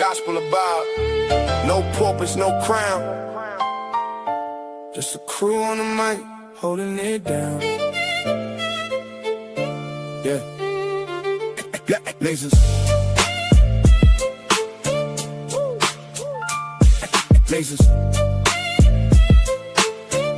gospel about no purpose, no crown. Just a crew on the mic, holding it down. Yeah. Lasers. Lasers.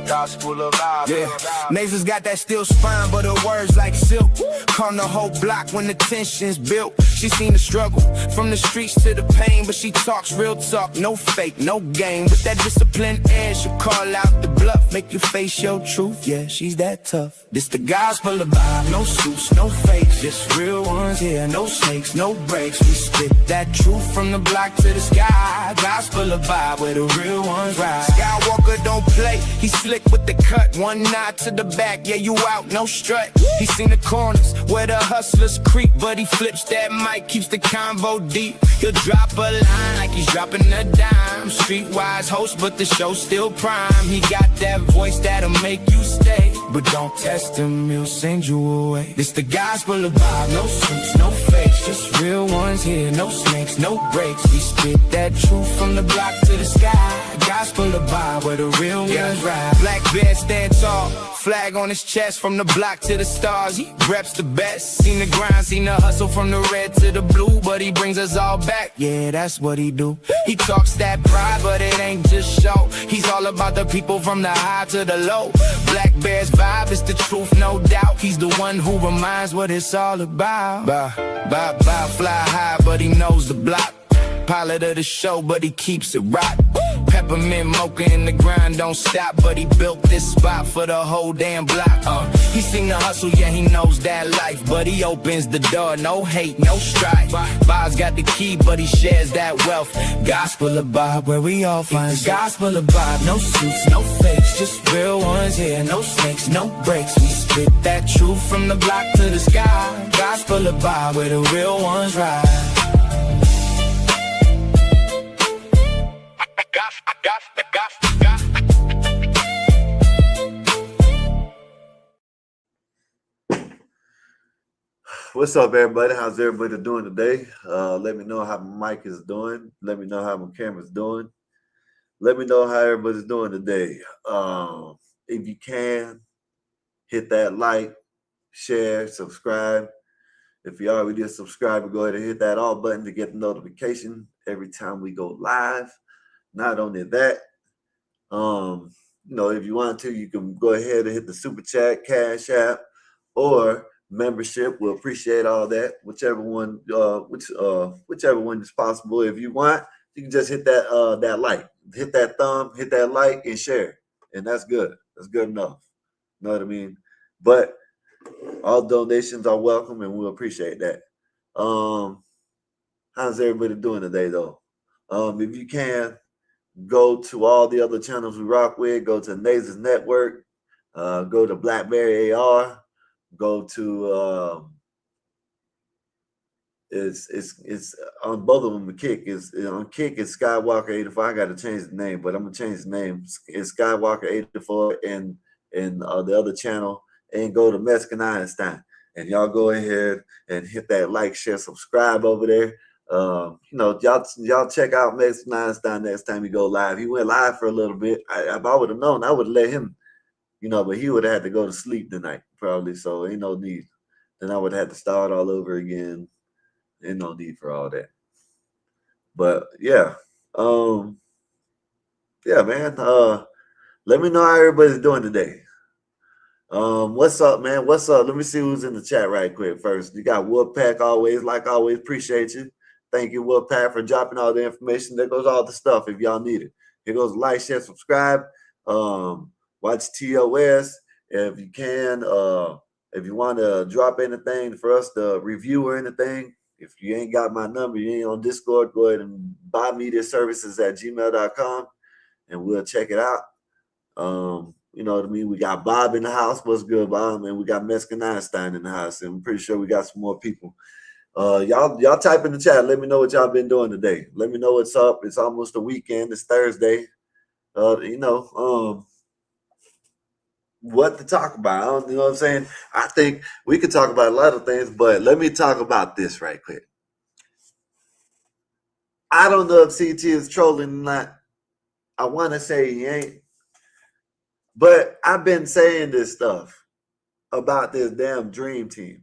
Gospel of God. Yeah, Nasers got that steel spine, but her words like silk. Calm the whole block when the tension's built. She seen the struggle from the streets to the pain, but she talks real talk, no fake, no game. With that disciplined air, she'll call out the bluff, make you face your truth. Yeah, she's that tough. This the gospel of God, no suits, no fakes, just real ones here, no snakes, no breaks. We spit that truth from the block to the sky. Gospel of God, where the real ones ride. Skywalker don't play, he's slick with the cut, one nod to the back, yeah, you out, no strut. He seen the corners where the hustlers creep, but he flips that mic, keeps the convo deep. He'll drop a line like he's dropping a dime. Streetwise host, but the show's still prime. He got that voice that'll make you stay, but don't test him, he'll send you away. This the gospel of Bob, no suits, no fakes, just real ones here, no snakes, no breaks. We spit that truth from the block to the sky. Gospel of Bob, where the real ones ride. Black bear stand tall, flag on his chest, from the block to the stars, he reps the best. Seen the grind, seen the hustle from the red to the blue, but he brings us all back, yeah, that's what he do. He talks that pride, but it ain't just show. He's all about the people from the high to the low. Black Bear's vibe is the truth, no doubt. He's the one who reminds what it's all about. Fly high, but he knows the block. Pilot of the show, but he keeps it rock. Peppermint mocha in the grind, don't stop, but he built this spot for the whole damn block. He seen the hustle, yeah, he knows that life, but he opens the door, no hate, no strife. Bob's got the key, but he shares that wealth. Gospel of Bob, where we all find the gospel of Bob. No suits, no fakes, just real ones here, no snakes, no breaks. We spit that truth from the block to the sky. Gospel of Bob, where the real ones ride. What's up, everybody? How's everybody doing today? Let me know how my mic is doing. Let me know how my camera's doing. Let me know how everybody's doing today. If you can, hit that like, share, subscribe. If you already a subscriber, go ahead and hit that all button to get the notification every time we go live. Not only that, if you want to, you can go ahead and hit the super chat, cash app, or membership. We'll appreciate all that. Whichever one is possible. If you want, you can just hit that like, hit that thumb, hit that like, and share, and that's good. That's good enough. You know what I mean? But all donations are welcome, and we'll appreciate that. How's everybody doing today, though? If you can, go to all the other channels we rock with. Go to Nasers Network. Go to Blackberry AR. Go to it's on both of them. The Kick is on Kick. It's Skywalker 84. I got to change the name, but I'm gonna change the name. It's Skywalker 84 and the other channel. And go to Mexican Einstein, and y'all go ahead and hit that like, share, subscribe over there. Y'all check out Mexican Einstein next time you go live. He went live for a little bit. If I would have known, I would have let him. But he would have had to go to sleep tonight, probably. So ain't no need. Then I would have had to start all over again. Ain't no need for all that. But yeah, man. Let me know how everybody's doing today. What's up, man? What's up? Let me see who's in the chat right quick first. You got Wolfpack always, like always. Appreciate you. Thank you, Wolfpack, for dropping all the information. There goes all the stuff if y'all need it. Here goes like, share, subscribe. Watch TOS if you can. If you want to drop anything for us to review or anything, if you ain't got my number, you ain't on Discord, go ahead and buymediaservices@gmail.com and we'll check it out. You know what I mean? We got Bob in the house. What's good, Bob? And we got Mexican Einstein in the house. And I'm pretty sure we got some more people. Y'all type in the chat. Let me know what y'all been doing today. Let me know what's up. It's almost the weekend. It's Thursday. What to talk about. You know what I'm saying? I think we could talk about a lot of things, but let me talk about this right quick. I don't know if CT is trolling or not. I want to say he ain't, but I've been saying this stuff about this damn dream team.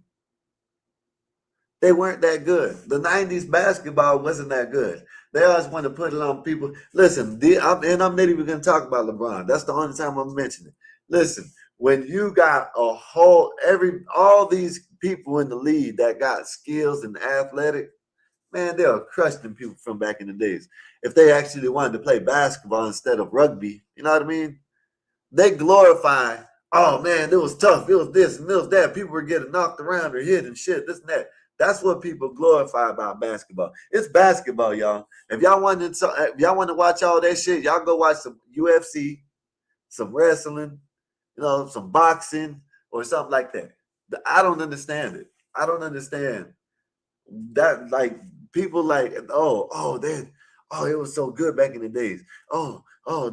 They weren't that good. The 90s basketball wasn't that good. They always want to put it on people. Listen, and I'm not even going to talk about LeBron. That's the only time I'm mentioning it. Listen, when you got all these people in the league that got skills and athletic, man, they were crushing people from back in the days. If they actually wanted to play basketball instead of rugby, you know what I mean? They glorify, oh man, it was tough. It was this and it was that. People were getting knocked around or hit and shit, this and that. That's what people glorify about basketball. It's basketball, y'all. If y'all want to watch all that shit, y'all go watch some UFC, some wrestling, some boxing or something like that. I don't understand it. I don't understand that. Like people like, it was so good back in the days.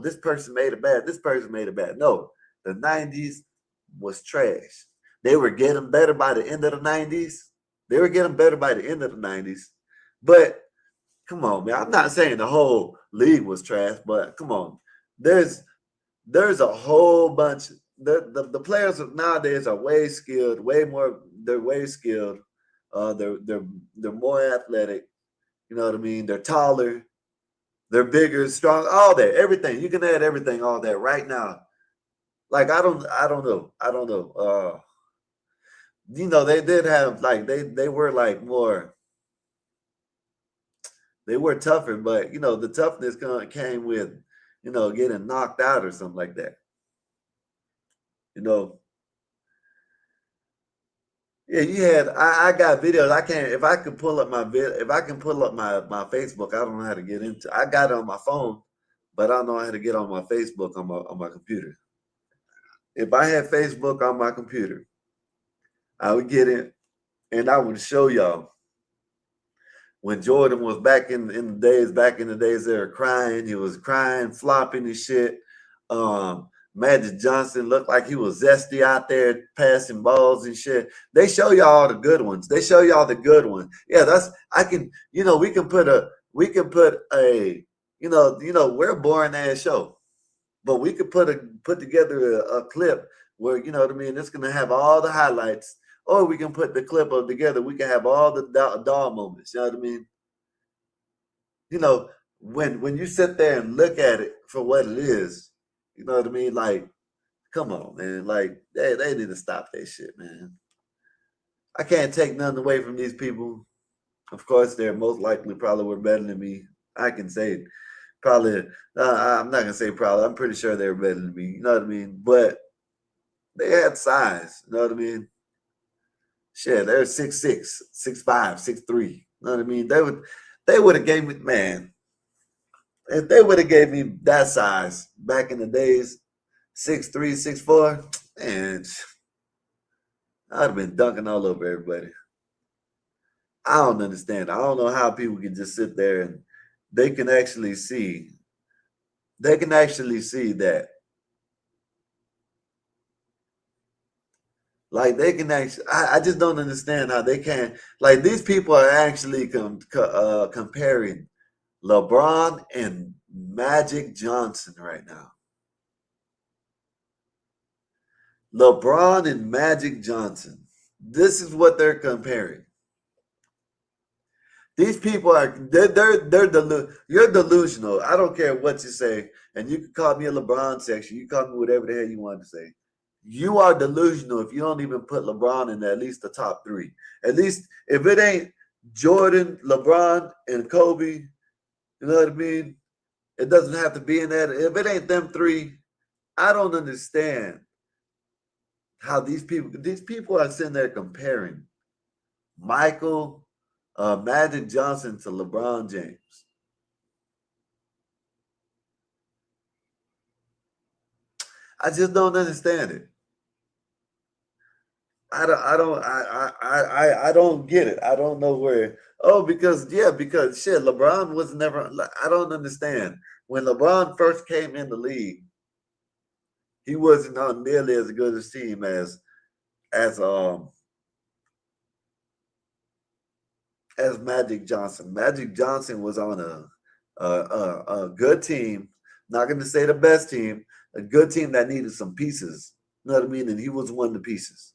This person made it bad. This person made it bad. No, the 90s was trash. They were getting better by the end of the 90s. They were getting better by the end of the 90s. But come on, man. I'm not saying the whole league was trash, but come on. There's a whole bunch. The players of nowadays are way skilled, they're way skilled. They're more athletic. You know what I mean? They're taller, they're bigger, strong, all that, everything. You can add everything, all that right now. Like I don't know. They did have like they were like more, they were tougher, but the toughness came with, getting knocked out or something like that. You know, yeah, you had. I got videos. I can't. If I can pull up my if I can pull up my Facebook, I don't know how to get into. I got it on my phone, but I don't know how to get on my Facebook on my computer. If I had Facebook on my computer, I would get it and I would show y'all when Jordan was back in the days they were crying. He was crying, flopping and shit. Magic Johnson looked like he was zesty out there passing balls and shit. They show y'all all the good ones. They show y'all the good ones. Yeah, we can put a we're a boring ass show, but we could put together a clip where, you know what I mean, it's gonna have all the highlights, or we can put the clip of together. We can have all the doll moments. You know what I mean? When you sit there and look at it for what it is, you know what I mean? Like, come on, man. Like, they need to stop that shit, man. I can't take nothing away from these people. Of course, they're most likely probably were better than me. I can say probably. I'm not gonna say probably. I'm pretty sure they were better than me. You know what I mean? But they had size. You know what I mean? Shit, they're 6'6", 6'5", 6'3". You know what I mean? They would have gave me, man. If they would have gave me that size back in the days, 6'3", 6'4", man, I'd have been dunking all over everybody. I don't understand. I don't know how people can just sit there and they can actually see. They can actually see that. Like they can actually. I just don't understand how they can. Like these people are actually comparing LeBron and Magic Johnson right now. LeBron and Magic Johnson. This is what they're comparing. These people you're delusional. I don't care what you say, and you can call me a LeBron section. You call me whatever the hell you want to say. You are delusional if you don't even put LeBron in at least the top three. At least if it ain't Jordan, LeBron, and Kobe, you know what I mean? It doesn't have to be in that. If it ain't them three, I don't understand how these people are sitting there comparing Michael, Magic Johnson to LeBron James. I just don't understand it. I don't get it. I don't know where. Oh, because shit, LeBron was never. I don't understand. When LeBron first came in the league, he wasn't on nearly as good a team as as Magic Johnson. Magic Johnson was on a good team. Not going to say the best team, a good team that needed some pieces. You know what I mean? And he was one of the pieces.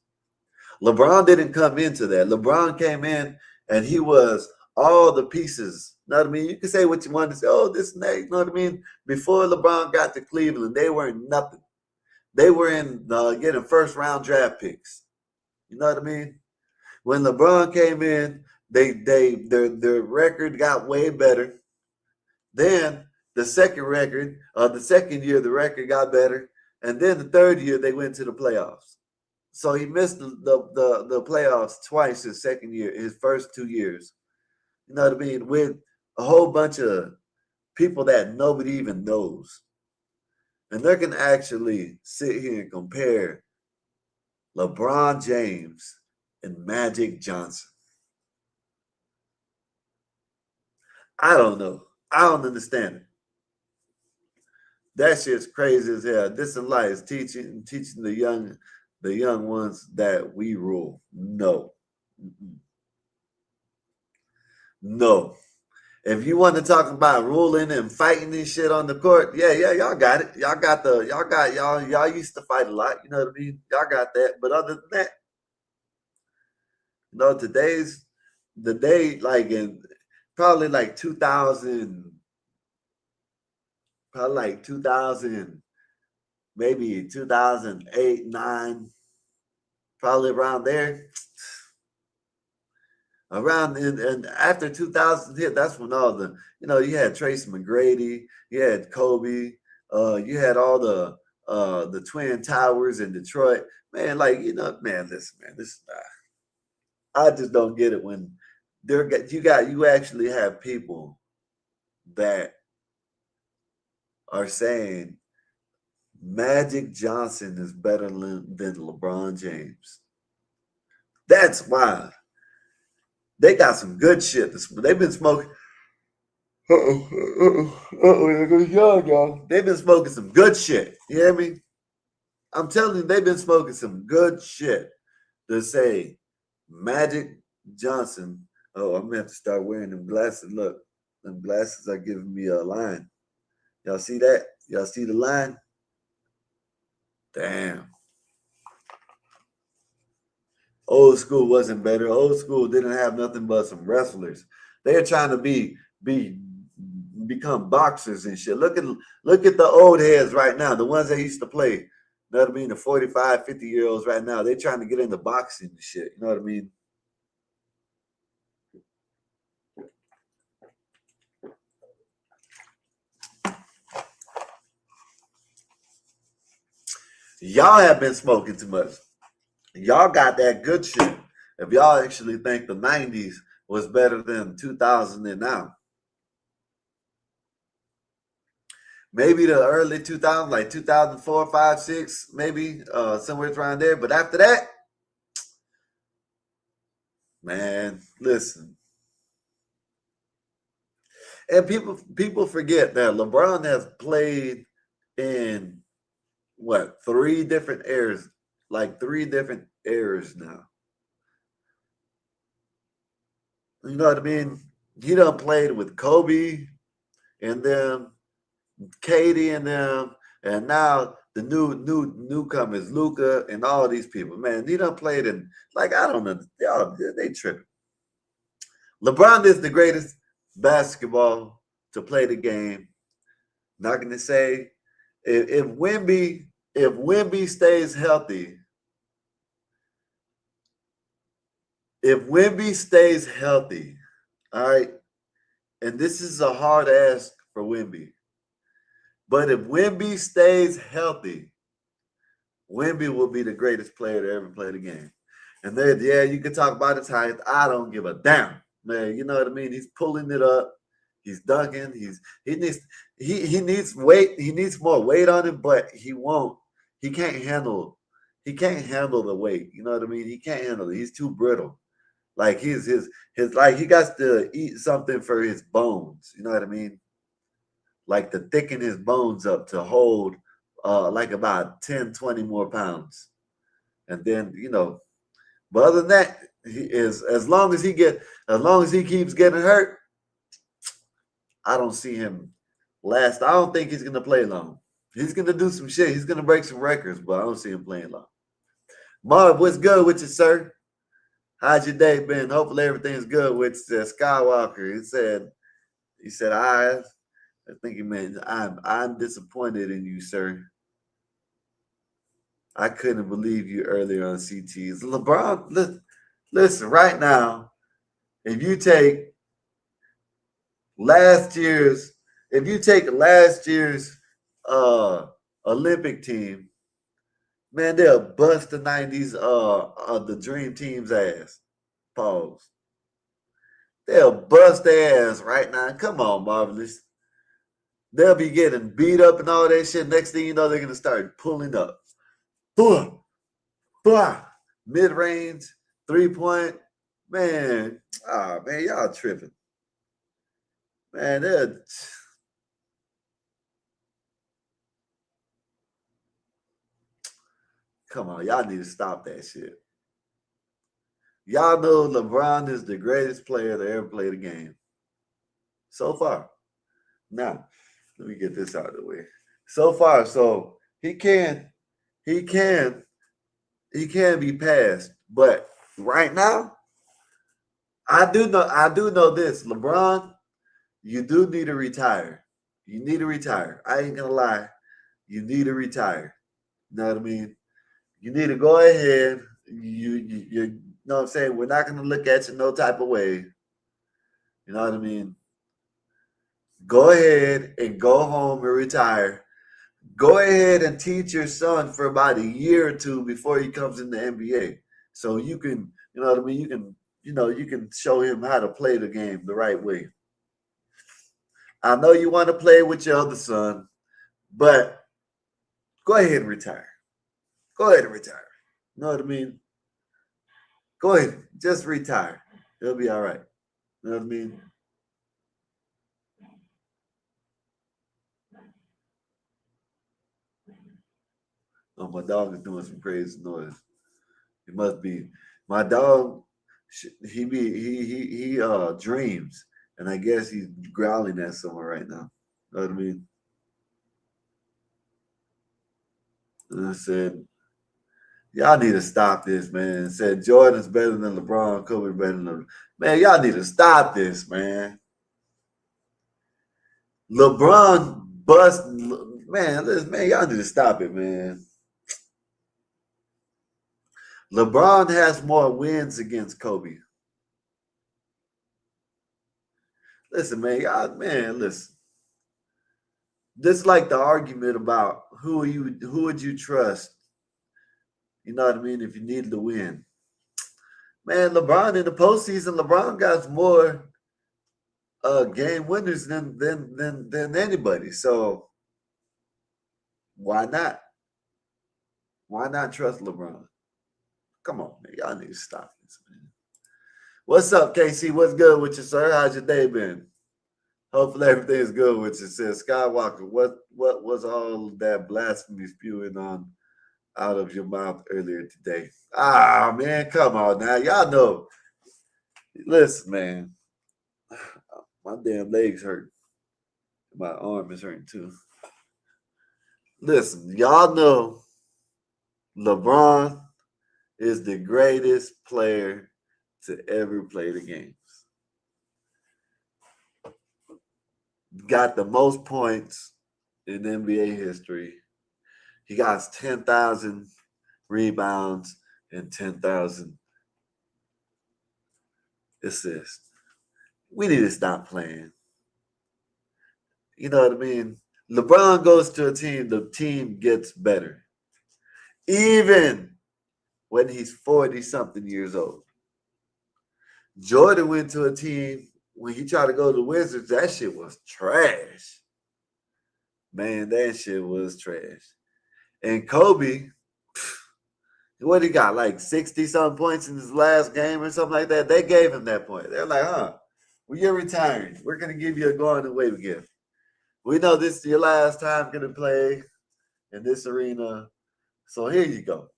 LeBron didn't come into that. LeBron came in and he was all the pieces. You know what I mean? You can say what you want to say. Oh, this and that. You know what I mean? Before LeBron got to Cleveland, they weren't nothing. They were in getting first round draft picks. You know what I mean? When LeBron came in, their record got way better. Then the second year, the record got better, and then the third year they went to the playoffs. So he missed the playoffs twice his second year, his first 2 years. You know what I mean? With a whole bunch of people that nobody even knows. And they can actually sit here and compare LeBron James and Magic Johnson. I don't know. I don't understand it. That shit's crazy as hell. This in life is teaching the young ones that we rule. No. No. If you want to talk about ruling and fighting and shit on the court, yeah, y'all got it. Y'all used to fight a lot, you know what I mean? Y'all got that. But other than that, today's the day, like in probably like 2000, probably like 2000, maybe 2008, 9, probably around there. Around and after 2000 hit, that's when all the, you had Tracy McGrady, you had Kobe, you had all the Twin Towers in Detroit. Man, like, man, listen, man, this I just don't get it when you actually have people that are saying Magic Johnson is better than LeBron James. That's wild. They got some good shit. They've been smoking. There goes young, y'all. They've been smoking some good shit. You hear me? I'm telling you, they've been smoking some good shit to say Magic Johnson. Oh, I'm gonna have to start wearing them glasses. Look, them glasses are giving me a line. Y'all see that? Y'all see the line? Damn. Old school wasn't better. Old school didn't have nothing but some wrestlers. They're trying to become boxers and shit. Look at the old heads right now, the ones that used to play. You know what I mean? The 45, 50-year-olds right now, they're trying to get into boxing and shit. You know what I mean? Y'all have been smoking too much. Y'all got that good shit. If y'all actually think the 90s was better than 2000 and now. Maybe the early 2000s, like 2004, 5, 6, maybe somewhere around there. But after that, man, listen. And people forget that LeBron has played in what, 3 different eras, like 3 different eras now. You know what I mean? He done played with Kobe and them, Katie and them, and now the newcomers, Luca and all these people. Man, he done played in, like, I don't know, they tripping. LeBron is the greatest basketball to play the game. Not gonna say if Wemby stays healthy, all right, and this is a hard ask for Wemby, but if Wemby stays healthy, Wemby will be the greatest player to ever play the game. And then, yeah, you can talk about his height. I don't give a damn, man. You know what I mean? He's pulling it up. He's dunking. He needs weight. He needs more weight on him, but he won't. He can't handle. He can't handle the weight. You know what I mean? He can't handle it. He's too brittle. Like his like he got to eat something for his bones. You know what I mean? Like to thicken his bones up to hold like about 10, 20 more pounds. And then, but other than that, he is as long as he keeps getting hurt, I don't see him last. I don't think he's gonna play long. He's gonna do some shit. He's gonna break some records, but I don't see him playing long. Marv, what's good with you, sir? How's your day been? Hopefully everything's good with Skywalker. He said, I think he meant I'm disappointed in you, sir. I couldn't believe you earlier on CTs. LeBron, listen, right now, if you take last year's Olympic team, man, they'll bust the 90s the Dream Team's ass. Pause. They'll bust their ass right now. Come on, Marvelous. They'll be getting beat up and all that shit. Next thing you know, they're gonna start pulling up. Mid-range, 3-point. Man, man, y'all tripping. Man, come on, y'all need to stop that shit. Y'all know LeBron is the greatest player to ever play the game. So far. Now, let me get this out of the way. So far, so he can be passed. But right now, I do know this. LeBron, you do need to retire. You need to retire. I ain't gonna lie. You need to retire. You know what I mean? You need to go ahead. You know what I'm saying? We're not gonna look at you no type of way. You know what I mean? Go ahead and go home and retire. Go ahead and teach your son for about a year or two before he comes in the NBA. So you can, you know what I mean? You can show him how to play the game the right way. I know you want to play with your other son, but go ahead and retire. Go ahead and retire. You know what I mean? Go ahead. Just retire. It'll be all right. You know what I mean? Oh, my dog is doing some crazy noise. It must be my dog. He dreams, and I guess he's growling at someone right now. You know what I mean? And I said, y'all need to stop this, man. I said Jordan's better than LeBron, Kobe better than man. Y'all need to stop this, man. LeBron bust, man. Listen, man, y'all need to stop it, man. LeBron has more wins against Kobe. Listen, man, listen. This is like the argument about who would you trust? You know what I mean? If you needed to win, man, LeBron in the postseason, LeBron got more game winners than anybody. So why not? Why not trust LeBron? Come on, man. Y'all need to stop this, man. What's up, KC? What's good with you, sir? How's your day been? Hopefully everything's good with you. Says Skywalker, what was all that blasphemy spewing on out of your mouth earlier today? Ah, man, come on now. Y'all know. Listen, man. My damn legs hurt. My arm is hurting too. Listen, y'all know LeBron is the greatest player to ever play the games. Got the most points in NBA history. He got 10,000 rebounds and 10,000 assists. We need to stop playing. You know what I mean? LeBron goes to a team, the team gets better. Even when he's 40-something years old. Jordan went to a team, when he tried to go to the Wizards, that shit was trash. Man, that shit was trash. And Kobe, what he got, like 60-something points in his last game or something like that? They gave him that point. They're like, well, you're retiring. We're going to give you a going-away gift. We know this is your last time going to play in this arena. So here you go.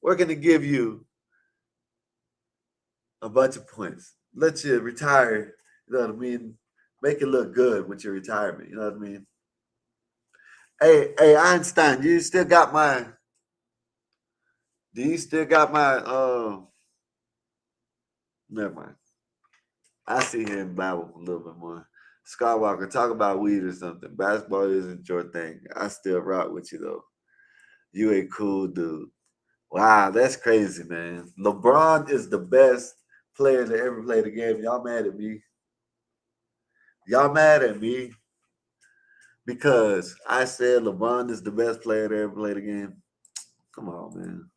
We're going to give you a bunch of points. Let you retire, you know what I mean? Make it look good with your retirement, you know what I mean? Hey, Einstein, you still got my do you still got my never mind. I sit here and babble a little bit more. Skywalker, talk about weed or something. Basketball isn't your thing. I still rock with you though. You a cool dude. Wow, that's crazy, man. LeBron is the best player to ever play the game. Y'all mad at me? Y'all mad at me because I said LeBron is the best player to ever play the game? Come on, man.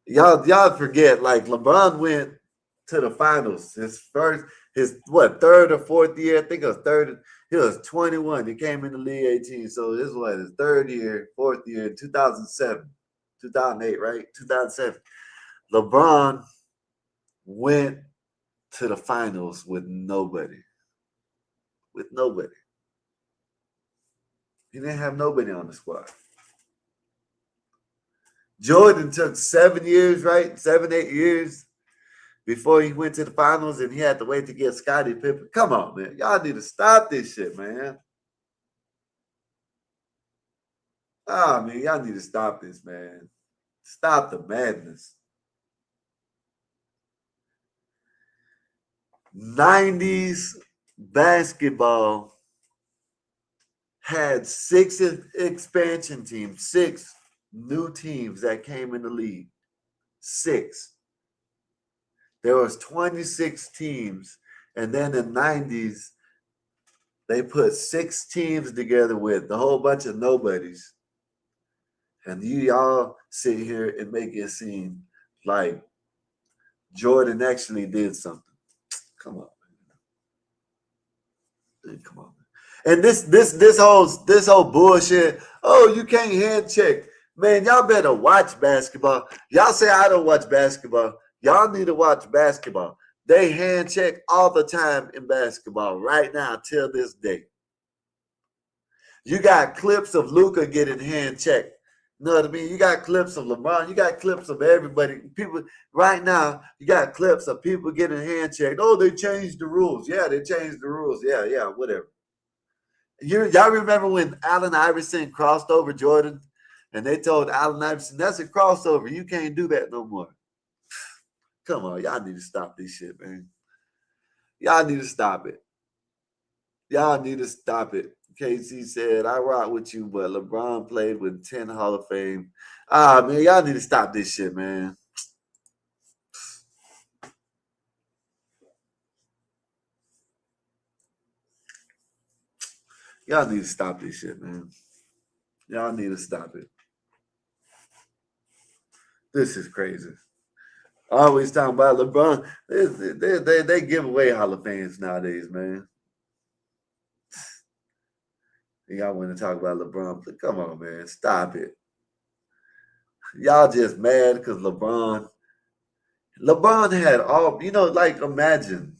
Y'all forget, like LeBron went to the finals. His third or fourth year? I think it was third. He was 21. He came in the league 18. So this was his third year, fourth year, 2007, 2008, right? 2007. LeBron went to the finals with nobody. With nobody. He didn't have nobody on the squad. Jordan took 7 years, right? 7, 8 years before he went to the finals, and he had to wait to get Scottie Pippen. Come on, man. Y'all need to stop this shit, man. Ah, man, y'all need to stop this, man. Stop the madness. 90s basketball had 6 expansion teams, 6 new teams that came in the league. 6. There was 26 teams, and then in the 90s, they put 6 teams together with a whole bunch of nobodies. And y'all sit here and make it seem like Jordan actually did something. Come on, man. Come on. And this whole bullshit. Oh, you can't hand check. Man, y'all better watch basketball. Y'all say I don't watch basketball. Y'all need to watch basketball. They hand check all the time in basketball right now till this day. You got clips of Luka getting hand checked. You know what I mean? You got clips of LeBron. You got clips of everybody. People right now, you got clips of people getting hand checked. Oh, they changed the rules. Yeah, they changed the rules. Yeah, whatever. Y'all remember when Allen Iverson crossed over Jordan? And they told Allen Iverson, that's a crossover. You can't do that no more. Come on, y'all need to stop this shit, man. Y'all need to stop it. Y'all need to stop it. KC said, I rock with you, but LeBron played with 10 Hall of Fame. Ah, man, y'all need to stop this shit, man. Y'all need to stop this shit, man. Y'all need to stop it. This is crazy. Always talking about LeBron. They give away Hall of Fames nowadays, man. Y'all want to talk about LeBron? Come on, man. Stop it. Y'all just mad because LeBron had all, like imagine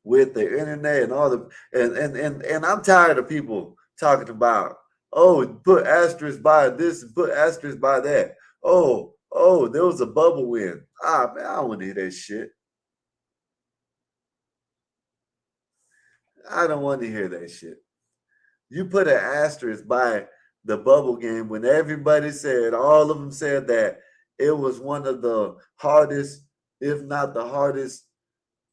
with the internet and all the and I'm tired of people talking about, oh, put asterisk by this and put asterisk by that. Oh, there was a bubble win. Ah, man, I don't want to hear that shit. I don't want to hear that shit. You put an asterisk by the bubble game when everybody said, all of them said that it was one of the hardest, if not the hardest,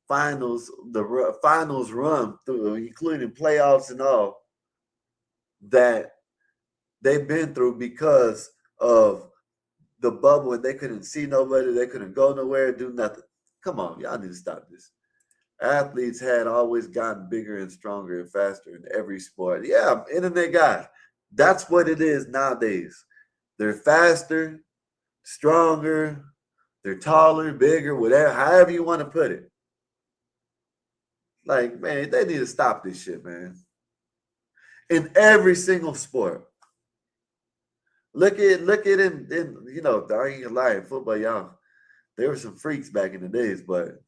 the finals run through, including playoffs and all, that they've been through because of the bubble, and they couldn't see nobody, they couldn't go nowhere, do nothing. Come on, y'all need to stop this. Athletes had always gotten bigger and stronger and faster in every sport. Yeah, internet guy. That's what it is nowadays. They're faster, stronger, they're taller, bigger, whatever, however you want to put it. Like, man, they need to stop this shit, man. In every single sport. Look at in I ain't gonna lie, in football, y'all. There were some freaks back in the days, but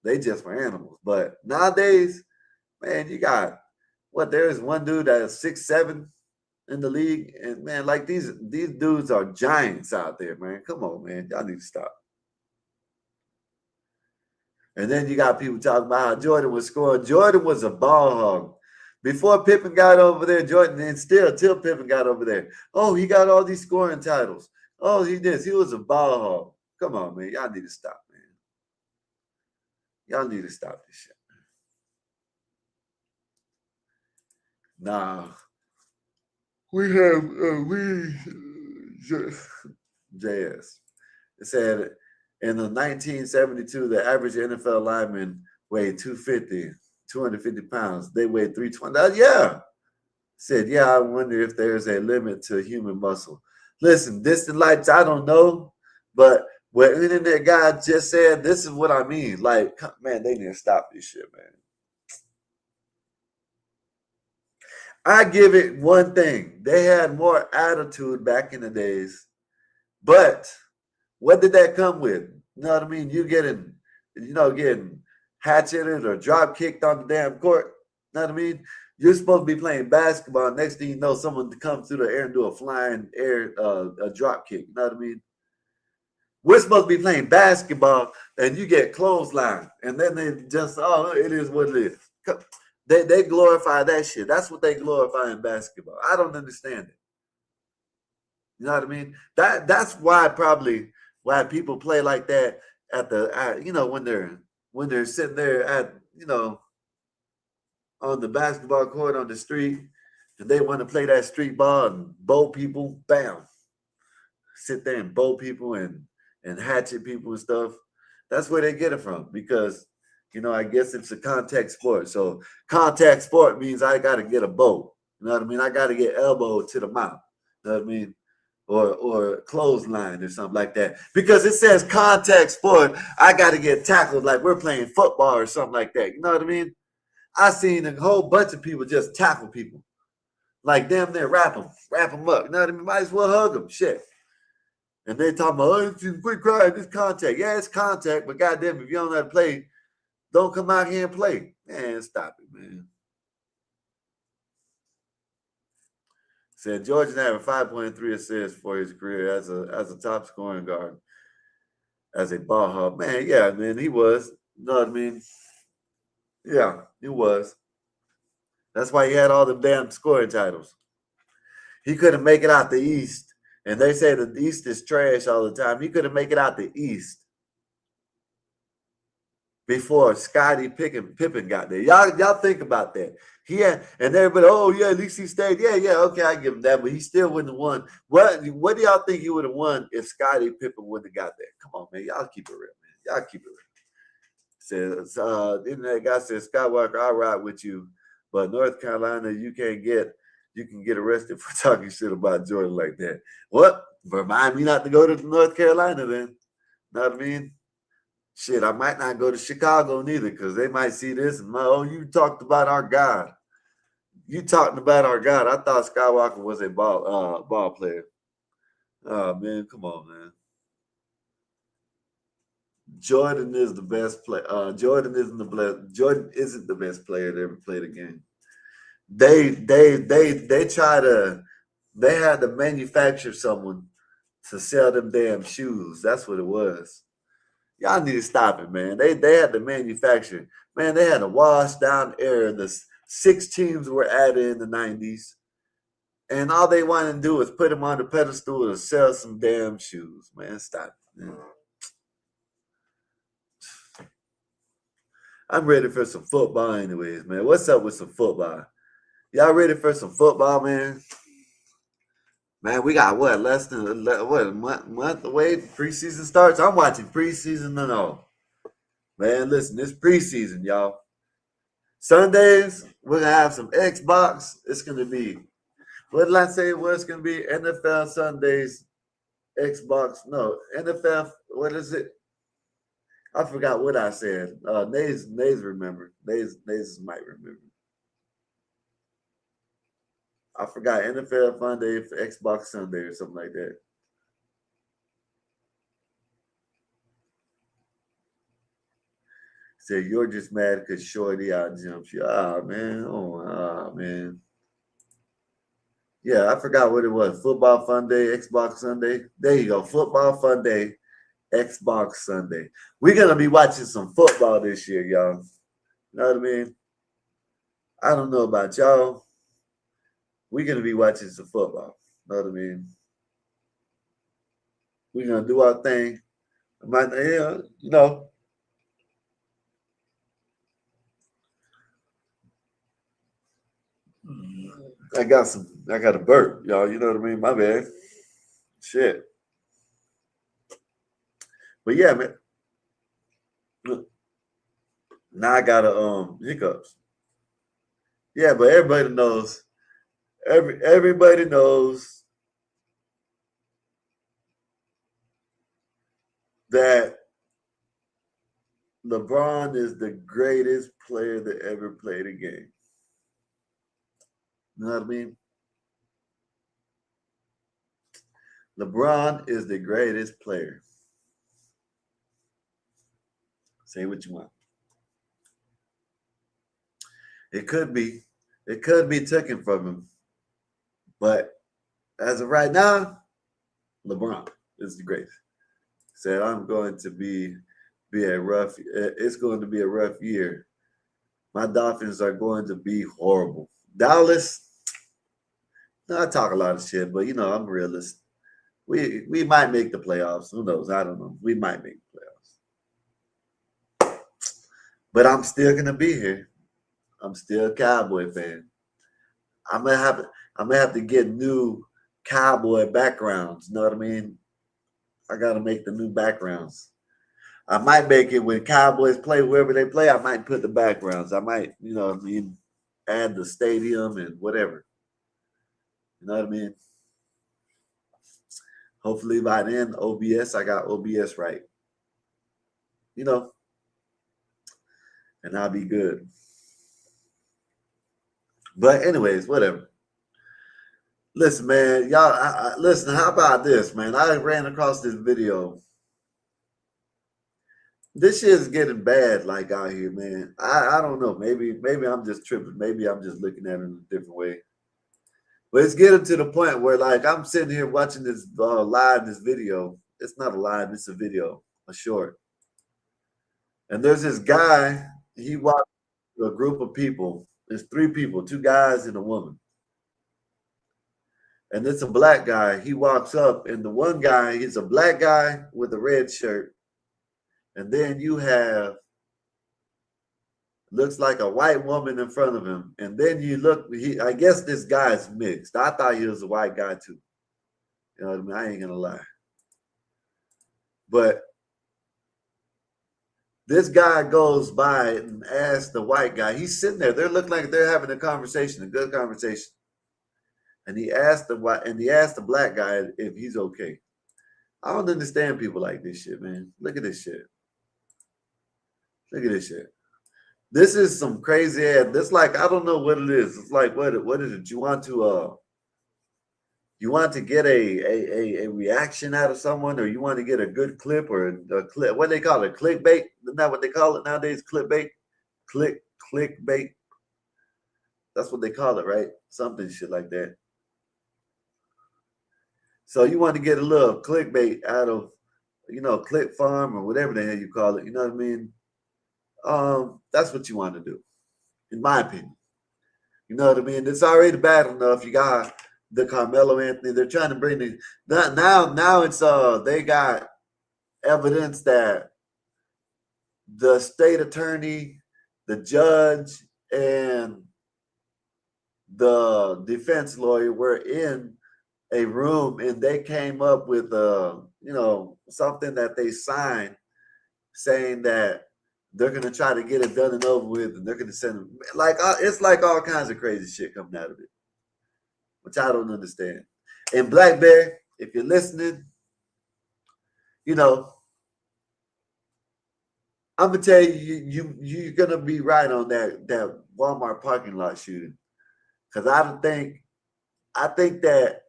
they just were animals. But nowadays, man, you got there's one dude that's 6'7" in the league, and man, like these dudes are giants out there, man. Come on, man, y'all need to stop. And then you got people talking about how Jordan was scoring. Jordan was a ball hog. Before Pippen got over there, Jordan, and still till Pippen got over there. Oh, he got all these scoring titles. Oh, he did. He was a ball hog. Come on, man. Y'all need to stop, man. Y'all need to stop this shit. Nah. We have JS. It said in the 1972, the average NFL lineman weighed 250 pounds. They weighed 320. Yeah. Said, yeah, I wonder if there's a limit to human muscle. Listen, distant lights, I don't know, but what internet guy just said, this is what I mean. Like, man, they need to stop this shit, man. I give it one thing. They had more attitude back in the days, but what did that come with? You know what I mean? You getting hatcheted or drop kicked on the damn court. You know what I mean? You're supposed to be playing basketball. Next thing you know, someone comes through the air and do a flying air a drop kick. You know what I mean? We're supposed to be playing basketball, and you get clothesline, and then they just it is what it is. They glorify that shit. That's what they glorify in basketball. I don't understand it. You know what I mean? That's why people play like that when they're sitting there at on the basketball court on the street, and they want to play that street ball and bowl people, bam. Sit there and bowl people and hatchet people and stuff. That's where they get it from, because I guess it's a contact sport. So contact sport means I got to get a bow. You know what I mean? I got to get elbow to the mouth. You know what I mean? Or clothesline or something like that. Because it says contact sport, I got to get tackled like we're playing football or something like that. You know what I mean? I seen a whole bunch of people just tackle people. Like damn near wrap them up. You know what I mean? Might as well hug them. Shit. And they talking about, quit crying, this contact. Yeah, it's contact, but goddamn, if you don't know how to play, don't come out here and play. Man, stop it, man. Said Georgia having 5.3 assists for his career as a top scoring guard, as a ball hog. Man, yeah, man, he was. You know what I mean? Yeah, he was. That's why he had all the damn scoring titles. He couldn't make it out the East. And they say the East is trash all the time. He couldn't make it out the East before Scottie Pippen got there. Y'all think about that. He had, and everybody, oh yeah, at least he stayed. Yeah, okay, I give him that, but he still wouldn't have won. What do y'all think he would have won if Scottie Pippen wouldn't have got there? Come on, man. Y'all keep it real, man. Y'all keep it real. Says internet guy says, Skywalker, I'll ride with you, but North Carolina, you can get arrested for talking shit about Jordan like that. What? Remind me not to go to North Carolina then. Know what I mean? Shit, I might not go to Chicago neither, because they might see this and you talked about our God. You talking about our God. I thought Skywalker was a ball player. Oh man, come on, man. Jordan is the best player. Jordan isn't the best player to ever play the game. They had to manufacture someone to sell them damn shoes. That's what it was. Y'all need to stop it, man. They had to manufacture. Man, they had to wash down air. The 6 teams were added in the 90s. And all they wanted to do was put them on the pedestal to sell some damn shoes. Man, stop it, man. I'm ready for some football anyways, man. What's up with some football? Y'all ready for some football, man? Man, we got less than a month away preseason starts. I'm watching preseason and all. Man, listen, it's preseason, y'all. Sundays, we're gonna have some Xbox. It's gonna be, what did I say it was gonna be? NFL Sundays, Xbox. No, NFL, what is it? I forgot what I said. Nays remember. Nays might remember. I forgot NFL Sunday for Xbox Sunday or something like that. Say you're just mad because Shorty out jumps you. Man. Yeah, I forgot what it was. Football Fun Day, Xbox Sunday. There you go. Football Fun Day, Xbox Sunday. We're gonna be watching some football this year, y'all. You know what I mean? I don't know about y'all. We're gonna be watching some football. You know what I mean? We're gonna do our thing. You know, I got a burp, y'all. You know what I mean? My bad. Shit. But yeah, man. Look, now I got a hiccups. Yeah, but everybody knows. Everybody knows that LeBron is the greatest player that ever played a game. You know what I mean? LeBron is the greatest player. Say what you want. It could be taken from him, but as of right now, LeBron is the greatest. Said I'm going to be a rough. It's going to be a rough year. My Dolphins are going to be horrible. Dallas, I talk a lot of shit, but you know I'm a realist. We might make the playoffs. Who knows? I don't know. We might make the playoffs, but I'm still gonna be here. I'm still a Cowboy fan. I'm gonna have to get new Cowboy backgrounds. You know what I mean? I gotta make the new backgrounds. I might make it when Cowboys play wherever they play. I might put the backgrounds. I might, you know what I mean, add the stadium and whatever. You know what I mean? Hopefully by then, OBS, I got OBS right. You know, and I'll be good. But anyways, whatever. Listen, man, y'all. Listen. How about this, man? I ran across this video. This shit is getting bad, like out here, man. I don't know. Maybe I'm just tripping. Maybe I'm just looking at it in a different way. But it's getting to the point where, like, I'm sitting here watching this this video. It's not a live. It's a video, a short. And there's this guy. He walked a group of people. There's 3 people, 2 guys and a woman. And it's a black guy. He walks up, and the one guy, he's a black guy with a red shirt. And then you have, looks like a white woman in front of him. And then you look, I guess this guy is mixed. I thought he was a white guy too. You know what I mean? I ain't gonna lie. But this guy goes by and asks the white guy, he's sitting there. They look like they're having a conversation, a good conversation. And he asked the black guy if he's okay. I don't understand people like this shit, man. Look at this shit. Look at this shit. This is some crazy ass. This, like, I don't know what it is. It's like, what is it? You want to get a reaction out of someone, or you want to get a good clip or a clip? What they call it? Clickbait? Isn't that what they call it nowadays? Clickbait? Clickbait. That's what they call it, right? Something shit like that. So you want to get a little clickbait out of, you know, click farm or whatever the hell you call it. You know what I mean? That's what you want to do, in my opinion. You know what I mean? It's already bad enough. You got the Carmelo Anthony. They're trying to bring the now it's they got evidence that the state attorney, the judge, and the defense lawyer were in a room, and they came up with something that they signed saying that they're gonna try to get it done and over with, and they're gonna send them, like, it's like all kinds of crazy shit coming out of it, which I don't understand. And Black Bear, if you're listening, you know, I'm gonna tell you, you're gonna be right on that Walmart parking lot shooting, because I think that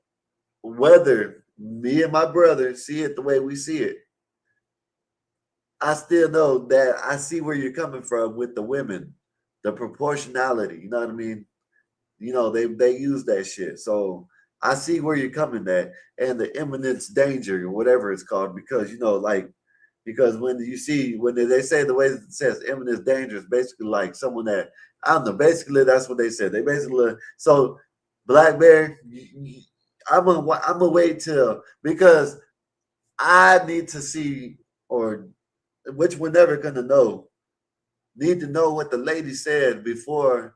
whether me and my brother see it the way we see it, I still know that I see where you're coming from with the women, the proportionality. You know what I mean? You know, they use that shit. So I see where you're coming at, and the imminent danger or whatever it's called, because, you know, like, Because when they say the way it says imminent is dangerous, basically like someone that, I don't know, basically that's what they said. They basically, so Blackberry, I'm gonna wait till, because I need to see, or which we're never gonna know, need to know what the lady said before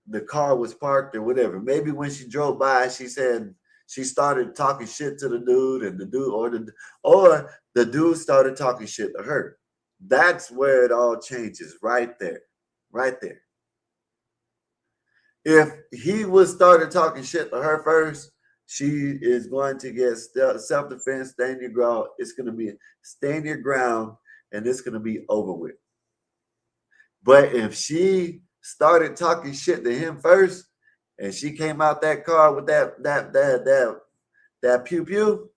the car was parked or whatever. Maybe when she drove by, she said she started talking shit to the dude, and the dude, or the dude started talking shit to her. That's where it all changes, right there, right there. If he was started talking shit to her first, she is going to get self-defense, stand your ground. It's going to be stand your ground, and it's going to be over with. But if she started talking shit to him first, and she came out that car with that pew pew,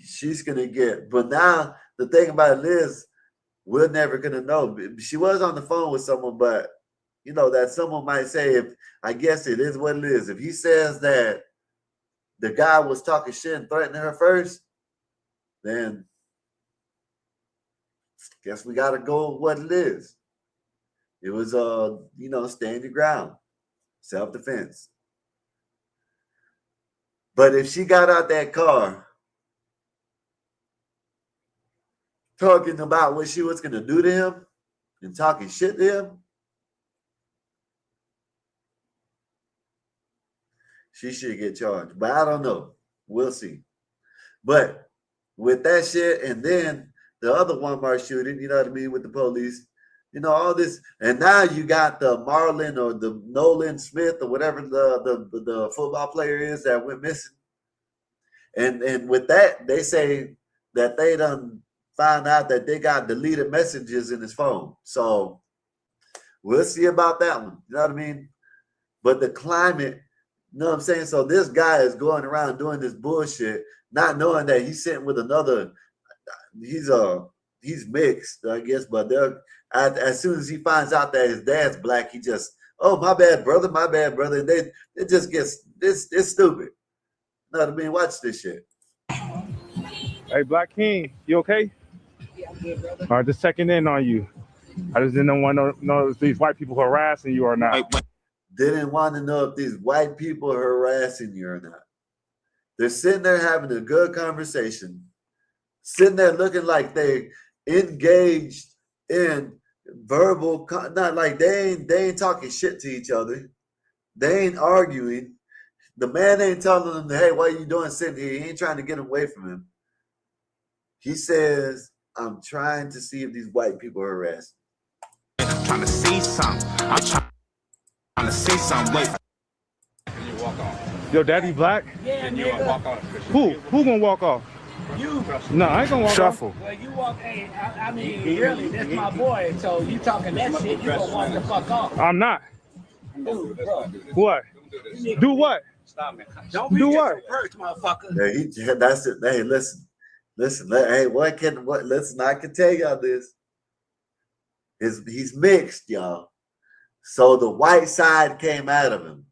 she's gonna get. But now the thing about it is, we're never gonna know. She was on the phone with someone, but you know that someone might say, if I guess it is what it is. If he says that the guy was talking shit and threatening her first, then guess we gotta go with what it is. It was stand your ground, self-defense. But if she got out that car talking about what she was gonna do to him and talking shit to him, she should get charged. But I don't know. We'll see. But with that shit, and then the other Walmart shooting, you know what I mean, with the police, all this, and now you got the Marlon or the Nolan Smith or whatever the football player is that went missing. And with that, they say that they done found out that they got deleted messages in his phone. So we'll see about that one. You know what I mean? But the climate, you know what I'm saying? So this guy is going around doing this bullshit, not knowing that he's sitting with another. He's mixed, I guess, but as soon as he finds out that his dad's black, he just, oh, my bad, brother. And it just gets it's stupid. You know what I mean? Watch this shit. Hey, Black King, you okay? Yeah, I'm good, brother. All right, just checking in on you. I just didn't want to know if these white people harassing you or not. Didn't want to know if these white people are harassing you or not. They're sitting there having a good conversation, sitting there looking like they engaged in verbal, not like they ain't talking shit to each other. They ain't arguing. The man ain't telling them, hey, what are you doing sitting here? He ain't trying to get away from him. He says, I'm trying to see if these white people are harassing. I'm trying to see something. I'm trying to see something. Wait. You walk off. Your daddy black? Yeah, you nigga. Walk off. Who gonna walk off? You. No, I ain't gonna walk Shuffle. Well, you walk. Hey, I mean, really, that's my boy. So you talking that shit? You gonna want to fuck off? I'm not. Dude, bro. What? Do what? Stop, man. Don't be Do just what? a perch, motherfucker. Yeah, that's it. Hey, listen. Hey, listen, I can tell y'all this. He's mixed, y'all. So the white side came out of him.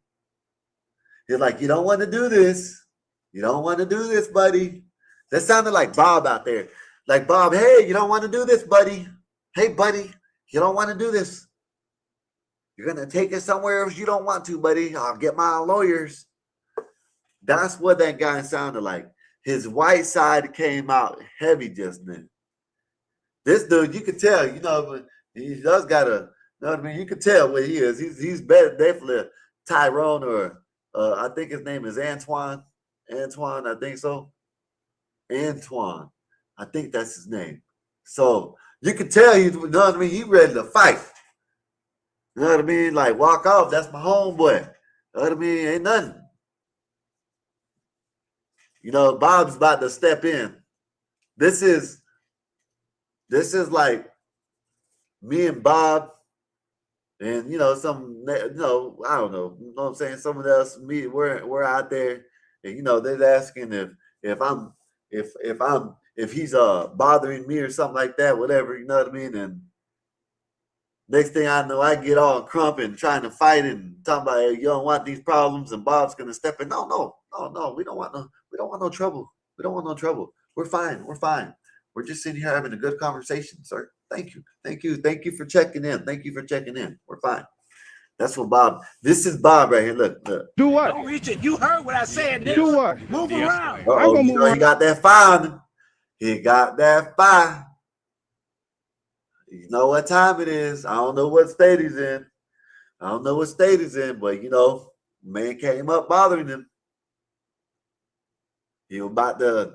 He's like, you don't want to do this. You don't want to do this, buddy. That sounded like Bob out there. Like, Bob, hey, you don't want to do this, buddy. Hey, buddy, you don't want to do this. You're going to take it somewhere else you don't want to, buddy. I'll get my lawyers. That's what that guy sounded like. His white side came out heavy just then. This dude, you can tell, he does got a, you can tell what he is. He's better, definitely Tyrone, or I think his name is Antoine. Antoine, I think so. Antoine, I think that's his name. So you can tell he's, he ready to fight. You know what I mean? Like, walk off, that's my homeboy. You know what I mean? Ain't nothing. Bob's about to step in. This is like me and Bob and I don't know. You know what I'm saying? Someone else, we're out there, and they're asking if he's bothering me or something like that, whatever, you know what I mean? And next thing I know, I get all crump and trying to fight and talking about, hey, you don't want these problems, and Bob's gonna step in. No, we don't want no trouble. We don't want no trouble. We're fine. We're just sitting here having a good conversation, sir. Thank you. Thank you. Thank you for checking in. Thank you for checking in. We're fine. That's what Bob. This is Bob right here. Look. Do what? Don't reach it. You heard what I said, nigga. Do what? Move around. I'm gonna You move know he around. got that fire on him. He got that fire. You know what time it is. I don't know what state he's in. I don't know what state he's in, but you know, man came up bothering him. He was about to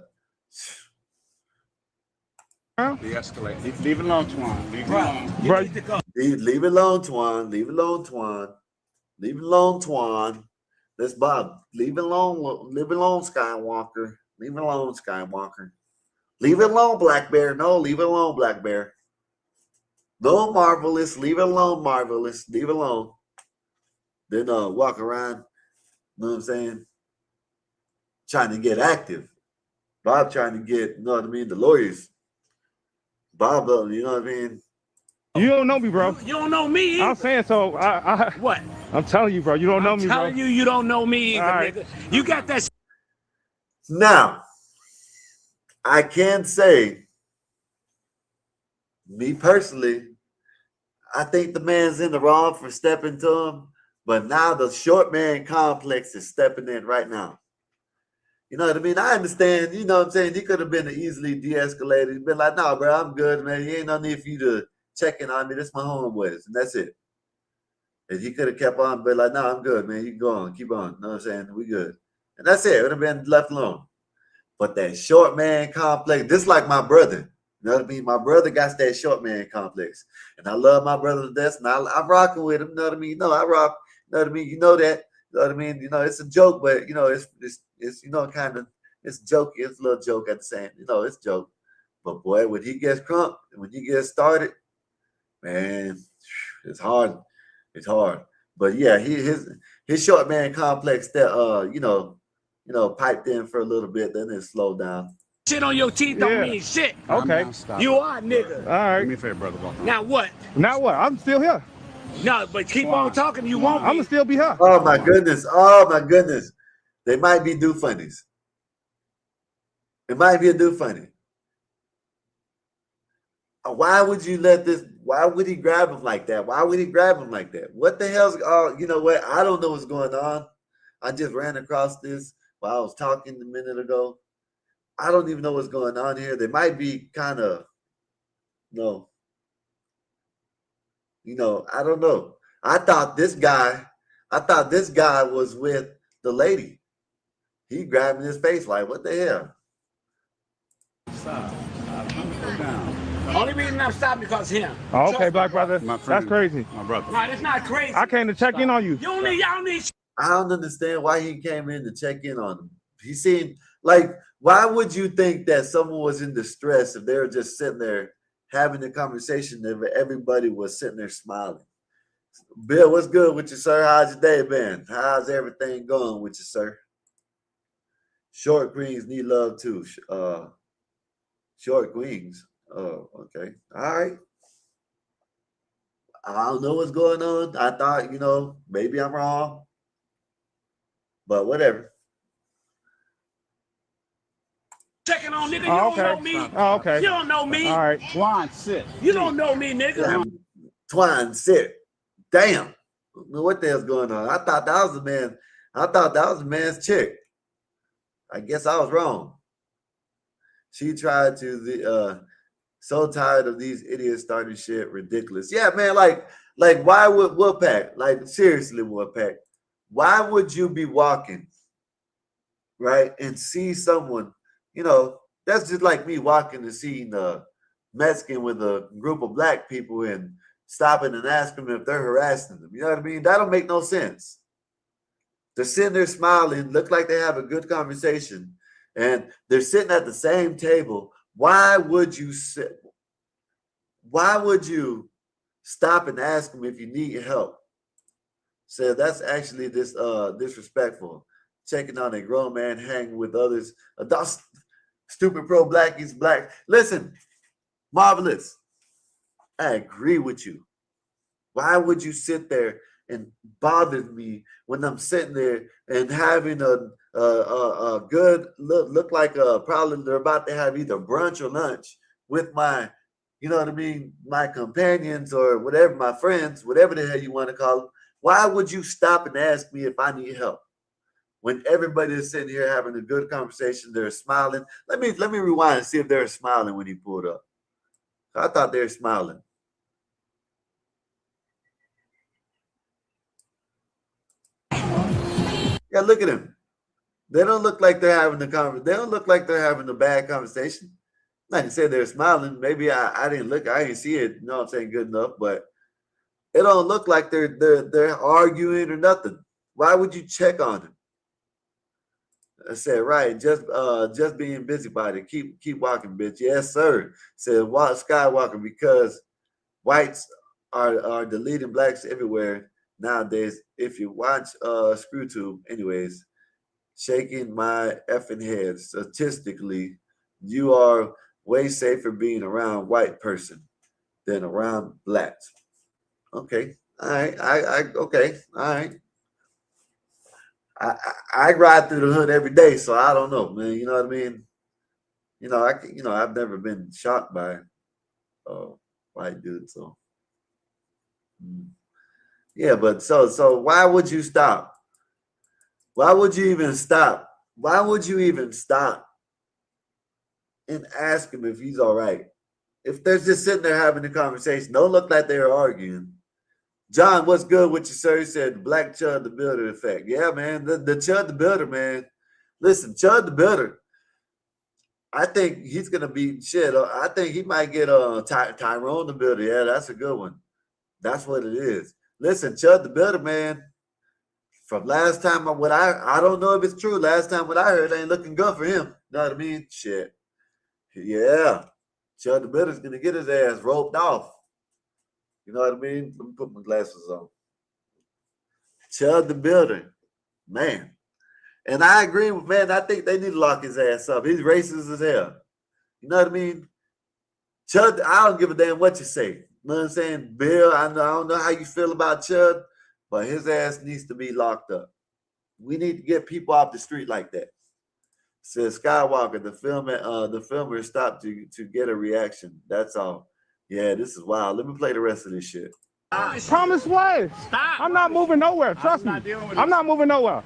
De-escalate. Leave it alone, Twan. Leave it alone. You need to go. leave it alone, Twan. Leave it alone, Twan. Leave it alone, Twan. That's Bob. Leave it alone. Leave it alone, Skywalker. Leave it alone, Skywalker. Leave it alone, Black Bear. No, leave it alone, Black Bear. No, Marvelous. Leave it alone, Marvelous. Leave it alone. Then walk around, you know what I'm saying? Trying to get active. Bob trying to get, you know what I mean, the lawyers. Bob, you know what I mean? You don't know me, bro. You don't know me either. I'm saying so. What? I'm telling you, bro. You don't know me, bro. I'm telling you don't know me either, All right. nigga. You got that. Now, I can say, me personally, I think the man's in the wrong for stepping to him, but now the short man complex is stepping in right now. You know what I mean? I understand, you know what I'm saying? He could have been easily de-escalated. He'd been like, no, bro, I'm good, man. You ain't no need for you to check in on me. This my homeboys, and that's it. And he could have kept on, but like, no, I'm good, man. You can go on, keep on. You know what I'm saying? We good. And that's it. It would have been left alone. But that short man complex, just like my brother. You know what I mean? My brother got that short man complex. And I love my brother to death. And I'm rocking with him. You know what I mean? No, I rock. You know what I mean? You know that. You know what I mean? You know, it's a joke, but you know, it's you know, kind of it's jokey. It's a little joke at the same, you know, it's joke. But boy, when he gets crunk and when he gets started, man, it's hard. It's hard. But yeah, his short man complex that you know, piped in for a little bit, then it slowed down. Shit on your teeth don't mean shit. Okay. You are, nigga. All right. Do me a favor, brother. Walk on. Now what? Now what? I'm still here. No, but keep on talking. You won't I'm gonna be. still be here. Oh my goodness. Oh my goodness. They might be do funnies. It might be a do funny. Why would you let this? Why would he grab him like that? Why would he grab him like that? What the hell's? Oh, you know what? I don't know what's going on. I just ran across this while I was talking a minute ago. I don't even know what's going on here. They might be kind of, no. You know, I don't know. I thought this guy was with the lady. He grabbing his face like, what the hell? Only reason I'm stopping because of him. Oh, okay, Trust Black me, brother. My friend, That's crazy. my brother. No, that's not crazy. I came to check in on you. Y'all need. I don't understand why he came in to check in on him. He seemed like, why would you think that someone was in distress if they were just sitting there having a conversation if everybody was sitting there smiling? Bill, what's good with you, sir? How's your day been? How's everything going with you, sir? Short queens need love too. Short queens. Oh, okay. All right. I don't know what's going on. I thought, you know, maybe I'm wrong. But whatever. Checking on nigga. You Oh, don't know okay. me. Oh, okay. You don't know me. All right. Twan, sit. You don't know me, nigga. Damn. Twine, sit. Damn. What the hell's going on? I thought that was the man. I thought that was the man's chick. I guess I was wrong. She tried to so tired of these idiots starting shit ridiculous. Yeah, man, like why would Wolfpack? Like seriously, Wolfpack, why would you be walking, right, and see someone, you know, that's just like me walking and seeing a Mexican with a group of black people and stopping and asking them if they're harassing them. You know what I mean? That don't make no sense. They're sitting there smiling, look like they have a good conversation, and they're sitting at the same table. Why would you sit? Why would you stop and ask them if you need help? So that's actually disrespectful. Checking on a grown man hanging with others. Adults, stupid pro blackies, black. Listen, Marvelous. I agree with you. Why would you sit there and bother me when I'm sitting there and having a good look like probably they're about to have either brunch or lunch with my, you know what I mean, my companions or whatever, my friends, whatever the hell you want to call them, why would you stop and ask me if I need help? When everybody is sitting here having a good conversation, they're smiling. Let me rewind and see if they're smiling when he pulled up. I thought they were smiling. Yeah, look at them. They don't look like they're having the conversation. They don't look like they're having a bad conversation. Like I said, they're smiling. Maybe I didn't look. I didn't see it. You know what I'm saying? Good enough, but it don't look like they're arguing or nothing. Why would you check on them? I said, right, just being busybody. Keep walking, bitch. Yes, sir. Said Skywalker, because whites are deleting blacks everywhere nowadays. If you watch ScrewTube, anyways, shaking my effing head. Statistically, you are way safer being around white person than around blacks. Okay. All right. Okay. All right. I ride through the hood every day, so I don't know, man. You know what I mean? I've never been shocked by white dudes, so yeah. But so why would you stop? Why would you even stop? Why would you even stop and ask him if he's all right? If they're just sitting there having a conversation, don't look like they're arguing. John, what's good with you, sir? He said, Black Chud the Builder effect. Yeah, man, the Chud the Builder, man. Listen, Chud the Builder, I think he's going to be shit. I think he might get Tyrone the Builder. Yeah, that's a good one. That's what it is. Listen, Chud the Builder, man, from last time, I don't know if it's true. Last time what I heard ain't looking good for him. You know what I mean? Shit. Yeah. Chud the Builder's going to get his ass roped off. You know what I mean? Let me put my glasses on. Chud the Builder, man. And I agree with, man, I think they need to lock his ass up. He's racist as hell. You know what I mean? Chud, I don't give a damn what you say. You know what I'm saying? Bill, I don't know how you feel about Chud, but his ass needs to be locked up. We need to get people off the street like that. Says Skywalker, the filmer stopped to get a reaction. That's all. Yeah, this is wild. Let me play the rest of this shit. Promise what? Stop. I'm not moving nowhere. Trust me. I'm not moving nowhere.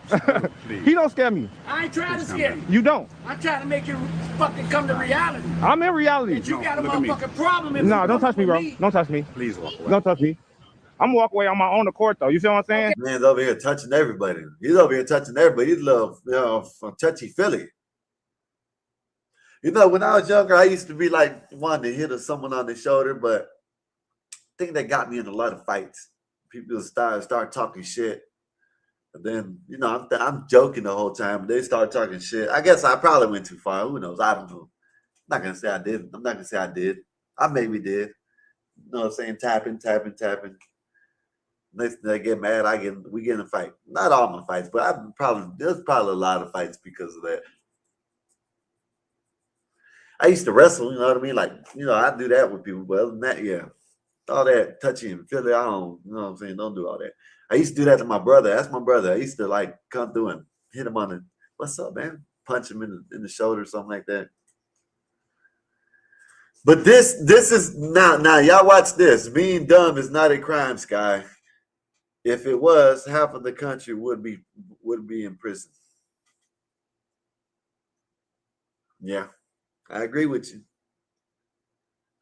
He don't scare me. I ain't trying to scare you. You don't. I'm trying to make you fucking come to reality. I'm in reality. That you got a look at me. motherfucking problem. If No, you don't come touch me, with bro. Don't touch me. Please walk away. Don't touch me. I'm gonna walk away on my own accord, though. You feel what I'm saying? Man's over here touching everybody. He's over here touching everybody. He's a little, touchy Philly. You know, when I was younger, I used to be like wanting to hit someone on the shoulder, but I think that got me in a lot of fights. People start talking shit, and then I'm joking the whole time. They start talking shit. I guess I probably went too far. Who knows? I don't know. I'm not gonna say I did. I'm not gonna say I did. I maybe did. You know what I'm saying? Tapping. Next thing I get mad, we get in a fight. Not all my fights, but there's probably a lot of fights because of that. I used to wrestle, you know what I mean? Like, I do that with people, but other than that, yeah. All that touchy and feely, I don't, you know what I'm saying? Don't do all that. I used to do that to my brother. That's my brother. I used to like come through and hit him on the, what's up, man? Punch him in the shoulder or something like that. But this is now y'all watch this. Being dumb is not a crime, Sky. If it was, half of the country would be in prison. Yeah, I agree with you.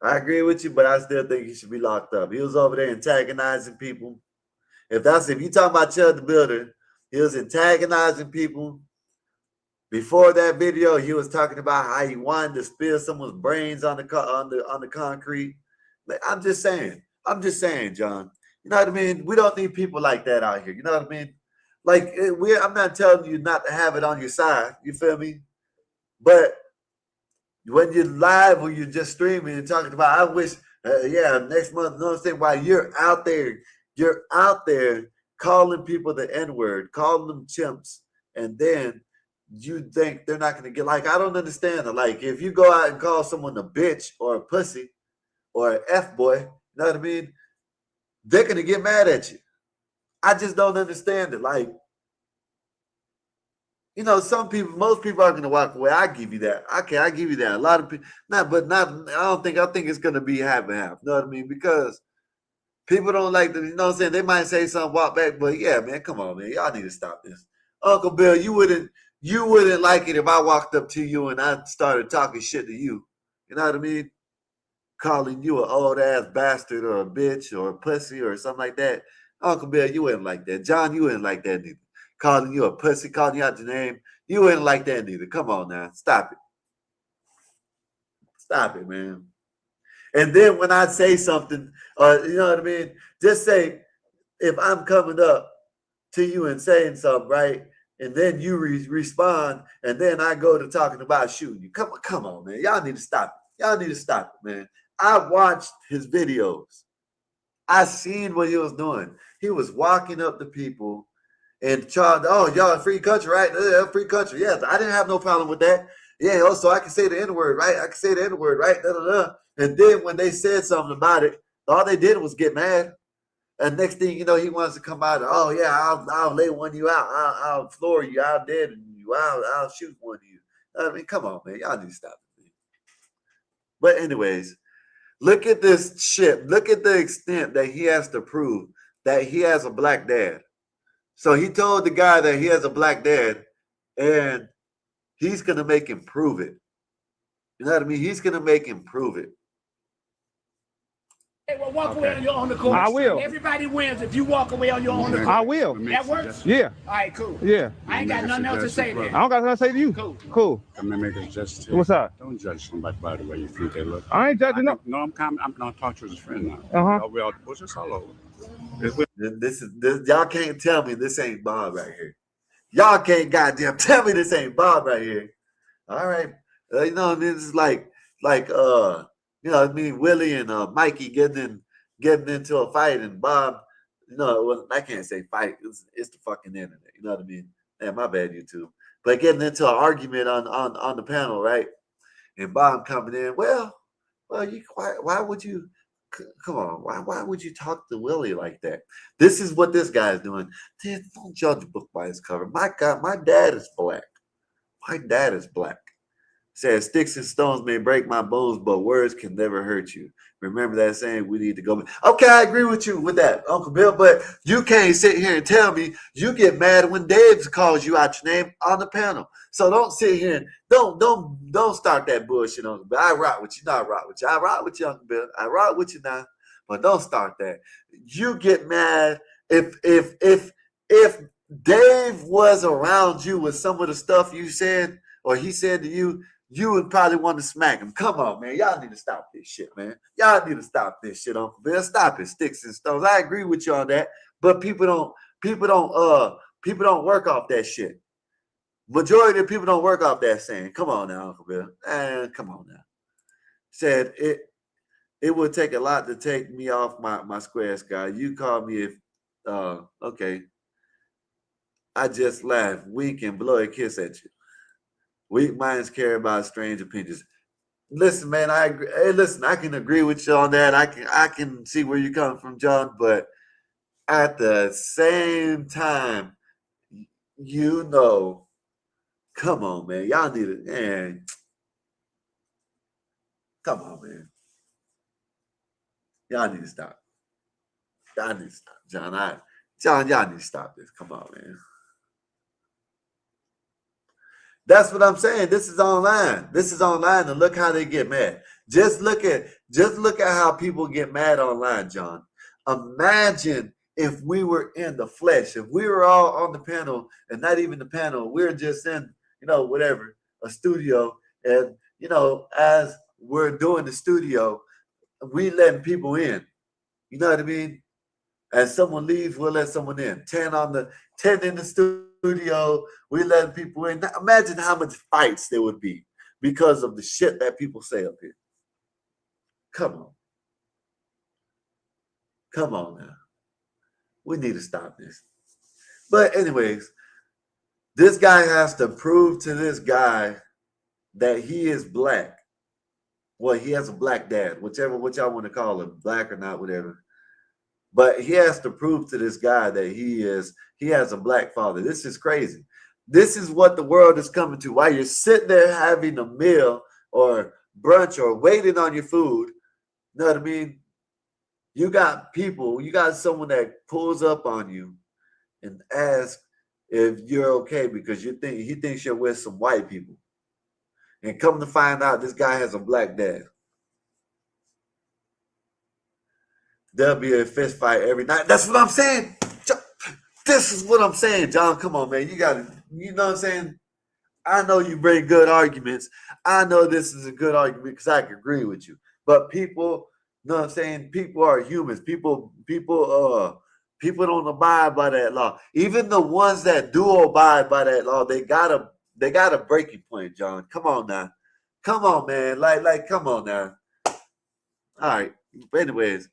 But I still think he should be locked up. He was over there antagonizing people. If you talking about Chud the Builder, he was antagonizing people. Before that video, he was talking about how he wanted to spill someone's brains on the concrete. Like, I'm just saying, John. You know what I mean? We don't need people like that out here. You know what I mean? Like, I'm not telling you not to have it on your side. You feel me? But when you're live or you're just streaming and talking about, I wish, next month, you know what I'm saying? Why you're out there calling people the N-word, calling them chimps, and then you think they're not going to get, like, I don't understand it. Like, if you go out and call someone a bitch or a pussy or an F-boy, you know what I mean? They're going to get mad at you. I just don't understand it. Like, You know, some people, most people are gonna walk away. I give you that. Okay, I give you that. A lot of people, not, but not. I don't think. I think it's gonna be half and half. You know what I mean? Because people don't like to. You know what I'm saying? They might say something, walk back, but yeah, man, come on, man, y'all need to stop this. Uncle Bill, you wouldn't like it if I walked up to you and I started talking shit to you. You know what I mean? Calling you an old ass bastard or a bitch or a pussy or something like that. Uncle Bill, you wouldn't like that. John, you wouldn't like that neither. Calling you a pussy, calling you out your name, you wouldn't like that neither. Come on now, stop it. Stop it, man. And then when I say something, you know what I mean? Just say, if I'm coming up to you and saying something, right? And then you respond, and then I go to talking about shooting you. Come on, man. Y'all need to stop it. Y'all need to stop it, man. I watched his videos. I seen what he was doing. He was walking up to people and trying, oh, y'all a free country, right? Yeah, free country. Yeah, I didn't have no problem with that. Yeah, also I can say the N-word, right? I can say the N-word, right? Da, da, da. And then when they said something about it, all they did was get mad. And next thing you know, he wants to come out. Oh yeah, I'll lay one of you out. I'll floor you. I'll dead you. I'll shoot one of you. I mean, come on, man. Y'all need to stop it. Man. But anyways, look at this shit. Look at the extent that he has to prove that he has a black dad. So he told the guy that he has a black dad, and he's gonna make him prove it. You know what I mean? He's gonna make him prove it. Hey, well, walk away on your own accord. I will. Everybody wins if you walk away on your own accord. I will. That works? Yeah. All right, cool. Yeah. I ain't got nothing else to say there. I don't got nothing to say to you. Cool. Cool. I'm gonna make a suggestion. What's up? Don't judge somebody by the way you think they look. I ain't judging no. No, I'm gonna talk to his friend now. Uh-huh. We all, what's this all over? This y'all can't tell me this ain't Bob right here. Y'all can't goddamn tell me this ain't Bob right here. All right. You know what I mean? This is like you know what I mean, Willie and Mikey getting into a fight, and Bob, you know, well, I can't say fight, it's the fucking internet, you know what I mean? Yeah, my bad, YouTube. But getting into an argument on the panel, right? And Bob coming in, well, you why would you come on, why would you talk to Willie like that? This is what this guy's doing. Don't judge a book by its cover. My God, my dad is black. My dad is black. Says sticks and stones may break my bones, but words can never hurt you. Remember that saying, we need to go. Okay, I agree with you with that, Uncle Bill, but you can't sit here and tell me you get mad when Dave calls you out your name on the panel. So don't sit here and don't start that bullshit, Uncle Bill. I rock with you, not rock with you. I rock with you, Uncle Bill. I rock with you now, but don't start that. You get mad if Dave was around you with some of the stuff you said or he said to you, you would probably want to smack him. Come on, man. Y'all need to stop this shit, man. Y'all need to stop this shit, Uncle Bill. Stop it, sticks and stones. I agree with you on that, but people don't work off that shit. Majority of people don't work off that saying. Come on now, Uncle Bill. Come on now. Said it would take a lot to take me off my square, Sky. You call me if okay. I just laugh, wink, and blow a kiss at you. Weak minds care about strange opinions. Listen, man, I agree. Hey, listen, I can agree with you on that. I can see where you're coming from, John, but at the same time, you know, come on, man. Y'all need it, man. Come on, man. Y'all need to stop. Y'all need to stop, John. Y'all need to stop this. Come on, man. That's what I'm saying. This is online. This is online, and look how they get mad. Just look at how people get mad online, John. Imagine if we were in the flesh, if we were all on the panel, and not even the panel, we're just in, whatever, a studio, and as we're doing the studio, we letting people in. You know what I mean? As someone leaves, we'll let someone in. 10 in the studio, we letting people in. Now, imagine how much fights there would be because of the shit that people say up here. Come on now. We need to stop this. But anyways, this guy has to prove to this guy that he is black. Well, he has a black dad, what y'all want to call him, black or not, whatever. But he has to prove to this guy that he has a black father. This is crazy. This is what the world is coming to. While you're sitting there having a meal or brunch or waiting on your food, you know what I mean? You got people, you got someone that pulls up on you and asks if you're okay because he thinks you're with some white people. And come to find out this guy has a black dad. There'll be a fist fight every night. That's what I'm saying. This is what I'm saying, John. Come on, man. You gotta, you know what I'm saying? I know you bring good arguments. I know this is a good argument because I can agree with you. But people, you know what I'm saying? People are humans. People don't abide by that law. Even the ones that do abide by that law, they got a breaking point, John. Come on now. Come on, man. Like, come on now. All right. But anyways,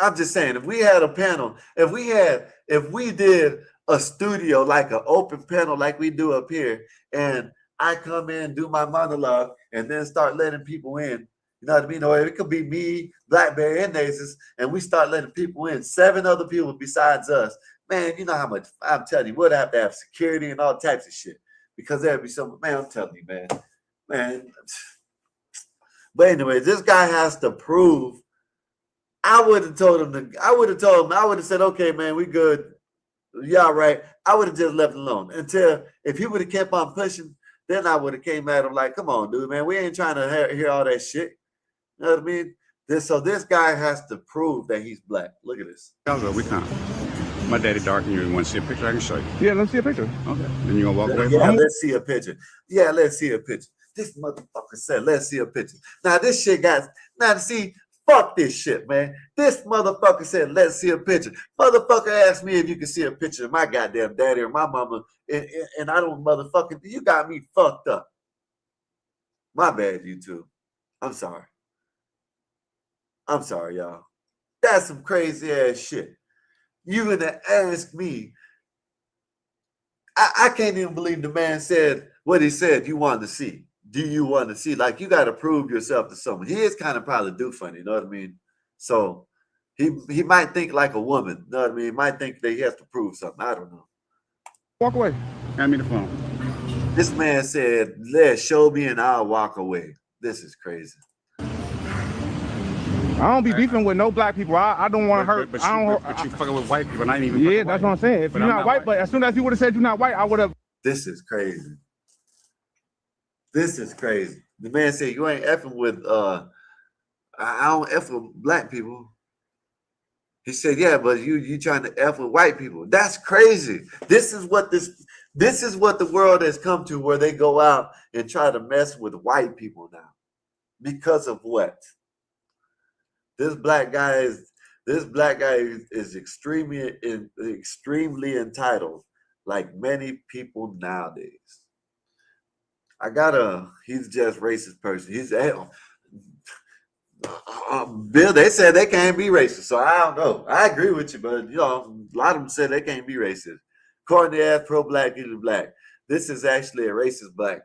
I'm just saying, if we had a panel, if we did a studio like an open panel like we do up here, and I come in, do my monologue, and then start letting people in, you know what I mean? Or it could be me, Blackberry, and Nasus, and we start letting people in, 7 other people besides us. Man, you know how much, I'm telling you, we'd have to have security and all types of shit. Because there'd be some, man, I'm telling you, man. But anyway, this guy has to prove. I would have said, okay, man, we good. Yeah, right. I would have just left it alone until if he would have kept on pushing, then I would have came at him like, come on, dude, man, we ain't trying to hear all that shit. You know what I mean? This guy has to prove that he's black. Look at this. We can't. My daddy dark and you want to see a picture? I can show you. Yeah, let's see a picture. Okay. Then you gonna walk away? Yeah, let's see a picture. Yeah, let's see a picture. This motherfucker said, let's see a picture. Now this shit got fuck this shit, man. This motherfucker said, let's see a picture. Motherfucker asked me if you could see a picture of my goddamn daddy or my mama, and I don't motherfucking, you got me fucked up. My bad, YouTube. I'm sorry. I'm sorry, y'all. That's some crazy ass shit. You gonna ask me. I can't even believe the man said what he said you wanted to see. Do you want to see? Like, you got to prove yourself to someone. He is kind of probably do funny, you know what I mean? So he might think like a woman, you know what I mean? He might think that he has to prove something. I don't know. Walk away. Hand me the phone. This man said, show me and I'll walk away. This is crazy. I don't be beefing with no black people. I don't want to hurt. But you fucking with white people. I ain't even. Yeah, that's what I'm saying. If you're not white, but as soon as you would have said you're not white, I would have. This is crazy. This is crazy. The man said, you ain't effing with, I don't F with black people. He said, yeah, but you trying to F with white people. That's crazy. This is what the world has come to, where they go out and try to mess with white people now. Because of what? This black guy is extremely entitled, like many people nowadays. He's just racist person. He's Bill, they said they can't be racist, so I don't know. I agree with you, but you know, a lot of them said they can't be racist. According to pro-black, either black. This is actually a racist black.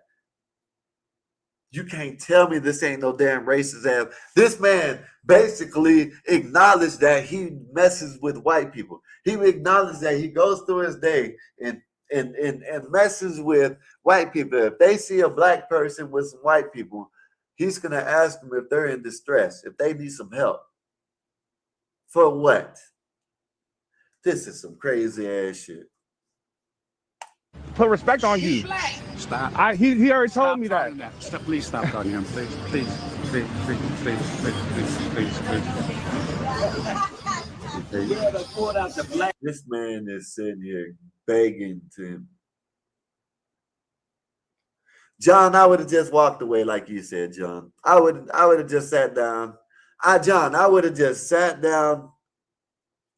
You can't tell me this ain't no damn racist ass. This man basically acknowledged that he messes with white people. He acknowledged that he goes through his day and messes with white people. If they see a black person with some white people, he's going to ask them if they're in distress, if they need some help. For what? This is some crazy ass shit. Put respect on you. Stop. He already told me that. Stop, please stop calling him. Please. This man is sitting here begging to him. John, I would have just walked away like you said, John. I would have just sat down. I would have just sat down.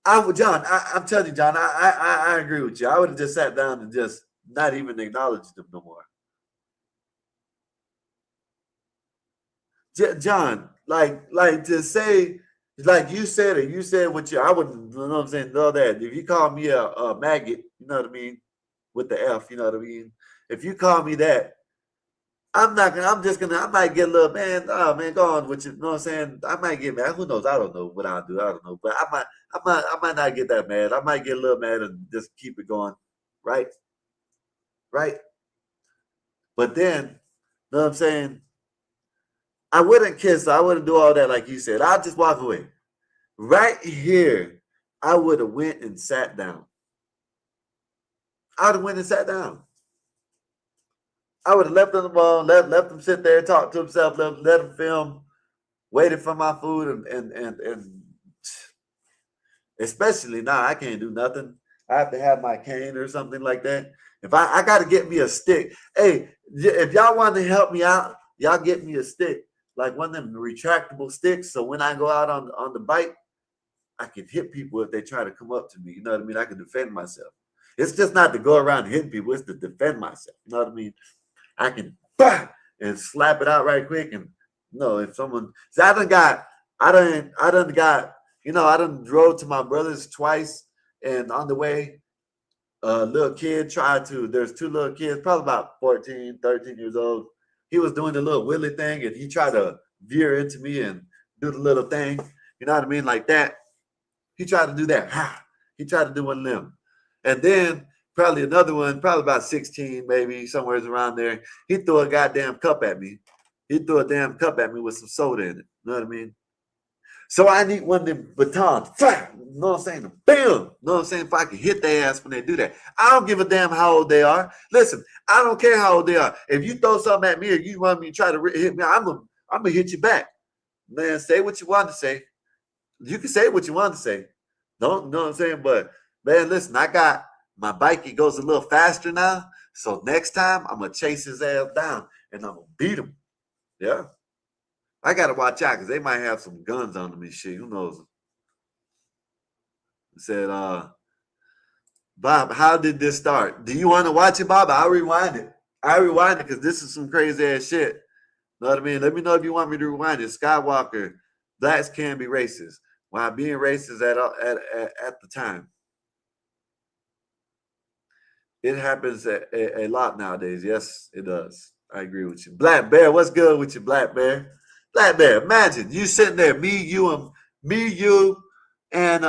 I'm telling you, John, I agree with you. I would have just sat down and just not even acknowledged them no more. John, like to say, like you said it, what I wouldn't, you know what I'm saying, know that. If you call me a maggot, you know what I mean, with the F, you know what I mean? If you call me that, I might get a little, man, oh man, go on with you, know what I'm saying? I might get mad. Who knows? I don't know what I'll do. I don't know. But I might not get that mad. I might get a little mad and just keep it going. right? Right? But then, you know what I'm saying? I wouldn't kiss her. I wouldn't do all that like you said. I'll just walk away. Right here, I would have went and sat down. I would have went and sat down. I would have left them alone, left them sit there, talk to himself, let them film, waited for my food, and especially now I can't do nothing. I have to have my cane or something like that. If I got to get me a stick. Hey, if y'all want to help me out, y'all get me a stick, like one of them retractable sticks. So when I go out on the bike, I can hit people if they try to come up to me. You know what I mean? I can defend myself. It's just not to go around hitting people. It's to defend myself. You know what I mean? I can and slap it out right quick. And if someone, see, I done got, I done drove to my brother's twice, and on the way, a little kid there's two little kids, probably about 14, 13 years old. He was doing the little wheelie thing, and he tried to veer into me and do the little thing. You know what I mean? Like that. He tried to do that. He tried to do one of them. And then probably another one, probably about 16, maybe somewhere around there. He threw a goddamn cup at me. He threw a damn cup at me with some soda in it. You know what I mean? So I need one of them batons. You know what I'm saying? Bam! You know what I'm saying? If I can hit their ass when they do that. I don't give a damn how old they are. Listen, I don't care how old they are. If you throw something at me or you want me to try to hit me, I'm gonna hit you back. Man, say what you want to say. You can say what you want to say. Don't know what I'm saying? But man, listen, I got my bike. It goes a little faster now. So next time I'm gonna chase his ass down and I'm gonna beat him. Yeah. I gotta watch out because they might have some guns on them and shit. Who knows? It said, Bob, how did this start? Do you want to watch it, Bob? I'll rewind it. Because this is some crazy ass shit. Know what I mean? Let me know if you want me to rewind it. Skywalker, blacks can be racist while being racist at the time. It happens a lot nowadays. Yes, it does. I agree with you. Black Bear, what's good with you, Black Bear? Black Bear, imagine you sitting there, me, you, and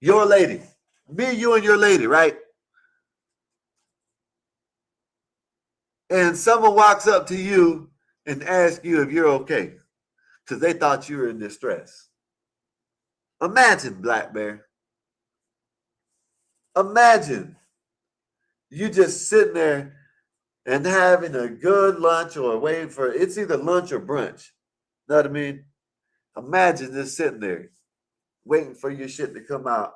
your lady. Me, you, and your lady, right? And someone walks up to you and asks you if you're okay because they thought you were in distress. Imagine, Black Bear. Imagine you just sitting there and having a good lunch or waiting for it's either lunch or brunch. Know what I mean? Imagine just sitting there waiting for your shit to come out,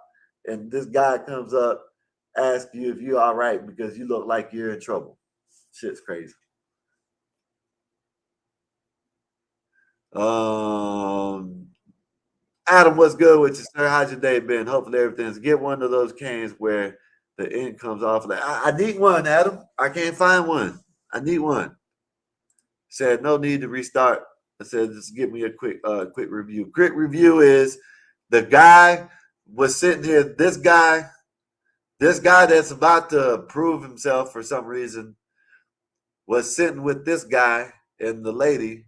and this guy comes up, asks you if you're all right because you look like you're in trouble. Shit's crazy. Adam, what's good with you, sir? How's your day been? Hopefully everything's. Get one of those canes where the end comes off. Like I need one, Adam. I can't find one. I need one. Said no need to restart. I said just give me a quick review. Quick review is the guy was sitting here. This guy that's about to prove himself for some reason was sitting with this guy and the lady,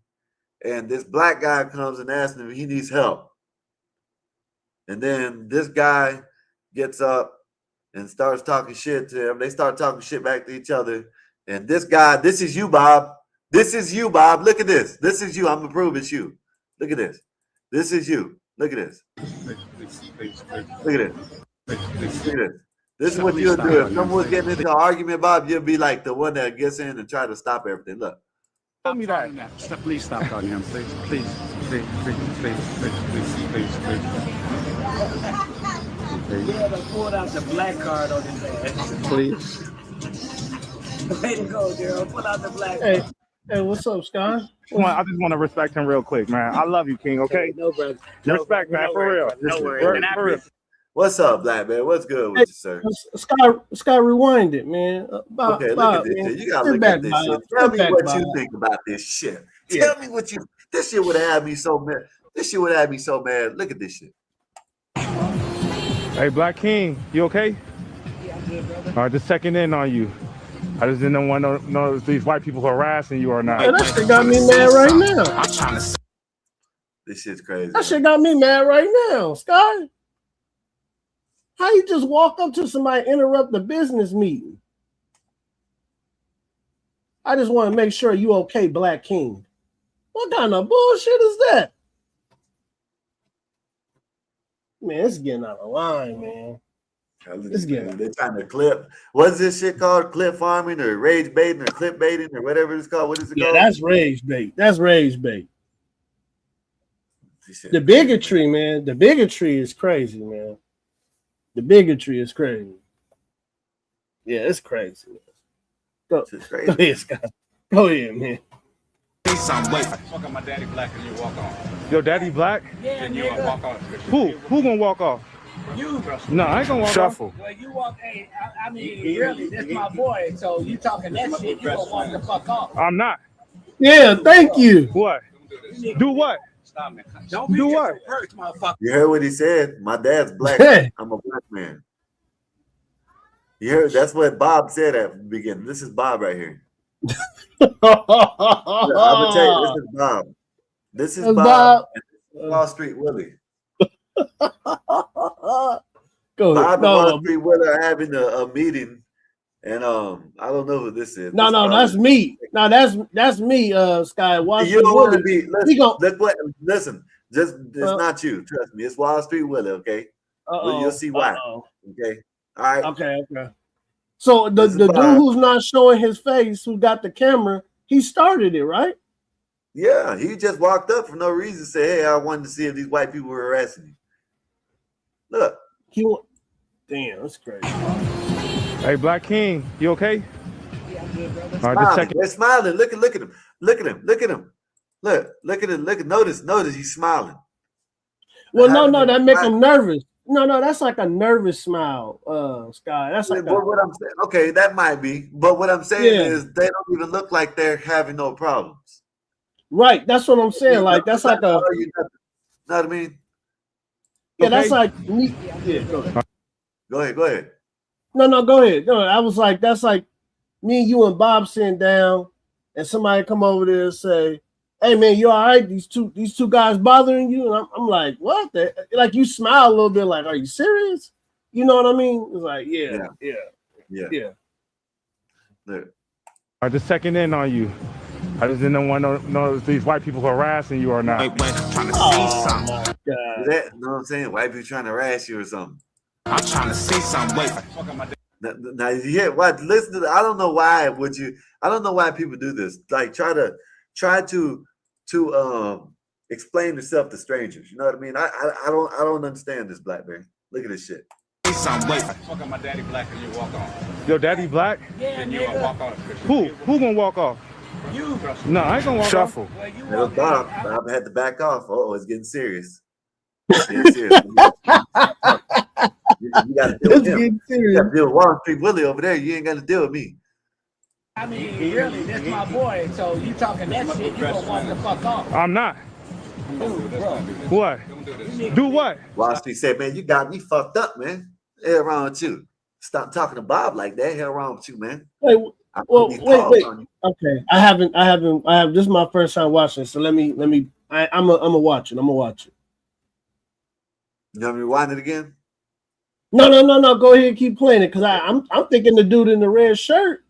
and this black guy comes and asks him if he needs help. And then this guy gets up and starts talking shit to him. They start talking shit back to each other. And this guy, this is you, Bob. This is you, Bob. Look at this. This is you. I'm going to prove it's you. Look at this. This is you. Look at this. Look at this. Look at this. This is what you'll do. If someone was getting into an argument, Bob, you'll be like the one that gets in and try to stop everything. Look. Tell me that. Please stop on him. Please. Yeah, they pulled out the black card on his ass. Please. Way to go, girl. Pull out the black card. Hey, what's up, Sky? I just want to respect him real quick, man. I love you, King, okay? No, brother. Respect, man, for real. No worries. For real. What's up, Black Man? What's good with you, sir? Sky, rewind it, man. Bob, Okay, look at this shit. You gotta look at this shit. Tell me what you think about this shit. Tell me what you. This shit would have had me so mad. Look at this shit. Hey, Black King, you okay? Yeah, I'm good, brother. All right, just checking in on you. I just didn't want to know if these white people harassing you or not. Yeah, that shit got me mad right now. This shit's crazy. That shit got me mad right now, Sky. How you just walk up to somebody and interrupt the business meeting? I just want to make sure you okay, Black King. What kind of bullshit is that? Man, it's getting out of line, man. They're trying to clip. What's this shit called? Clip farming or rage baiting or clip baiting or whatever it's called. What is it called? That's rage bait. That's rage bait. The bigotry, man. The bigotry is crazy, man. The bigotry is crazy. Yeah, it's crazy. Go ahead, Scott. Go ahead, man. Fuck my daddy black and you walk off. Your daddy black? Yeah, And you nigga. walk off. Who gonna walk off? You. No, I ain't gonna walk Shuffle. Well, you walk. Hey, I mean, really, that's my boy. So you talking that shit? You gonna want to fuck off? off. I'm not. Yeah, thank you. What? Do what? Stop, man. Don't be Do just what? a perch, motherfucker. You heard what he said? My dad's black. Hey. I'm a black man. You heard? That's what Bob said at the beginning. This is Bob right here. I'm gonna tell you, this is Bob. This is That's Bob. And this is Wall Street Willie. Go Bob ahead. and Wall Street Willie are having a meeting, and I don't know who this is. No, that's me. No, that's me, Sky. Wall You Street don't want to Willie. be. He Listen, just it's not you. Trust me, it's Wall Street Willie. Okay, well, you'll see why. Okay, all right. Okay. So the This is dude Bob. who's not showing his face, who got the camera, he started it, right? Yeah, he just walked up for no reason. Say, hey, I wanted to see if these white people were harassing you. Look, Damn, that's crazy. Hey, Black King, you okay? Yeah, I'm good, brother. All right, just smiling. checking. They're smiling. Look at him. Look at him. Look at him. Notice he's smiling. Well, no, that make him nervous. No, that's like a nervous smile, Sky. That's like what I'm saying. Okay, that might be, but what I'm saying is they don't even look like they're having no problems. Right. That's what I'm saying. Like that's like a. You know what I mean? Yeah, Okay. that's like me. Yeah, go ahead. Go ahead. No, go ahead. No, I was like, that's like me, you, and Bob sitting down, and somebody come over there and say, "Hey, man, you all right? These two guys bothering you?" And I'm like, "What?" Like you smile a little bit, like, "Are you serious?" You know what I mean? It's like, yeah. Look. I'm just checking in on you. I just didn't want to know if these white people harassing you or not. Oh my God. That, you know what I'm saying? White people trying to harass you or something. I'm trying to see something. Wait. Fuck my daddy. Now yeah, what? Listen to. I don't know why. I don't know why people do this. Like try to explain yourself to strangers. You know what I mean? I don't understand this, Blackberry. Look at this shit. Wait. Fuck my daddy black and you walk off. Your daddy black? Yeah, And you nigga. walk off. Who gonna walk off? You. No, I ain't gonna walk Shuffle. off. Well, you That was walk. Bob. Hey, Bob had to back off. Oh, it's getting serious. It's getting serious. You got to deal with It's him. getting You serious. got to deal with Wall Street Willie over there. You ain't got to deal with me. I mean, really, that's my boy. So you talking that shit? You gonna want to fuck off? I'm not. Dude, bro. What? Do what? Wall Street said, "Man, you got me fucked up, man. Hell wrong with you. Stop talking to Bob like that. Hell wrong with you, man." Wait, I put well, these wait. paws on you. Okay, I haven't. This is my first time watching, so let me. I'm a watch it. I'm gonna watch it. You want me to rewind it again? No. Go ahead, and keep playing it, because I'm thinking the dude in the red shirt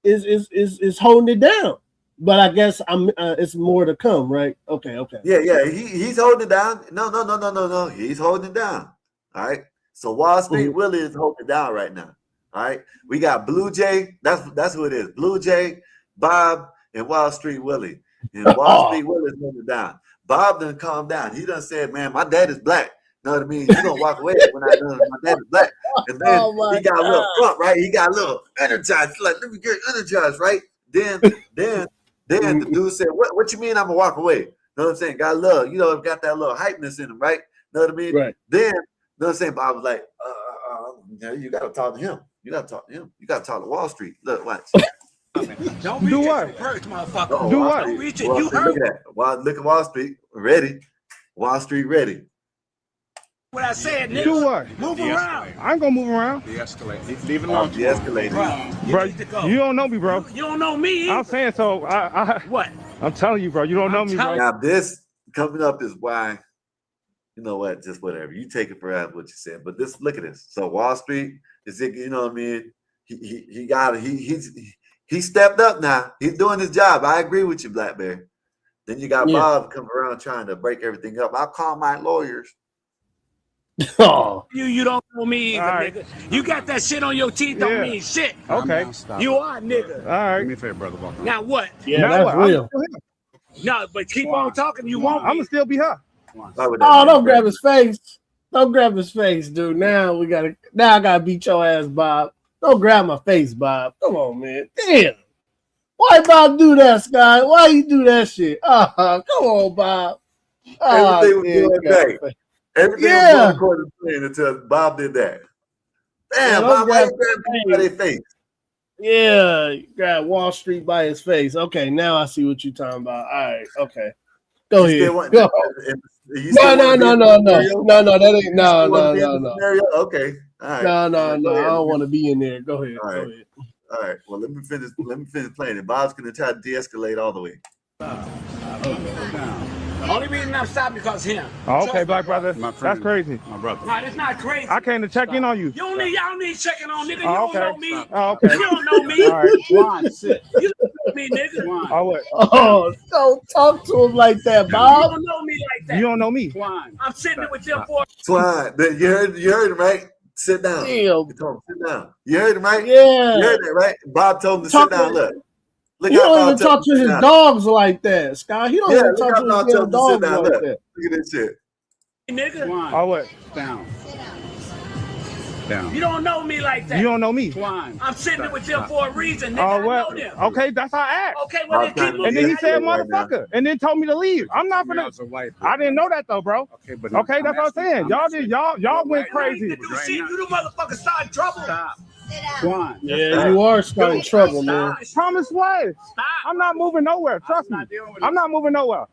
is holding it down, but I guess it's more to come, right? Okay. Yeah. He's holding it down. No. He's holding it down. All right. So Wall Street Willie is holding it down right now. All right. We got Blue Jay. That's who it is. Blue Jay, Bob, and Wall Street Willie. And Wall Street Willie is holding it down. Bob done calm down. He done said, "Man, my dad is black." Know what I mean? You gonna walk away when I know my dad is black. And then he got a little front, right? He got a little energized. He's like, let me get energized, right? Then the dude said, What you mean I'm gonna walk away? Know what I'm saying? Got a little, got that little hypeness in him, right? Know what I mean? Right. Then, know what I'm saying? Bob was like, you gotta talk to him. You gotta talk to him. You gotta talk to Wall Street. Look, watch. Don't be Do just what? a perch, motherfucker. Uh-oh, Do Wall what? Street. Don't reach it. Wall You Street, heard look at that. Look at Wall Street. Ready. Wall Street ready. what I said, nigga. Do what? Move around. I ain't gonna move around. De-escalate. Leave it alone. De-escalate. Bro, Bro, need to go. you don't know me, bro. You don't know me. I'm saying so. What? I'm telling you, bro. You don't know me, bro. Now this coming up is why you know what? Just whatever. You take it for what you said. But this, look at this. So Wall Street is it? You know what I mean? He stepped up now. He's doing his job. I agree with you, Blackberry. Then you got Bob coming around trying to break everything up. I'll call my lawyers. Oh, You don't know me either, nigga. You got that shit on your teeth, don't mean shit. Okay. You are, nigga. All right. Do me a favor, brother. Walk Now what? yeah, Now that's what? real. No, but keep on talking. You won't. I'm gonna still be her. Oh, don't grab his face. Don't grab his face, dude. Now I gotta beat your ass, Bob. Don't grab my face, Bob. Come on, man. Damn. Why Bob do that, Sky? Why you do that shit? Come on, Bob. Everything was doing great. Everything was going according to plan until Bob did that. Damn, Bob, why you grabbing their face? Yeah, you got Wall Street by his face. Okay, now I see what you're talking about. All right, okay. Go ahead. Go. No. That ain't no. Okay. All right. No. I don't want to be in there. Go ahead. All right. Go ahead. All right. Well, let me finish playing it. Bob's gonna try to de-escalate all the way. Only reason I'm stopping because of him. Oh, okay, black brother. My friend, That's crazy. My brother. No, that's not crazy. I came to check in on you. Y'all need checking on, nigga. You Oh, don't know me. Oh, okay. You don't know me. All right. Juan, sit. You don't know me, nigga. Juan. Oh, what? Oh, don't talk to him like that, You Bob. don't know me like that. You don't know me. Juan. I'm sitting there with them for. Twine, you heard him, right? Sit down. Damn. You told him, sit down. You heard him, right? Yeah. You heard that, right? Bob told him to sit down. Look. He don't even talk to his dogs like that, Scott. He don't even talk to his damn dogs like that. Look at this shit. Nigga. Juan. Oh, what? Down. Down. You don't know me like that. You don't know me. Juan. I'm sitting there with them for a reason, nigga. Oh, well. I know them. Okay, that's how I act. Okay, well then keep moving. And then he said, right motherfucker, and then told me to leave. I'm not I finna. was a white I didn't know that though, bro. Okay, but Okay, that's what I'm saying. Y'all went You crazy. do shit, you the motherfucker start trouble. Stop. Juan. Yeah, you are starting trouble, man. Promise what? Stop. I'm not moving nowhere. Trust me. I'm not moving nowhere.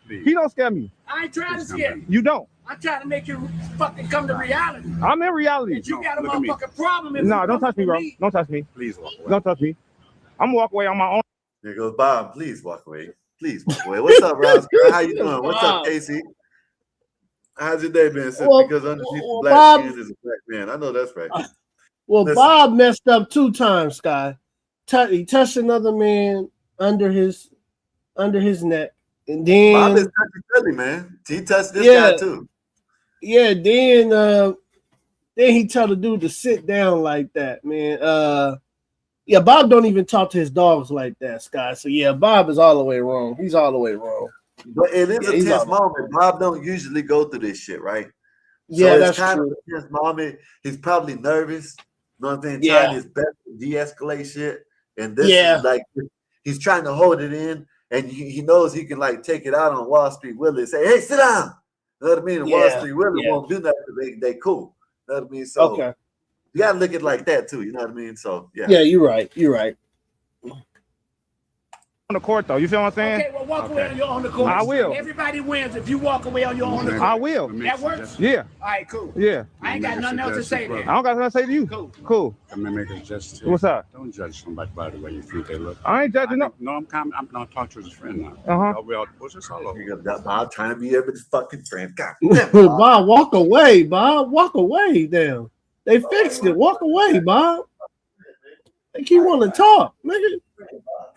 He don't scare me. I ain't trying to scare you. You don't. I'm trying to make you fucking come to reality. I'm in reality. You got a look at me. motherfucking problem. If No, you don't touch me, bro. me. Don't touch me. Please walk away. Don't touch me. I'm gonna walk away on my own. There goes Bob. Please walk away. Please walk away. What's up, Ross? Girl? How you doing? What's up, Casey? How's your day been? Because underneath the black Bob, skin is a black man. I know that's right. Well, Listen. Bob messed up 2 times, Sky. He touched another man under his neck, and then Bob is touchy, man. He touched this guy too. Yeah, then he tell the dude to sit down like that, man. Yeah, Bob don't even talk to his dogs like that, Sky. So yeah, Bob is all the way wrong. He's all the way wrong. But it is a tense moment. Bob don't usually go through this shit, right? Yeah, so that's it's kind true. of a tense moment. He's probably nervous. You know what I'm saying? Yeah. Trying his best to de-escalate shit. And this Yeah. is like he's trying to hold it in, and he knows he can like take it out on Wall Street Willie. Say, hey, sit down. You know what I mean? And Wall Street Willie won't do that because they cool. You know what I mean? So you gotta look at it like that too. You know what I mean? So yeah. Yeah, you're right. You're right. On the court though, you feel what I'm saying? Okay, well, walk away on your own accord. I will. Everybody wins if you walk away on your own accord. I will. That works? Yeah. All right, cool. Yeah. I ain't got nothing else to say there. I don't got nothing to say to you. Cool. Let me make a suggestion. What's up? Don't judge somebody by the way you think they look. I ain't judging no. No, I'm not talking to his friend now. What's this all over? You got Bob trying to be everybody's fucking friend. God, Bob, walk away, Bob. Walk away, damn. They fixed it. Walk away, Bob. They keep wanting to talk, nigga.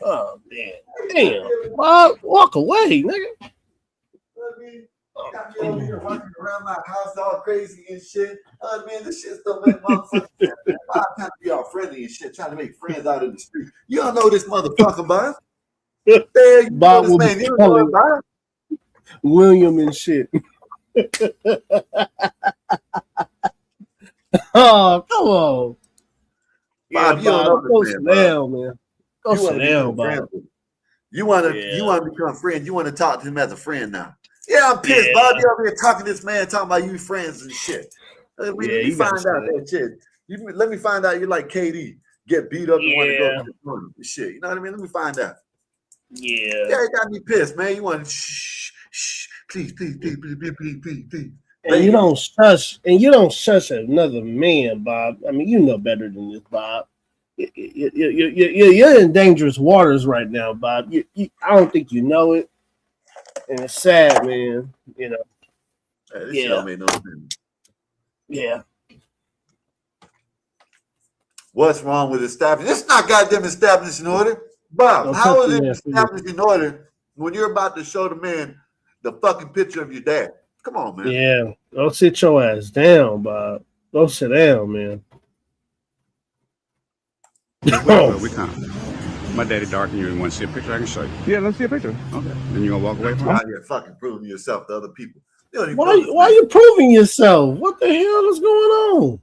Oh, man. Damn. Bob, walk away, nigga. Got me over here walking around my house all crazy and shit. I mean, this shit's don't make motherfuckers. I'm trying to be all friendly and shit, trying to make friends out of the street. You don't know this motherfucker, Bob. There, you Bob know will this be man. You don't know him, Bob. William and shit. Oh, come on. Bob, you don't know go this sit man, down, man. Go You sit wanna down, become Bob. friends with him. You want to become friends. You want to talk to him as a friend now. Yeah, I'm pissed, Bob. You over here talking to this man, talking about you friends and shit. Let me find out that shit. Let me find out you're like KD, get beat up and want to go to the tournament and shit. You know what I mean? Let me find out. Yeah, it got me pissed, man. You want to shh, please. And you don't shush another man, Bob. I mean, you know better than this, Bob. You're in dangerous waters right now, Bob. I don't think you know it, and it's sad, man. You know. Hey, this shit don't make no sense. Yeah. What's wrong with establishing? It's not goddamn establishing order. Bob, Don't how touch is the it man. establishing order when you're about to show the man the fucking picture of your dad? Come on, man. Yeah. Go sit your ass down, Bob. Go sit down, man. We can't. My daddy dark and you want to see a picture? I can show you. Yeah, let's see a picture. Okay. Then you gonna walk away from You're it? out here fucking proving yourself to other people. You don't even Why know this are man. you proving yourself? What the hell is going on?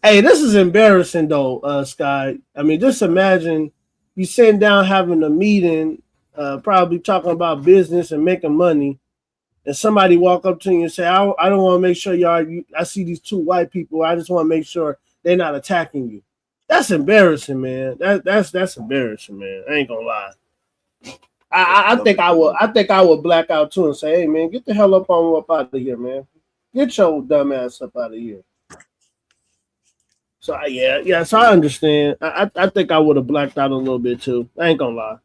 Hey, this is embarrassing though, Sky. I mean, just imagine you sitting down having a meeting, probably talking about business and making money, and somebody walk up to you and say, I don't want to make sure I see these two white people. I just want to make sure they're not attacking you. That's embarrassing, man. That's embarrassing, man. I ain't gonna lie. I think I would black out too and say, hey man, get the hell up out of here, man. Get your dumb ass up out of here. So so I understand. I think I would have blacked out a little bit too. I ain't gonna lie.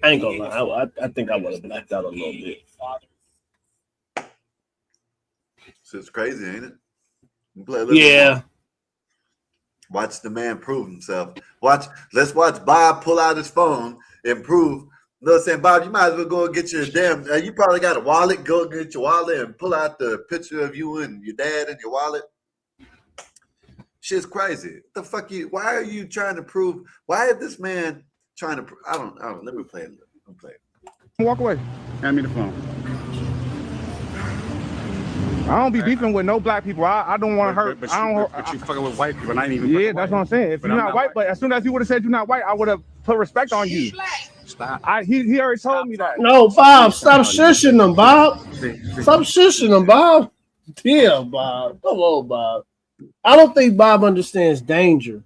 I think I would have blacked out a little bit. It's crazy, ain't it? You play a little Yeah. more. Watch the man prove himself. Let's watch Bob pull out his phone and prove. You know what I'm saying, Bob? You might as well go and get your damn. You probably got a wallet. Go get your wallet and pull out the picture of you and your dad in your wallet. Shit's crazy. What the fuck you? Why are you trying to prove? Why is this man trying to? I don't. Let me play it. Let me play it. Walk away. Hand me the phone. I don't be beefing with no black people. I don't want to hurt. But I don't. you fucking with white people. And I ain't even. Yeah, that's what I'm saying. If But you're I'm not white, but as soon as you would have said you're not white, I would have put respect on you. Stop. He already told me that. No, Bob, stop shushing them, Bob. Stop shushing them, Bob. Damn, Bob. Come on, Bob. I don't think Bob understands danger.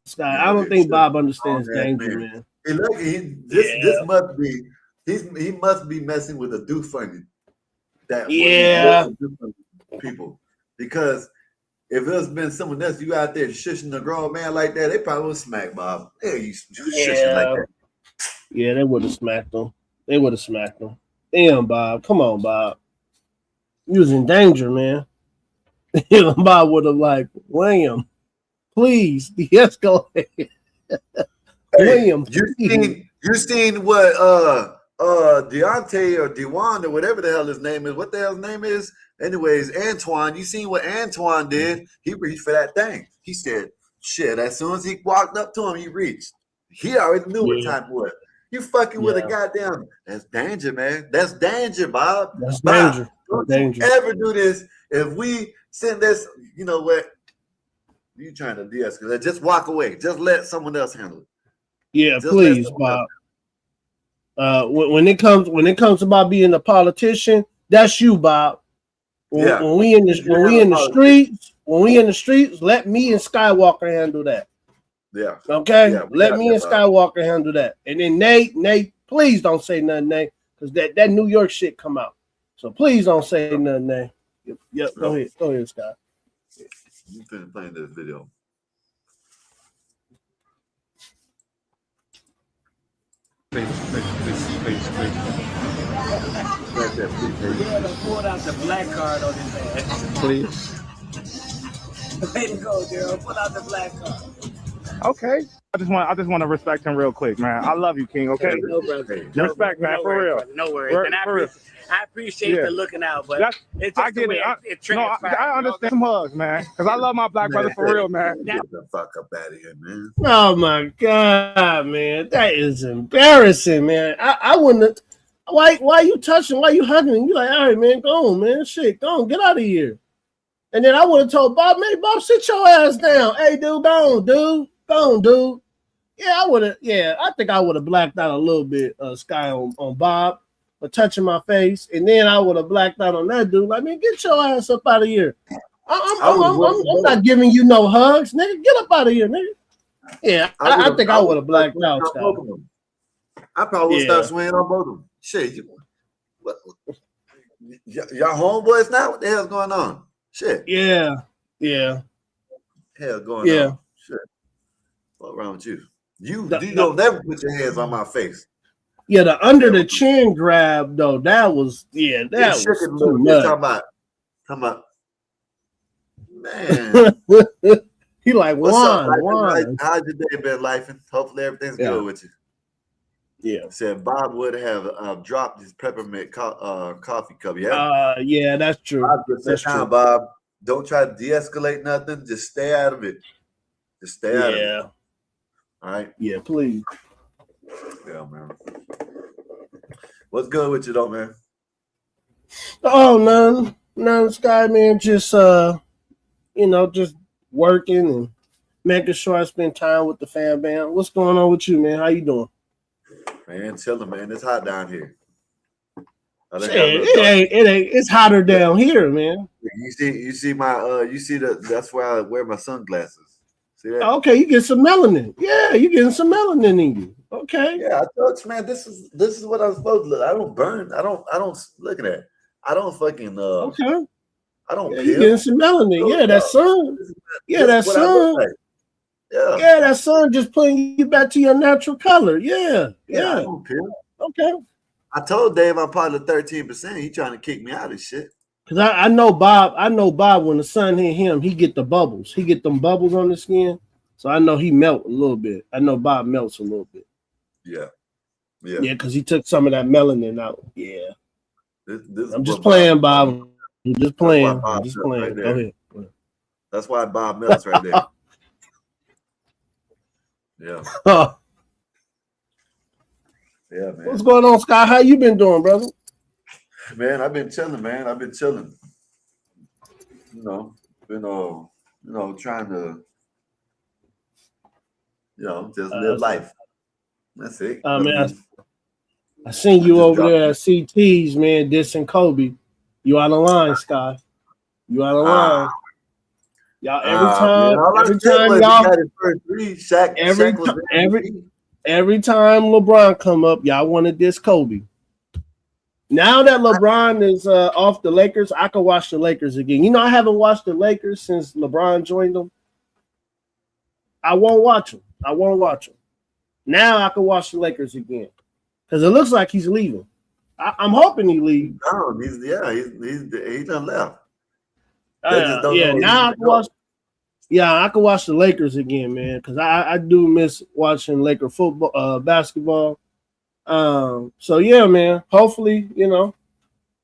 Sky, I don't think Bob understands danger, man. Hey, look, this must be he must be messing with a do funny. People, because if it's been someone else, you out there shushing a grown man like that, they probably would smack Bob. Yeah, you shushing like that. Yeah, they would have smacked him. Damn, Bob. Come on, Bob. You was in danger, man. Bob would have like, William, please de-escalate. William, you seen what Deontay or Dewan or whatever the hell his name is. What the hell his name is? Anyways, Antoine, you seen what Antoine did? He reached for that thing. He said, shit, as soon as he walked up to him, he reached. He already knew what time it was. You fucking with a goddamn, that's danger, man. That's danger, Bob. That's Bob, danger. Don't danger. you ever do this. If we send this, you know what? You trying to de-escalate. Just walk away. Just let someone else handle it. Yeah, just please, Bob. When it comes about being a politician, that's you, Bob. When we in the streets, let me and Skywalker handle that. Yeah. Okay. Let me and Skywalker handle that. And then Nate, please don't say nothing, Nate, because that New York shit come out. So please don't say nothing, Nate. Yep. Go ahead, Scott. You finna play this video. Please. Pulled out the black card on his ass. Please. Way to go, Daryl. Pull out the black card. Okay. I just want to respect him real quick, man. I love you, King. Okay. No, brother. Respect, man. For real. No worries. I appreciate the looking out, but it's just I get it. I understand some hugs, man, because I love my black brother for real, man. Get the fuck up out of here, man. Oh my God, man, that is embarrassing, man. I wouldn't have. Why you touching? Why you hugging? You like, all right, man, go on, man. Shit, go on, get out of here. And then I would have told Bob, man, Bob, sit your ass down. Hey, dude, go on, dude. Yeah, I would have. Yeah, I think I would have blacked out a little bit, Sky, on Bob for touching my face, and then I would have blacked out on that dude. Like, man, get your ass up out of here. I'm not giving you no hugs, nigga. Get up out of here, nigga. Yeah, I think I would have blacked out. I probably would start swinging on both of them. Shit, y'all homeboys now? What the hell's going on? Shit. Yeah. Hell going on. Shit. What's wrong with you? You don't never put your hands on my face. Yeah, the under the chin grab though, that was that was shook it a too little bit. much. Talking about, man. He like What's up, Juan. how's your day been, life? Hopefully everything's good with you. Yeah. Said Bob would have dropped his peppermint coffee cup. Yeah. Yeah, that's true. That's true. Bob. Don't try to de-escalate nothing. Just stay out of it. Just stay out of it. Yeah. All right. Yeah, please. Yeah, man. What's good with you though, man? Oh, none, Sky, man. Just just working and making sure I spend time with the fam band. What's going on with you, man? How you doing? Man, chilling, man. It's hot down here. It's hotter down here, man. You see my that's why I wear my sunglasses. See that? Okay, you get some melanin. Yeah, you getting some melanin in you. Okay. Yeah, I thought, man, this is what I'm supposed to look. I don't burn. I don't look at that. I don't fucking okay. I don't you getting some melanin. Yeah, that sun. Yeah, that sun. Like. Yeah, that sun just putting you back to your natural color. Yeah. I don't peel. Okay. I told Dave I'm part of the 13%. He trying to kick me out of shit. Cause I know Bob. When the sun hit him, he get the bubbles. He get them bubbles on the skin. So I know he melt a little bit. I know Bob melts a little bit. Yeah. Because he took some of that melanin out. Yeah. I'm just playing, Bob. I'm just playing. Right Go ahead. That's why Bob melts right there. Yeah. Yeah, man. What's going on, Sky? How you been doing, brother? Man, I've been chilling, man. I've been chilling. Trying to, just live life. That's it. Man, I seen you over there at CT's, man, dissing Kobe. You out of line, Sky. You out of line. Y'all every time LeBron come up, y'all want to diss Kobe. Now that LeBron is off the Lakers, I can watch the Lakers again. You know, I haven't watched the Lakers since LeBron joined them. I won't watch them. Now I can watch the Lakers again because it looks like he's leaving. I'm hoping he leaves. No, he's done left. Now I can watch. Yeah, I can watch the Lakers again, man, because I do miss watching Laker football, basketball. So yeah, man. Hopefully, I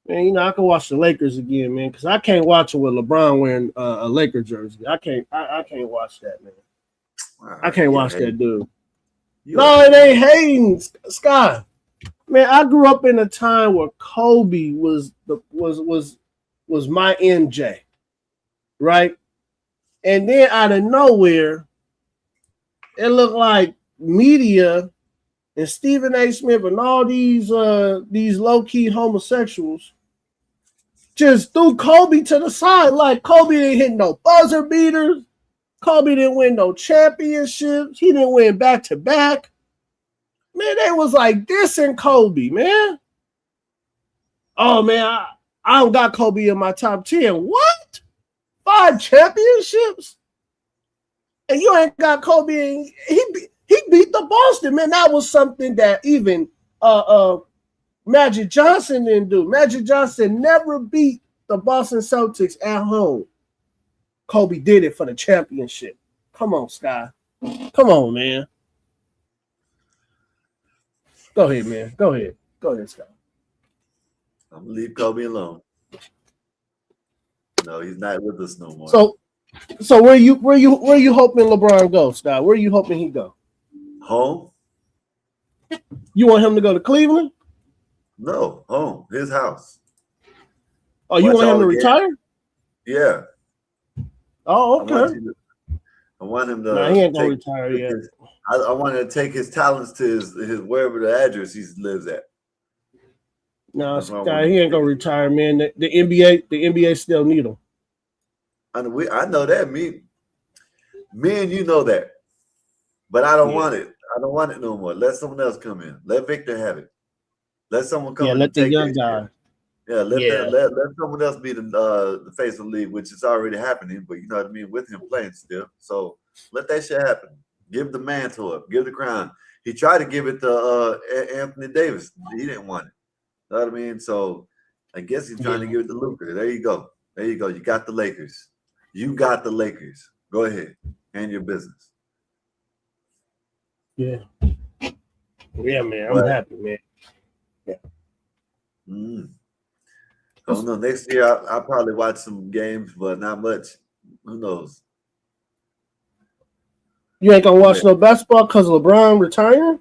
can watch the Lakers again, man, because I can't watch it with LeBron wearing a Laker jersey. I can't watch that, man. I can't watch that dude. No, it ain't hating, Sky. Man, I grew up in a time where Kobe was my MJ, right? And then out of nowhere, it looked like media and Stephen A. Smith and all these low-key homosexuals just threw Kobe to the side. Like Kobe didn't hit no buzzer beaters. Kobe didn't win no championships. He didn't win back-to-back. Man, they was like dissing Kobe, man. Oh, man, I don't got Kobe in my top 10. What? 5 championships? And you ain't got Kobe. He beat the Boston, man. That was something that even Magic Johnson didn't do. Magic Johnson never beat the Boston Celtics at home. Kobe did it for the championship. Come on, Sky. Come on, man. Go ahead, man. Go ahead, Sky. I'm gonna leave Kobe alone. No, he's not with us no more. So where you hoping LeBron goes, Sky? Where you hoping he go? Home. You want him to go to Cleveland? No, home. His house. Oh, you want him to retire? Yeah. Oh, okay. I want him to. Nah, he ain't gonna retire yet. I want to take his talents to his wherever the address he lives at. No, Sky, he ain't gonna retire, man. The NBA still need him. I know that. Me and you know that. But I don't want it. I don't want it no more. Let someone else come in. Let Victor have it. Let someone come in. Yeah, let the young guy. Yeah, let someone else be the face of the league, which is already happening, but you know what I mean, with him playing still. So let that shit happen. Give the mantle up. Give the crown. He tried to give it to Anthony Davis. He didn't want it. You know what I mean? So I guess he's trying to give it to Luka. There you go. There you go. You got the Lakers. You got the Lakers. Go ahead. Handle your business. Yeah. Yeah, man. I'm happy, man. Yeah. I don't know. Next year, I'll probably watch some games, but not much. Who knows? You ain't gonna watch no basketball because LeBron retiring?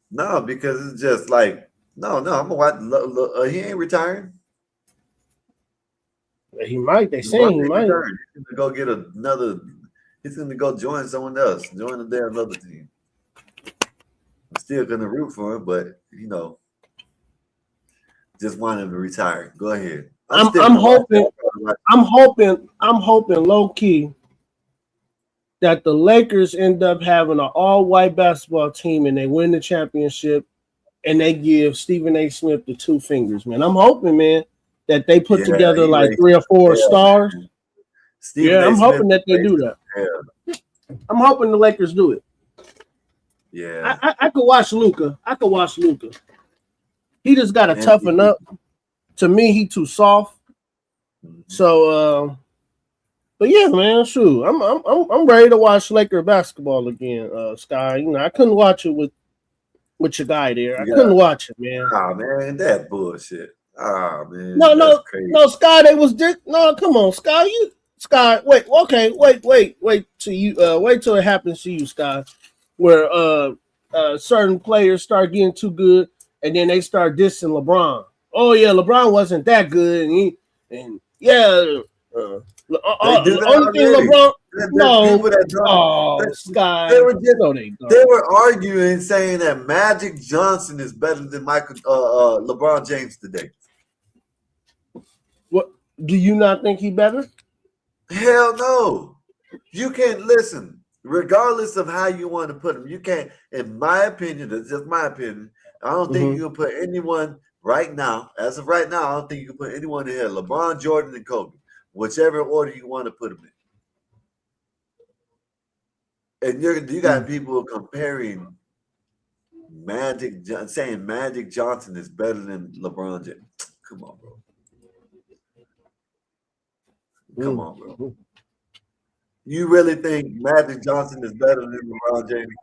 No, because it's just like no. I'm gonna watch. He ain't retiring. He might. They saying he might. He's gonna go get another. He's gonna go join someone else. Join the damn other team. I'm still gonna root for him, but just want him to retire. Go ahead. I'm hoping low key that the Lakers end up having an all-white basketball team and they win the championship and they give Stephen A. Smith the two fingers, man. I'm hoping, man, that they put together like 3 or 4 stars. I'm hoping that they do that. Yeah. I'm hoping the Lakers do it. Yeah. I could watch Luka. He just got to toughen up. To me, he too soft. So, but yeah, man, shoot, I'm ready to watch Laker basketball again, Sky. I couldn't watch it with your guy there. I couldn't watch it, man. Oh man, that bullshit. Oh man. No, Sky. They was no. Come on, Sky. Wait till it happens to you, Sky. Where certain players start getting too good, and then they start dissing LeBron. Oh yeah, LeBron wasn't that good, the only thing LeBron, Sky. They were arguing, saying that Magic Johnson is better than LeBron James today. What? Do you not think he better? Hell no. You can't listen. Regardless of how you want to put him, you can't. In my opinion, that's just my opinion. I don't think you can put anyone right now. As of right now, I don't think you can put anyone in here. LeBron, Jordan, and Kobe. Whichever order you want to put them in. And you got people comparing saying Magic Johnson is better than LeBron James. Come on, bro. Come on, bro. You really think Magic Johnson is better than LeBron James?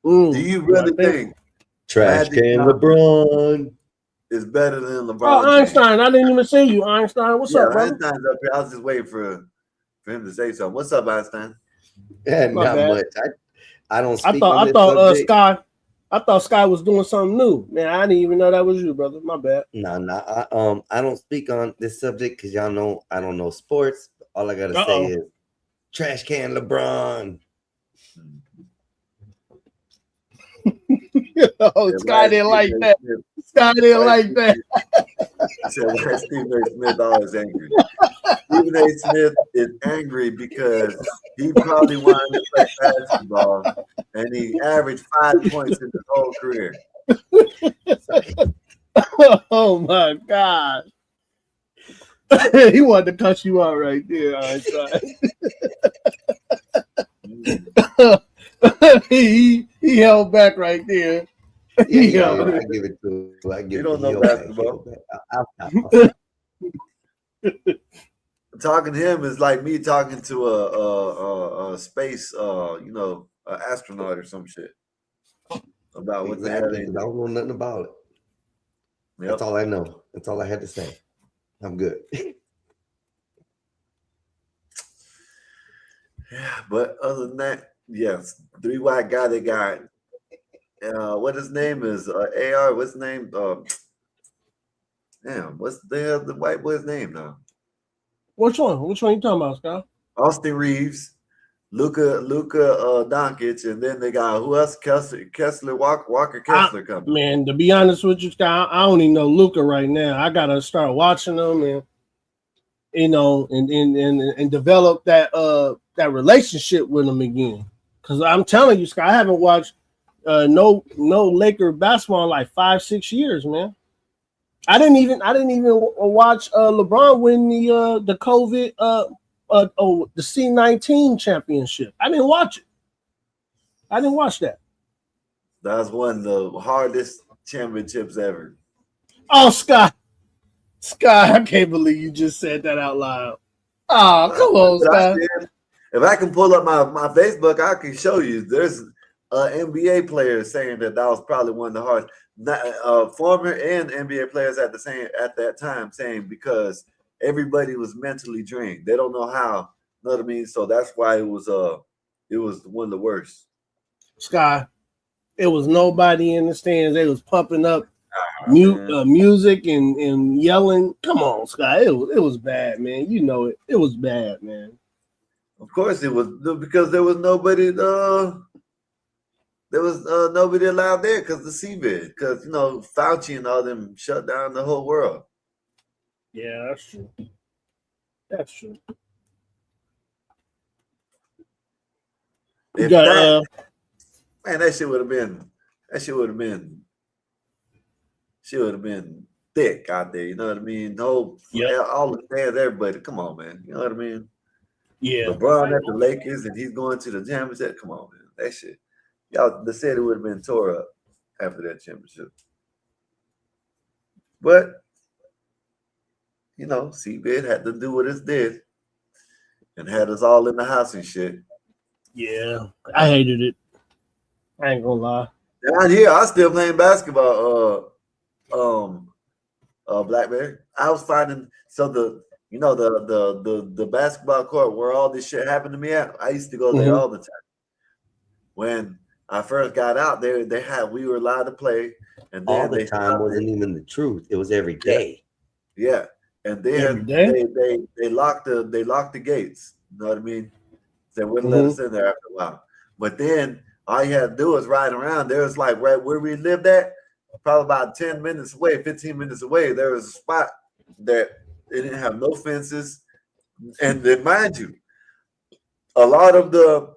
Do you really think Trash Can LeBron is better than LeBron? Oh, Einstein, I didn't even see you, Einstein. What's up, brother? Einstein's up here. I was just waiting for him to say something. What's up, Einstein? Yeah, not much. I don't speak I thought Sky was doing something new. Man, I didn't even know that was you, brother. My bad. No. I don't speak on this subject because y'all know I don't know sports. All I gotta say is Trash Can LeBron. Sky didn't like that. Sky didn't like that. I said, why is Stephen A. Smith always angry? Stephen A. Smith is angry because he probably wanted to play basketball and he averaged 5 points in his whole career. Oh my God. He wanted to cuss you out right there, Einstein. he held back right there. I give it to him. You don't know basketball. Talking to him is like me talking to a space, an astronaut or some shit about what the hell they do. I don't know nothing about it. Yep. That's all I know. That's all I had to say. I'm good. Yeah, but other than that, yes, 3 white guy they got. What his name is? AR. What's his name? Damn, what's the white boy's name now? Which one? Which one you talking about, Scott? Austin Reeves, Luka Doncic, and then they got who else? Kessler Walker Kessler coming. Man, to be honest with you, Scott, I don't even know Luka right now. I gotta start watching them and develop that relationship with them again. Because I'm telling you, Scott, I haven't watched no Laker basketball in like 5-6 years, man. I didn't even watch LeBron win the COVID the C19 championship. I didn't watch it. I didn't watch that. That was one of the hardest championships ever. Oh, Scott, I can't believe you just said that out loud. Oh, come on, Scott. If I can pull up my Facebook, I can show you. There's NBA players saying that was probably one of the hardest. Former and NBA players at that time saying because everybody was mentally drained. They don't know how. You know what I mean? So that's why it was one of the worst. Scott, it was nobody in the stands. They was pumping up music and yelling. Come on, Scott. It was bad, man. You know it. It was bad, man. Of course it was, because there was nobody. There was nobody allowed there because the CVID, because Fauci and all them shut down the whole world. Yeah, that's true. That's true. Man, that shit would have been. That shit would have been. She would have been thick out there. You know what I mean? All the fans, everybody. Come on, man. You know what I mean? Yeah. LeBron at the Lakers and he's going to the championship. Come on, man. That shit. Y'all, the city would have been tore up after that championship. But, CBID had to do what it did and had us all in the house and shit. Yeah, I hated it. I ain't gonna lie. Down here, I still playing basketball. Blackberry. I was finding the basketball court where all this shit happened to me at. I used to go there all the time. When I first got out there, we were allowed to play, and then all the time wasn't even the truth. It was every day. Yeah, and then they locked the gates. You know what I mean? They wouldn't let us in there after a while. But then all you had to do was ride around. There was like right where we lived at, probably about 10 minutes away, 15 minutes away. There was a spot that it didn't have no fences, and then mind you, a lot of the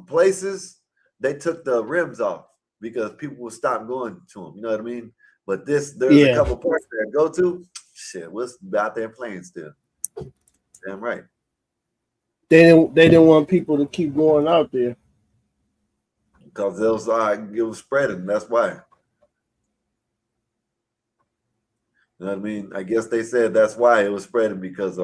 places, they took the rims off because people would stop going to them. You know what I mean? But there's a couple parts that I go to. Shit, we're out there playing still. Damn right. They didn't want people to keep going out there because it was spreading. That's why. You know what I mean? I guess they said that's why it was spreading because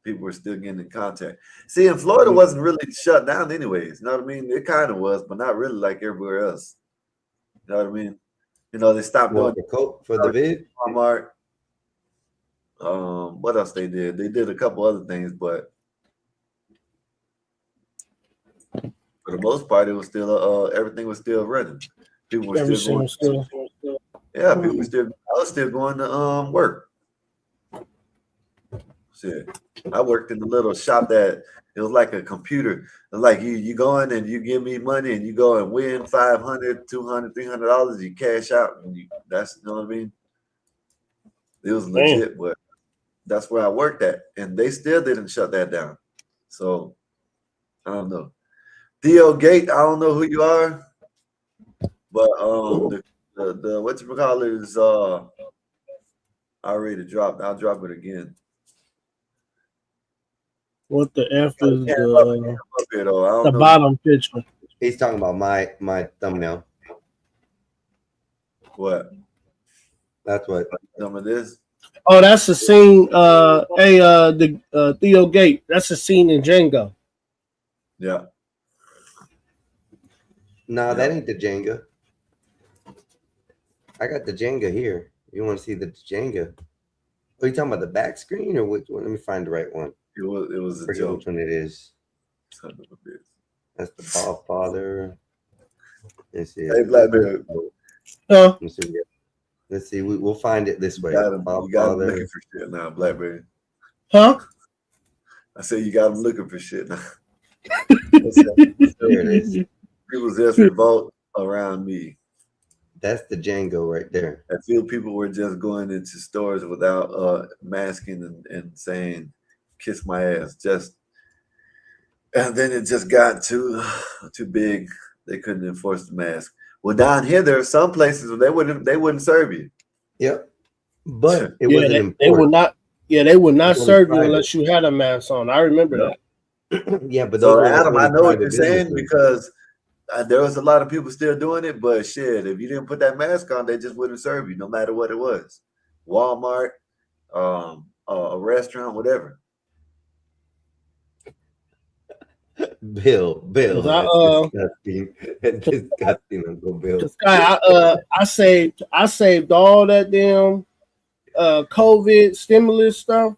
people were still getting in contact. See, in Florida wasn't really shut down anyways. You know what I mean? It kind of was, but not really like everywhere else. You know what I mean? They stopped doing the coat for the vid. Walmart. What else they did? They did a couple other things, but for the most part, it was still everything was still running. People were still going. Yeah, people were still. I was still going to work. Shit. I worked in the little shop that it was like a computer. It's like you go in and you give me money and you go and win $500, $200, $300. You cash out and that's, you know what I mean? It was legit, but that's where I worked at, and they still didn't shut that down. So I don't know. Theo Gate, I don't know who you are, but the what you call it is I already dropped. I'll drop it again. What the F is the bottom picture? He's talking about my thumbnail. What? That's what some of this. Oh, that's a scene. The Theo Gate. That's a scene in Django. Yeah. No, that ain't the Jenga. I got the Jenga here. You want to see the Jenga? Are you talking about the back screen or which one? Let me find the right one. It was a forget joke. Which one it is. That's the Father. Let's see. Hey, Blackberry. Let's see. We'll find it this way. You got him looking for shit now, Blackberry. Huh? I said you got him looking for shit now. There it is. People just revolt around me. That's the Django right there. I feel people were just going into stores without masking and saying, "Kiss my ass." And then it just got too big. They couldn't enforce the mask. Well, down here there are some places where they wouldn't serve you. Yep. But it wasn't important. They would not. Yeah, they would not It's only serve you private. unless you had a mask on. I remember Yep. that. Yeah, but those So were Adam, I only know what private you're saying businesses. because there was a lot of people still doing it, but shit, if you didn't put that mask on, they just wouldn't serve you, no matter what it was. Walmart, a restaurant, whatever. Bill, 'Cause that's disgusting. That's disgusting, Uncle Bill. Cause I saved all that damn COVID stimulus stuff,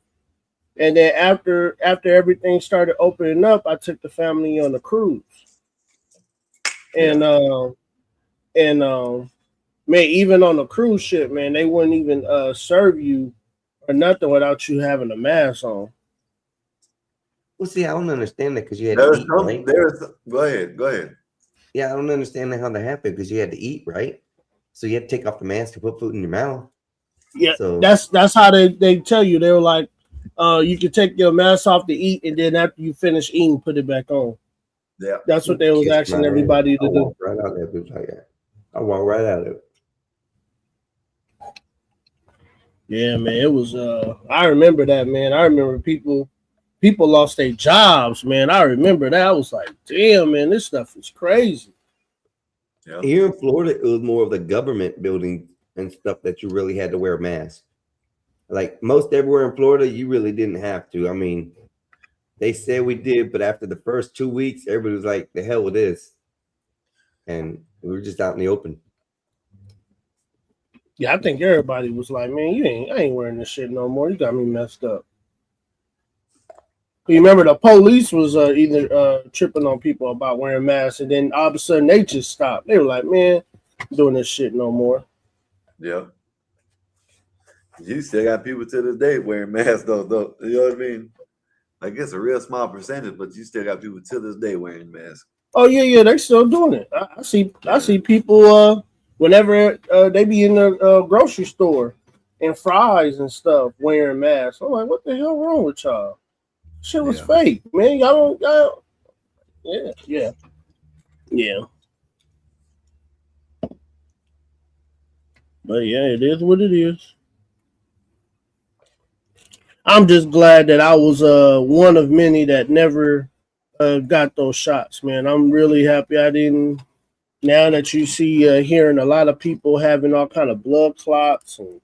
and then after everything started opening up, I took the family on a cruise, and man, even on a cruise ship, man, they wouldn't even serve you or nothing without you having a mask on. Well, see, I don't understand that because you had to There's eat, some. right? Go ahead. Yeah, I don't understand how that happened because you had to eat, right? So you had to take off the mask to put food in your mouth. Yeah, So that's how they tell you. They were like, you can take your mask off to eat, and then after you finish eating, put it back on. Yeah. That's what they was kiss my asking ass. everybody I to do. walk right out there, bitch, like that. I walk right out of it. Yeah, man, it was. I remember that, man. I remember people lost their jobs, man. I remember that. I was like, damn, man, this stuff is crazy. Yeah. Here in Florida, it was more of the government buildings and stuff that you really had to wear a mask. Like most everywhere in Florida, you really didn't have to. I mean, they said we did, but after the first 2 weeks, everybody was like, "The hell with this," and we were just out in the open. Yeah, I think everybody was like, man, I ain't wearing this shit no more. You got me messed up. You remember the police was either tripping on people about wearing masks, and then all of a sudden they just stopped. They were like, man, I'm doing this shit no more. Yeah. You still got people to this day wearing masks, though. You know what I mean? Like it's a real small percentage, but you still got people to this day wearing masks. Oh yeah, they still doing it. I see people whenever they be in the grocery store and fries and stuff wearing masks. I'm like, what the hell wrong with y'all? Shit was fake, man. Y'all yeah. But yeah, it is what it is. I'm just glad that I was one of many that never got those shots, man. I'm really happy I didn't. Now that you see hearing a lot of people having all kind of blood clots and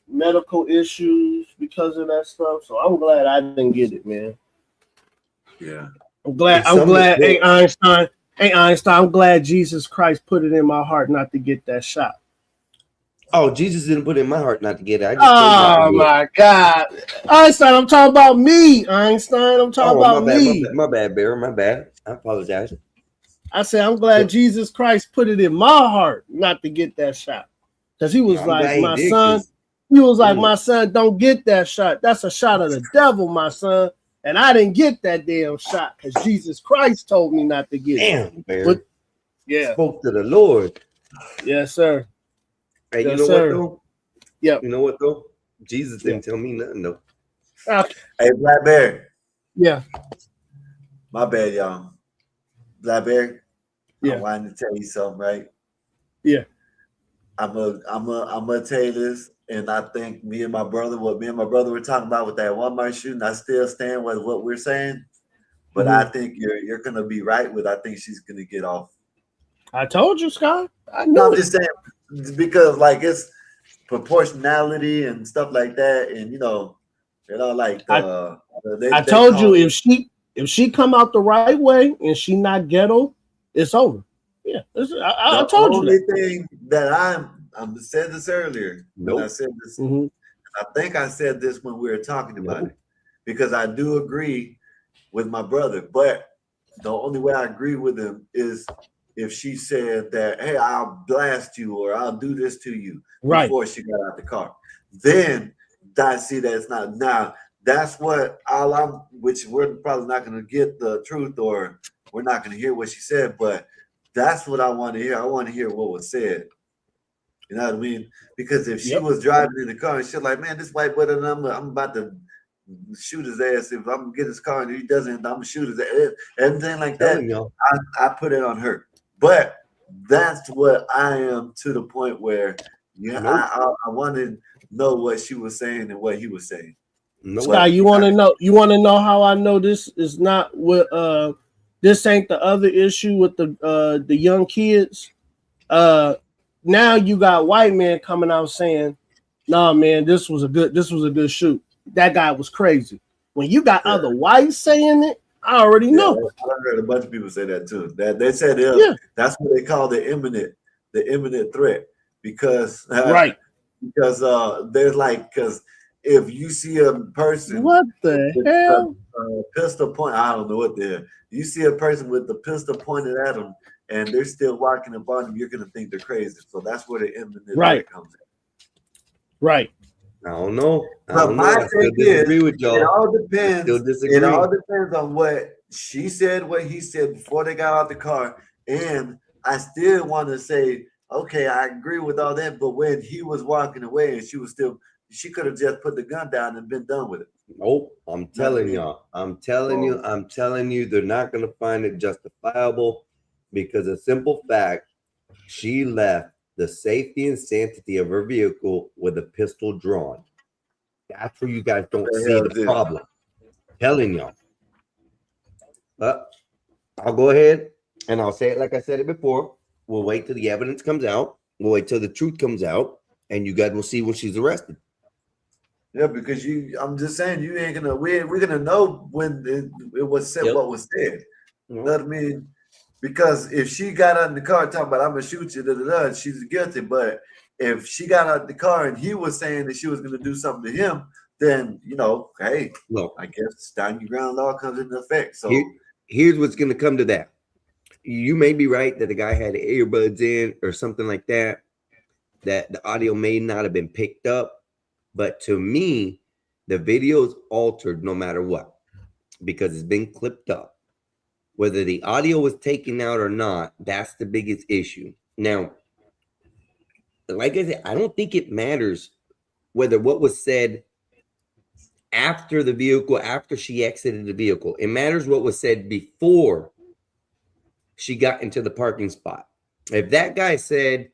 medical issues because of that stuff, so I'm glad I didn't get it, man. Yeah. I'm glad. Hey Einstein. I'm glad Jesus Christ put it in my heart not to get that shot. Oh, Jesus didn't put it in my heart not to get it. I just Oh my God, Einstein! I'm talking about me, Einstein. I'm talking about me. My bad, Bear. My bad. I apologize. I said I'm glad Jesus Christ put it in my heart not to get that shot, because he was like, my son. He was like, my son, don't get that shot. That's a shot of the devil, my son. And I didn't get that damn shot because Jesus Christ told me not to get it. Damn, Bear. Yeah. Spoke to the Lord. Yes, sir. Hey, yes, you know sir. what though? Yep. You know what though? Jesus didn't tell me nothing though. Hey, Black Bear. Yeah. My bad, y'all. Black Bear. Yeah. I wanted to tell you something, right? Yeah. I'm gonna tell you this, and I think what me and my brother were talking about with that Walmart shooting, I still stand with what we're saying, but I think you're gonna be right with. I think she's gonna get off. I told you, Scott. I knew No, I'm it. just saying because like it's proportionality and stuff like that, and like I told you if she come out the right way and she not ghetto, it's over. Yeah, I told you that. The only thing that I said this earlier. Nope. When I said this, I think I said this when we were talking about it, because I do agree with my brother, but the only way I agree with him is if she said that, hey, I'll blast you or I'll do this to you before she got out the car. Then I see that it's not now. That's what which we're probably not going to get the truth, or we're not going to hear what she said, but that's what I want to hear. I want to hear what was said. You know what I mean? Because if she was driving in the car and she's like, man, this white boy, I'm about to shoot his ass. If I'm gonna get his car and he doesn't, I'm gonna shoot his ass. Everything like that. I put it on her. But that's what I am, to the point where I wanted know what she was saying and what he was saying. No Sky, way. you want to know? You want to know how I know this is not with this ain't the other issue with the young kids. Now you got white men coming out saying, "Nah, man, this was a good shoot. That guy was crazy." When you got other whites saying it, I already Yeah, know. I heard a bunch of people say that too. That they said Yeah, that's what they call the imminent threat because right. because there's like because if you see a person What the with hell? a pistol point, I don't know what the hell. You see a person with the pistol pointed at them and they're still walking up on them, you're gonna think they're crazy. So that's where the imminent Right, threat comes in. right. I don't know. I But don't my know. I still thing is, disagree with it y'all. all I still depends. It disagree. all depends on what she said, what he said before they got out the car. And I still want to say, okay, I agree with all that. But when he was walking away and she could have just put the gun down and been done with it. Nope. I'm You know what I telling mean? y'all. I'm telling you, they're not gonna find it justifiable because a simple fact, she left the safety and sanctity of her vehicle with a pistol drawn. That's where you guys don't What the see hell the is this? problem. Telling y'all. But I'll go ahead and I'll say it like I said it before. We'll wait till the evidence comes out. We'll wait till the truth comes out, and you guys will see when she's arrested. Yeah, because I'm just saying, you ain't gonna. We're gonna know when it was said. Yep. What was said. You You know? know what I mean? Because if she got out in the car talking about I'm gonna shoot you, she's guilty. But if she got out the car and he was saying that she was gonna do something to him, then hey, Well, I guess stand your ground law comes into effect. So here's what's going to come to that. You may be right that the guy had earbuds in or something like that, that the audio may not have been picked up. But to me, the video's altered no matter what because it's been clipped up. Whether the audio was taken out or not, that's the biggest issue. Now, like I said, I don't think it matters whether what was said after the vehicle, after she exited the vehicle. It matters what was said before she got into the parking spot. If that guy said,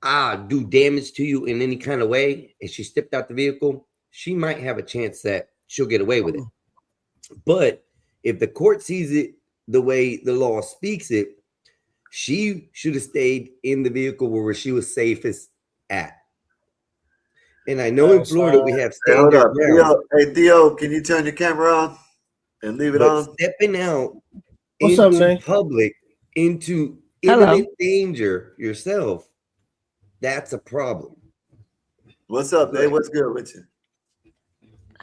do damage to you in any kind of way, and she stepped out the vehicle, she might have a chance that she'll get away with it. But if the court sees it the way the law speaks it, she should have stayed in the vehicle where she was safest at. And I know in Florida we have hey, hold stand your up, ground. Theo, can you turn your camera on and leave it But on? stepping out What's up, into Nate? public, into Hello. imminent danger yourself, that's a problem. What's up, Dave? What's good with you?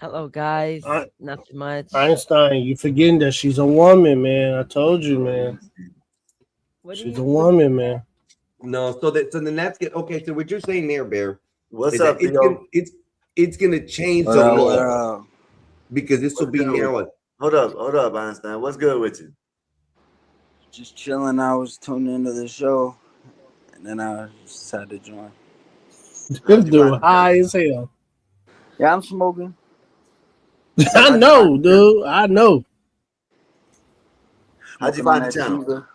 Hello, guys. I- Nothing much. Einstein, you forgetting that she's a woman, man. I told you, man. What do She's you- a woman, man. No, so then that's good. Okay, so what you're saying there, Bear, What's is up, that Theo? it's gonna change the law because this will be now Hold up, Einstein. What's good with you? Just chilling. I was tuning into the show, and then I just had to join. This dude high as hell. Yeah, I'm smoking. I know, dude. I know. How'd you Smoking find on the that channel? Cuba.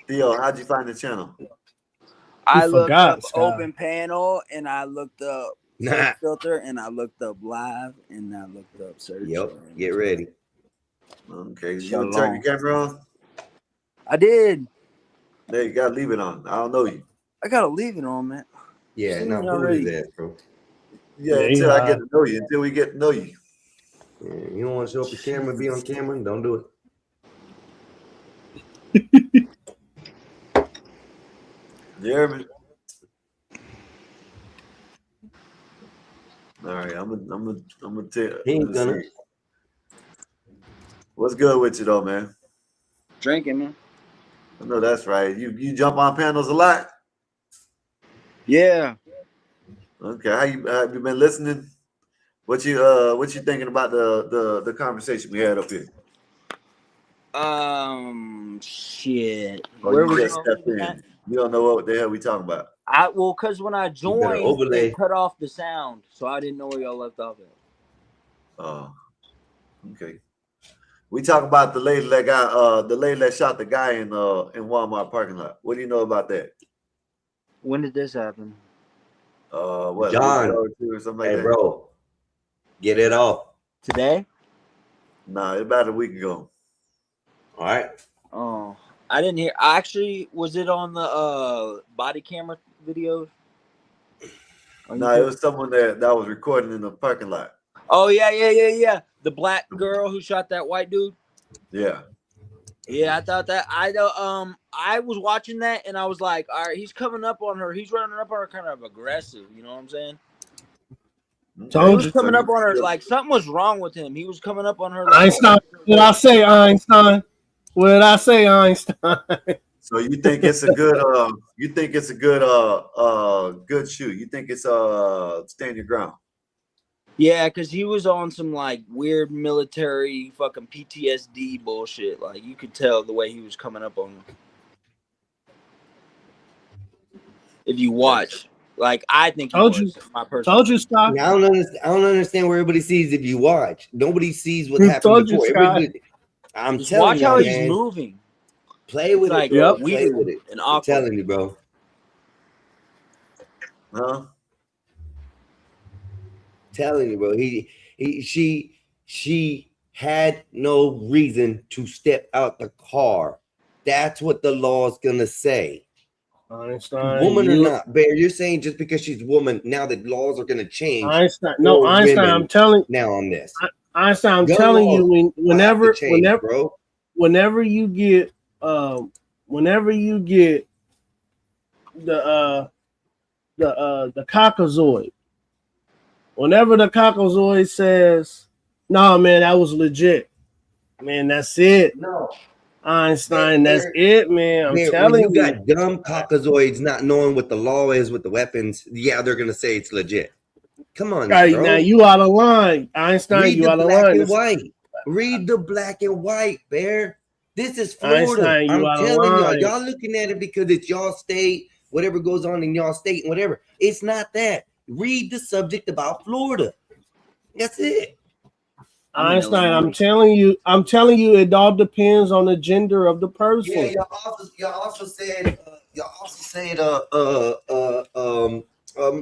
Theo, how'd you find the channel? I looked forgot, up Sky. open panel, and I looked up Nah. search filter, and I looked up live, and I looked up search. Yep, get ready. Okay, you Shalom. turn your camera on? I did. There, you gotta leave it on. I don't know you. I gotta leave it on, man. Yeah, Seen now me who already. is that, bro? Yeah, Yeah, until I you get to know you. Until we get to know you. Yeah, you don't want to show up your camera, be on camera, don't do it. You hear me? All right, I'm gonna tell. He ain't Let's gonna. see. What's good with you though, man? Drinking, man. I know that's right. You jump on panels a lot. Yeah. Okay, have you been listening? What you thinking about the conversation we had up here? Shit. Or Where you was just y'all stepped leaving at? in? You don't know what the hell we talking about. Cause when I You better joined, overlay. it cut off the sound, so I didn't know where y'all left off at. Oh, okay. We talk about the lady that shot the guy in Walmart parking lot. What do you know about that? When did this happen? What? John. A week ago or two or something like Hey, that. bro, get it off. Today? Nah, about a week ago. All right. Oh, I didn't hear. Actually, was it on the body camera videos? No, it was someone that was recording in the parking lot. Oh yeah. The black girl who shot that white dude. Yeah. Yeah, I thought that. I was watching that and I was like, all right, he's coming up on her. He's running up on her, kind of aggressive. You know what I'm saying? He was coming up on her like something was wrong with him. He was coming up on her. Like, Einstein. What did I say, Einstein? What did I say, Einstein? So you think it's a good good shoot? You think it's stand your ground? Yeah, because he was on some like weird military fucking PTSD bullshit. Like you could tell the way he was coming up on him. If you watch, like I think he was. My personal. Told you, Scott. Now, I don't understand where everybody sees if you watch. Nobody sees what Told happened you, before. Scott. Everybody, I'm Just telling watch you, how man. he's moving. Play with It's it, like bro. Play weird with it. and I'm awkward. telling you, bro. Huh? Telling you, bro. She had no reason to step out the car. That's what the law is gonna say. Einstein, Woman or not, Bear, you're saying just because she's woman, now the laws are gonna change. Einstein, no, Einstein. I'm telling now on this. Einstein, I'm Gun telling laws you, will have to change, bro. whenever you get the cockazoid, whenever the cockazoid says, "No, man, that was legit," man, that's it. No, Einstein, that's it, man. I'm telling when you got dumb cockazoids not knowing what the law is with the weapons, yeah, they're gonna say it's legit. Come on, right, bro. now you out of line, Einstein. Read you the out of black line. and white. Read the black and white, Bear. This is Florida. Einstein, you I'm out of telling y'all, line. y'all looking at it because it's y'all state, whatever goes on in y'all state and whatever. It's not that. Read the subject about Florida. That's it. Einstein, I'm telling you, it all depends on the gender of the person. Yeah, y'all also said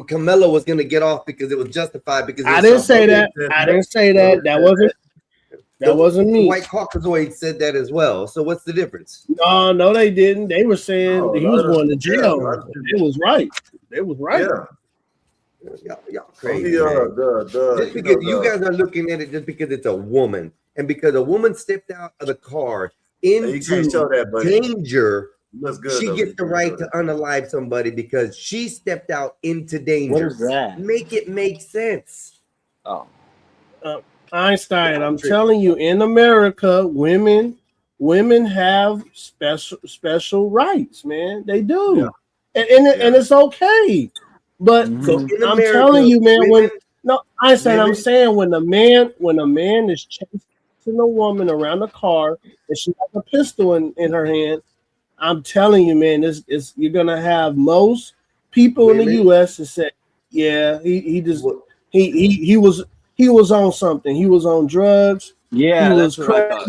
Camilla was gonna get off because it was justified because I didn't say that. I didn't say that. That wasn't me. The white Caucasoid said that as well. So what's the difference? No, they didn't. They were saying he was going to jail. It was right. It was right. Yeah. Y'all crazy. Just because you guys are looking at it just because it's a woman, and because a woman stepped out of the car into danger, she gets the right to unalive somebody because she stepped out into danger. What is that? Make it make sense. Oh, Einstein, I'm telling you, in America, women have special rights, man. They do, and it's okay. But So in I'm America, telling you, man, women, Einstein, I'm saying when a man is chasing a woman around the car and she has a pistol in her hand, I'm telling you, man, you're gonna have most people in the U.S. to say, yeah, he was on something. He was on drugs. yeah, he that's was what I thought.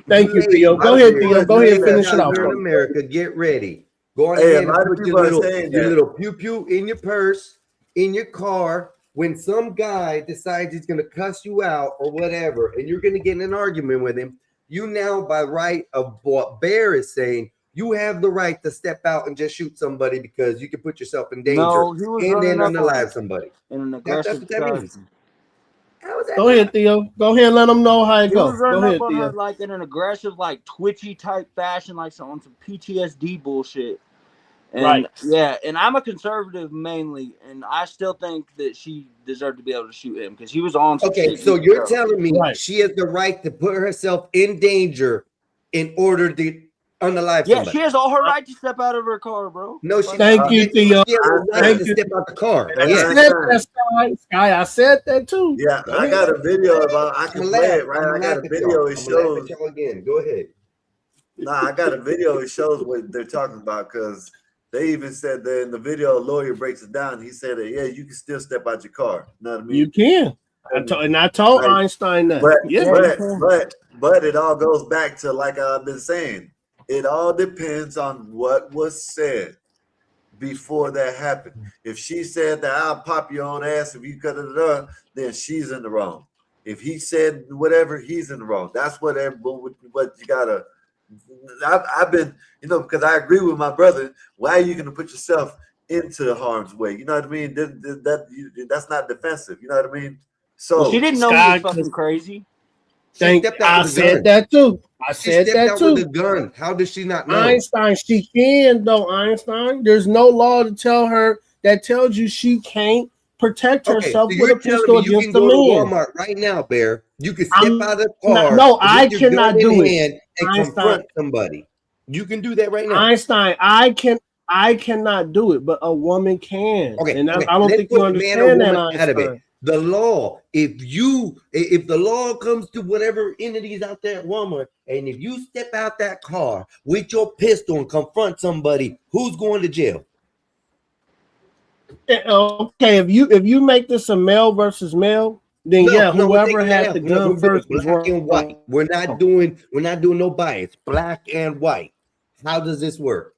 Thank you, Theo. Go ahead, Theo. Go ahead, finish it off. In America, get ready. Go on Hey, ahead and put your your little pew in your purse, in your car. When some guy decides he's going to cuss you out or whatever, and you're going to get in an argument with him, you now, by right of what Bear is saying, you have the right to step out and just shoot somebody because you can put yourself in danger and then unalive somebody. In an aggressive fashion. Go ahead, Theo. Go ahead, let them know how it He goes. was running Go ahead, up on Theo. her like in an aggressive, like twitchy type fashion, like on some PTSD bullshit. And Right. yeah, and I'm a conservative mainly, and I still think that she deserved to be able to shoot him because he was on some Okay, shit. so you're telling me she has the right to put herself in danger in order to unalive somebody? She has all her right to step out of her car, bro. No, she Thank you, Theo. She has the right to step out the car. I said that, Sky. I said that too. Yeah, I got a video about. I can play it, right? I got a video. It shows. Again. Go ahead. Nah, I got a video. It shows what they're talking about because they even said that in the video, a lawyer breaks it down. He said that you can still step out your car. You know what I mean? You can. I told Einstein that. But it all goes back to like I've been saying. It all depends on what was said. before that happened. If she said that I'll pop your own ass if you cut it up, then she's in the wrong. If he said whatever, he's in the wrong. That's what you gotta. I've been, because I agree with my brother. Why are you going to put yourself into harm's way? You know what I mean? That's not defensive. You know what I mean? So well, she didn't know he was fucking crazy. I said that too. I said that too. With a gun. How does she not know? Einstein, she can though. Einstein, there's no law to tell her that tells you she can't protect herself so with a pistol you against can a go man. to Walmart right now, Bear. You can step out of the car. No, I cannot do it. And Einstein, confront somebody. You can do that right now. Einstein, I cannot do it, but a woman can. Okay, and okay. I don't Let's think you put understand man or that, woman out of it. Einstein. The law, if the law comes to whatever entities out there at Walmart, and if you step out that car with your pistol and confront somebody, who's going to jail? Okay, if you make this a male versus male, then whoever had the gun first was black and white. We're not doing no bias. Black and white. How does this work?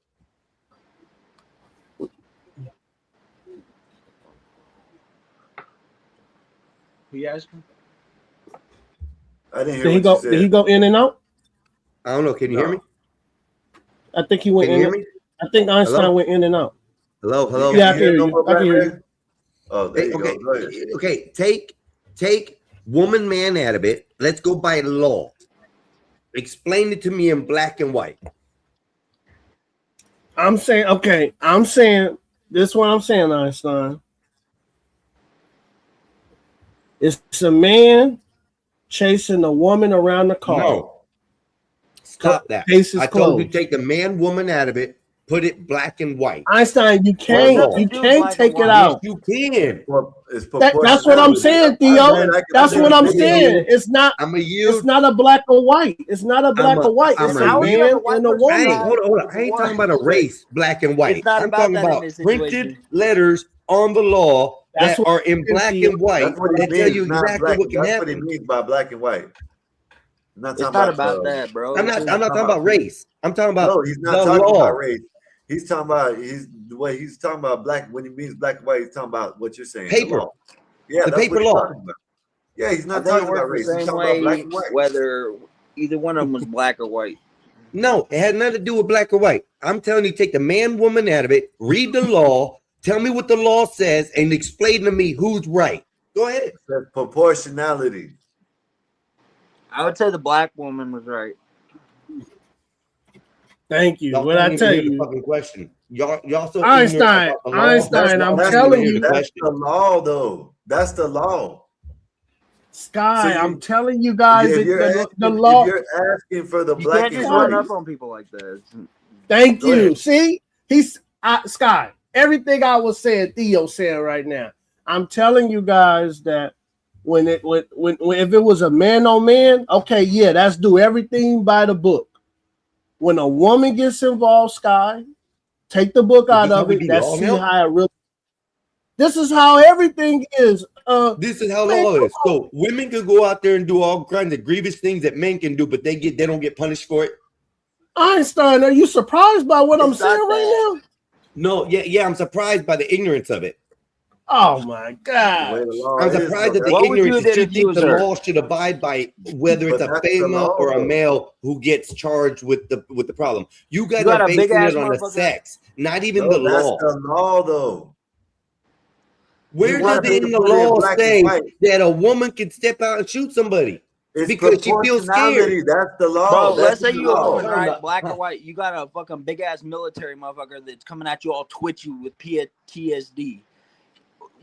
Who you asking? I didn't hear did he go? Did he go in and out? I don't know. Can you hear me? I think he went in. I think Einstein went in and out. Hello. Yeah, I can hear you. I can hear you. Oh, there you go. Go ahead. Okay, take woman, man out of it. Let's go by law. Explain it to me in black and white. I'm saying this is what I'm saying, Einstein. It's a man chasing a woman around the car. No. Stop that. I told you take the man, woman out of it, put it black and white. Einstein, you can't take it out. Yes, you can. That's what I'm saying, Theo. That's what I'm saying. It's not a black or white. It's not a black or white. It's a man and a woman. Hold on. I ain't talking about a race, black and white. I'm talking about printed letters on the law that are in black and white that tell you exactly what can happen. That's what he means by black and white. It's not about that, bro. I'm not talking about race. I'm talking about no. He's not talking about race. He's talking about the way he's talking about black. When he means black and white, he's talking about what you're saying. Paper. Yeah, the paper law. Yeah, he's not talking about race. He's talking about black and white. Whether either one of them was black or white. No, it had nothing to do with black or white. I'm telling you, take the man, woman out of it. Read the law. Tell me what the law says and explain to me who's right. Go ahead. Proportionality. I would say the black woman was right. Thank you. What I tell you? Fucking question. Y'all so Einstein. I'm telling you. That's the law, though. That's the law. Sky, so I'm telling you guys, the law. If you're asking for the black can't just run up on people like that. Thank you. See, Sky. Everything I was saying, Theo said right now. I'm telling you guys that when if it was a man on man, okay, yeah, that's do everything by the book. When a woman gets involved, Sky, take the book out of it. That's see how it really. This is how everything is. This is how law is. So women can go out there and do all kinds of grievous things that men can do, but they don't get punished for it. Einstein, are you surprised by what I'm saying right now? No, yeah, I'm surprised by the ignorance of it. Oh my God! I'm surprised at the ignorance that you think the law should abide by, whether it's a female or a male who gets charged with the problem. You guys are basing it on the sex, not even the law. That's the law, though. Where does it in the law say that a woman can step out and shoot somebody because she feels scared? That's the law. Bro, let's say you're a woman, right? Black or white. You got a fucking big ass military motherfucker that's coming at you all twitchy with PTSD.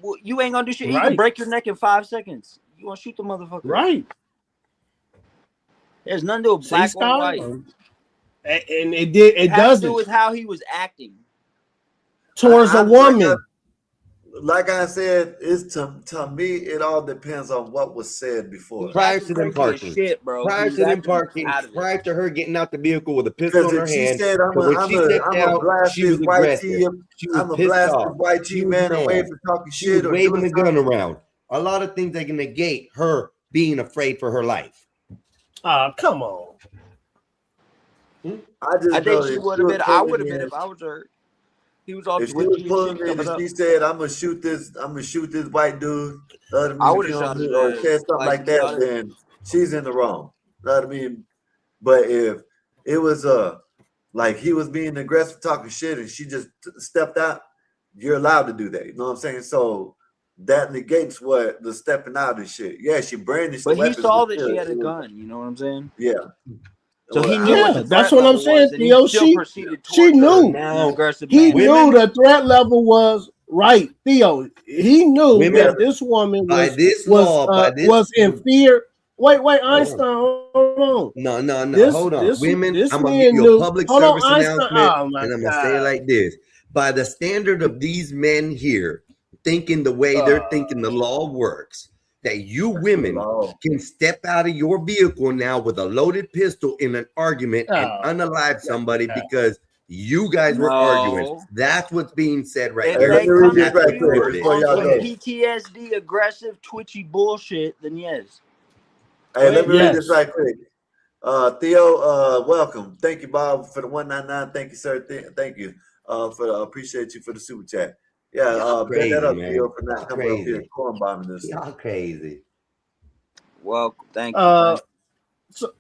Well, you ain't gonna do shit. You can break your neck in 5 seconds. You want to shoot the motherfucker? Right. There's nothing to do with black or white. And it does to do with how he was acting towards a woman. Like I said, it's to me, it all depends on what was said before. Prior to them parking, prior to her getting out the vehicle with a pistol in her hand. Said, I'm a blasted white tee. I'm a blasted white tee man away for talking shit or waving the gun around. A lot of things that can negate her being afraid for her life. Come I think she would have been. I would have been if I was her. He was all If she twitchy was and pulling shit, in covered and up. she said, "I'm gonna shoot this white dude," know what I I mean? would have shot his Or ass. said something like that, shot it. then she's in the wrong. Know what I mean? But if it was like he was being aggressive, talking shit, and she just stepped out, you're allowed to do that. You know what I'm saying? So that negates what the stepping out and shit. Yeah, she brandished the But he weapons. saw but that still, she had a it was- gun. You know what I'm saying? Yeah. So he Well, knew what Yeah, the that's threat what I'm level saying, was, and he Theo. still proceeded She towards her knew. in an aggressive He manner. knew the threat level was right, Theo. He knew Women- that this woman by was this law, by this was in fear. Wait, Einstein, hold on. No, This hold on. this Women, this I'm gonna give man you a knew. public Hold on, service Einstein. announcement, Oh my and I'm gonna God. say it like this. By the standard of these men here, thinking the way they're thinking the law works, that you women can step out of your vehicle now with a loaded pistol in an argument and unalive somebody because you guys were arguing. That's what's being said right If here. they come That's at what the you word is. on some PTSD, aggressive, twitchy bullshit, then yes. Hey, let me read this right quick. Theo, welcome. Thank you, Bob, for the 199. Thank you, sir. Thank you. Appreciate you for the super chat. Yeah, bet that up, man. Theo, for not coming up here Crazy. corn bombing this. Y'all crazy. Well, thank you.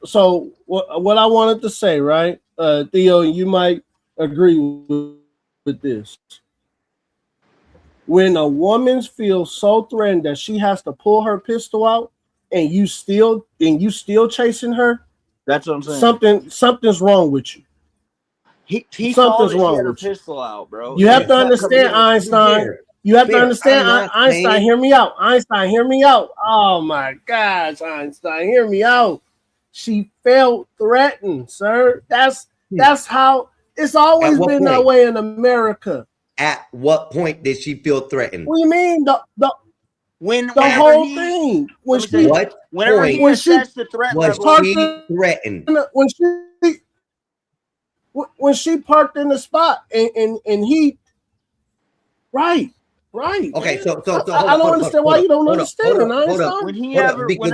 So what I wanted to say, right, Theo, you might agree with this. When a woman feels so threatened that she has to pull her pistol out, and you still chasing her, that's what I'm saying. Something's wrong with you. He saw that she had her pistol out, bro. You have to understand, Einstein. You have to understand, Einstein. Hear me out, Einstein. Hear me out. Oh my gosh, Einstein, hear me out. She felt threatened, sir. That's how it's always been that way in America. At what point did she feel threatened? What do you mean the whole thing? Whenever he assessed the threat level, was she threatened? When she parked in the spot and he right. Okay, so I don't understand why you don't understand. Hold up. Because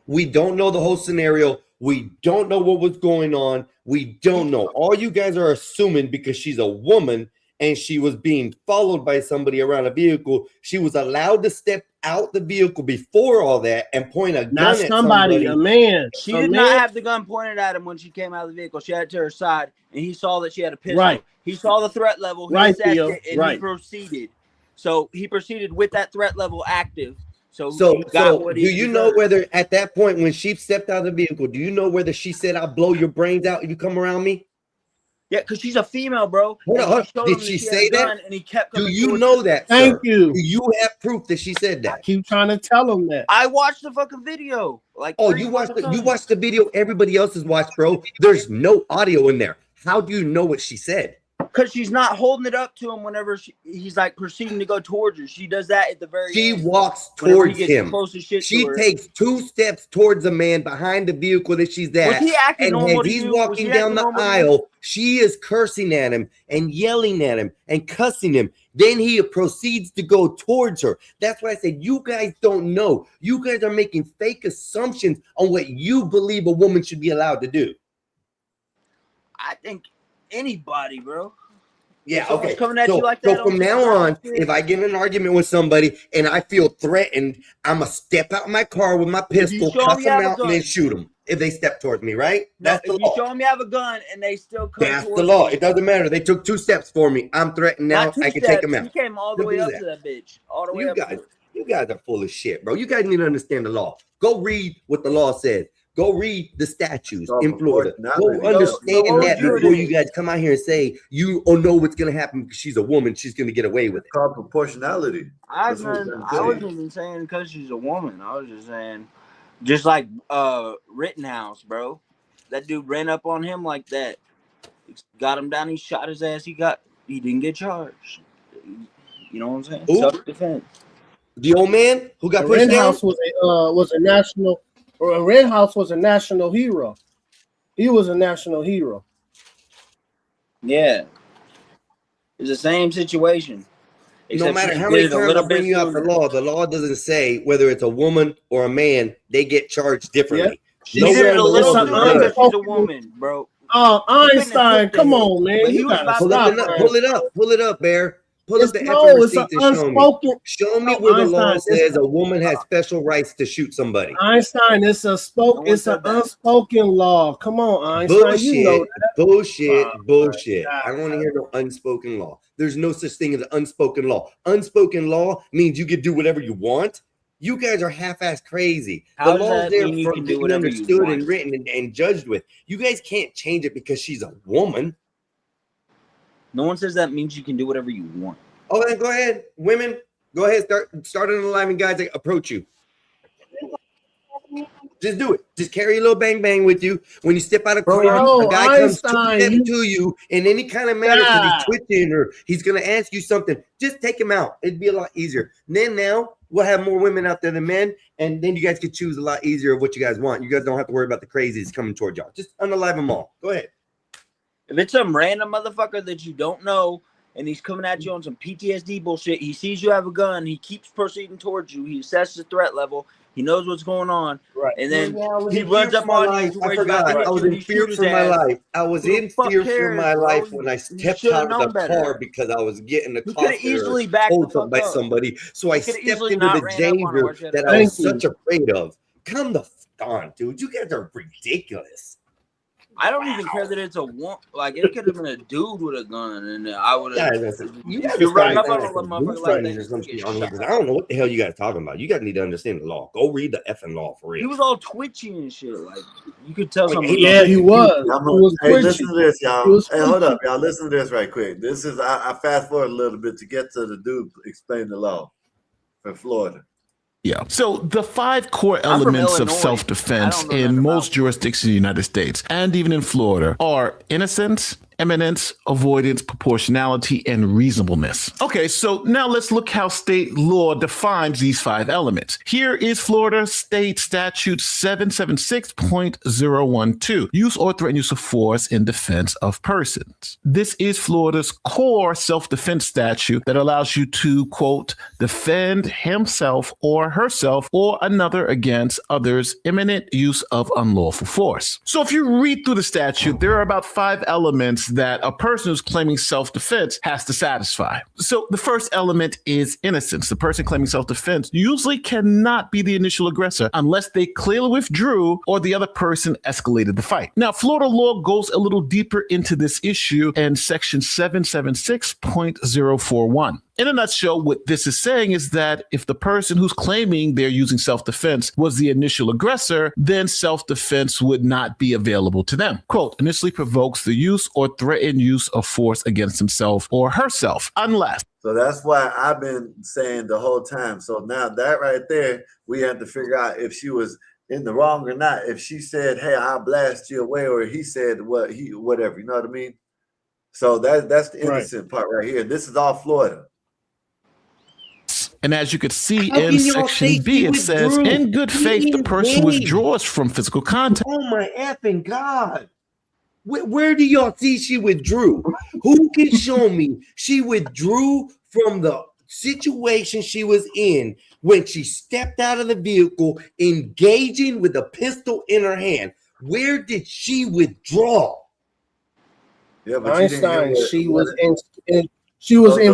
we don't know the whole scenario. We don't know what was going on. We don't know. All you guys are assuming because she's a woman and she was being followed by somebody around a vehicle. She was allowed to step out the vehicle before all that and point a gun at somebody. A man. She did not have the gun pointed at him when she came out of the vehicle. She had it to her side, and he saw that she had a pistol. Right. He saw the threat level. He assessed it, and he proceeded. So he proceeded with that threat level active. So do you know whether at that point when she stepped out of the vehicle, do you know whether she said, "I'll blow your brains out if you come around me"? Yeah, because she's a female, bro. Hold on. Did she say that? And he kept do you know that? Thank you. Do you have proof that she said that? I keep trying to tell him that. I watched the fucking video. You watched the video everybody else has watched, bro. There's no audio in there. How do you know what she said? Because she's not holding it up to him whenever he's like proceeding to go towards her. She does that at the very end. She walks towards him. She takes 2 steps towards a man behind the vehicle that she's at. Was he acting normal as he's walking down the aisle, she is cursing at him and yelling at him and cussing him. Then he proceeds to go towards her. That's why I said you guys don't know. You guys are making fake assumptions on what you believe a woman should be allowed to do. I think anybody, bro. Yeah, so okay. Coming at you like so that from now on, if I get in an argument with somebody and I feel threatened, I'm going to step out my car with my pistol, cuss them out, and then shoot them if they step towards me, right? That's the law. You show them you have a gun and they still come That's the law. It doesn't matter. They took 2 steps for me. I'm threatened now. I can take them out. You came all the way up to that bitch. All the way up. You guys are full of shit, bro. You guys need to understand the law. Go read what the law says. Go read the statutes in Florida. Go understand that before you guys come out here and say you know what's going to happen because she's a woman. She's going to get away with it. It's called proportionality. I wasn't even saying because she's a woman. I was just saying, just like Rittenhouse, bro. That dude ran up on him like that. Got him down. He shot his ass. He didn't get charged. You know what I'm saying? Self-defense. The old man who got pushed down was a national. Rittenhouse was a national hero. He was a national hero. Yeah. It's the same situation. No matter how many times I bring you out the law doesn't say whether it's a woman or a man, they get charged differently. She did it a little sooner because she's a woman, bro. Oh, Einstein, come on, man. But he You was gotta about Pull stop, it up, man. pull it up, pull it up, Bear. Pull up It's the effing no, it's an receipts and show me. unspoken. Show me No, where the law Einstein, it's says a woman has special rights to shoot somebody. Einstein, it's a it's an unspoken law. Come on, Einstein, you know Bullshit, that. bullshit, bullshit. God. I don't want to hear no unspoken law. There's no such thing as unspoken law. Unspoken law means you can do whatever you want. You guys are half-ass crazy. How The does law's that there mean you for can do being whatever you understood want? and written and judged with. You guys can't change it because she's a woman. No one says that means you can do whatever you want. Oh, then go ahead, women. Go ahead, start an alive and guys that approach you. Just do it. Just carry a little bang bang with you. When you step out of car, a guy comes to you in any kind of manner because he's twitching or he's gonna ask you something. Just take him out. It'd be a lot easier. Then now we'll have more women out there than men, and then you guys can choose a lot easier of what you guys want. You guys don't have to worry about the crazies coming toward y'all. Just unalive them all. Go ahead. If it's some random motherfucker that you don't know and he's coming at you on some PTSD bullshit, he sees you have a gun, he keeps proceeding towards you, he assesses the threat level, he knows what's going on, and then he runs up on you to where I forgot. I was in fear for my life. I was in fear for my life when I stepped out of the car because I was getting accosted or told something by somebody. So I stepped into the danger that I was such afraid of. Come the fuck on, dude. You guys are ridiculous. I don't even care that it's a one. Like it could have been a dude with a gun, and I would have. You run up on a motherfucker like that. I don't know what the hell you guys talking about. You guys need to understand the law. Go read the effing law for real. He was all twitchy and shit. Like you could tell something. Yeah, he was. Hey, listen to this, y'all. Hey, hold up, y'all. Listen to this right quick. This is I fast forward a little bit to get to the dude explain the law for Florida. Yeah. So the 5 core elements of self-defense in most jurisdictions in the United States and even in Florida are innocence, eminence, avoidance, proportionality, and reasonableness. Okay, so now let's look how state law defines these 5 elements. Here is Florida State Statute 776.012, use or threaten use of force in defense of persons. This is Florida's core self-defense statute that allows you to, quote, defend himself or herself or another against others' imminent use of unlawful force. So if you read through the statute, there are about 5 elements that a person who's claiming self-defense has to satisfy. So the first element is innocence. The person claiming self-defense usually cannot be the initial aggressor unless they clearly withdrew or the other person escalated the fight. Now, Florida law goes a little deeper into this issue in section 776.041. In a nutshell, what this is saying is that if the person who's claiming they're using self-defense was the initial aggressor, then self-defense would not be available to them. Quote, initially provokes the use or threatened use of force against himself or herself, unless. So that's why I've been saying the whole time. So now that right there, we have to figure out if she was in the wrong or not. If she said, hey, I'll blast you away, or he said whatever, you know what I mean? So that's the innocent part right here. This is all Florida. And as you could see in section B, it says, in good faith, the person withdraws from physical contact. Oh my effing God. Where do y'all see she withdrew? Who can show me she withdrew from the situation she was in when she stepped out of the vehicle, engaging with a pistol in her hand? Where did she withdraw? Yeah, but Einstein, she was in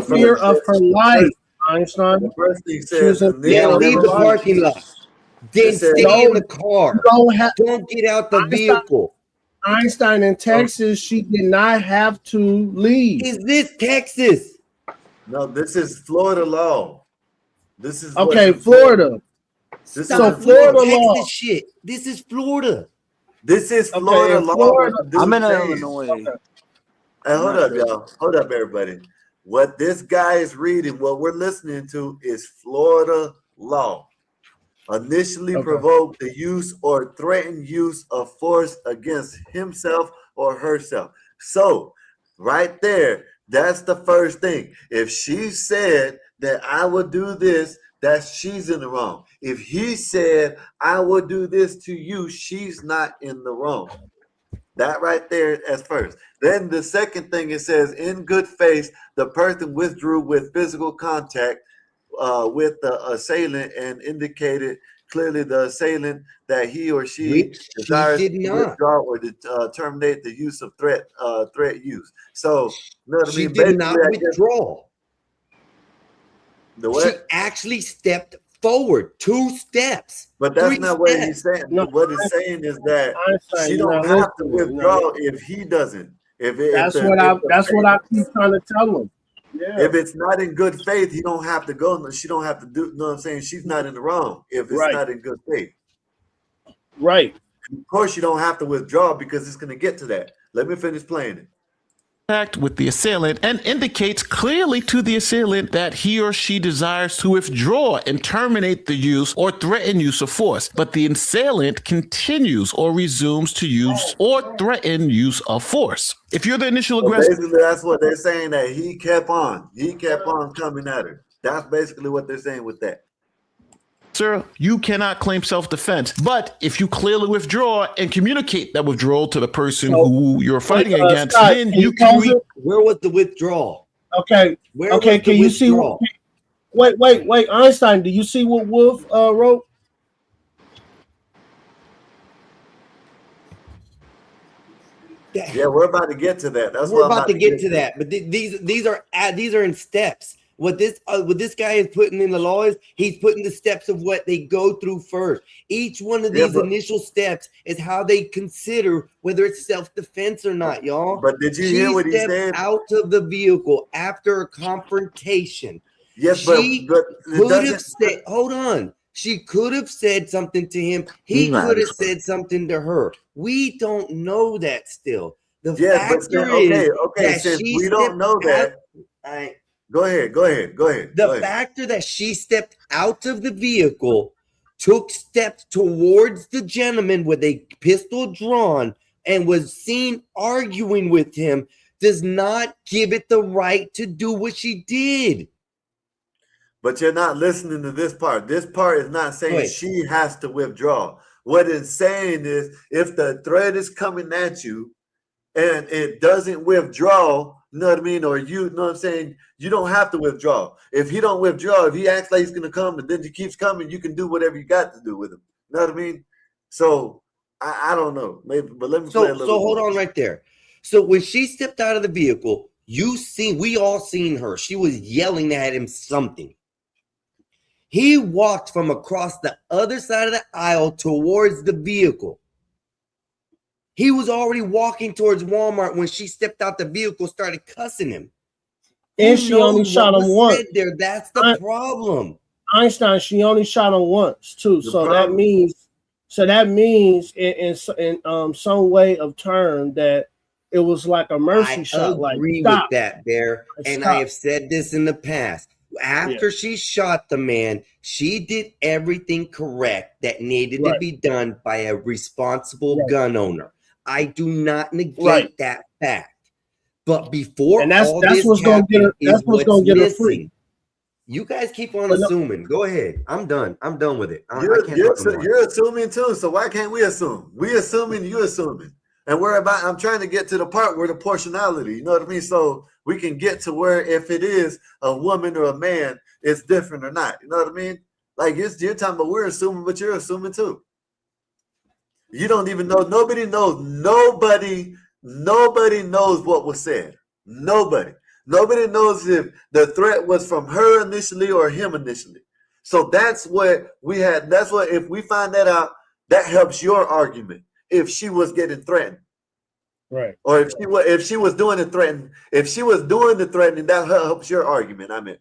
fear of her life. Einstein. The first thing says, leave the parking lot. Then stay in the car. Don't get out the vehicle. Einstein in Texas, she did not have to leave. Is this Texas? No, this is Florida law. This is okay, Florida. This so is Florida law. Texas shit. This is Florida. This is Florida law. Florida. I'm in Illinois. Hey, hold up, y'all. Hold up, everybody. What this guy is reading, what we're listening to, is Florida law. Initially provoke the use or threaten use of force against himself or herself. So right there, that's the first thing. If she said that I would do this, she's in the wrong. If he said I would do this to you, she's not in the wrong. That right there as first. Then the second thing, it says, in good faith, the person withdrew with physical contact with the assailant and indicated clearly the assailant that he or she Which she desires did to not. withdraw or to terminate the use of threat use. So, you know what I She mean? did Basically, not I guess withdraw. the She what? actually stepped forward 2 steps. But that's 3 not what he's steps. saying. No, What he's saying is that Einstein, she you're don't not have to listening. You're withdraw not if he doesn't. If That's the what if the I faith, keep trying to tell him. Yeah. if it's not in good faith, he don't have to go. She don't have to do. You know what I'm saying? She's not in the wrong if it's Right. not in good faith. Right. Of course, you don't have to withdraw because it's going to get to that. Let me finish playing it. With the assailant and indicates clearly to the assailant that he or she desires to withdraw and terminate the use or threaten use of force, but the assailant continues or resumes to use or threaten use of force. If you're the initial So aggressor, basically, that's what they're saying, that he kept on coming at her. That's basically what they're saying with that. you cannot claim self-defense. But if you clearly withdraw and communicate that withdrawal to the person who you're fighting against, Scott, then you can Where was the withdrawal? Okay. Where Okay, was the can you see withdrawal? wait, Einstein, do you see what Wolf wrote? Yeah, we're about to get to that. That's We're what I'm about to get to that, but these are in steps. What this guy is putting in the law is he's putting the steps of what they go through first. Each one of these initial steps is how they consider whether it's self-defense or not, y'all. But did you hear what he said? Out of the vehicle after a confrontation. Yes, she but could have said, hold on. She could have said something to him. He could have said something to her. We don't know that still. The factor is that since she we don't know that. Go ahead. The factor that she stepped out of the vehicle, took steps towards the gentleman with a pistol drawn, and was seen arguing with him does not give it the right to do what she did. But you're not listening to this part. This part is not saying she has to withdraw. What it's saying is if the threat is coming at you and it doesn't withdraw, you know what I mean? Or you know what I'm saying? You don't have to withdraw. If he don't withdraw, if he acts like he's going to come and then he keeps coming, you can do whatever you got to do with him. You know what I mean? So I don't know. Maybe, but let me play a little. So hold on right there. So when she stepped out of the vehicle, we all seen her. She was yelling at him something. He walked from across the other side of the aisle towards the vehicle. He was already walking towards Walmart when she stepped out the vehicle, started cussing him. And she only shot him once. That's the problem. Einstein, she only shot him once too. So that means in some way of term that it was like a mercy shot. I agree with that, Bear. And I have said this in the past. After she shot the man, she did everything correct that needed to be done by a responsible gun owner. I do not negate that fact. But before that's what's going to get her free. You guys keep on assuming. Go ahead. I'm done. I'm done with it. You're assuming too. So why can't we assume? We assuming, you assuming. And I'm trying to get to the part where the portionality, you know what I mean? So we can get to where if it is a woman or a man, it's different or not. You know what I mean? Like you're talking about we're assuming, but you're assuming too. You don't even know. Nobody knows. Nobody knows what was said. Nobody knows if the threat was from her initially or him initially. So that's what we had. That's what, if we find that out, that helps your argument. If she was getting threatened, right? Or if she was doing the threatening, that helps your argument. I mean,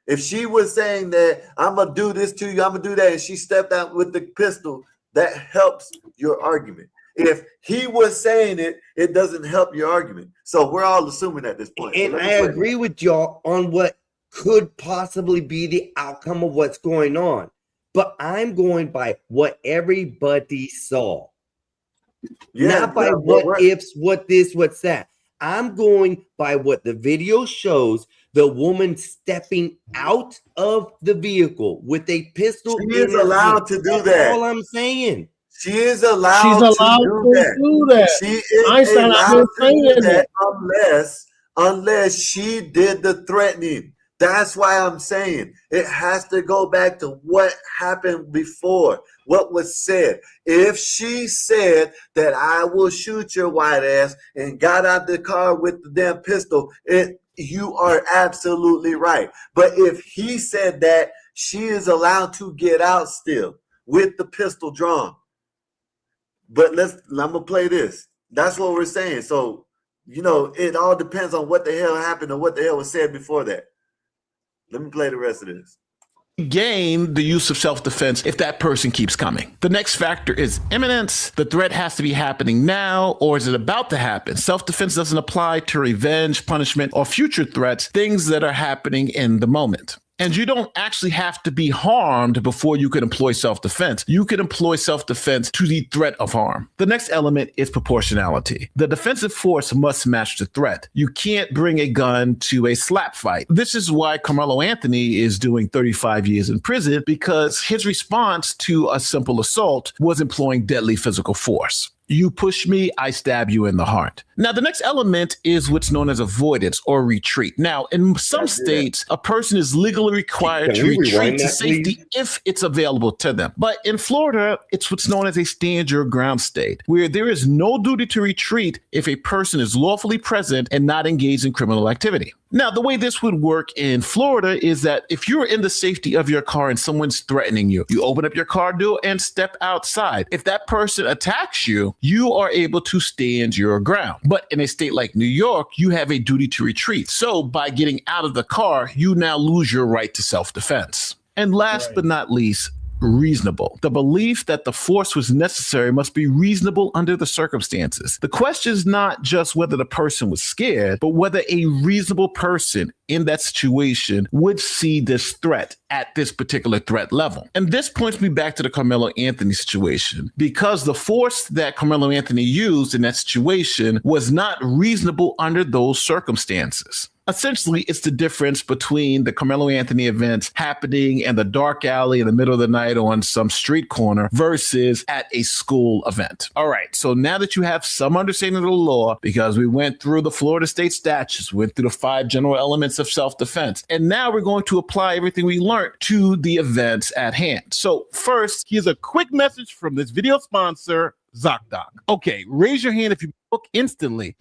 if she was saying that I'm gonna do this to you, I'm gonna do that, and she stepped out with the pistol, that helps your argument. If he was saying it, it doesn't help your argument. So we're all assuming at this point. And I agree with y'all on what could possibly be the outcome of what's going on, but I'm going by what everybody saw. Not by what ifs, what this, what's that. I'm going by what the video shows, the woman stepping out of the vehicle with a pistol. She is allowed to do that. All I'm saying. She is allowed to do that. She is allowed to do that unless she did the threatening. That's why I'm saying it has to go back to what happened before, what was said. If she said that I will shoot your white ass and got out the car with the damn pistol, you are absolutely right. But if he said that, she is allowed to get out still with the pistol drawn. But I'm gonna play this. That's what we're saying. So, it all depends on what the hell happened or what the hell was said before that. Let me play the rest of this. Gain the use of self-defense if that person keeps coming. The next factor is imminence. The threat has to be happening now, or is it about to happen? Self-defense doesn't apply to revenge, punishment, or future threats, things that are happening in the moment. And you don't actually have to be harmed before you can employ self-defense. You can employ self-defense to the threat of harm. The next element is proportionality. The defensive force must match the threat. You can't bring a gun to a slap fight. This is why Carmelo Anthony is doing 35 years in prison, because his response to a simple assault was employing deadly physical force. You push me, I stab you in the heart. Now, the next element is what's known as avoidance or retreat. Now, in some states, a person is legally required to retreat to safety if it's available to them. But in Florida, it's what's known as a stand your ground state, where there is no duty to retreat if a person is lawfully present and not engaged in criminal activity. Now, the way this would work in Florida is that if you're in the safety of your car and someone's threatening you, you open up your car door and step outside. If that person attacks you, you are able to stand your ground. But in a state like New York, you have a duty to retreat. So by getting out of the car, you now lose your right to self-defense. And last but not least, reasonable. The belief that the force was necessary must be reasonable under the circumstances. The question is not just whether the person was scared, but whether a reasonable person in that situation would see this threat at this particular threat level. And this points me back to the Carmelo Anthony situation, because the force that Carmelo Anthony used in that situation was not reasonable under those circumstances. Essentially, it's the difference between the Carmelo Anthony events happening in the dark alley in the middle of the night on some street corner versus at a school event. All right, so now that you have some understanding of the law, because we went through the Florida state statutes, went through the 5 general elements of self-defense, and now we're going to apply everything we learned to the events at hand. So first, here's a quick message from this video sponsor, ZocDoc. Okay, raise your hand if you book instantly.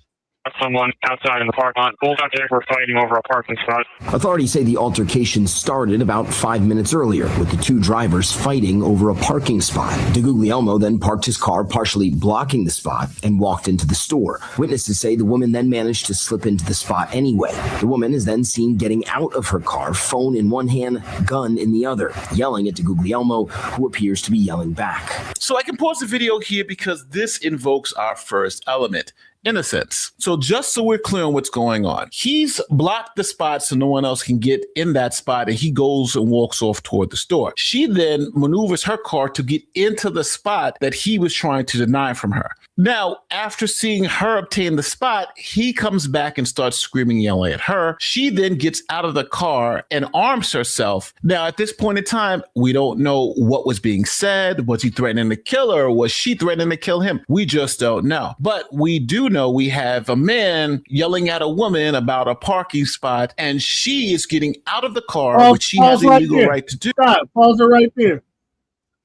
Someone outside in the parking lot. Both out there were fighting over a parking spot. Authorities say the altercation started about 5 minutes earlier, with the 2 drivers fighting over a parking spot. DeGuglielmo then parked his car, partially blocking the spot, and walked into the store. Witnesses say the woman then managed to slip into the spot anyway. The woman is then seen getting out of her car, phone in one hand, gun in the other, yelling at DeGuglielmo, who appears to be yelling back. So I can pause the video here because this invokes our first element. Innocence. So just so we're clear on what's going on, he's blocked the spot so no one else can get in that spot, and he goes and walks off toward the store. She then maneuvers her car to get into the spot that he was trying to deny from her. Now, after seeing her obtain the spot, he comes back and starts screaming, yelling at her. She then gets out of the car and arms herself. Now, at this point in time, we don't know what was being said. Was he threatening to kill her, or was she threatening to kill him? We just don't know. But we do know we have a man yelling at a woman about a parking spot, and she is getting out of the car, which she has a legal right to do. Scott, pause it right there.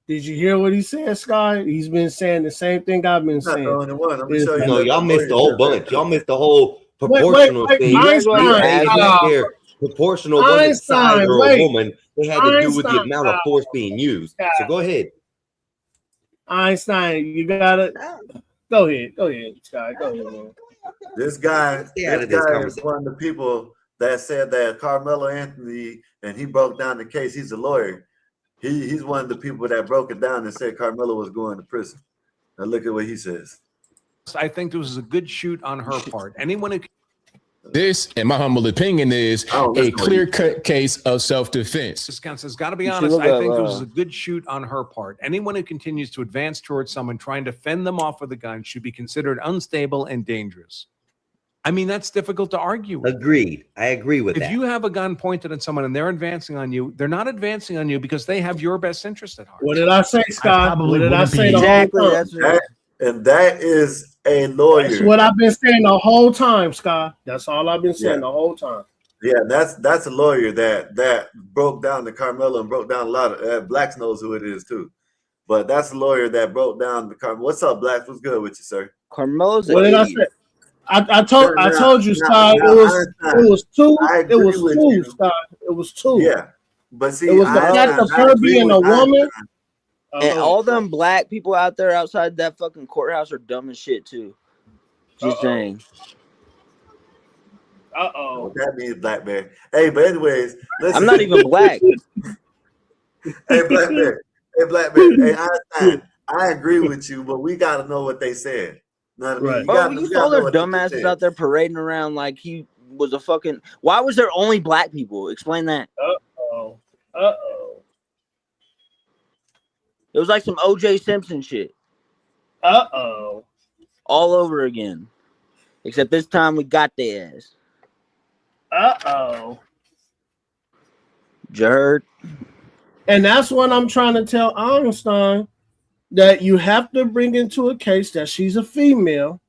Did you hear what he said, Sky? He's been saying the same thing I've been saying. No, y'all missed the whole bunch. Y'all missed the whole proportional thing. Proportional wasn't size or a woman. They had to do with the amount of force being used. So go ahead. Einstein, you got it. Go ahead, Sky. Go ahead, man. This guy is one of the people that said that Carmelo Anthony, and he broke down the case. He's a lawyer. He's one of the people that broke it down and said Carmelo was going to prison. Now look at what he says. I think this was a good shoot on her part. Anyone who this, in my humble opinion, is a clear-cut case of self-defense. Wisconsin's got to be honest. I think this was a good shoot on her part. Anyone who continues to advance towards someone trying to fend them off with a gun should be considered unstable and dangerous. I mean, that's difficult to argue with. Agreed. I agree with that. If you have a gun pointed at someone and they're advancing on you, they're not advancing on you because they have your best interest at heart. What did I say, Scott? What did I say? And that is a lawyer. That's what I've been saying the whole time, Scott. That's all I've been saying the whole time. Yeah, that's a lawyer that broke down the Carmelo and broke down a lot of Blacks knows who it is too. But that's a lawyer that broke down the Carmelo. What's up, Blacks? What's good with you, sir? Carmelo's an What did I idiot. say? I told you, Scott. It was two. It was two, Scott. It was two. Yeah, but see, it was the fact of her being a woman. And all them black people out there outside that fucking courthouse are dumb as shit too. Just saying. What that means, Blackberry. Hey, but anyways, listen. I'm not even black. Hey, Blackberry. Hey, Blackberry. Hey, Einstein. I agree with you, but we got to know what they said. Know what I mean? Bro, you saw their dumbasses out there parading around like he was a fucking. Why was there only black people? Explain that. It was like some O.J. Simpson shit. All over again. Except this time we got their ass. Jerd. And that's what I'm trying to tell Einstein, that you have to bring into a case that she's a female.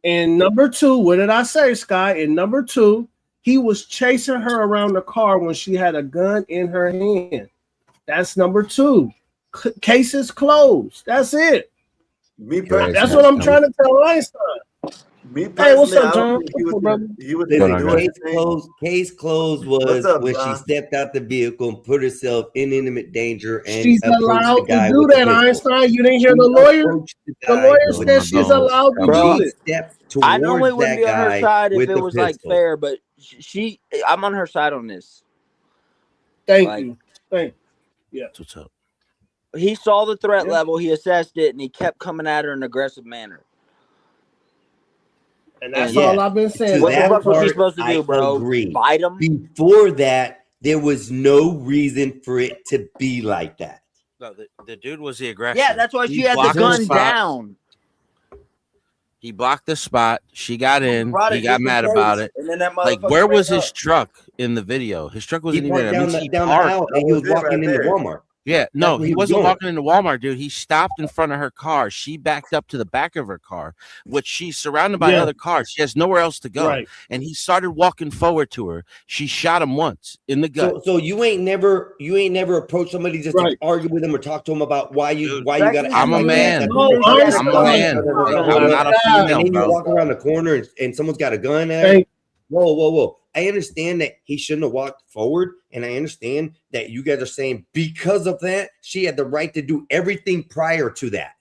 And number two, what did I say, Sky? And number two, he was chasing her around the car when she had a gun in her hand. That's number two. Case is closed. That's it. That's what I'm trying to tell Einstein. Hey, what's up, John? Case closed was when she stepped out the vehicle and put herself in intimate danger. And she's allowed to do that, Einstein. You didn't hear the lawyer? The lawyer said she's allowed to do it. I normally wouldn't be on her side if it was like fair, but I'm on her side on this. Thank you. Yeah. What's up? He saw the threat level, he assessed it, and he kept coming at her in an aggressive manner. And that's all I've been saying. What the fuck was he supposed to do, bro? Bite him? Before that, there was no reason for it to be like that. No, the dude was the aggressor. Yeah, that's why she had the gun down. He blocked the spot. She got in. He got mad about it. And then that like, where was his truck in the video? His truck wasn't even there. Down the aisle, and he was walking into Walmart. Yeah, no, he wasn't walking into Walmart, dude. He stopped in front of her car. She backed up to the back of her car, which she's surrounded by other cars. She has nowhere else to go. Right. And he started walking forward to her. She shot him once in the gut. So you ain't never approached somebody just to argue with them or talk to them about why you got. I'm a man. I'm a man. I'm not a female, and then bro. you walk around the corner and someone's got a gun at you. Whoa. I understand that he shouldn't have walked forward, and I understand that you guys are saying because of that, she had the right to do everything prior to that.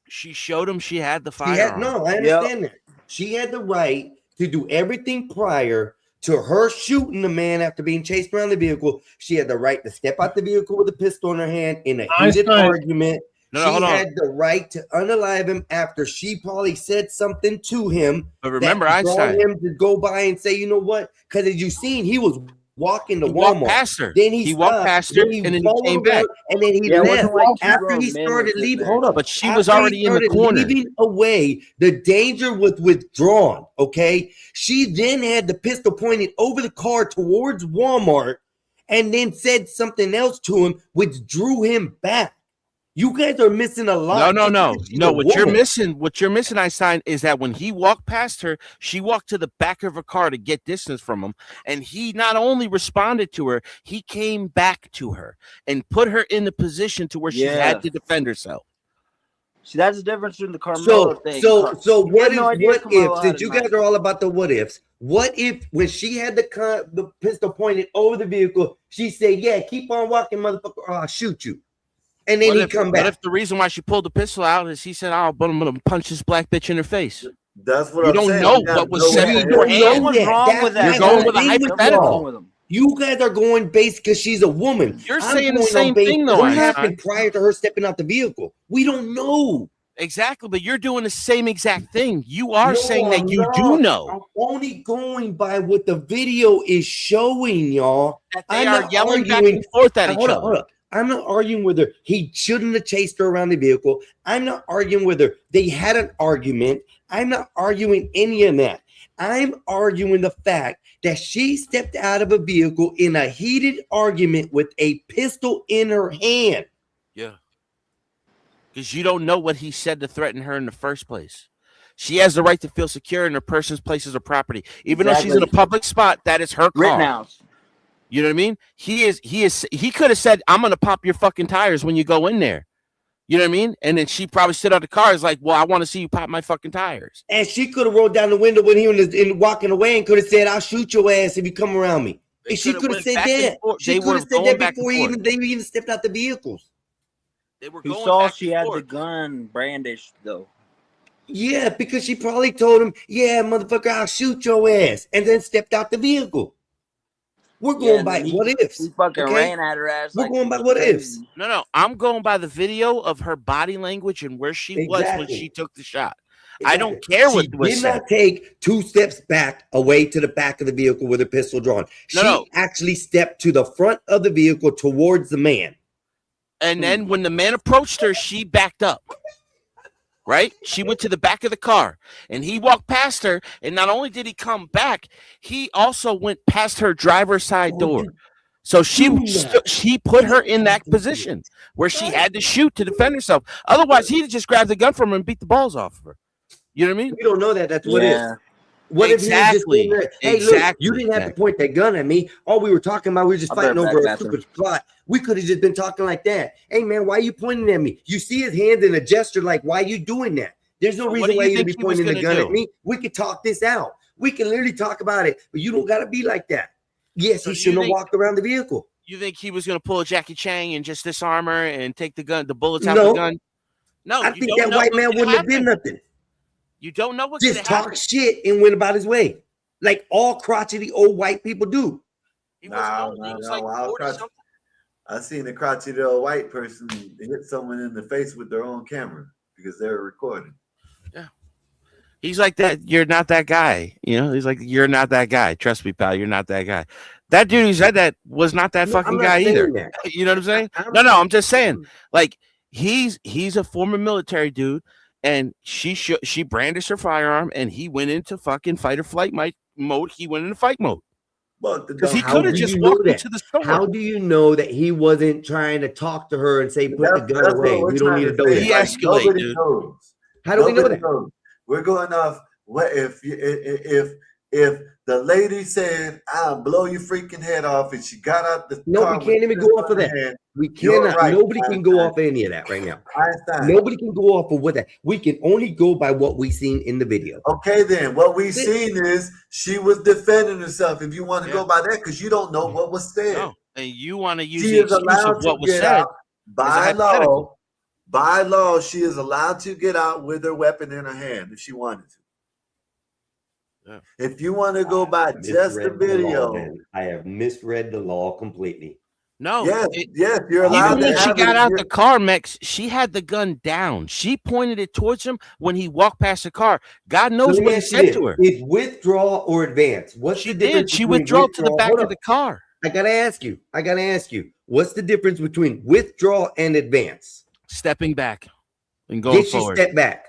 She showed him she had the firearm. No, I understand that. She had the right to do everything prior to her shooting the man after being chased around the vehicle. She had the right to step out the vehicle with a pistol in her hand in a heated argument. She had the right to unalive him after she probably said something to him. But remember, that brought Einstein, him to go by and say, you know what? Because as you seen, he was walking to Walmart. Walked past her. Then he walked past her, and then he came back. And then he left after he started leaving. Hold up, but she was already in the corner. Leaving away, the danger was withdrawn. Okay, she then had the pistol pointed over the car towards Walmart, and then said something else to him, which drew him back. You guys are missing a lot. No. What you're missing, Einstein, is that when he walked past her, she walked to the back of her car to get distance from him. And he not only responded to her, he came back to her and put her in the position to where she had to defend herself. See, that's the difference between the Carmelo thing. So what if, since you guys are all about the what ifs, what if when she had the pistol pointed over the vehicle, she said, yeah, keep on walking, motherfucker, or I'll shoot you. And then he come back. What if the reason why she pulled the pistol out is he said, "Oh, but I'm gonna punch this black bitch in her face"? That's what you don't know what was said in your hand. What's wrong with that? You're going with a hypothetical. You guys are going based because she's a woman. You're saying the same thing, though. What happened prior to her stepping out the vehicle? We don't know. Exactly, but you're doing the same exact thing. You are saying that you do know. I'm only going by what the video is showing, y'all. That they are yelling back and forth at each other. Hold up. I'm not arguing with her. He shouldn't have chased her around the vehicle. I'm not arguing with her. They had an argument. I'm not arguing any of that. I'm arguing the fact that she stepped out of a vehicle in a heated argument with a pistol in her hand. Yeah. Because you don't know what he said to threaten her in the first place. She has the right to feel secure in her person's places or property, even though she's in a public spot. That is her car. Rittenhouse. You know what I mean? He could have said, "I'm gonna pop your fucking tires when you go in there." You know what I mean? And then she probably stood out the car. Is like, "Well, I want to see you pop my fucking tires." And she could have rolled down the window when he was walking away and could have said, "I'll shoot your ass if you come around me." And she could have said that. She could have said that before they even stepped out the vehicles. They were He going saw back she and had forth. the gun brandished though. Yeah, because she probably told him, "Yeah, motherfucker, I'll shoot your ass," and then stepped out the vehicle. We're going by what ifs. He fucking ran at her ass. We're going by what ifs. No, I'm going by the video of her body language and where she was when she took the shot. I don't care what was She said. did not take 2 steps back away to the back of the vehicle with her pistol drawn. She actually stepped to the front of the vehicle towards the man. And then when the man approached her, she backed up. Right? She went to the back of the car and he walked past her. And not only did he come back, he also went past her driver's side door. So she put her in that position where she had to shoot to defend herself. Otherwise, he'd just grabbed the gun from her and beat the balls off of her. You know what I mean? We don't know that. That's what it is. What if he was just sitting there, hey, look, you didn't have to point that gun at me. All we were talking about, we were just fighting over a stupid plot. We could have just been talking like that. Hey, man, why are you pointing at me? You see his hand in a gesture like, why are you doing that? There's no reason why you to be pointing the gun at me. We could talk this out. We can literally talk about it, but you don't got to be like that. Yes, he shouldn't have walked around the vehicle. You think he was going to pull a Jackie Chang and just disarm her and take the bullets out of the gun? No, I think that white man wouldn't have did nothing. You don't know what's just talk shit and went about his way, like all crotchety old white people do. I seen a crotchety old white person hit someone in the face with their own camera because they were recording. Yeah, he's like that. You're not that guy. You know, he's like, you're not that guy. Trust me, pal. You're not that guy. That dude who said that was not that fucking guy either. That. You know what I'm saying? No, I'm just saying. Like he's a former military dude. And she brandished her firearm, and he went into fucking fight or flight mode. He went into fight mode. Because he could have just walked into the store. How do you know that he wasn't trying to talk to her and say, "Put the gun away"? We don't need to know that. He escalated, dude. How do we know that? We're going off. What if the lady said, "I'll blow your freaking head off," and she got out the car? We can't even go off of that. We cannot. Right, nobody can go off any of that right now. Nobody can go off of what that. We can only go by what we seen in the video. Okay, then what we seen is she was defending herself. If you want to go by that, because you don't know what was said, and you want to use the excuse of what was said by law. By law, she is allowed to get out with her weapon in her hand if she wanted to. Yeah. If you want to go by just the video, I have misread the law completely. No, yes, you're allowed. Even when she got out the car, Mex, she had the gun down. She pointed it towards him when he walked past the car. God knows what he said to her. Is withdraw or advance? What's the difference? She withdrew to the back of the car. I gotta ask you. What's the difference between withdraw and advance? Stepping back and going forward. Did she step back?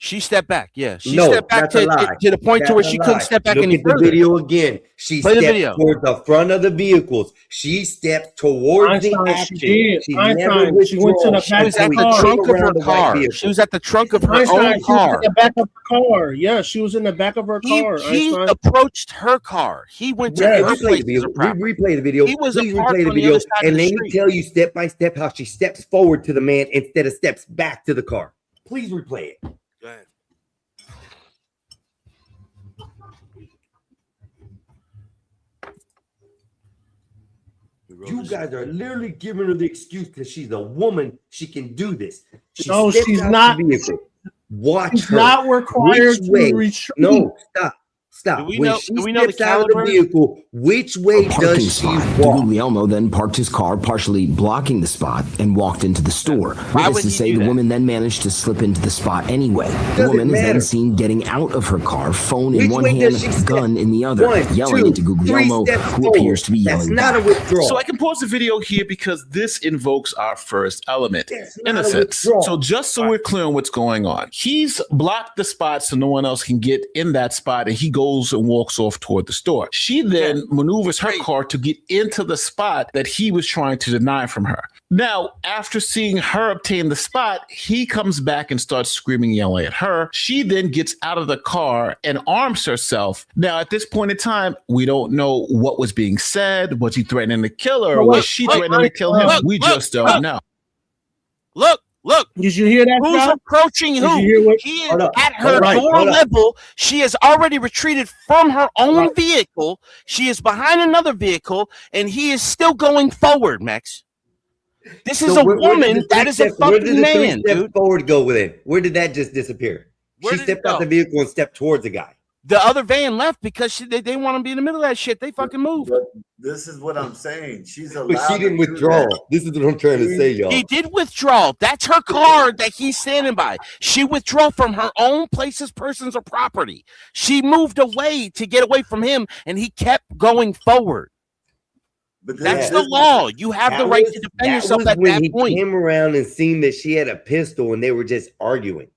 She stepped back. Yeah, she stepped back to the point to where she couldn't step back any further. Look at the video again. She stepped towards the front of the vehicles. She stepped towards the action. She went to the back of the trunk of her car. She was at the trunk of her own car. In the back of her car. Yeah, she was in the back of her car. He approached her car. He went to her place. Replay the video. He was Please replay the video and let me tell you step by step how she steps forward to the man instead of steps back to the car. Please replay it. Go ahead. You guys are literally giving her the excuse because she's a woman. She can do this. No, she's not. Watch she's her. Not required to retreat. No, stop. When she steps out of the vehicle, which way does she walk? Guglielmo then parked his car, partially blocking the spot, and walked into the store. Witnesses say the woman then managed to slip into the spot anyway. The woman is then seen getting out of her car, phone in one hand, gun in the other, yelling into Guglielmo, who appears to be yelling back. So I can pause the video here because this invokes our first element, innocence. So just so we're clear on what's going on, he's blocked the spot so no one else can get in that spot, and he goes goes and walks off toward the store. She then maneuvers her car to get into the spot that he was trying to deny from her. Now, after seeing her obtain the spot, he comes back and starts screaming, yelling at her. She then gets out of the car and arms herself. Now, at this point in time, we don't know what was being said. Was he threatening to kill her, or was she threatening to kill him? We just don't know. Look. Did you hear that? Who's approaching who? He is at her door level. She has already retreated from her own vehicle. She is behind another vehicle, and he is still going forward, Max. This is a woman. That is a fucking man, dude. Forward go with it. Where did that just disappear? She stepped out the vehicle and stepped towards the guy. The other van left because they want to be in the middle of that shit. They fucking moved. But this is what I'm saying. She's allowed. But she didn't withdraw. This is what I'm trying to say, y'all. He did withdraw. That's her car that he's standing by. She withdrew from her own places, persons, or property. She moved away to get away from him, and he kept going forward. But that's the law. You have the right to defend yourself at that point. He came around and seen that she had a pistol, and they were just arguing.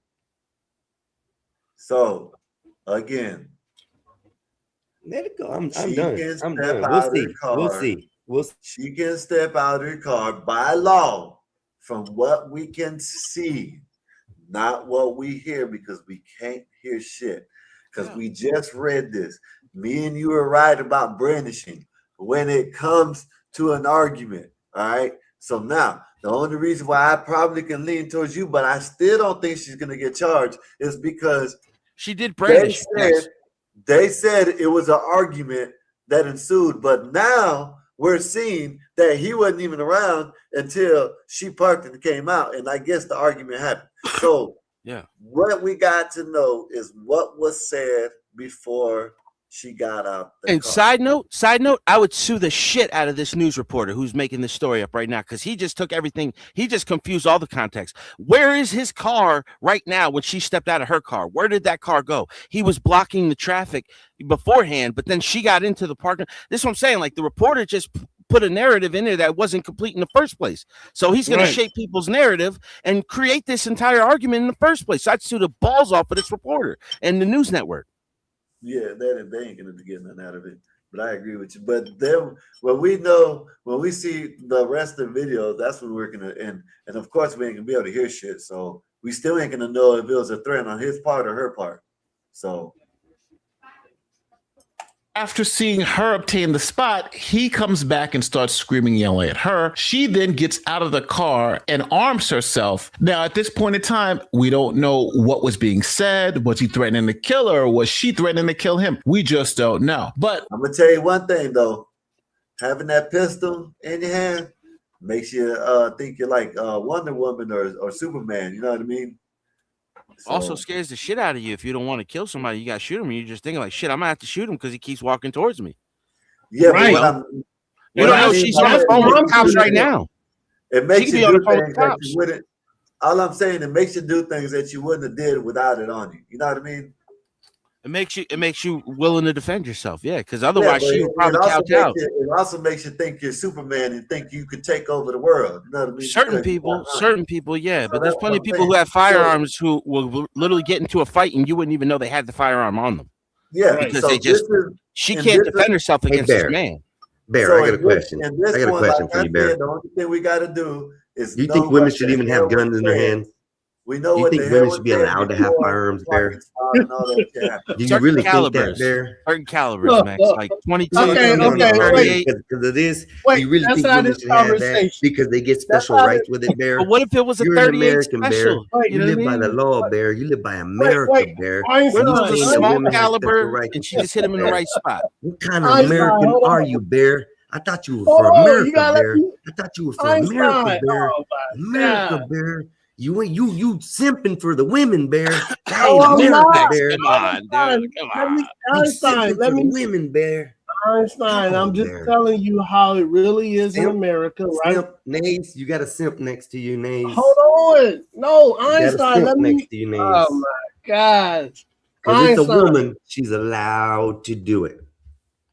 So, again, let it go. I'm she done. Can I'm step done. out We'll of the car. We'll see. She can step out of her car by law from what we can see, not what we hear, because we can't hear shit. Because we just read this. Me and you are right about brandishing when it comes to an argument. All right. So now the only reason why I probably can lean towards you, but I still don't think she's gonna get charged, is because she did brandish. They said it was an argument that ensued, but now we're seeing that he wasn't even around until she parked and came out, and I guess the argument happened. So what we got to know is what was said before she got out. And car. Side note, I would sue the shit out of this news reporter who's making this story up right now, because he just took everything. He just confused all the context. Where is his car right now when she stepped out of her car? Where did that car go? He was blocking the traffic beforehand, but then she got into the parking. This is what I'm saying. Like, the reporter just put a narrative in there that wasn't complete in the first place. So he's going to shape people's narrative and create this entire argument in the first place. So I'd sue the balls off of this reporter and the news network. Yeah, they ain't gonna get nothing out of it. But I agree with you. But then when we see the rest of the video, that's when we're gonna and of course we ain't gonna be able to hear shit. So we still ain't gonna know if it was a threat on his part or her part. So after seeing her obtain the spot, he comes back and starts screaming, yelling at her. She then gets out of the car and arms herself. Now, at this point in time, we don't know what was being said. Was he threatening to kill her, or was she threatening to kill him? We just don't know. But I'm gonna tell you one thing though, having that pistol in your hand makes you think you're like Wonder Woman or Superman. You know what I mean? So, also scares the shit out of you. If you don't want to kill somebody, you got to shoot him. You're just thinking like, shit, I'm gonna have to shoot him because he keeps walking towards me. Yeah, right. You don't know she's on the phone with the cops right now. It makes you do things that you wouldn't. All I'm saying, it makes you do things that you wouldn't have did without it on you. You know what I mean? It makes you willing to defend yourself, because otherwise she would probably couch out. It also makes you think you're Superman and think you could take over the world. You know what I mean? Certain people, yeah, but there's plenty of people who have firearms who will literally get into a fight and you wouldn't even know they had the firearm on them. Yeah, because she can't defend herself against this man. Bear, I got a question. I got a question for you, Bear. The only thing we got to do is. Do you think women should even have guns in their hands? We know do you think women should be allowed to have firearms, Bear? Do you really think that, Bear? Certain calibers, Max, like 22. Okay, because of this, you really think women should have that because they get special rights with it, Bear? But what if it was a 38 American, special? Bear. You live by the law, Bear. You live by America, Bear. What if it was a small caliber and she just hit him in the right spot? What kind of American are you, Bear? I thought you were for America, Bear. I thought you were for America, Bear. America, Bear. You simping for the women, Bear. That ain't America, Bear. Come on, dude. Come on. Einstein, let me women, Bear. Einstein, I'm just telling you how it really is in America, right? Simp, Nace, you got a simp next to you, Nace. Hold on. No, Einstein, let me. Next to you, Nace. Oh my God. Because it's a woman, she's allowed to do it.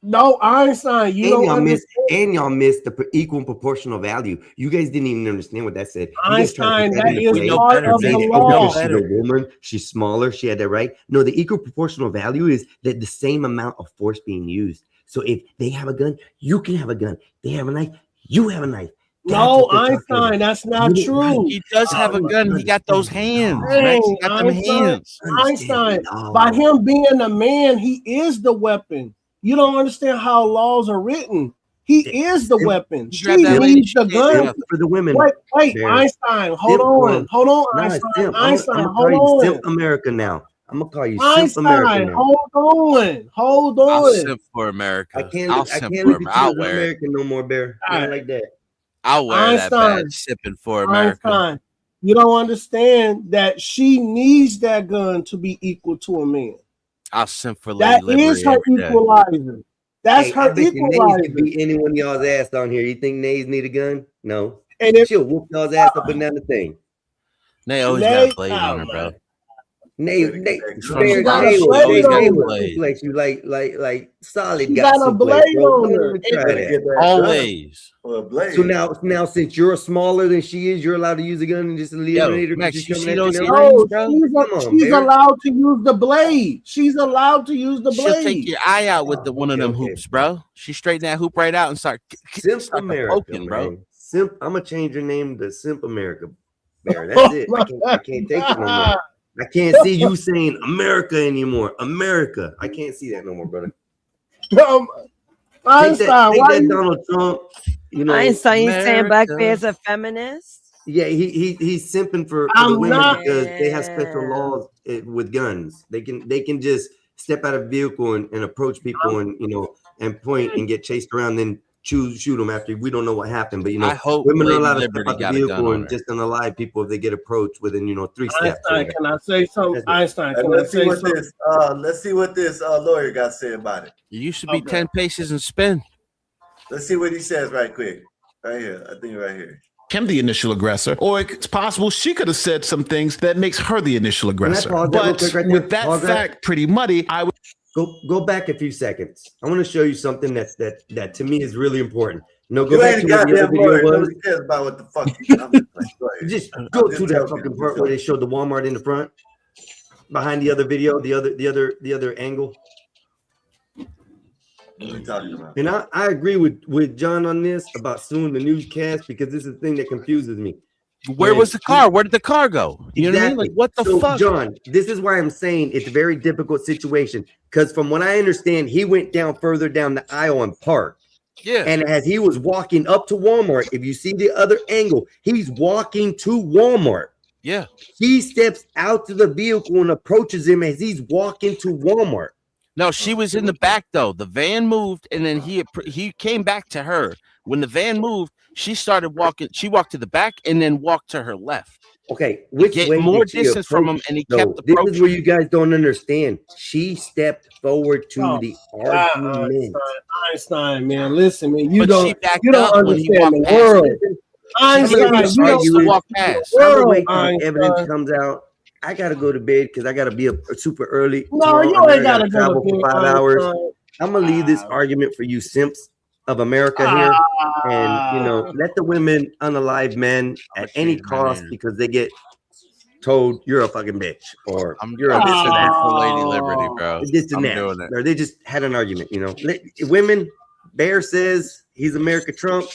No, Einstein, you don't understand. And y'all missed the equal and proportional value. You guys didn't even understand what that said. You guys tried to Einstein, put that into is play part and of say the that, law. because she's a woman, she's smaller, she had that right. No, the equal proportional value is that the same amount of force being used. So if they have a gun, you can have a gun. They have a knife, you have a knife. No, Einstein, that's not true. He does have a gun. He got those hands. Max, he got them hands. Einstein, by him being a man, he is the weapon. You don't understand how laws are written. He is the weapon. She needs the gun for the women. Wait, Einstein, hold on, Einstein. Einstein, hold on. Simp America now. I'm gonna call you Simp America Einstein, now. hold I'll on. simp for America. I can't I'll look at simp you for as America. I'll an wear it. American no more, Bear. Not like that. I'll wear that Einstein, badge. Sipping for America. Einstein, you don't understand that she needs that gun to be equal to a man. I'll simp for That Lady is Liberty her every day. equalizer. That's I her bet you Nays equalizer. could beat any one of y'all's ass on here. You think Nays need a gun? No. And if, she'll whoop y'all's ass up and down the thing. They always got a blade on her, bro. Nay, She got a blade on her. Suplex you like solid. She got got a suplex, blade bro. on Don't her. even try that. Always. So now since you're smaller than she is, you're allowed to use a gun and just eliminate her. Max, she's you coming see at those you earrings, now? bro? She's allowed to use the blade. She's allowed to use the She'll blade. take your eye out with one of them hoops, bro. She straighten that hoop right out and start America, poking, bro. man. Simp. I'm gonna change your name to Simp America, Bear. That's it. I can't take it no more. I can't see you saying America anymore. America. I can't see that no more, brother. Einstein, take why that you... Donald Trump. You know, Einstein, you saying Black Bear's a feminist? Yeah, he's simping for the women because they have special laws with guns. They can just step out of a vehicle and approach people and and point and get chased around, then shoot them after we don't know what happened. But I hope women are Lady allowed to Liberty step out the got a gun vehicle on and her. just unalive people if they get approached within 3 steps. Einstein, can I say something? Einstein, can I Let's see say what something? let's see what this lawyer got to say about it. You used to be 10 paces and spin. Let's see what he says right quick. Right here. I think right here. Him the initial aggressor, or it's possible she could have said some things that makes her the initial aggressor. But with that fact pretty muddy, I would go back a few seconds. I want to show you something that to me is really important. Go You back ain't to a what the other goddamn lawyer. video was. Nobody cares about what the fuck you I'm just like, go ahead. Just go to that fucking part where they showed the Walmart in the front, behind the other video, the other angle. What are you talking about? And I agree with John on this about suing the newscast because this is the thing that confuses me. Where was the car? Where did the car go? You know what I mean? Like, what the fuck? John, this is why I'm saying it's a very difficult situation because from what I understand, he went down further down the aisle and parked. Yeah. And as he was walking up to Walmart, if you see the other angle, he's walking to Walmart. Yeah. He steps out to the vehicle and approaches him as he's walking to Walmart. No, she was in the back though. The van moved, and then he came back to her. When the van moved, she started walking. She walked to the back and then walked to her left. Okay, which get way more did she distance from him, approach, and he though? kept This approaching. is where you guys don't understand. She stepped forward to the argument. Einstein, man, listen, man, you But don't she backed you don't up when he understand the walked past world. her. Einstein, you don't walk understand past. the I'm gonna world. wait till the Einstein. evidence comes out. I gotta go to bed because I gotta be up super early. No, tomorrow. you I know ain't I gotta go to travel for bed, 5 hours. Einstein. I'm gonna leave this argument for you simps of America here, and let the women unalive men at any cost because they get told you're a fucking bitch or you're a I'm this and sipping that. for Lady Liberty, bro. This and I'm that. doing it. Or they just had an argument, Women, Bear says he's America Trump.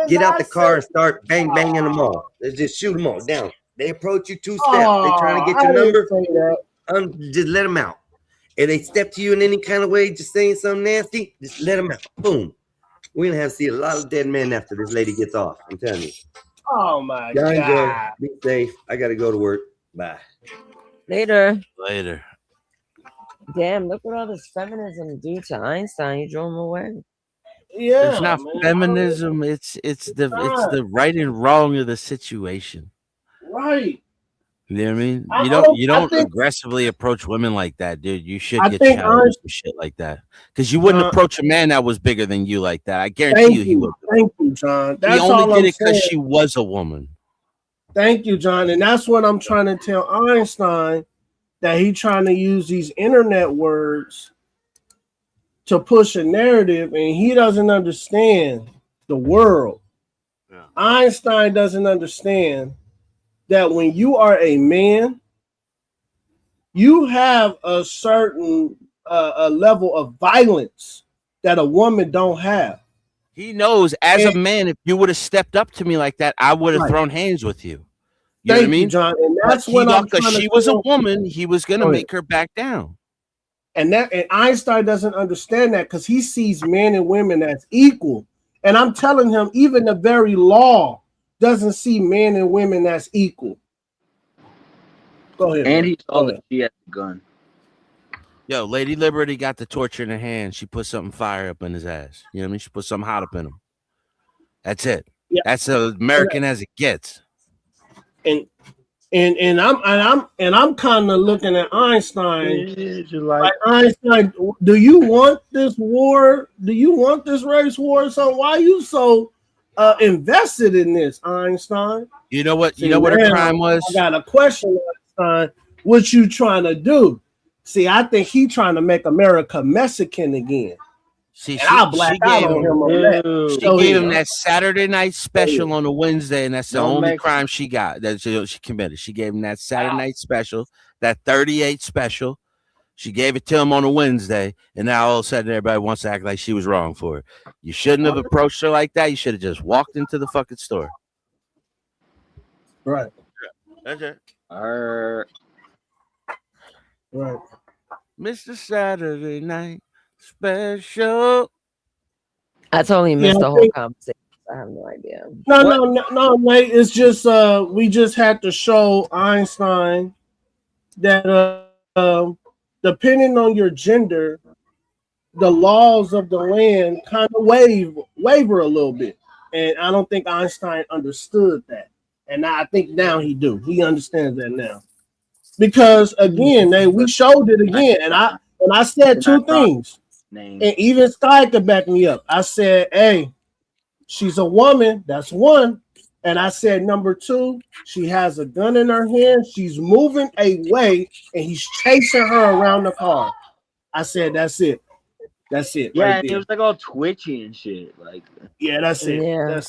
Get out the car and start banging them all. Let's just shoot them all down. They approach you 2 steps. They trying to get your number. Just let them out. If they step to you in any kind of way, just saying something nasty, just let them out. Boom. We're gonna have to see a lot of dead men after this lady gets off. I'm telling you. Oh my Y'all enjoy. God. Be safe. I gotta go to work. Bye. Later. Damn, look what all this feminism do to Einstein. You drove him away. Yeah, It's not man. feminism. It's the right and wrong of the situation. Right. You know what I mean? I You don't think- aggressively approach women like that, dude. You should I get think challenged with shit like that. Because you wouldn't approach a man that was bigger than you like that. I guarantee Thank you he you. would. Thank you, John. That's He only all did I'm it because saying. she was a woman. Thank you, John. And that's what I'm trying to tell Einstein, that he trying to use these internet words to push a narrative, and he doesn't understand the world. Yeah. Einstein doesn't understand that when you are a man, you have a certain a level of violence that a woman don't have. He knows as a man, if you would have stepped up to me like that, I would have thrown hands with you. You know what I mean? John. And that's but what I'm because trying to she was a tell- woman, he was gonna make her back down. And Einstein doesn't understand that because he sees men and women as equal. And I'm telling him, even the very law doesn't see men and women as equal. Go ahead. And bro. he saw that she had the gun. Yo, Lady Liberty got the torch in her hand. She put something fire up in his ass. You know what I mean? She put something hot up in him. That's it. Yeah. That's as American as it gets. And I'm kind of looking at Einstein. Like Einstein, do you want this war? Do you want this race war or something? Why are you so invested in this, Einstein? You know what? See, You know what her now, crime was? I got a question, Einstein. What you trying to do? See, I think he trying to make America Mexican again. See, and I'll black out on him on that. She gave him that Saturday night special on a Wednesday, and that's the only crime she got that she committed. She gave him that Saturday night special, that 38 special. She gave it to him on a Wednesday, and now all of a sudden everybody wants to act like she was wrong for it. You shouldn't have approached her like that. You should have just walked into the fucking store. Right. That's it. Right. Mr. Saturday Night Special. I totally missed the whole conversation. I have no idea. No, Nate. It's just we just had to show Einstein that depending on your gender, the laws of the land kind of waver a little bit, and I don't think Einstein understood that, and I think now he do. He understands that now, because again, we showed it again, and I said two things. And even Sky could back me up. I said, hey, she's a woman. That's one. And I said, number two, she has a gun in her hand. She's moving away, and he's chasing her around the car. I said, that's it. That's it. Yeah, right it was like all twitchy and shit. Like, yeah, that's it. Yeah.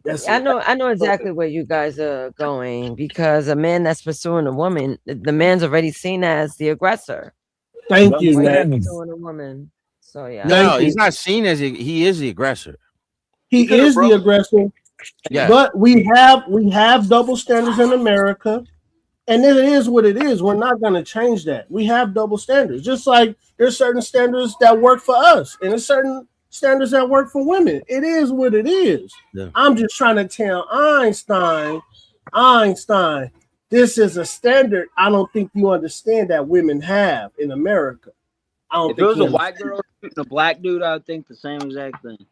That's I know exactly where you guys are going, because a man that's pursuing a woman, the man's already seen as the aggressor. Thank you, man. man. Pursuing a woman. So yeah. No, he's not seen as he is the aggressor. He is the aggressor. Yeah. But we have double standards in America, and it is what it is. We're not going to change that. We have double standards, just like there's certain standards that work for us, and there's certain standards that work for women. It is what it is. Yeah. I'm just trying to tell Einstein, this is a standard I don't think you understand that women have in America. I don't if think it was you a white girl shooting a black dude, I would think the same exact thing.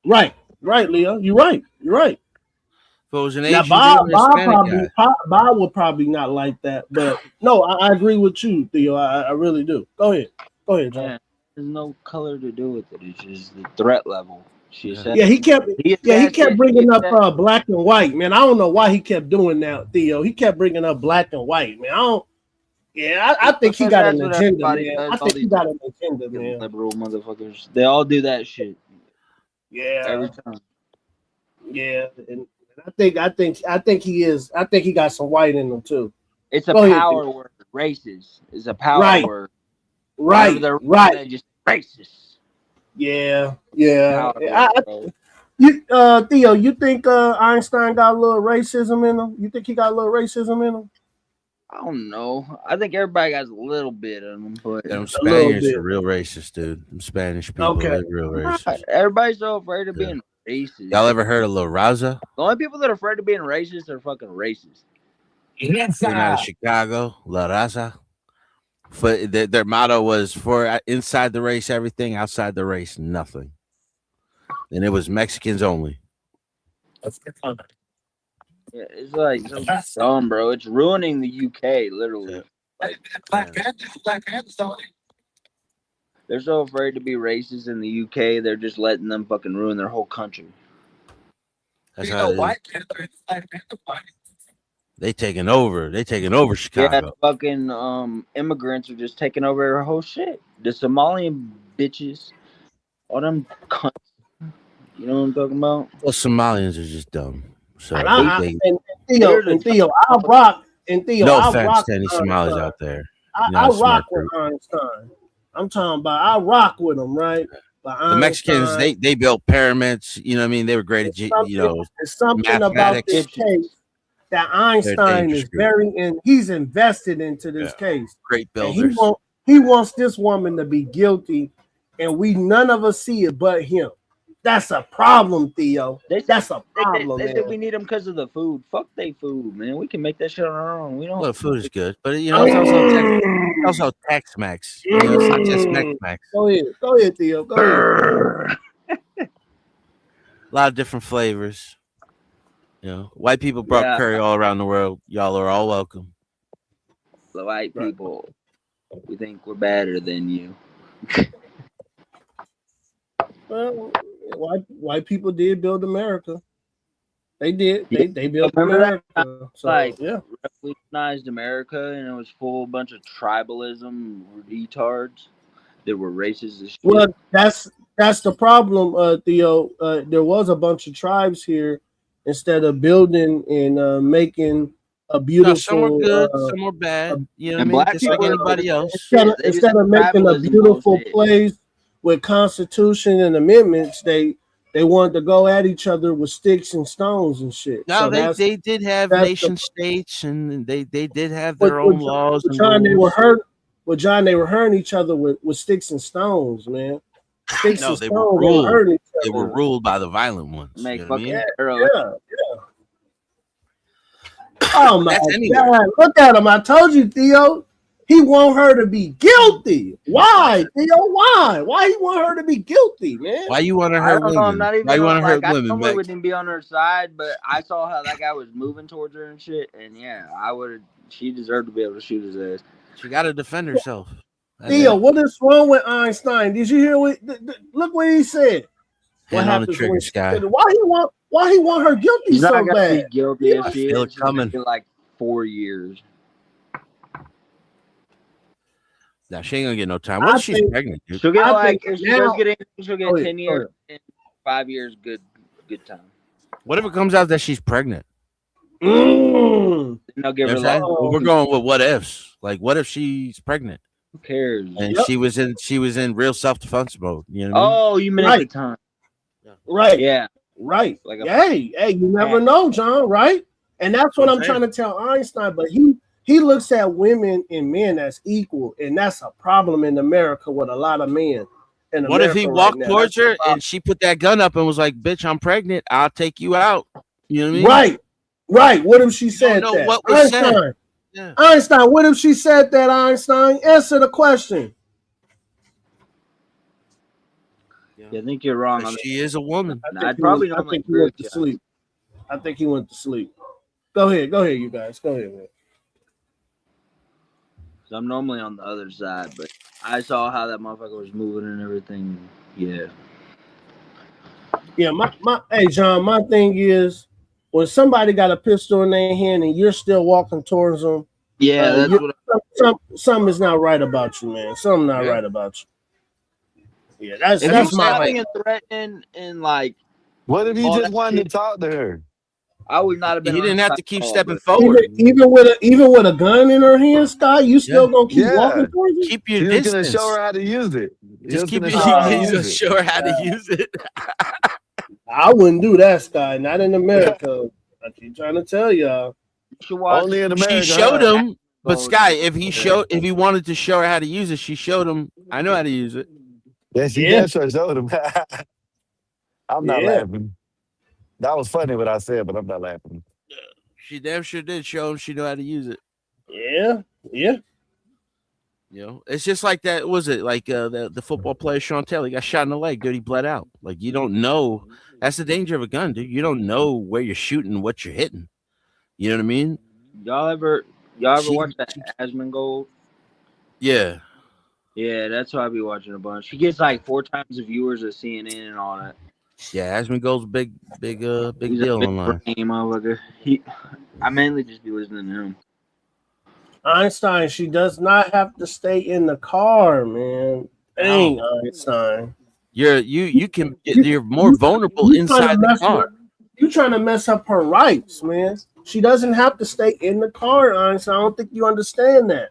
Right, Leo. You're right. If it was an now, Asian Bob dude, Bob would probably not like that, but no, I agree with you, Theo. I really do. Go ahead, John. Yeah, there's no color to do with it. It's just the threat level. She said. Yeah, he kept bringing up black and white, man. I don't know why he kept doing that, Theo. He kept bringing up black and white, man. I think he got an agenda, man. I think he got an agenda, man. Liberal motherfuckers. They all do that shit. Yeah. Every time. Yeah, and I think he is. I think he got some white in him too. It's a power word. Racist is a power word. Right. They're just racist. Yeah. Word, Theo, you think Einstein got a little racism in him? You think he got a little racism in him? I don't know. I think everybody got a little bit of them, but them Spaniards are real racist, dude. Them Spanish people are real racist. Everybody's so afraid of being racist. Y'all ever heard of La Raza? The only people that are afraid of being racist are fucking racist. They're out of Chicago, La Raza. Their motto was for inside the race, everything, outside the race, nothing. And it was Mexicans only. That's fun. Yeah, it's like so dumb, bro. It's ruining the UK, literally. Like, Black Panthers. They're so afraid to be racist in the UK. They're just letting them fucking ruin their whole country. That's how it is. They taking over. They taking over Yeah, Chicago. fucking immigrants are just taking over her whole shit. The Somalian bitches, all them cunts. You know what I'm talking about? Well, Somalians are just dumb. So And Theo, I rock. And Theo, no I offense rock to any with Somalis Einstein. out there. I rock with Einstein. I'm talking about I rock with him, right? But The Mexicans, Einstein, they built pyramids. You know what I mean? They were great at it's something about mathematics. this case that Einstein is he's invested into this case. Great And builders. he wants this woman to be guilty, and none of us see it but him. That's a problem, Theo. That's a problem. They said we need them because of the food. Fuck they food, man. We can make that shit on our own. We don't. Well, food is good, but you know, it's also Tex-Mex. You know, it's not just Mex-Mex. Go ahead, Theo. Go ahead. A lot of different flavors. You know, white people brought curry all around the world. Y'all are all welcome. The white people, we think we're better than you. Well, white people did build America. They did. They built America. So, revolutionized America, and it was full bunch of tribalism retards that were racist as shit. Well, that's the problem, Theo. There was a bunch of tribes here. Instead of building and making a beautiful, some were good, some were bad. You know what I mean? Just like anybody else. Instead of making a beautiful place with Constitution and amendments, they wanted to go at each other with sticks and stones and shit. No, so they did have nation states, and they did have their own laws. And John, they were hurting each other with sticks and stones, man. No, they were ruled. They were ruled by the violent ones. Make you know fucking yeah. Oh my God! Look at him! I told you, Theo. He want her to be guilty. Why, Theo? Why? Why he want her to be guilty, man? Why you want to hurt women? I'm not even. Why you want to hurt women? I normally wouldn't be on her side, but I saw how that guy was moving towards her and shit, and yeah, I would. She deserved to be able to shoot his ass. She got to defend herself. Theo, what is wrong with Einstein? Did you hear look what he said? What happened on the trigger, Sky? Why he want her guilty She's so not gonna bad? be guilty if she feel is. it coming. She's like 4 years. Nah, she ain't gonna get no time. What if she's pregnant, dude? She'll get if she does get anything, she'll get 10 years and 5 years good time. What if it comes out that she's pregnant? They'll give her We're going with what ifs. Like, what if she's pregnant? Who cares? And she was in real self-defense mode. You know what I mean? Oh, you meant at the time. Right. Yeah. Right. Hey, you never know, John, right? And that's what I'm trying to tell Einstein, but he looks at women and men as equal, and that's a problem in America with a lot of men. What if he walked towards her and she put that gun up and was like, "Bitch, I'm pregnant. I'll take you out." You know what I mean? Right. What if she said that? What was said? Yeah. Einstein, what if she said that, Einstein? Answer the question. Yeah, I think you're wrong. She is a woman. I think he went to sleep. I think he went to sleep. Go ahead, you guys. Go ahead, man. So I'm normally on the other side, but I saw how that motherfucker was moving and everything. Yeah. Yeah, hey John, my thing is when somebody got a pistol in their hand and you're still walking towards them, yeah, that's something is not right about you, man. Something not right about you. Yeah, that's my and threatening and like. What if he just wanted to talk to her? I would not have been. He didn't have to keep stepping forward. Even with a gun in her hand, Sky, you still gonna keep walking towards it? Keep your distance. distance. He's gonna show her how to use it. Just keep it. He's gonna show her how to use it. I wouldn't do that, Sky. Not in America. I keep trying to tell y'all. Only in America. She showed him, but Sky, if he wanted to show her how to use it, she showed him. I know how to use it. Yeah, she showed him. I'm not laughing. That was funny what I said, but I'm not laughing. She damn sure did show him she knew how to use it. Yeah. You know, it's just like that. Was it like the football player Sean Taylor got shot in the leg, dude? He bled out. Like you don't know. That's the danger of a gun, dude. You don't know where you're shooting, what you're hitting. You know what I mean? Y'all ever watch that Asmongold? Yeah. Yeah, that's why I be watching a bunch. He gets like 4 times the viewers of CNN and all that. Yeah, Ashman Gold's big He's a deal big online. brainy motherfucker. I mainly just be listening to him. Einstein, she does not have to stay in the car, man. Dang, Einstein. You're more vulnerable inside the car. You trying to mess up her rights, man. She doesn't have to stay in the car, Einstein. I don't think you understand that.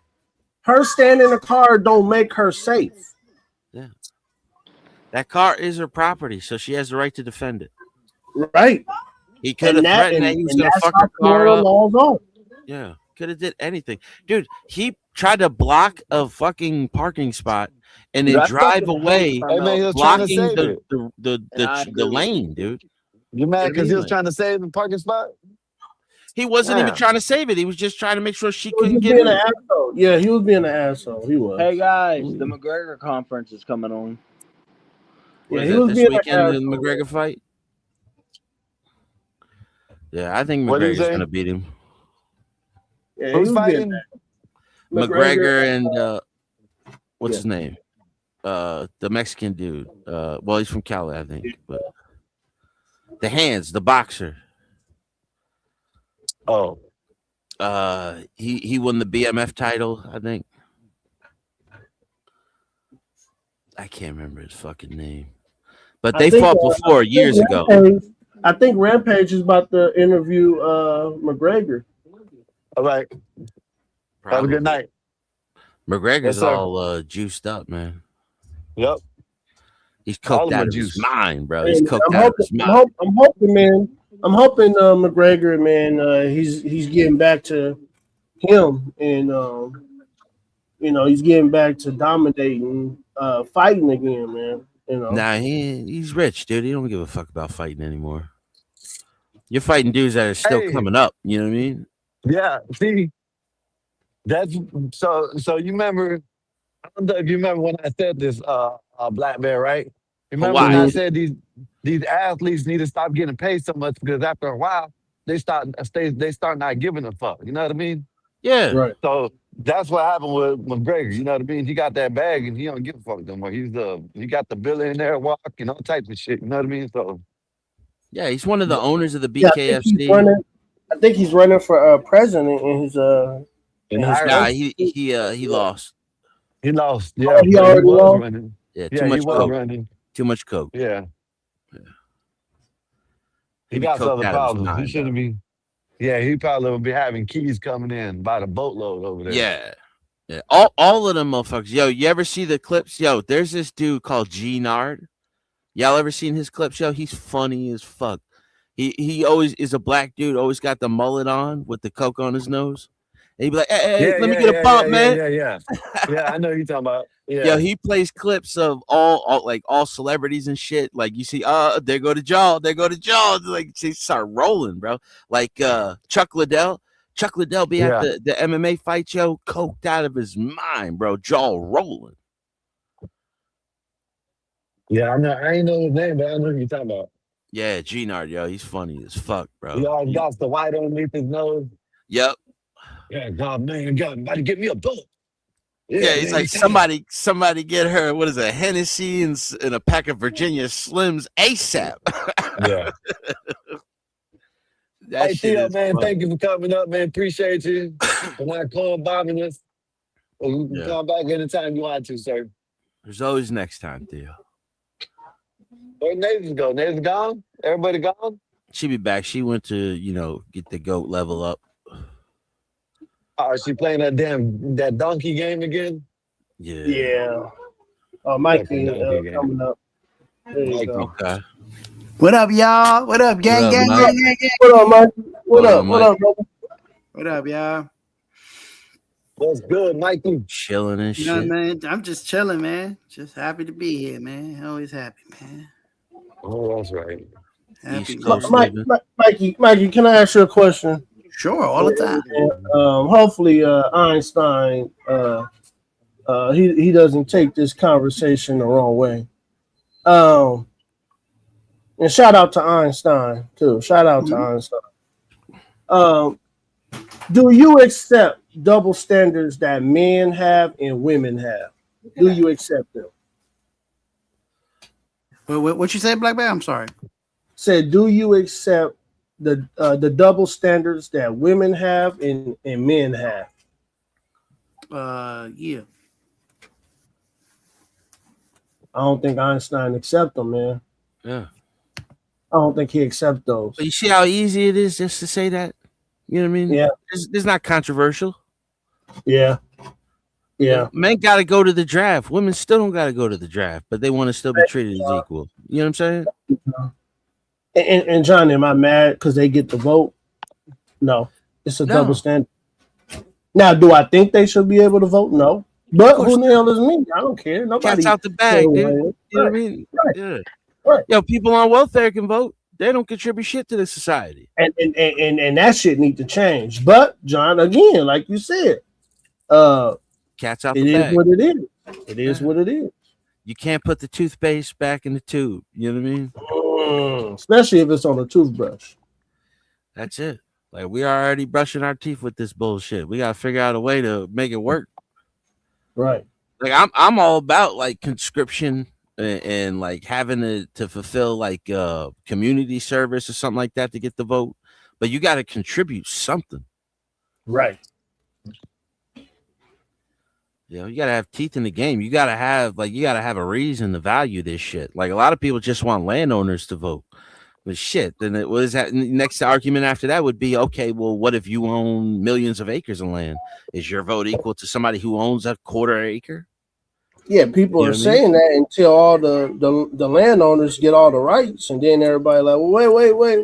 Her staying in the car don't make her safe. Yeah. That car is her property, so she has the right to defend it. Right. He could have threatened that he was going to fuck her car up. Laws are. Yeah, could have did anything, dude. He tried to block a fucking parking spot and then drive away, Hey man, he was trying to blocking save it. the lane, dude. You mad because he was Lane. trying to save the parking spot? He wasn't even Yeah. trying to save it. He was just trying to make sure she He was couldn't just get being in. an asshole. Yeah, he was being an asshole. He was. Hey guys, the McGregor conference is coming on. What Yeah, is he that, was this being an weekend in the asshole. McGregor fight? Yeah, I think What did he McGregor's say? gonna beat him. Yeah, he Who's was being fighting? McGregor and what's yeah. his name? The Mexican dude. Well, he's from Cali, I think. But the hands, the boxer. Oh, he won the BMF title, I think. I can't remember his fucking name. But they fought before years ago. I think Rampage is about to interview McGregor. all right. Have a good night. McGregor's Yes, sir. all juiced up, man. Yep. He's All cooked of out them of his juice. mind, bro. He's And cooked out of his mind. I'm hoping, man. I'm hoping McGregor, man. He's getting back to him, and he's getting back to dominating, fighting again, man. Nah, he's rich, dude. He don't give a fuck about fighting anymore. You're fighting dudes that are still Hey. coming up. You know what I mean? Yeah. See, that's so you remember, I don't know if you remember when I said this, Black Bear, right? You remember when I Hawaii. said these athletes need to stop getting paid so much because after a while they start not giving a fuck. You know what I mean? Yeah. Right. So that's what happened with McGregor. You know what I mean? He got that bag and he don't give a fuck no more. He got the billionaire walk and all types of shit. You know what I mean? So Yeah, he's one of the owners of the Yeah, BKFC. I think he's running for president in his in Nah, Ireland, he lost. he lost. Oh, Yeah, he but already was lost? running. Yeah, Yeah, too he much was coke. running. Too much coke. Yeah. He He be got coked other out of his problems. He mind, shouldn't be. Yeah, he probably would be having keys coming in by the boatload over there. Yeah. Yeah. All of them motherfuckers. Yo, you ever see the clips? Yo, there's this dude called G Nard. Y'all ever seen his clips? Yo, he's funny as fuck. He always is a black dude, always got the mullet on with the coke on his nose. And he'd be like, hey, let me get a bump, man. Yeah. Yeah, I know who you're talking about. Yeah. Yo, he plays clips of all celebrities and shit. Like you see, there go to jaw. Like she start rolling, bro. Like Chuck Liddell. Chuck Liddell be at the MMA fight, yo, coked out of his mind, bro. Jaw rolling. Yeah, I know. I ain't know his name, but I know who you're talking about. Yeah, G Nard, yo, he's funny as fuck, bro. He always got the white underneath his nose. Yep. Yeah, God, man, God, somebody give me a bullet. Yeah, he's man, like somebody get her. What is it, Hennessy and a pack of Virginia Slims ASAP. Yeah. That Hey, shit Theo, is man, fun. thank you for coming up, man. Appreciate you for not calling bombing us. You can come back anytime you want to, sir. There's always next time, Theo. Where Nathan go? Nathan gone? Everybody gone? She'll be back. She went to, get the GOAT level up. Oh, she playing that donkey game again? Yeah. Yeah. Oh, Mikey Okay. coming up. There you go. Okay. What up, y'all? What up, gang, What up, gang, Mike? gang, gang, gang? What up, Mike? What What up? up, What Mike? up, brother? What up, y'all? What's good, Mikey? Chilling and You know what, shit. man? I'm just chilling, man. Just happy to be here, man. Always happy, man. Oh, that's right. Happy. East Coast Mike, living. Mikey, can I ask you a question? Sure, all the time. Hopefully, Einstein, he doesn't take this conversation the wrong way. And shout out to Einstein too. Shout out to Einstein. Do you accept double standards that men have and women have? Do you accept them? What you say, Black Bear? I'm sorry. Said, do you accept the double standards that women have and men have? Yeah. I don't think Einstein accept them, man. Yeah. I don't think he accept those. But you see how easy it is just to say that? You know what I mean? Yeah. It's not controversial. Yeah. Yeah. Men got to go to the draft. Women still don't got to go to the draft, but they want to still be treated as equal. You know what I'm saying? And John, am I mad because they get the vote? No. It's a double standard. Now, do I think they should be able to vote? No. But who the hell is me? I don't care. Nobody. Cat's out the bag, dude. You know what I mean? Right. Yeah. Right. Yo, people on welfare can vote. They don't contribute shit to the society. And that shit need to change. But John, again, like you said, Cat's out it the is bag. what it is. It is what it is. You can't put the toothpaste back in the tube. You know what I mean? Especially if it's on a toothbrush. That's it. Like, we are already brushing our teeth with this bullshit. We gotta figure out a way to make it work. Right. Like, I'm all about like conscription and like having to fulfill like community service or something like that to get the vote. But you got to contribute something. Right. You gotta have teeth in the game. You gotta have a reason to value this shit. Like, a lot of people just want landowners to vote. But shit, then it was that next argument after that would be, okay, well, what if you own millions of acres of land? Is your vote equal to somebody who owns a quarter acre? Yeah, people are saying that until all the landowners get all the rights, and then everybody like, well,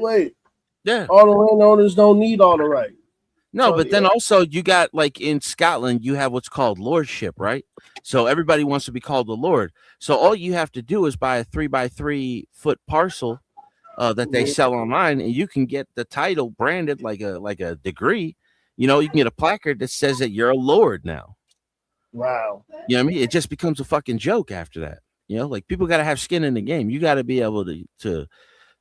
wait. Yeah. All the landowners don't need all the rights. No, but then also you got, like, in Scotland, you have what's called lordship, right? So everybody wants to be called a lord. So all you have to do is buy a 3x3 foot parcel that they sell online, and you can get the title branded like a degree. You can get a placard that says that you're a lord now. Wow. You know what I mean? It just becomes a fucking joke after that. Like, people got to have skin in the game. You got to be able to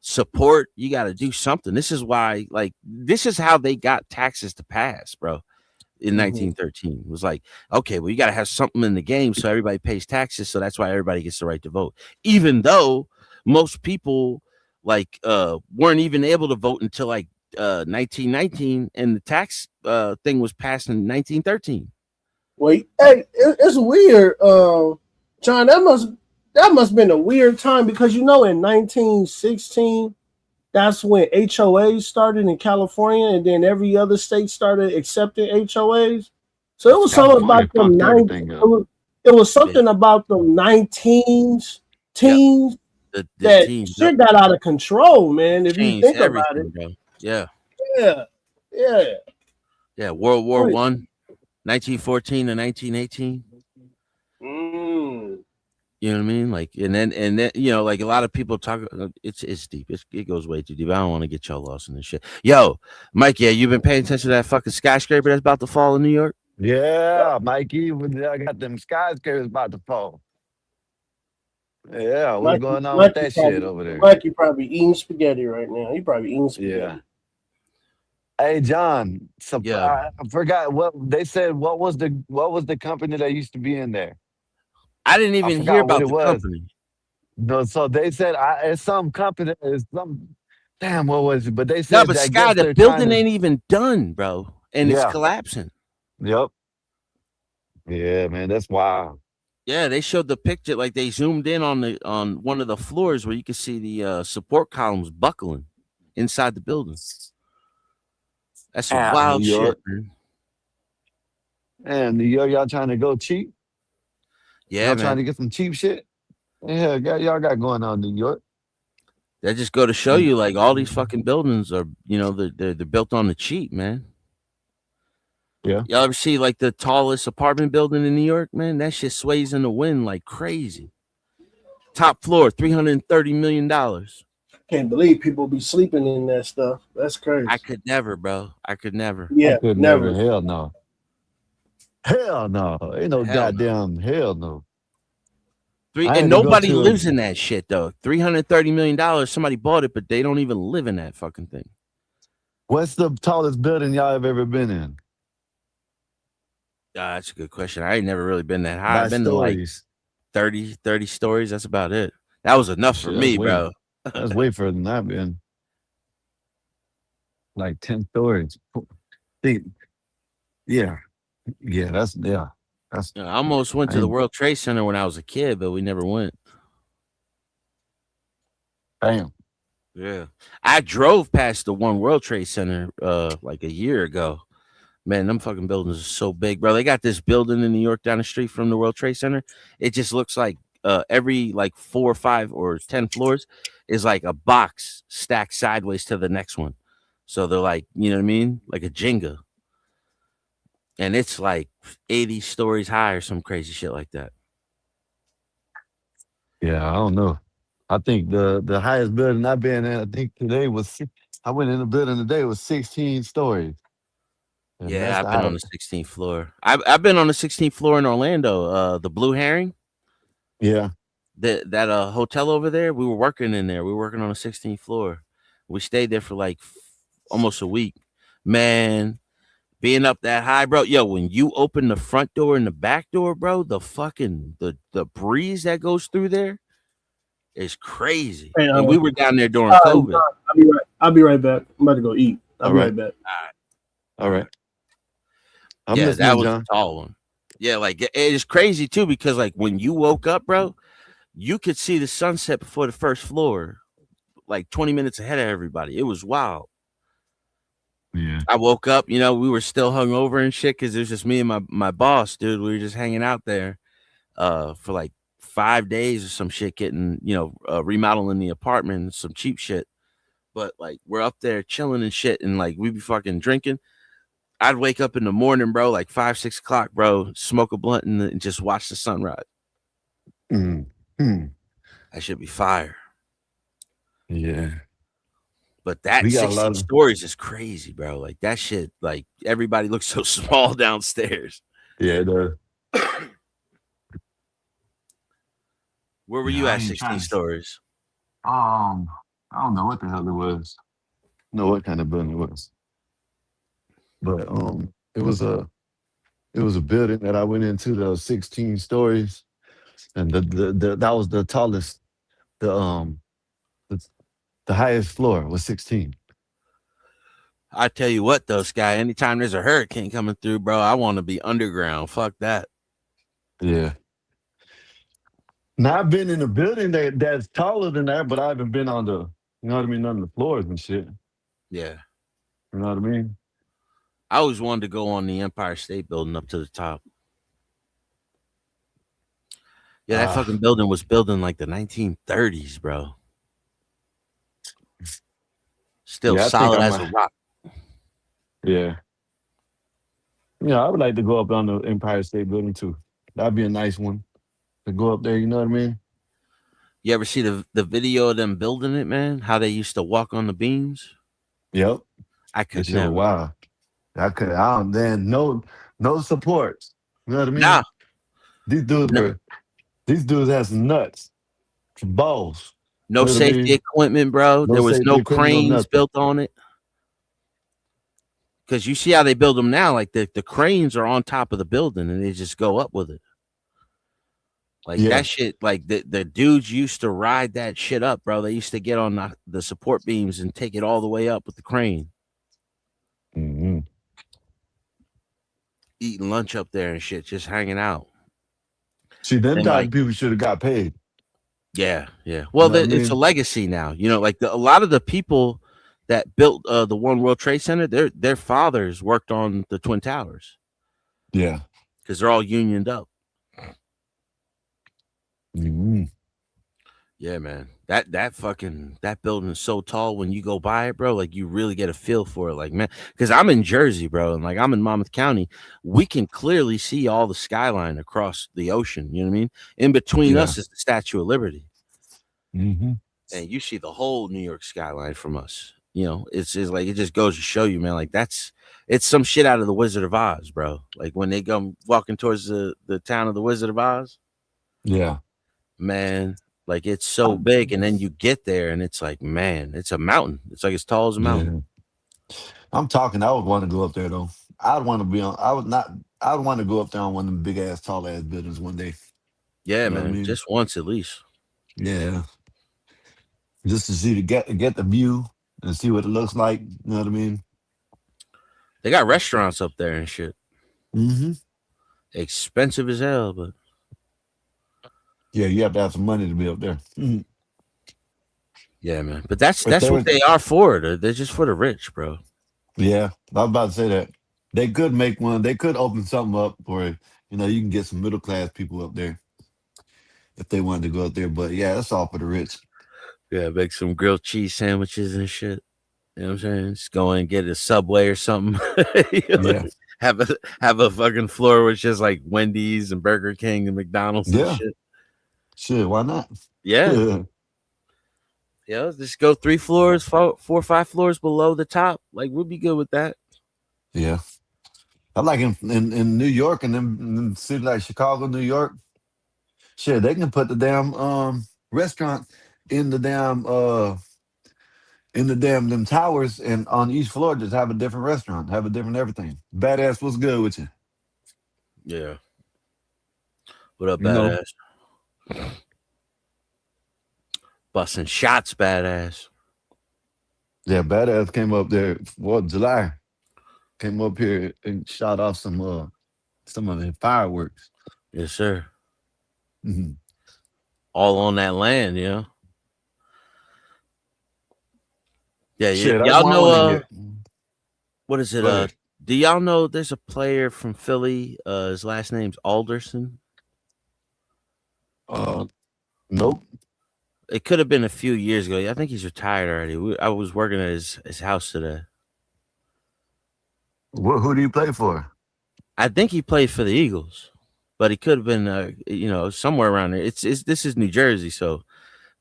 support. You got to do something. This is why, like, this is how they got taxes to pass, bro. In 1913, it was like, okay, well, you got to have something in the game so everybody pays taxes. So that's why everybody gets the right to vote, even though most people like weren't even able to vote until like 1919, and the tax thing was passed in 1913. Wait, hey, it's weird, John. That must have been a weird time because in 1916, that's when HOAs started in California, and then every other state started accepting HOAs. So it was something about the it was something about the 19s teens that shit got out of control, man. If you think about it, bro. Yeah. World War I, 1914 to 1918. You know what I mean? Like, and then like, a lot of people talk. It's deep. It goes way too deep. I don't want to get y'all lost in this shit. Yo, Mike, you been paying attention to that fucking skyscraper that's about to fall in New York? Yeah, Mikey, I got them skyscrapers about to fall. Yeah, what's going on with that shit over there? Mikey probably eating spaghetti right now. He probably eating spaghetti. Yeah. Hey, John. So I forgot what they said. What was the company that used to be in there? I didn't even hear about the company. No, so they said it's some company. It's some damn. What was it? But they said, no, but Sky, the building ain't even done, bro, and it's collapsing. Yep. Yeah, man, that's wild. Yeah, they showed the picture, like they zoomed in on one of the floors where you could see the support columns buckling inside the building. That's some wild shit, man. And New York, y'all trying to go cheap? Yeah, y'all man. trying to get some cheap shit? Yeah, y'all got going on in New York. That just go to show you, like, all these fucking buildings are, they're built on the cheap, man. Yeah. Y'all ever see, like, the tallest apartment building in New York, man? That shit sways in the wind like crazy. Top floor, $330 million. Can't believe people be sleeping in that stuff. That's crazy. I could never, bro. I could never. Yeah, I could never. Hell no. Hell no. Ain't no goddamn hell no. And nobody lives in that shit, though. $330 million. Somebody bought it, but they don't even live in that fucking thing. What's the tallest building y'all have ever been in? That's a good question. I ain't never really been that high. I've been to like 30 stories. That's about it. That was enough for Shit, me, bro. That's way further than I've been. Like 10 stories. Think, yeah, that's I almost went to the World Trade Center when I was a kid, but we never went. Damn. Yeah, I drove past the One World Trade Center like a year ago. Man, them fucking buildings are so big, bro. They got this building in New York down the street from the World Trade Center. It just looks like every like 4 or 5 or 10 floors is like a box stacked sideways to the next one. So they're like, you know what I mean? Like a Jenga. And it's like 80 stories high or some crazy shit like that. Yeah, I don't know. I think the highest building I've been in, I think today was, I went in the building today, was 16 stories. And Yeah, I've been on the 16th floor. I've been on the 16th floor in Orlando, the Blue Herring. Yeah. That hotel over there, we were working in there. We were working on the 16th floor. We stayed there for like almost a week. Man, being up that high, bro. Yo, when you open the front door and the back door, bro, the fucking the breeze that goes through there is crazy. Hey, and we were down there during John, COVID. I'll be right back. I'm about to go eat. I'll be right back. All right. I'm Yeah, listening, that was John. a tall one. Yeah, like it is crazy too, because like when you woke up, bro, you could see the sunset before the first floor, like 20 minutes ahead of everybody. It was wild. Yeah. I woke up, we were still hungover and shit because it was just me and my boss, dude. We were just hanging out there for like 5 days or some shit, getting, remodeling the apartment and some cheap shit. But like we're up there chilling and shit, and like we be fucking drinking. I'd wake up in the morning, bro, like 5, 6 o'clock, bro, smoke a blunt and just watch the sunrise. That should be fire. Yeah. But that We got a 16 lot of- stories is crazy, bro. Like that shit, like everybody looks so small downstairs. Yeah, it does. Where were you at 16 stories? I don't know what the hell it was. Know what kind of building it was. But it was a building that I went into that was 16 stories. And that was the tallest, the highest floor was 16. I tell you what, though, Sky, anytime there's a hurricane coming through, bro, I want to be underground. Fuck that. Yeah. Now I've been in a building that's taller than that, but I haven't been on the, you know what I mean, on the floors and shit. Yeah. You know what I mean? I always wanted to go on the Empire State Building up to the top. Yeah, that fucking building was built in like the 1930s, bro. Still solid as a rock. Yeah. Yeah, I would like to go up on the Empire State Building too. That'd be a nice one to go up there. You know what I mean? You ever see the video of them building it, man? How they used to walk on the beams? Yep. I could never. Wow. I don't. Then no support. You know what I mean? Nah. These dudes have some nuts, some balls. No you know safety equipment, bro. There was no cranes built on it. Because you see how they build them now, like the cranes are on top of the building and they just go up with it. Like that shit, like the dudes used to ride that shit up, bro. They used to get on the support beams and take it all the way up with the crane. Mm-hmm. Eating lunch up there and shit, just hanging out. See, them type of people should have got paid. Yeah, yeah. Well, it's a legacy now. Like a lot of the people that built the One World Trade Center, their fathers worked on the Twin Towers. Yeah, because they're all unioned up. Mm-hmm. Yeah, man. That building is so tall. When you go by it, bro, like you really get a feel for it. Like, man, because I'm in Jersey, bro, and like I'm in Monmouth County, we can clearly see all the skyline across the ocean. You know what I mean? In between us is the Statue of Liberty, mm-hmm. and you see the whole New York skyline from us. It's like it just goes to show you, man. Like it's some shit out of the Wizard of Oz, bro. Like when they go walking towards the town of the Wizard of Oz. Yeah, man. Like it's so big, and then you get there, and it's like, man, it's a mountain. It's like as tall as a mountain. Yeah. I'm talking. I would want to go up there though. I'd want to be on. I would want to go up there on one of them big ass, tall ass buildings one day. Yeah, man, just once at least. Yeah. Just to see to get the view and see what it looks like. You know what I mean? They got restaurants up there and shit. Mm-hmm. Expensive as hell, but Yeah, you have to have some money to be up there. Mm-hmm. yeah, man. But that's But what they are for. They're just for the rich, bro. yeah, I was about to say that. They could make one. They could open something up where you can get some middle class people up there if they wanted to go up there. But yeah, that's all for the rich. Yeah, make some grilled cheese sandwiches and shit. You know what I'm saying? Just go and get a Subway or something. Yeah. Have a fucking floor with just like Wendy's and Burger King and McDonald's and Yeah. shit. Sure, why not? Yeah. Yeah, just go 3 floors, 4 or 5 floors below the top. Like we'll be good with that. Yeah. I like in New York and in cities like Chicago, New York. Shit, they can put the damn restaurant in the damn them towers, and on each floor just have a different restaurant, have a different everything. Badass, what's good with you? Yeah. What up, You know? badass? Busting shots, badass. Yeah, badass came up there. July came up here and shot off some of the fireworks. Yes, sir. Mm-hmm. All on that land, you know. Yeah, Shit, I y'all know want to get. what is it? Go ahead. Do y'all know there's a player from Philly? His last name's Alderson. Nope. It could have been a few years ago. I think he's retired already. I was working at his house today. Who do you play for? I think he played for the Eagles, but he could have been, somewhere around there. This is New Jersey, so.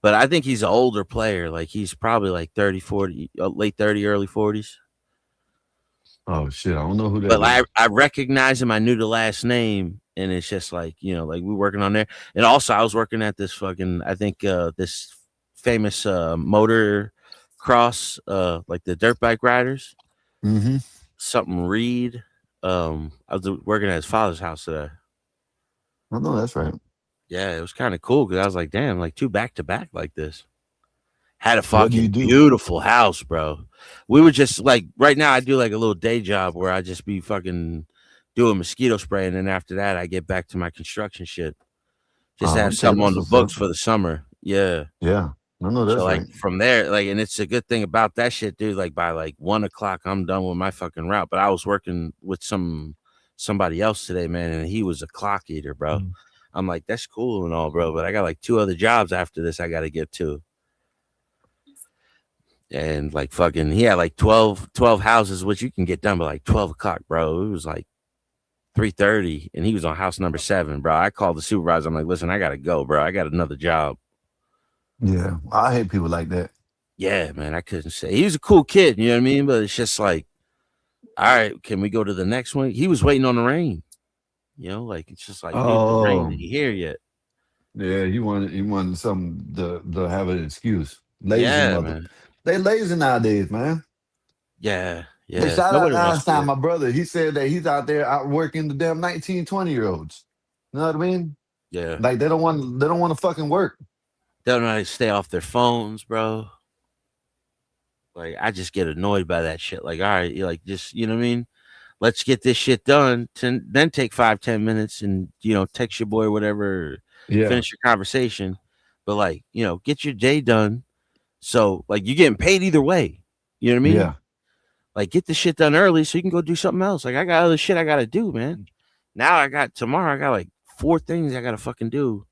But I think he's an older player. Like he's probably like 30, 40, late 30, early 40s. Oh shit, I don't know who that But is. I recognize him. I knew the last name, and it's just like like we're working on there. And also, I was working at this fucking this famous motor cross, like the dirt bike riders. Mm-hmm. Something Reed. I was working at his father's house today. I know that's right. Yeah, it was kind of cool because I was like, damn, like 2 back to back like this. Had a What do you fucking do? beautiful house, bro. We were just like right now I do like a little day job where I just be fucking doing mosquito spray, and then after that I get back to my construction shit. Just to have Okay, something that's on the what's books up. for the summer. Yeah. Yeah, I know So that's like right. from there, like, and it's a good thing about that shit, dude. Like by like 1 o'clock, I'm done with my fucking route. But I was working with somebody else today, man, and he was a clock eater, bro. I'm like, that's cool and all, bro, but I got like 2 other jobs after this I got to get to. And like fucking, he had like 12 houses, which you can get done by like 12 o'clock, bro. It was like 3:30, and he was on house number 7, bro. I called the supervisor. I'm like, listen, I got to go, bro. I got another job. Yeah, I hate people like that. Yeah, man, I couldn't say. He was a cool kid, you know what I mean? But it's just like, all right, can we go to the next one? He was waiting on the rain. Like it's just like, dude, the rain Oh, ain't here yet. yeah, you wanted something to have an excuse. Lazy Yeah, mother. man. They lazy nowadays, man. Yeah, Hey, yeah. shout out Nobody to wants Einstein, to. my brother. He said that he's out there out working the damn 19, 20-year-olds. You know what I mean? Yeah. Like they don't want to fucking work. They don't know how to stay off their phones, bro. Like I just get annoyed by that shit. Like, all right, you're like, just you know what I mean? Let's get this shit done. Then take 5-10 minutes and text your boy or whatever. Yeah. Finish your conversation. But like, get your day done. So like you're getting paid either way. You know what I mean? Yeah. Like get this shit done early so you can go do something else. Like I got other shit I gotta do, man. Now tomorrow I got like 4 things I gotta fucking do.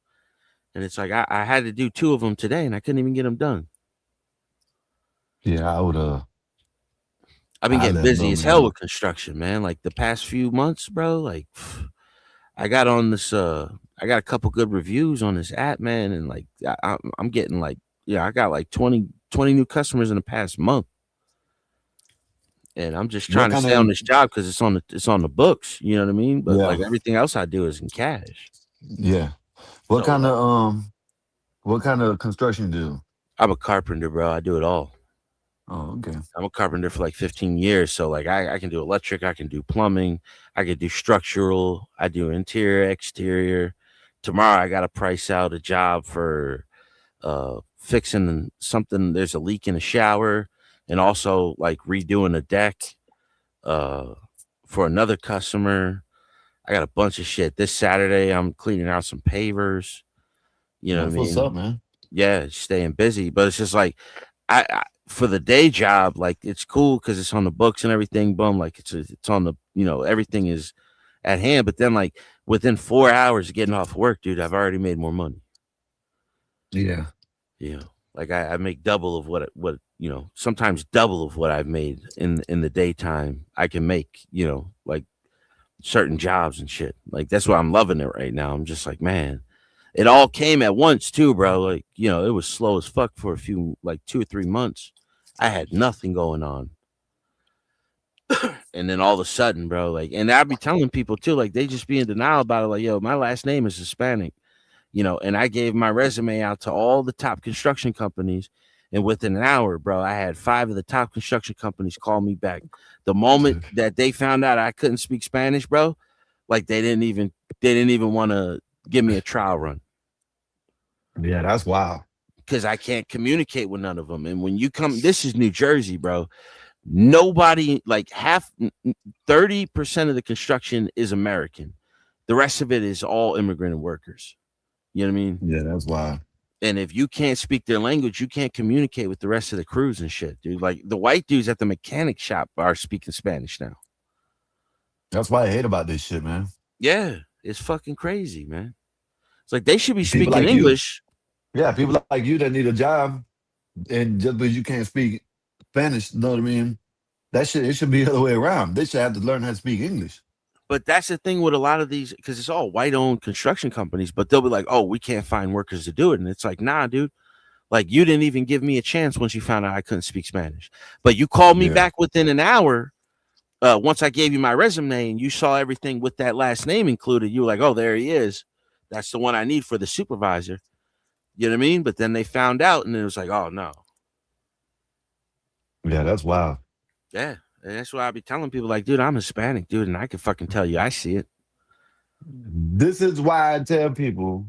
And it's like I had to do 2 of them today and I couldn't even get them done. Yeah, I would I've been getting let 'em busy know, as hell man. with construction, man. Like the past few months, bro. Like I got on this I got a couple good reviews on this app, man, and like I'm getting like I got like 20 new customers in the past month. And I'm just What trying to kind stay on of this job because it's on the books, you know what I mean? But yeah, like everything else I do is in cash. yeah. What So kind like, of construction you do? I'm a carpenter, bro. I do it all. Oh, okay. I'm a carpenter for like 15 years. So like I can do electric, I can do plumbing, I can do structural, I do interior, exterior. Tomorrow I gotta price out a job for fixing something. There's a leak in the shower, and also like redoing a deck for another customer. I got a bunch of shit. This Saturday, I'm cleaning out some pavers. You know That's what I what's mean? up, man. Yeah, staying busy. But it's just like I for the day job, like it's cool because it's on the books and everything. Boom, like it's on the everything is at hand. But then like within 4 hours of getting off work, dude, I've already made more money. Yeah. Like I make double of what sometimes double of what I've made in the daytime. I can make like certain jobs and shit. Like that's why I'm loving it right now. I'm just like, man, it all came at once too, bro. Like it was slow as fuck for a few, like 2 or 3 months. I had nothing going on. And then all of a sudden, bro, like, and I'd be telling people too, like they just be in denial about it. Like, yo, my last name is Hispanic, and I gave my resume out to all the top construction companies. And within an hour, bro, I had 5 of the top construction companies call me back. The moment that they found out I couldn't speak Spanish, bro, like they didn't even want to give me a trial run. Yeah, that's wild. Because I can't communicate with none of them. And when you come, this is New Jersey, bro. Nobody, like 30% of the construction is American. The rest of it is all immigrant workers. You know what I mean? Yeah, that's wild. And if you can't speak their language, you can't communicate with the rest of the crews and shit, dude. Like the white dudes at the mechanic shop are speaking Spanish now. That's why I hate about this shit, man. Yeah, it's fucking crazy, man. It's like they should be People speaking like English. Yeah, people like you that need a job, and just because you can't speak Spanish, you know what I mean? It should be the other way around. They should have to learn how to speak English. But that's the thing with a lot of these, because it's all white-owned construction companies, but they'll be like, oh, we can't find workers to do it. And it's like, nah, dude. Like, you didn't even give me a chance once you found out I couldn't speak Spanish. But you called me back within an hour. Once I gave you my resume and you saw everything with that last name included, you were like, oh, there he is. That's the one I need for the supervisor. You know what I mean? But then they found out, and it was like, oh, no. Yeah, that's wild. Yeah. And that's why I be telling people, like, dude, I'm Hispanic, dude, and I can fucking tell you I see it. This is why I tell people,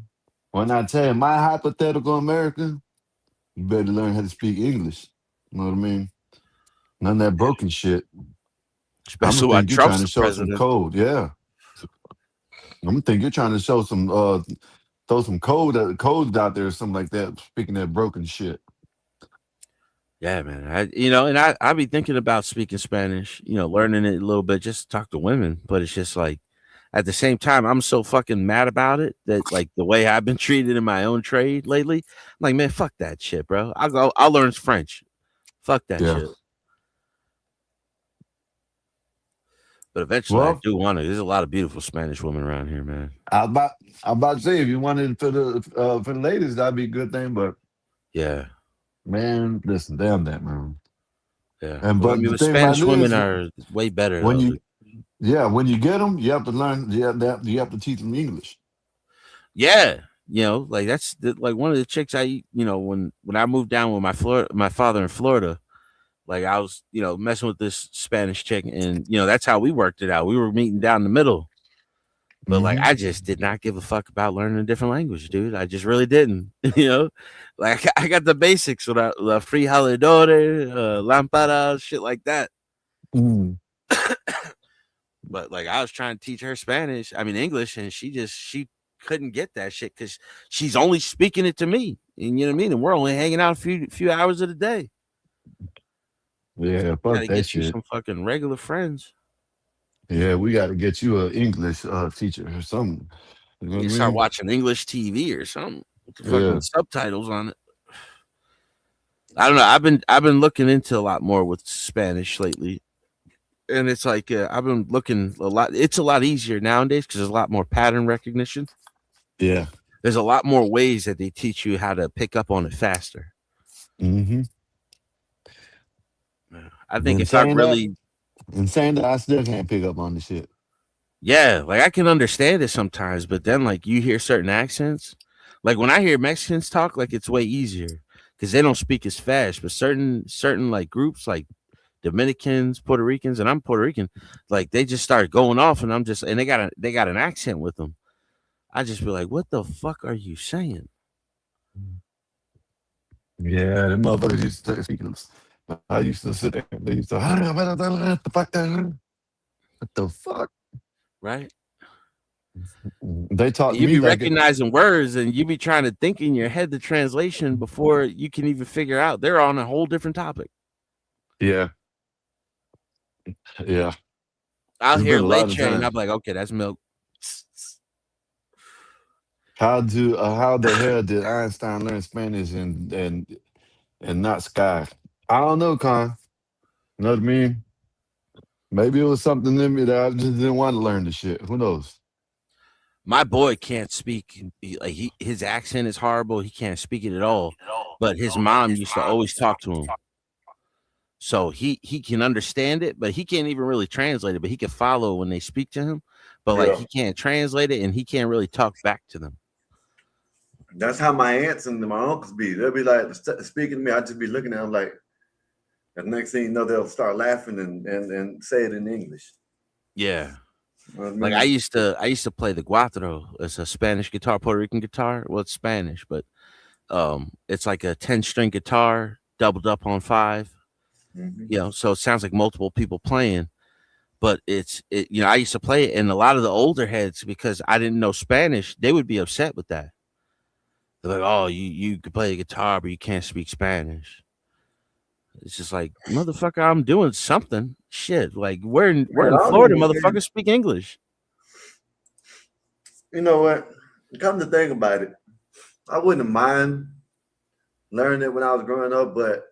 when I tell my hypothetical America, you better learn how to speak English. You know what I mean? None of that broken shit. Especially I'm while think you're trying Trump's to the show some president. code. Yeah. I'm gonna think you're trying to show some throw some codes out there or something like that, speaking that broken shit. Yeah, man. I be thinking about speaking Spanish, learning it a little bit, just to talk to women. But it's just like, at the same time, I'm so fucking mad about it that like the way I've been treated in my own trade lately. I'm like, man, fuck that shit, bro. I'll learn French. Fuck that shit. But eventually, I do want to. There's a lot of beautiful Spanish women around here, man. I'm about to say, if you wanted for the ladies, that'd be a good thing. But yeah, man, listen, damn that, man. Yeah, And well, I but mean, the the thing about Spanish it women is, are way better. when Though. when you get them, you have to learn. You have to teach them English. Yeah, like that's like one of the chicks when I moved down with my father in Florida. Like I was, messing with this Spanish chick, and that's how we worked it out. We were meeting down the middle, but like I just did not give a fuck about learning a different language, dude. I just really didn't, Like I got the basics without la frijoladora, lampada, shit like that. But like I was trying to teach her Spanish, English, and she couldn't get that shit because she's only speaking it to me, and you know what I mean. And we're only hanging out a few hours of the day. Yeah, fuck gotta that get shit. you some fucking regular friends. Yeah, we got to get you an English teacher or something. You know You what I start mean? watching English TV or something with the fucking Yeah. subtitles on it. I don't know. I've been looking into a lot more with Spanish lately, and it's like I've been looking a lot. It's a lot easier nowadays because there's a lot more pattern recognition. Yeah. There's a lot more ways that they teach you how to pick up on it faster. Mm-hmm. I think if I really, in saying that, I still can't pick up on the shit. yeah, like I can understand it sometimes, but then like you hear certain accents, like when I hear Mexicans talk, like it's way easier because they don't speak as fast. But certain like groups, like Dominicans, Puerto Ricans, and I'm Puerto Rican, like they just start going off, and and they got an accent with them. I just be like, what the fuck are you saying? Yeah, them motherfuckers used to speak. I used to sit there. They used to, what the fuck? Right. They taught And you me be like, recognizing words and you be trying to think in your head the translation before you can even figure out they're on a whole different topic. yeah. Yeah. I'll There's hear been a late lot of train. times. I'm like, okay, that's milk. How the hell did Einstein learn Spanish and not Sky? I don't know, Con. You know what I mean? Maybe it was something in me that I just didn't want to learn the shit. Who knows? My boy can't speak. His accent is horrible. He can't speak it at all. But his mom used to always talk to him. So he can understand it, but he can't even really translate it. But he can follow when they speak to him. But like he can't translate it and he can't really talk back to them. That's how my aunts and my uncles be. They'll be like speaking to me. I just be looking at them like. The next thing you know, they'll start laughing and say it in English. Yeah. You know what I mean? Like I used to play the cuatro. It's a Spanish guitar, Puerto Rican guitar. Well, it's Spanish, but it's like a 10-string guitar doubled up on 5. Mm-hmm. You know, so it sounds like multiple people playing. But I used to play it, and a lot of the older heads, because I didn't know Spanish, they would be upset with that. They're like, "Oh, you can play the guitar, but you can't speak Spanish." It's just like, motherfucker, I'm doing something. Shit, like we're in Florida, motherfuckers speak English. You know what? Come to think about it, I wouldn't mind learning it when I was growing up, but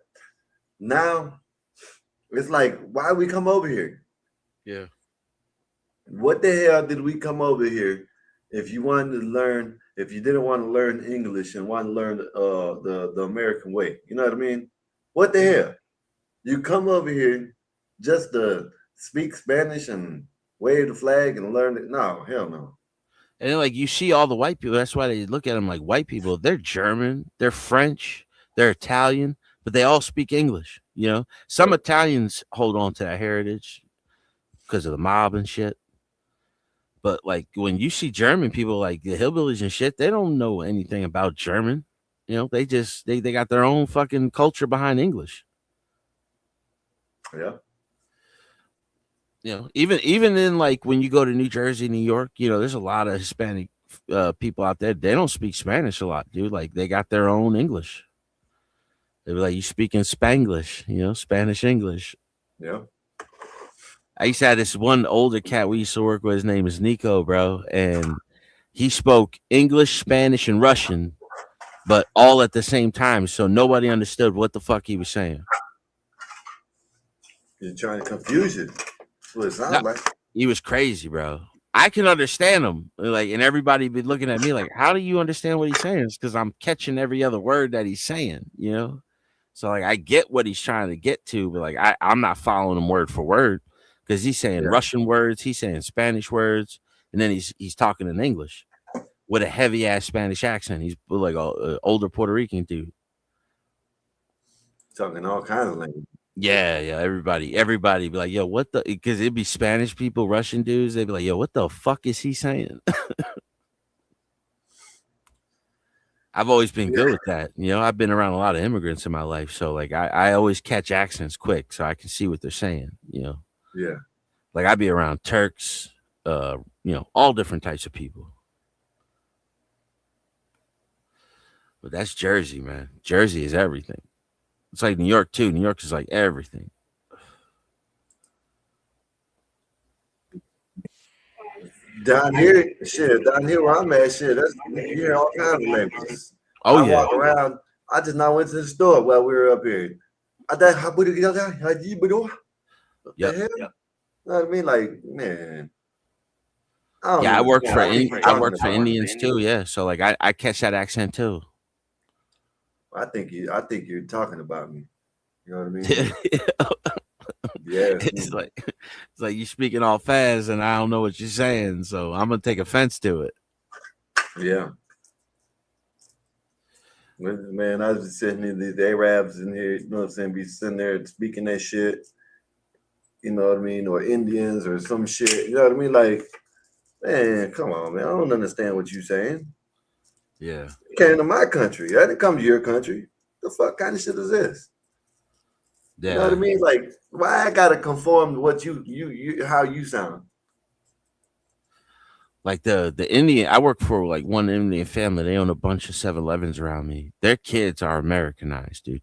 now it's like, why we come over here? Yeah. What the hell did we come over here if you wanted to learn, if you didn't want to learn English and want to learn the American way? You know what I mean? What the hell? You come over here just to speak Spanish and wave the flag and learn it? No, hell no. And then, like, you see all the white people. That's why they look at them like white people. They're German, they're French, they're Italian, but they all speak English. You know, some Italians hold on to that heritage because of the mob and shit. But like when you see German people, like the hillbillies and shit, they don't know anything about German. You know, they just they got their own fucking culture behind English. Yeah. You know, even in like when you go to New Jersey, New York, you know, there's a lot of Hispanic people out there. They don't speak Spanish a lot, dude. Like they got their own English. They be like, you speaking Spanglish, you know, Spanish English. Yeah. I used to have this one older cat we used to work with. His name is Nico, bro, and he spoke English, Spanish, and Russian, but all at the same time. So nobody understood what the fuck he was saying. You're trying to confuse you. That's what it sounds like. He was crazy, bro. I can understand him, like, and everybody be looking at me like, "How do you understand what he's saying?" It's because I'm catching every other word that he's saying, you know. So like, I get what he's trying to get to, but like, I'm not following him word for word because he's saying Russian words, he's saying Spanish words, and then he's talking in English with a heavy ass Spanish accent. He's like an older Puerto Rican dude, talking all kinds of language. Yeah, everybody be like, yo, what the, because it'd be Spanish people, Russian dudes, they'd be like, yo, what the fuck is he saying? I've always been good with that. You know, I've been around a lot of immigrants in my life. So like I always catch accents quick so I can see what they're saying, you know. Yeah. Like I'd be around Turks, you know, all different types of people. But that's Jersey, man. Jersey is everything. It's like New York too. New York is like everything. Down here where I'm at, shit, that's, you hear all kinds of languages. Oh, I yeah. walk around. I just now went to the store while we were up here. What the hell? Yep. You know what I mean? Like, man. I work for Indians too, yeah. So like I catch that accent too. I think you're talking about me. You know what I mean? Yeah. It's like you speaking all fast and I don't know what you're saying, so I'm gonna take offense to it. Yeah. Man, I was just sitting in these Arabs in here, you know what I'm saying, be sitting there speaking that shit, you know what I mean, or Indians or some shit, you know what I mean? Like, man, come on, man. I don't understand what you're saying. Yeah. You came to my country. I didn't come to your country. The fuck kind of shit is this? Yeah. You know what I mean? Like, why I gotta conform to what you how you sound? Like the Indian, I work for like one Indian family. They own a bunch of 7-Elevens around me. Their kids are Americanized, dude.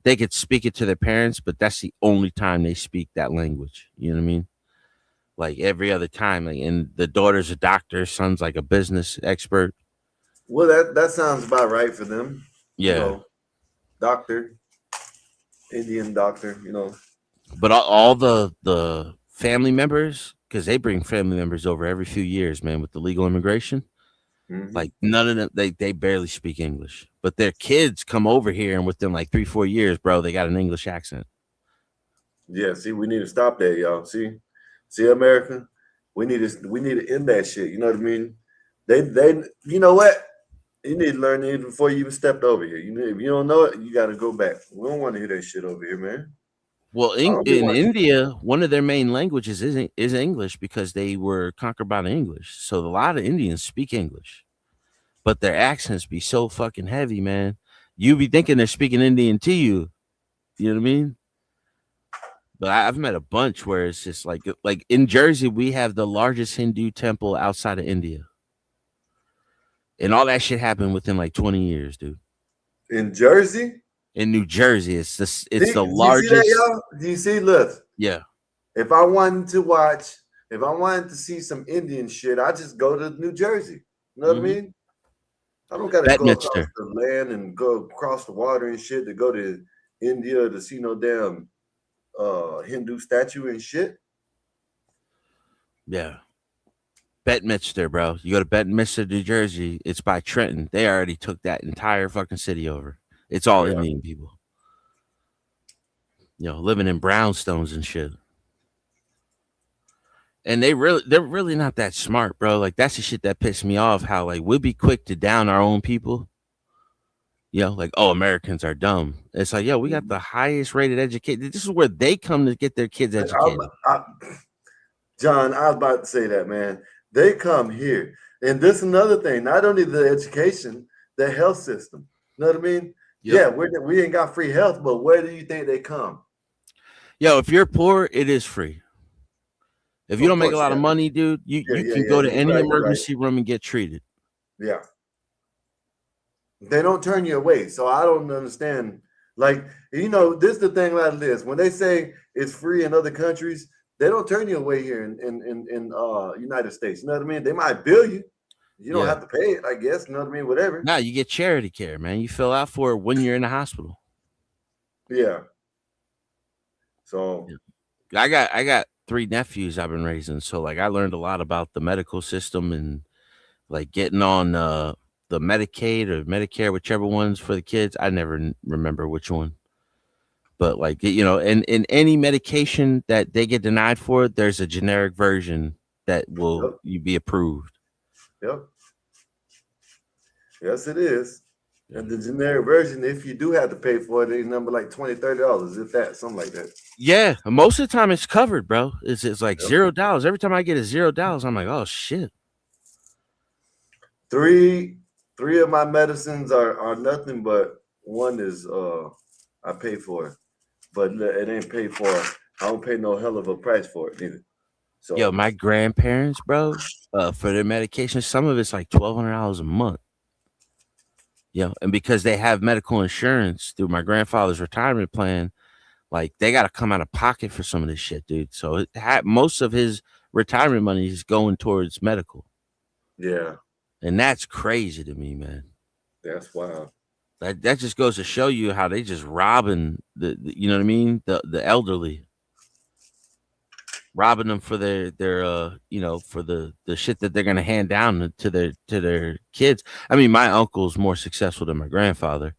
They could speak it to their parents, but that's the only time they speak that language. You know what I mean? Like every other time, like, and the daughter's a doctor, son's like a business expert. Well, that sounds about right for them. Yeah. You know, doctor, Indian doctor, you know. But all the family members, because they bring family members over every few years, man, with the legal immigration. Mhm. Like none of them, they barely speak English. But their kids come over here, and within like 3-4 years, bro, they got an English accent. Yeah, see, we need to stop that, y'all. See, America, we need to end that shit. You know what I mean? They, you know what? You need to learn it before you even stepped over here. If you don't know it, you got to go back. We don't want to hear that shit over here, man. Well, in India, one of their main languages is English because they were conquered by the English. So a lot of Indians speak English, but their accents be so fucking heavy, man. You be thinking they're speaking Indian to you. You know what I mean? But I've met a bunch where it's just like in Jersey, we have the largest Hindu temple outside of India. And all that shit happened within like 20 years, dude. In Jersey? In New Jersey, it's the Do largest. you see that, y'all? Do you see? Look. Yeah. If I wanted to see some Indian shit, I just go to New Jersey. You know what I mean? I don't gotta go across the land and go across the water and shit to go to India to see no damn Hindu statue and shit. Yeah. Bedminster, bro. You go to Bedminster, New Jersey. It's by Trenton. They already took that entire fucking city over. It's all Indian people. You know, living in brownstones and shit. And they're really not that smart, bro. Like that's the shit that pissed me off. How like we'll be quick to down our own people. You know, like, oh, Americans are dumb. It's like, yo, we got the highest rated educated. This is where they come to get their kids educated. John, I was about to say that, man. They come here. And this is another thing, not only the education, the health system. You know what I mean? Yep. Yeah, we ain't got free health, but where do you think they come? Yo, if you're poor, it is free. If you don't make a lot of money, dude, you can go to any emergency room and get treated. Yeah. They don't turn you away. So I don't understand. Like, you know, this is the thing about this. When they say it's free in other countries, they don't turn you away here in United States. You know what I mean? They might bill you. You don't have to pay it, I guess. You know what I mean? Whatever. Nah, you get charity care, man. You fill out for it when you're in the hospital. Yeah. So I got 3 nephews I've been raising. So like I learned a lot about the medical system and like getting on the Medicaid or Medicare, whichever one's for the kids. I never remember which one. But like, you know, in any medication that they get denied for, there's a generic version that will you be approved. Yep. Yes, it is. And the generic version, if you do have to pay for it, they number like $20-$30, if that, something like that. Yeah, most of the time it's covered, bro. It's like $0. Every time I get a $0, I'm like, oh shit. Three of my medicines are nothing, but one is I pay for it, but it ain't paid for. I don't pay no hell of a price for it either. So yo, my grandparents, bro, for their medication, some of it's like $1,200 a month. You know, and because they have medical insurance through my grandfather's retirement plan, like they got to come out of pocket for some of this shit, dude. So most of his retirement money is going towards medical. Yeah. And that's crazy to me, man. That's wild. That just goes to show you how they just robbing the you know what I mean? The elderly. Robbing them for their you know, for the shit that they're gonna hand down to their kids. I mean, my uncle's more successful than my grandfather,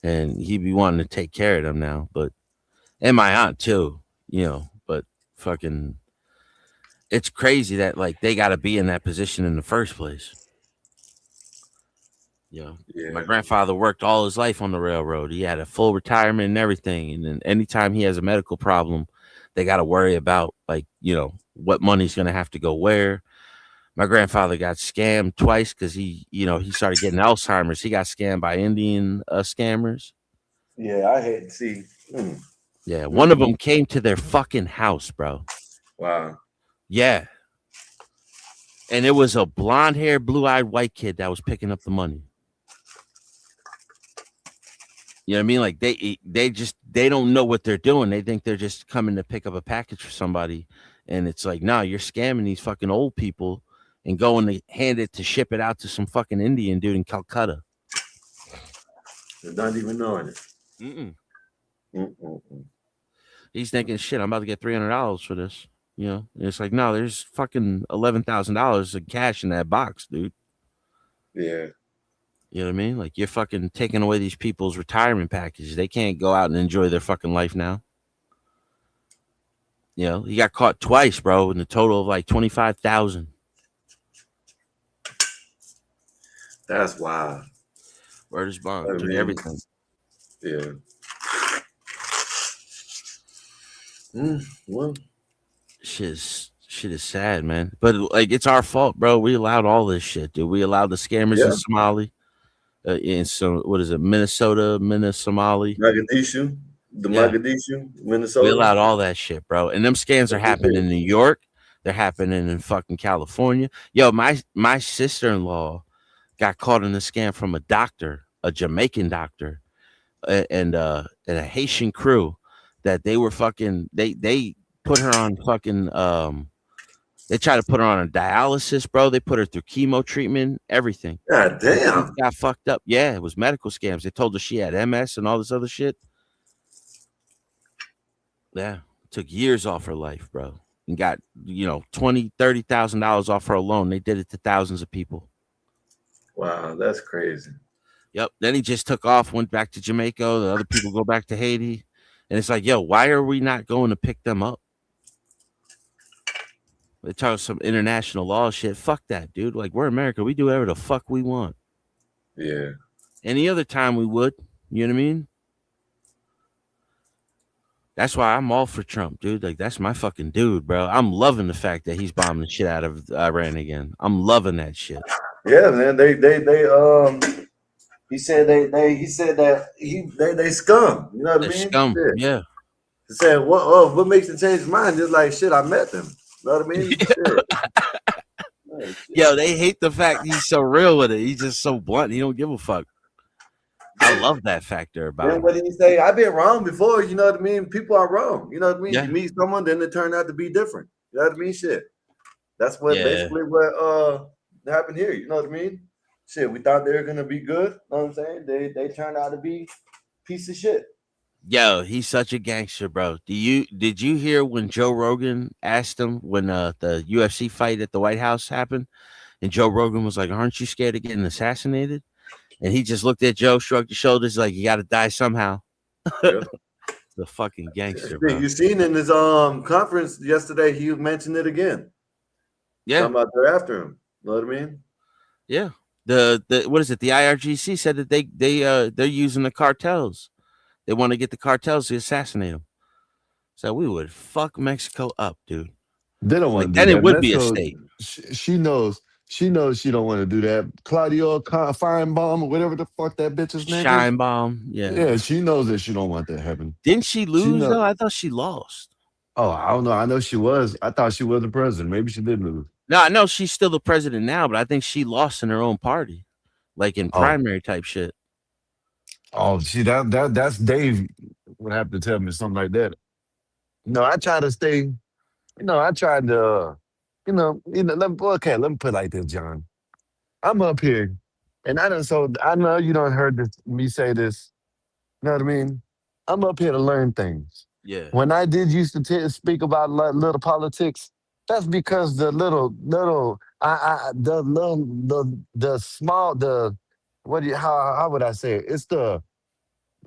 and he'd be wanting to take care of them now, but and my aunt too, you know, but fucking it's crazy that like they gotta be in that position in the first place. You know, my grandfather worked all his life on the railroad. He had a full retirement and everything, and then anytime he has a medical problem, they got to worry about, like, you know, what money's going to have to go where. My grandfather got scammed twice because he started getting Alzheimer's. He got scammed by Indian scammers. Yeah, I hate to see. Yeah, one of them came to their fucking house, bro. Wow. Yeah. And it was a blonde-haired, blue-eyed white kid that was picking up the money. You know what I mean? Like they don't know what they're doing. They think they're just coming to pick up a package for somebody, and it's like, no, you're scamming these fucking old people and going to hand it to ship it out to some fucking Indian dude in Calcutta. They're not even knowing it. He's thinking, shit, I'm about to get $300 for this. You know, and it's like, no, there's fucking $11,000 in cash in that box, dude. Yeah. You know what I mean? Like, you're fucking taking away these people's retirement packages. They can't go out and enjoy their fucking life now. You know, he got caught twice, bro, in a total of like 25,000. That's wild. Word is bond, dude, everything. Yeah. Well, shit is sad, man. But like, it's our fault, bro. We allowed all this shit, dude. We allowed the scammers in Somali, in some what is it, Minnesota, Mogadishu, Mogadishu, Minnesota. We allowed all that shit, bro. And them scams are happening in New York. They're happening in fucking California. Yo, my sister-in-law got caught in a scam from a doctor, a Jamaican doctor, and a Haitian crew that they were fucking. They put her on fucking. They tried to put her on a dialysis, bro. They put her through chemo treatment, everything. God damn. Got fucked up. Yeah, it was medical scams. They told her she had MS and all this other shit. Yeah, took years off her life, bro. And got, $20,000-$30,000 off her alone. They did it to thousands of people. Wow, that's crazy. Yep. Then he just took off, went back to Jamaica. The other people go back to Haiti. And it's like, yo, why are we not going to pick them up? They talk some international law shit. Fuck that, dude. Like, we're America. We do whatever the fuck we want. Yeah. Any other time we would. You know what I mean? That's why I'm all for Trump, dude. Like, that's my fucking dude, bro. I'm loving the fact that he's bombing the shit out of Iran again. I'm loving that shit. Yeah, man. He said they scum. You know what I mean? Scum. Yeah. He said, what makes him change his mind? Just like, shit, I met them. You know what I mean? Yo, they hate the fact he's so real with it. He's just so blunt. He don't give a fuck. I love that factor about him. What did he say? I've been wrong before. You know what I mean? People are wrong. You know what I mean? Yeah. You meet someone, then it turned out to be different. You know what I mean? Shit. That's basically what happened here. You know what I mean? Shit, we thought they were gonna be good. You know what I'm saying? They turned out to be piece of shit. Yo, he's such a gangster, bro. Did you hear when Joe Rogan asked him when the UFC fight at the White House happened, and Joe Rogan was like, "Aren't you scared of getting assassinated?" And he just looked at Joe, shrugged his shoulders, like, "You got to die somehow." Yeah. The fucking gangster, bro. You seen in his conference yesterday, he mentioned it again. Yeah, talking about they're after him. You know what I mean? Yeah. The what is it? The IRGC said that they're using the cartels. They want to get the cartels to assassinate him. So we would fuck Mexico up, dude. They don't want to do and that. it would be a state. She knows she don't want to do that. Claudio Feinbaum or whatever the fuck that bitch's name is. Scheinbaum, yeah. Yeah, she knows that she don't want that happen. Didn't she lose though? I thought she lost. Oh, I don't know. I know she was. I thought she was the president. Maybe she did lose. No, I know she's still the president now, but I think she lost in her own party, like in primary type shit. Oh, see that's Dave would have to tell me something like that. No, I try to stay. I tried to. Let me put it like this, John. I'm up here, and I know you don't heard me say this. You know what I mean? I'm up here to learn things. Yeah. When I did used to speak about little politics, that's because the how would I say it? It's the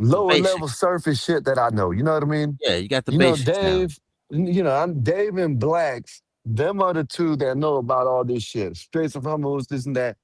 lower level surface shit that I know. You know what I mean? Yeah, you got the basics Dave. I'm Dave and Blacks. Them are the two that know about all this shit. Straights and humbles, this and that.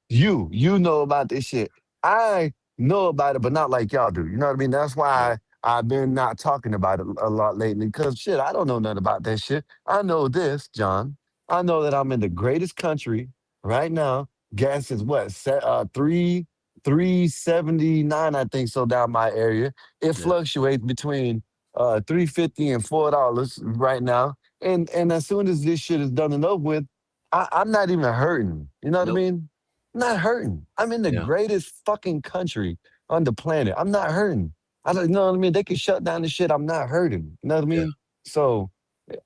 You know about this shit. I know about it, but not like y'all do. You know what I mean? That's why I've been not talking about it a lot lately. Because shit, I don't know nothing about that shit. I know this, John. I know that I'm in the greatest country right now. Gas is what? $3 $3.79, I think so, down my area. It fluctuates between $3.50 and $4 right now. And as soon as this shit is done and over with, I'm not even hurting. You know what I mean? Not hurting. I'm in the greatest fucking country on the planet. I'm not hurting. I don't, you know what I mean? They can shut down the shit. I'm not hurting. You know what I mean? So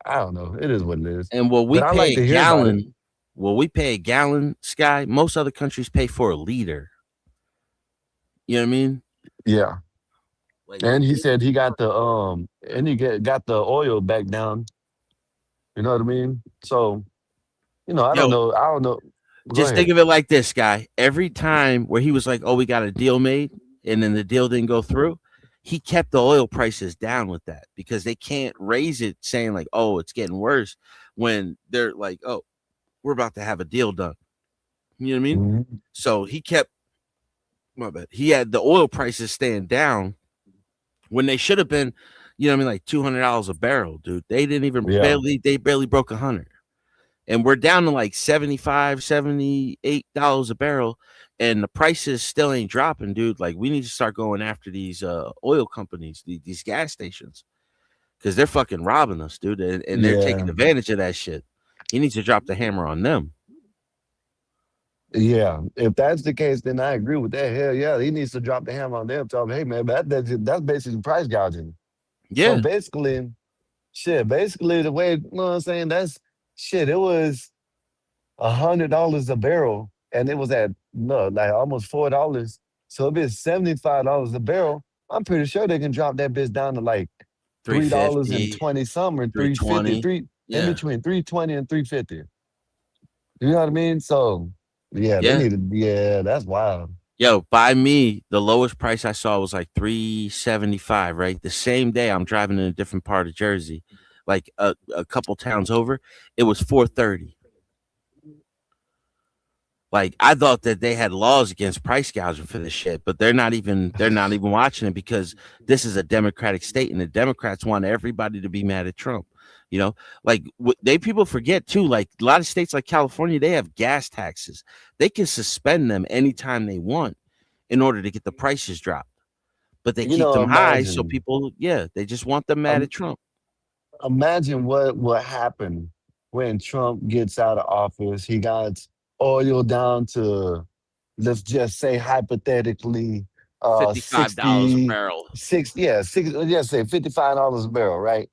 I don't know. It is what it is. And what we But I pay like to a hear about it. gallon, well, we pay a gallon, Sky. Most other countries pay for a liter. You know what I mean? Yeah. Like, And he said he got got the oil back down. You know what I mean? So, I don't yo, know. I don't know. Go just think ahead. of it like this, Guy. Every time where he was like, "Oh, we got a deal made," and then the deal didn't go through, he kept the oil prices down with that because they can't raise it, saying like, "Oh, it's getting worse," when they're like, "Oh, we're about to have a deal done." You know what I mean? Mhm. So he kept, my bad. He had the oil prices staying down when they should have been, you know what I mean, like $200 a barrel, dude. They didn't even Yeah. they barely broke 100. And we're down to like $78 a barrel, and the prices still ain't dropping, dude. Like, we need to start going after these oil companies, these gas stations, because they're fucking robbing us, dude, and they're taking Yeah. advantage of that shit. He needs to drop the hammer on them. Yeah. If that's the case, then I agree with that. Hell yeah. He needs to drop the hammer on them. Tell them, hey man, that's basically price gouging. So Yeah. basically, basically the way, you know what I'm saying, that's shit. It was $100 a barrel, and it was at no, like almost $4. So if it's $75 a barrel, I'm pretty sure they can drop that bitch down to like $3 and 350, 20 something or 350, 320. in Yeah. between 320 and 350. You know what I mean? So yeah, they Yeah. need to. Yeah, that's wild. Yo, by me, the lowest price I saw was like 375, right? The same day I'm driving in a different part of Jersey, like a couple towns over, it was 430. Like, I thought that they had laws against price gouging for this shit, but they're not even watching it because this is a Democratic state and the Democrats want everybody to be mad at Trump. You know, like people forget too, like a lot of states like California, they have gas taxes. They can suspend them anytime they want in order to get the prices dropped. But they keep them high, so Imagine. people, they just want them mad at Trump. Imagine what will happen when Trump gets out of office. He got oil down to, let's just say hypothetically, $55 a 60, barrel. 60, yeah, 60, just say $55 a barrel, right?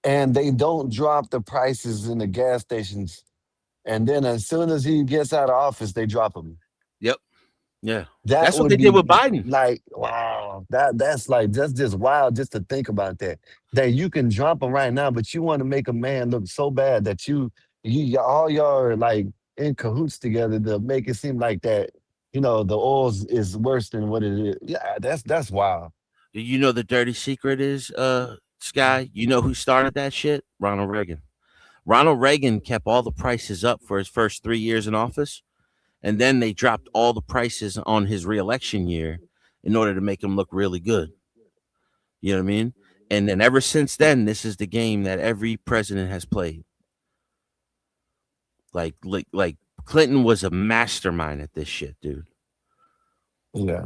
And they don't drop the prices in the gas stations. And then as soon as he gets out of office, they drop them. Yep. Yeah. That That's what would they did be with Biden. like, wow, that's just wild just to think about that. That you can drop them right now, but you want to make a man look so bad that all y'all are like in cahoots together to make it seem like that, the oil is worse than what it is. Yeah, that's wild. You know the dirty secret is, Sky? You know who started that shit? Ronald Reagan. Ronald Reagan kept all the prices up for his first 3 years in office, and then they dropped all the prices on his reelection year in order to make him look really good. You know what I mean? And then ever since then, this is the game that every president has played. Like Clinton was a mastermind at this shit, dude. Yeah.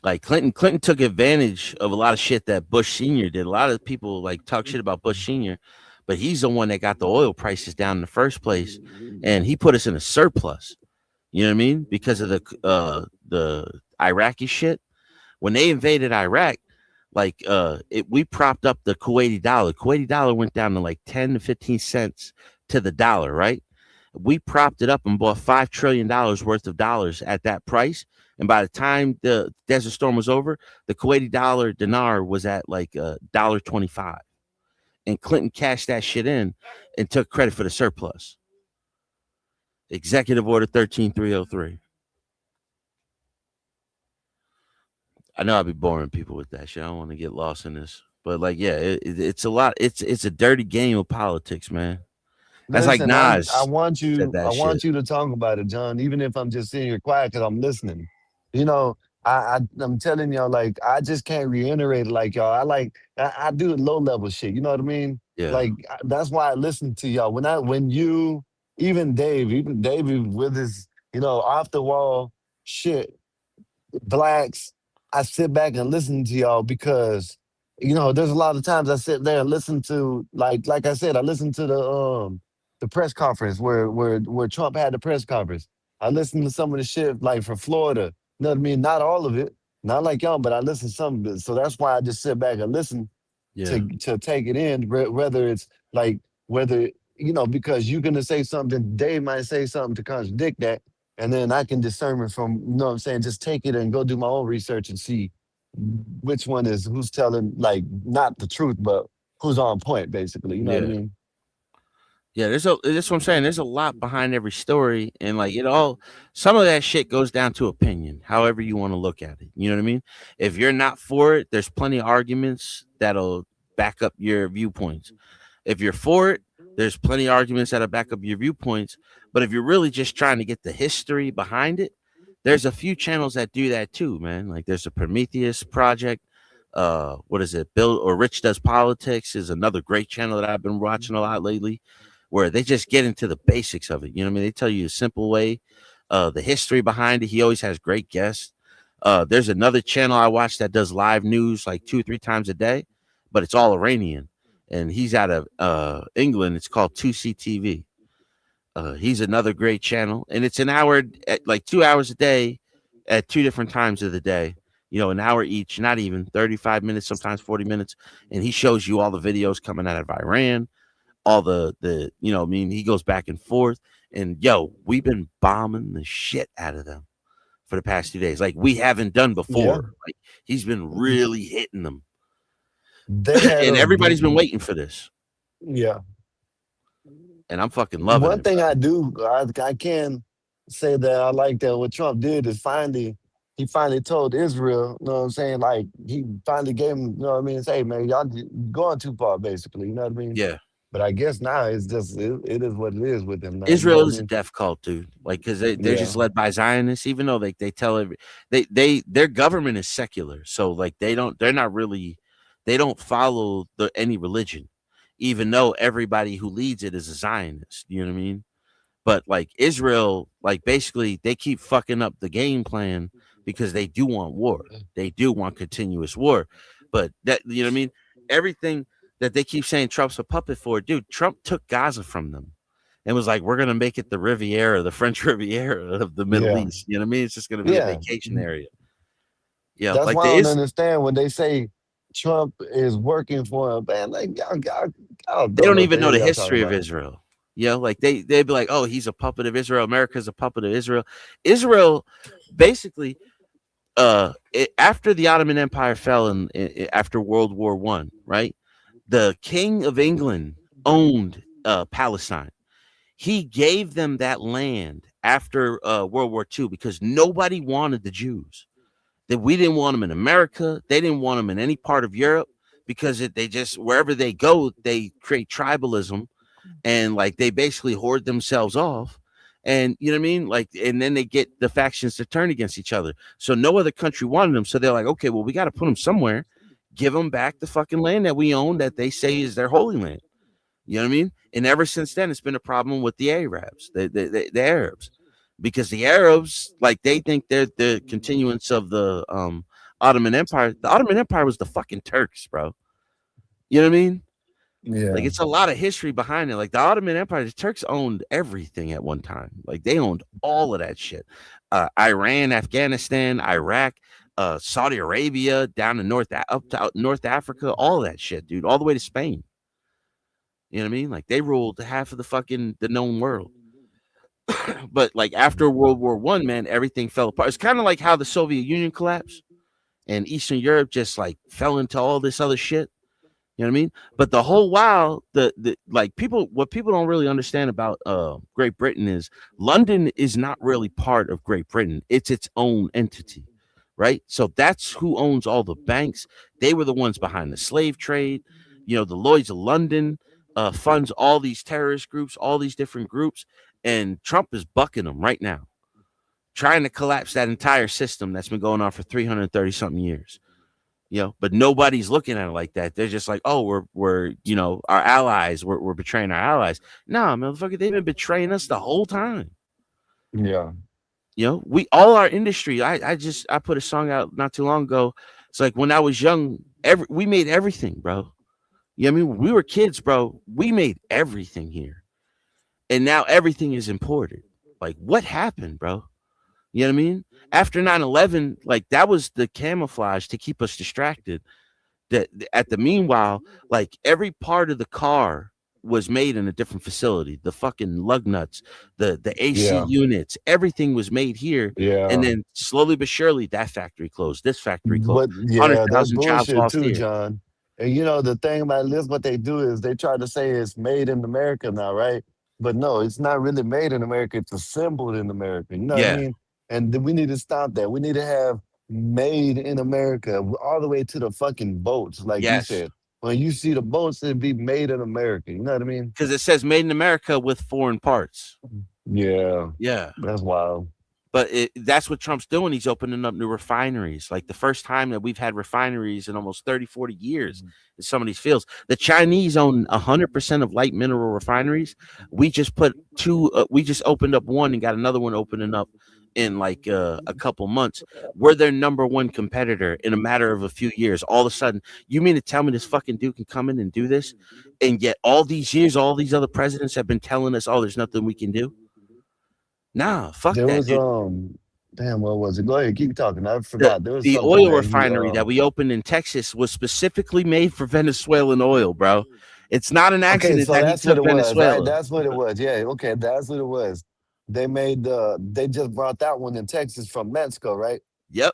Like Clinton took advantage of a lot of shit that Bush Sr. did. A lot of people like talk shit about Bush Sr., but he's the one that got the oil prices down in the first place, and he put us in a surplus. You know what I mean? Because of the Iraqi shit. When they invaded Iraq, like we propped up the Kuwaiti dollar. Kuwaiti dollar went down to like 10 to 15 cents to the dollar, right? We propped it up and bought $5 trillion worth of dollars at that price. And by the time the Desert Storm was over, the Kuwaiti dinar was at like $1.25. And Clinton cashed that shit in and took credit for the surplus. Executive Order 13303. I know I'll be boring people with that shit. I don't want to get lost in this. But like, yeah, it's a lot. It's a dirty game of politics, man. That's like Listen, I Nas want said you that I shit. want you to talk about it, John, even if I'm just sitting here quiet because I'm listening. You know, I'm telling y'all, like, I just can't reiterate it like y'all. I do low level shit. You know what I mean? Yeah. Like that's why I listen to y'all. When you, even Dave with his off the wall shit, blacks. I sit back and listen to y'all because there's a lot of times I sit there and listen to like I said, I listened to the press conference where Trump had the press conference. I listened to some of the shit like from Florida. You know what I mean? Not all of it, not like y'all, but I listened to some of it. So that's why I just sit back and listen to take it in, whether it's like whether because you're gonna say something, Dave might say something to contradict that, and then I can discern it from what I'm saying, just take it and go do my own research and see which one is who's telling like not the truth, but who's on point, basically. You know what I Yeah. mean? Yeah, that's what I'm saying. There's a lot behind every story, and like some of that shit goes down to opinion, however you want to look at it. You know what I mean? If you're not for it, there's plenty of arguments that'll back up your viewpoints. If you're for it, there's plenty of arguments that'll back up your viewpoints. But if you're really just trying to get the history behind it, there's a few channels that do that too, man. Like there's a Prometheus Project. What is it? Bill or Rich Does Politics is another great channel that I've been watching a lot lately, where they just get into the basics of it. You know what I mean? They tell you a simple way, the history behind it. He always has great guests. There's another channel I watch that does live news like 2 or 3 times a day, but it's all Iranian, and he's out of England. It's called 2CTV. He's another great channel, and it's an hour, like 2 hours a day, at 2 different times of the day. An hour each, not even 35 minutes, sometimes 40 minutes, and he shows you all the videos coming out of Iran, all the he goes back and forth, and we've been bombing the shit out of them for the past 2 days, like we haven't done before. Yeah. Like he's been really hitting them, They had and everybody's been waiting for this. Yeah. And I'm fucking loving One it. thing I do, I can say that I like that what Trump did is he finally told Israel, you know what I'm saying? Like he finally gave him, you know what I mean? Say, hey, man, y'all going too far, basically. You know what I mean? Yeah. But I guess now it's just it is what it is with them now. Israel you know is a what death cult, dude. Like, because they're Yeah. just led by Zionists, even though they tell their government is secular, so like they don't follow any religion, even though everybody who leads it is a Zionist. You know what I mean? But like Israel, like basically they keep fucking up the game plan because they do want war. They do want continuous war. But that, you know what I mean? Everything that they keep saying Trump's a puppet for, dude, Trump took Gaza from them and was like, we're going to make it the Riviera, the French Riviera of the Middle Yeah. East. You know what I mean? It's just going to be a Yeah. vacation area. Yeah. That's Like why I don't understand when they say Trump is working for him. Man, like y'all they don't know what even the know hell the y'all talking history of about. Israel. Like they'd be like, oh, he's a puppet of Israel. America's a puppet of Israel. Israel, basically, after the Ottoman Empire fell after World War I, right? The King of England owned Palestine. He gave them that land after World War II because nobody wanted the Jews. That we didn't want them in America. They didn't want them in any part of Europe because they just wherever they go, they create tribalism, and like they basically hoard themselves off. And you know what I mean? Like, and then they get the factions to turn against each other. So no other country wanted them. So they're like, okay, well, we got to put them somewhere. Give them back the fucking land that we own that they say is their holy land. You know what I mean? And ever since then, it's been a problem with the Arabs, the Arabs, because the Arabs, like, they think they're the continuance of the Ottoman Empire. The Ottoman Empire was the fucking Turks, bro. You know what I mean? Yeah. Like, it's a lot of history behind it. Like, the Ottoman Empire, the Turks owned everything at one time. Like, they owned all of that shit. Iran, Afghanistan, Iraq, Saudi Arabia, down to up to North Africa, all that shit, dude, all the way to Spain. You know what I mean? Like, they ruled half of the known world. But like after World War I, man, everything fell apart. It's kind of like how the Soviet Union collapsed and Eastern Europe just like fell into all this other shit. You know what I mean? But the whole while, what people don't really understand about Great Britain is London is not really part of Great Britain. It's its own entity, right? So that's who owns all the banks. They were the ones behind the slave trade. The Lloyd's of London funds all these terrorist groups, all these different groups, and Trump is bucking them right now, trying to collapse that entire system that's been going on for 330 something years. But nobody's looking at it like that. They're just like, oh, we're our allies. We're betraying our allies. No, motherfucker, they've been betraying us the whole time. Yeah. You know, we all our industry. I put a song out not too long ago. It's like when I was young, we made everything, bro. You know what I mean? We were kids, bro. We made everything here. And now everything is imported. Like, what happened, bro? You know what I mean? After 9/11, like that was the camouflage to keep us distracted. That at the meanwhile, like every part of the car was made in a different facility. The fucking lug nuts, the AC Yeah, units, everything was made here. And yeah. then slowly but surely, that factory closed. This factory closed. But Hundred yeah, that's thousand jobs bullshit lost too, here. John. And you know the thing about this, what they do is they try to say it's made in America now, right? But no, it's not really made in America. It's assembled in America. You know what I Yeah. mean? And we need to stop that. We need to have made in America all the way to the fucking boats, like you Yes. said. When you see the boats, it'd be made in America. You know what I mean? Because it says made in America with foreign parts. Yeah, Yeah. that's wild. But that's what Trump's doing. He's opening up new refineries. Like the first time that we've had refineries in almost 30, 40 years in some of these fields. The Chinese own 100% of light mineral refineries. We just put we just opened up one and got another one opening up in like a couple months. We're their number one competitor in a matter of a few years. All of a sudden, you mean to tell me this fucking dude can come in and do this? And yet all these years, all these other presidents have been telling us, oh, there's nothing we can do. Nah, fuck There that, was dude. damn, what was it? Go ahead, keep talking. I forgot. There was The something oil that he refinery that we opened in Texas was specifically made for Venezuelan oil, bro. It's not an Okay, accident so that he that's what took it was, right? Venezuela. That's what it was. Yeah, okay, that's what it was. They just brought that one in Texas from Mexico, right? Yep.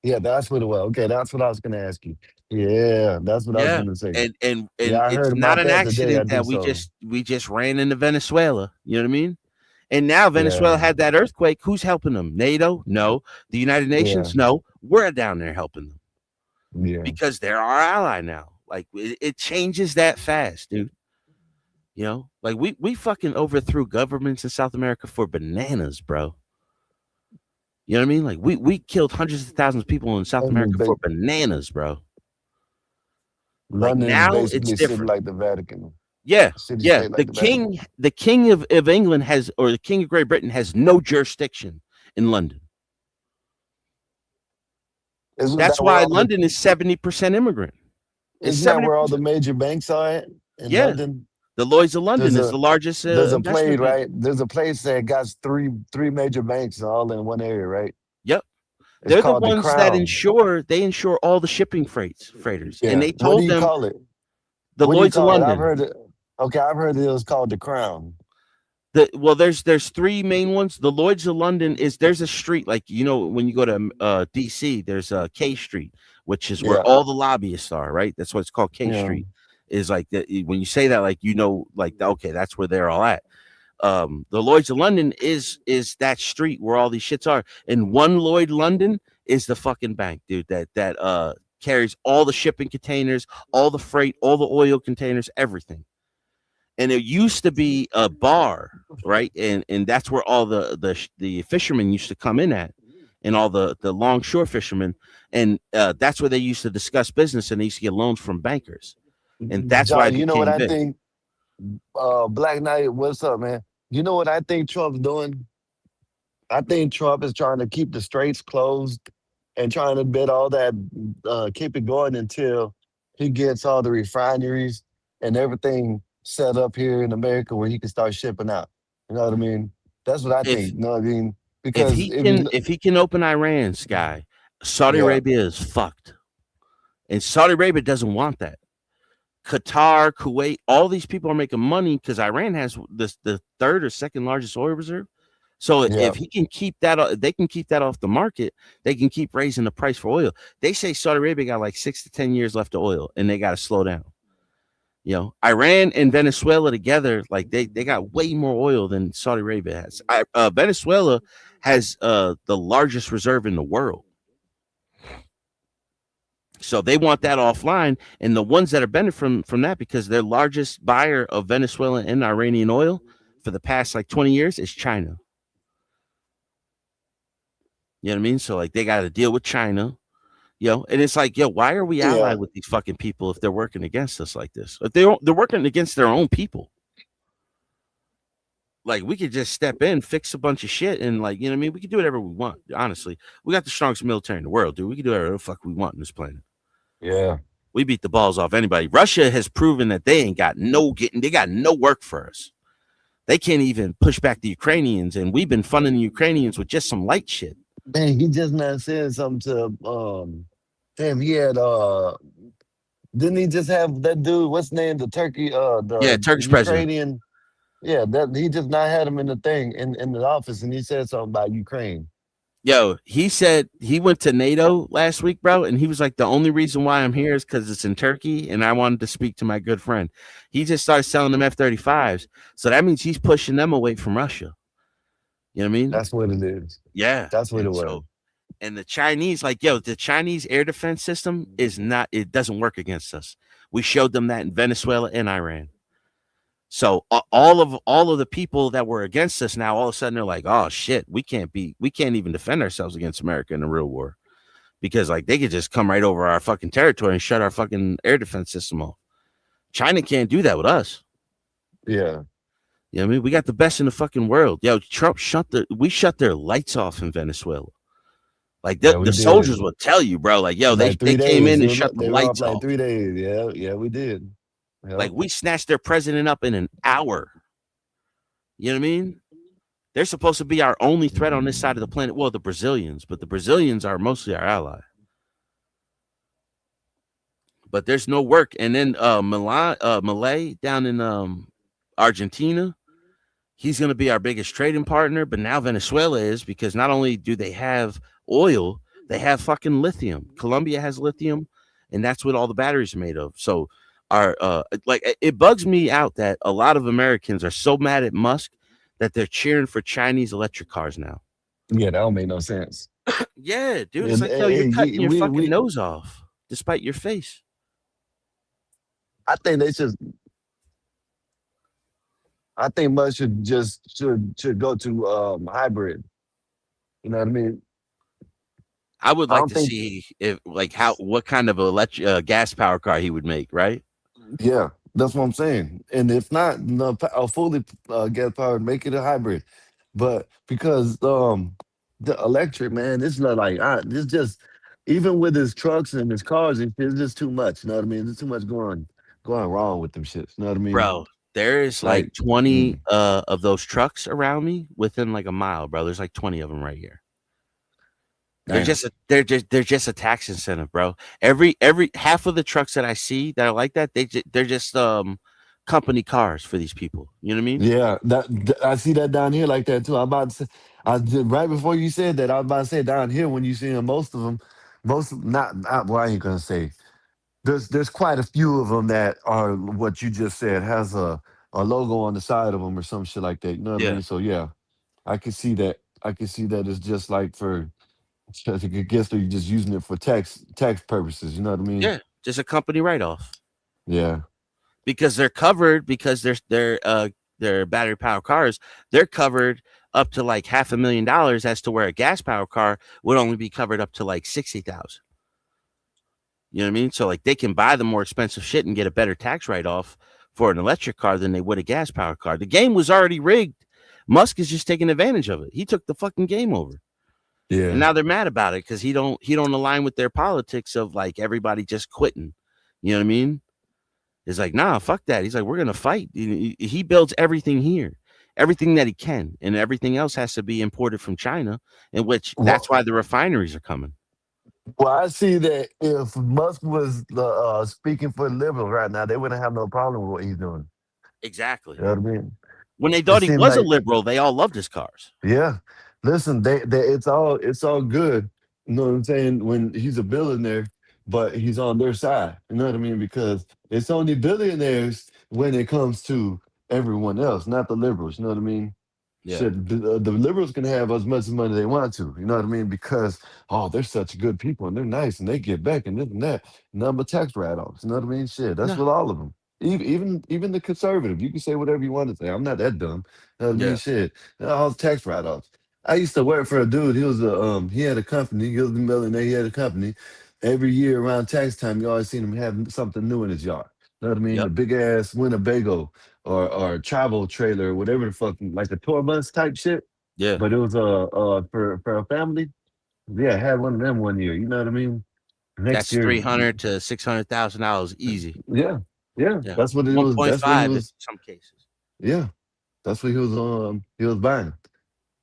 Yeah, that's what it was. Okay, that's what I was gonna ask you. Yeah, that's what I was Yeah. gonna say. And Yeah, I it's heard not about an that today. I accident do that so. we just ran into Venezuela. You know what I mean? And now Venezuela Yeah, had that earthquake. Who's helping them? NATO? No. The United yeah, Nations? No. We're down there helping them yeah. because they're our ally now. Like it changes that fast, dude. You know, like we fucking overthrew governments in South America for bananas, bro. You know what I mean? Like we killed hundreds of thousands of people in South London is America for ba- bananas, bro. Like London is now it's basically sitting different. like the Vatican, Yeah, city yeah. state like the Vatican. The king of England has, or the king of Great Britain has no jurisdiction in London. Isn't That's that where why all the London is 70% immigrant. It's isn't that where all the 70%. major banks are at in Yeah, London? the Lloyd's of London There's is a the largest there's a investment plate, bank. right? There's a place that got three major banks all in one area, right? Yep. It's They're the called the ones that Crown. insure all the shipping freighters. And Yeah. they What do told you them call it? the What do you Lloyd's of call it? I've London. heard it. Okay, I've heard it was called the Crown. Well, there's three main ones. The Lloyd's of London there's a street, like, you know, when you go to DC, there's K Street, which is where Yeah. all the lobbyists are, right? That's what it's called. K Yeah. Street is like when you say that, like, you know, like, okay, that's where they're all at. The Lloyd's of London is that street where all these shits are, and one Lloyd London is the fucking bank, dude, that carries all the shipping containers, all the freight, all the oil containers, everything. And it used to be a bar, right? And that's where all the fishermen used to come in at, and all the longshore fishermen, and that's where they used to discuss business, and they used to get loans from bankers, and that's why John, it you know what became I big. think? Black Knight, what's up, man? You know what I think Trump's doing? I think Trump is trying to keep the straits closed and trying to bid all that, keep it going until he gets all the refineries and everything set up here in America where he can start shipping out. You know what I mean? That's what I If think. You know what I mean? Because if he can open Iran, Sky, Saudi yeah, Arabia is fucked, and Saudi Arabia doesn't want that. Qatar, Kuwait, all these people are making money because Iran has the third or second largest oil reserve. So yeah. if he can keep that, they can keep that off the market. They can keep raising the price for oil. They say Saudi Arabia got like 6 to 10 years left of oil, and they got to slow down. You know, Iran and Venezuela together, like they got way more oil than Saudi Arabia has. Venezuela has the largest reserve in the world. So they want that offline, and the ones that are benefiting from that, because their largest buyer of Venezuelan and Iranian oil for the past like 20 years is China. You know what I mean? So like they got to deal with China, you know, and it's like, yo, why are we allied with these fucking people if they're working against us like this? If they're working against their own people. Like we could just step in, fix a bunch of shit, and like you know what I mean. We can do whatever we want. Honestly, we got the strongest military in the world, dude. We can do whatever the fuck we want on this planet. Yeah. We beat the balls off anybody. Russia has proven that they ain't got they got no work for us. They can't even push back the Ukrainians, and we've been funding the Ukrainians with just some light shit. Man, he just not saying something to damn, he had didn't he just have that dude, what's his name, the Turkey the Turkish president. Ukrainian, yeah, that he just not had him in the thing in the office, and he said something about Ukraine. Yo, he said he went to NATO last week, bro, and he was like, the only reason why I'm here is because it's in Turkey, and I wanted to speak to my good friend. He just started selling them F-35s, so that means he's pushing them away from Russia. You know what I mean? That's what it is. Yeah, that's what it was. So, and the Chinese, like, yo, the Chinese air defense system is not, it doesn't work against us. We showed them that in Venezuela and Iran. So all of the people that were against us now, all of a sudden they're like, oh shit, we can't even defend ourselves against America in a real war, because like they could just come right over our fucking territory and shut our fucking air defense system off. China can't do that with us. Yeah. You know what I mean? We got the best in the fucking world. Yo, Trump shut their lights off in Venezuela. Like the soldiers will tell you, bro, like, yo, like they came in and shut the they lights were up like off. 3 days. Yeah, we did. Yep. Like we snatched their president up in an hour. You know what I mean? They're supposed to be our only threat on this side of the planet. Well, the Brazilians, but the Brazilians are mostly our ally. But there's no work. And then Malay down in Argentina, he's going to be our biggest trading partner. But now Venezuela is, because not only do they have oil, they have fucking lithium. Colombia has lithium, and that's what all the batteries are made of. So it bugs me out that a lot of Americans are so mad at Musk that they're cheering for Chinese electric cars now. Yeah, that don't make no sense. Yeah, dude. It's like, yo, you're cutting your fucking nose off despite your face. I think Musk should go to hybrid. You know what I mean? I would like to see what kind of electric gas power car he would make, right? Yeah, that's what I'm saying. And if not, a fully gas powered, make it a hybrid. But because the electric, man, it's not like it's just, even with his trucks and his cars, it's just too much. You know what I mean? There's too much going wrong with them shits. You know what I mean? Bro, there is like 20 of those trucks around me within like a mile, bro. There's like 20 of them right here. They're just a tax incentive, bro. Every half of the trucks that I see that are like that, they're just company cars for these people. You know what I mean? Yeah, that I see that down here like that too. I'm about to say, right before you said that, I was about to say down here when you see them, most of them, well, I ain't gonna say. There's quite a few of them that are what you just said, has a logo on the side of them or some shit like that. You know what I mean? So yeah, I can see that. I can see that it's just like for, I guess they're just using it for tax purposes. You know what I mean? Yeah, just a company write-off. Yeah, because they're covered, because they're battery powered cars. They're covered up to like $500,000, as to where a gas powered car would only be covered up to like 60,000. You know what I mean? So like they can buy the more expensive shit and get a better tax write-off for an electric car than they would a gas powered car. The game was already rigged. Musk is just taking advantage of it. He took the fucking game over. Yeah. And now they're mad about it because he don't align with their politics of like everybody just quitting. You know what I mean? It's like, nah, fuck that. He's like, we're gonna fight. He builds everything here, everything that he can, and everything else has to be imported from China, in which that's why the refineries are coming. Well, I see that if Musk was speaking for liberals right now, they wouldn't have no problem with what he's doing. Exactly. You know what I mean? When they thought he was a liberal, they all loved his cars. Yeah. Listen, it's all good. You know what I'm saying? When he's a billionaire, but he's on their side. You know what I mean? Because it's only billionaires when it comes to everyone else, not the liberals. You know what I mean? Yeah. Shit, the liberals can have as much money they want to. You know what I mean? Because they're such good people and they're nice and they get back and this and that. None but tax write-offs. You know what I mean? Shit, that's with all of them. Even the conservative, you can say whatever you want to say. I'm not that dumb. You know what I mean? Shit, all the tax write-offs. I used to work for a dude. He was he had a company. He was a millionaire. He had a company. Every year around tax time, you always seen him have something new in his yard. You know what I mean? The big ass Winnebago or travel trailer, whatever the fuck, like a tour bus type shit. Yeah. But it was for a family. Yeah, I had one of them one year. You know what I mean? Next That's year, $300,000 to $600,000 easy. yeah, yeah. Yeah. That's what it was. That's what he 1.5 in was. some cases. Yeah, that's what he was buying.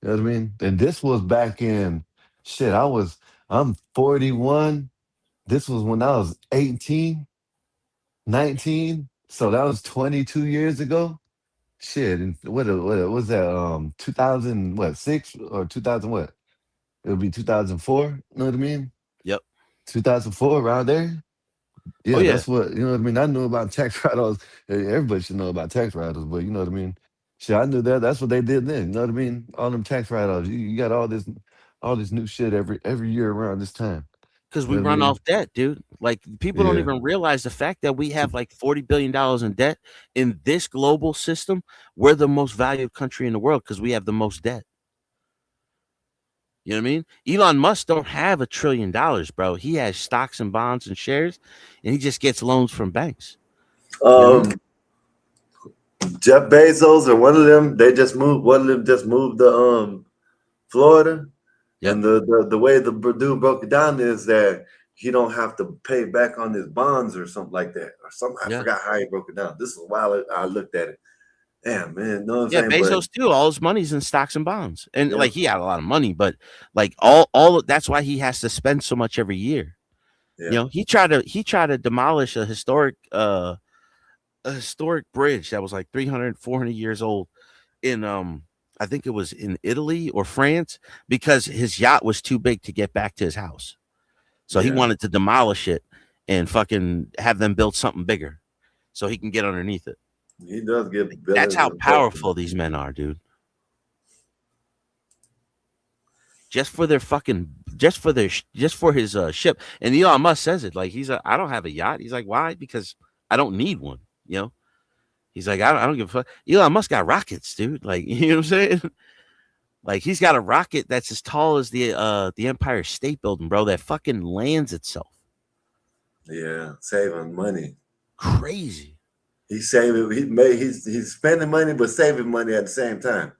You know what I mean? And this was back in shit. I'm 41. This was when I was 18, 19. So that was 22 years ago. Shit. And what was that? 2000 what 6 or 2000 what? It would be 2004. You know what I mean? Yep. 2004 around there. Oh Yeah, yeah. that's what you know what I mean. I knew about tax write-offs. Everybody should know about tax write-offs, but you know what I mean. Shit, I knew that. That's what they did then. You know what I mean? All them tax write-offs. You got all this new shit every year around this time. Because You we know what I run mean? off debt, dude. Like people don't Yeah, even realize the fact that we have like $40 billion in debt in this global system. We're the most valued country in the world because we have the most debt. You know what I mean? Elon Musk don't have $1 trillion, bro. He has stocks and bonds and shares, and he just gets loans from banks. You know what I mean? Jeff Bezos or one of them, they just moved. One of them just moved to Florida, Yep. and the way the dude broke it down is that he don't have to pay back on his bonds or something like that, or something. I forgot how he broke it down. This is a while I looked at it. Damn, man, know what I'm Yeah, saying? But Bezos too. All his money's in stocks and bonds, and yeah, like he had a lot of money, but like all that's why he has to spend so much every year. You yeah, know, he tried to demolish a historic bridge that was like 300, 400 years old in I think it was in Italy or France because his yacht was too big to get back to his house. So he yeah. wanted to demolish it and fucking have them build something bigger so he can get underneath it. He does get That's billions how of powerful these men are, dude. Just for his ship. And Elon Musk says it like I don't have a yacht. He's like, why? Because I don't need one. You know, he's like, I don't give a fuck. Elon Musk got rockets, dude. Like, you know what I'm saying? Like he's got a rocket that's as tall as the Empire State Building, bro. That fucking lands itself. Yeah, saving money. Crazy. He's saving. He's spending money, but saving money at the same time.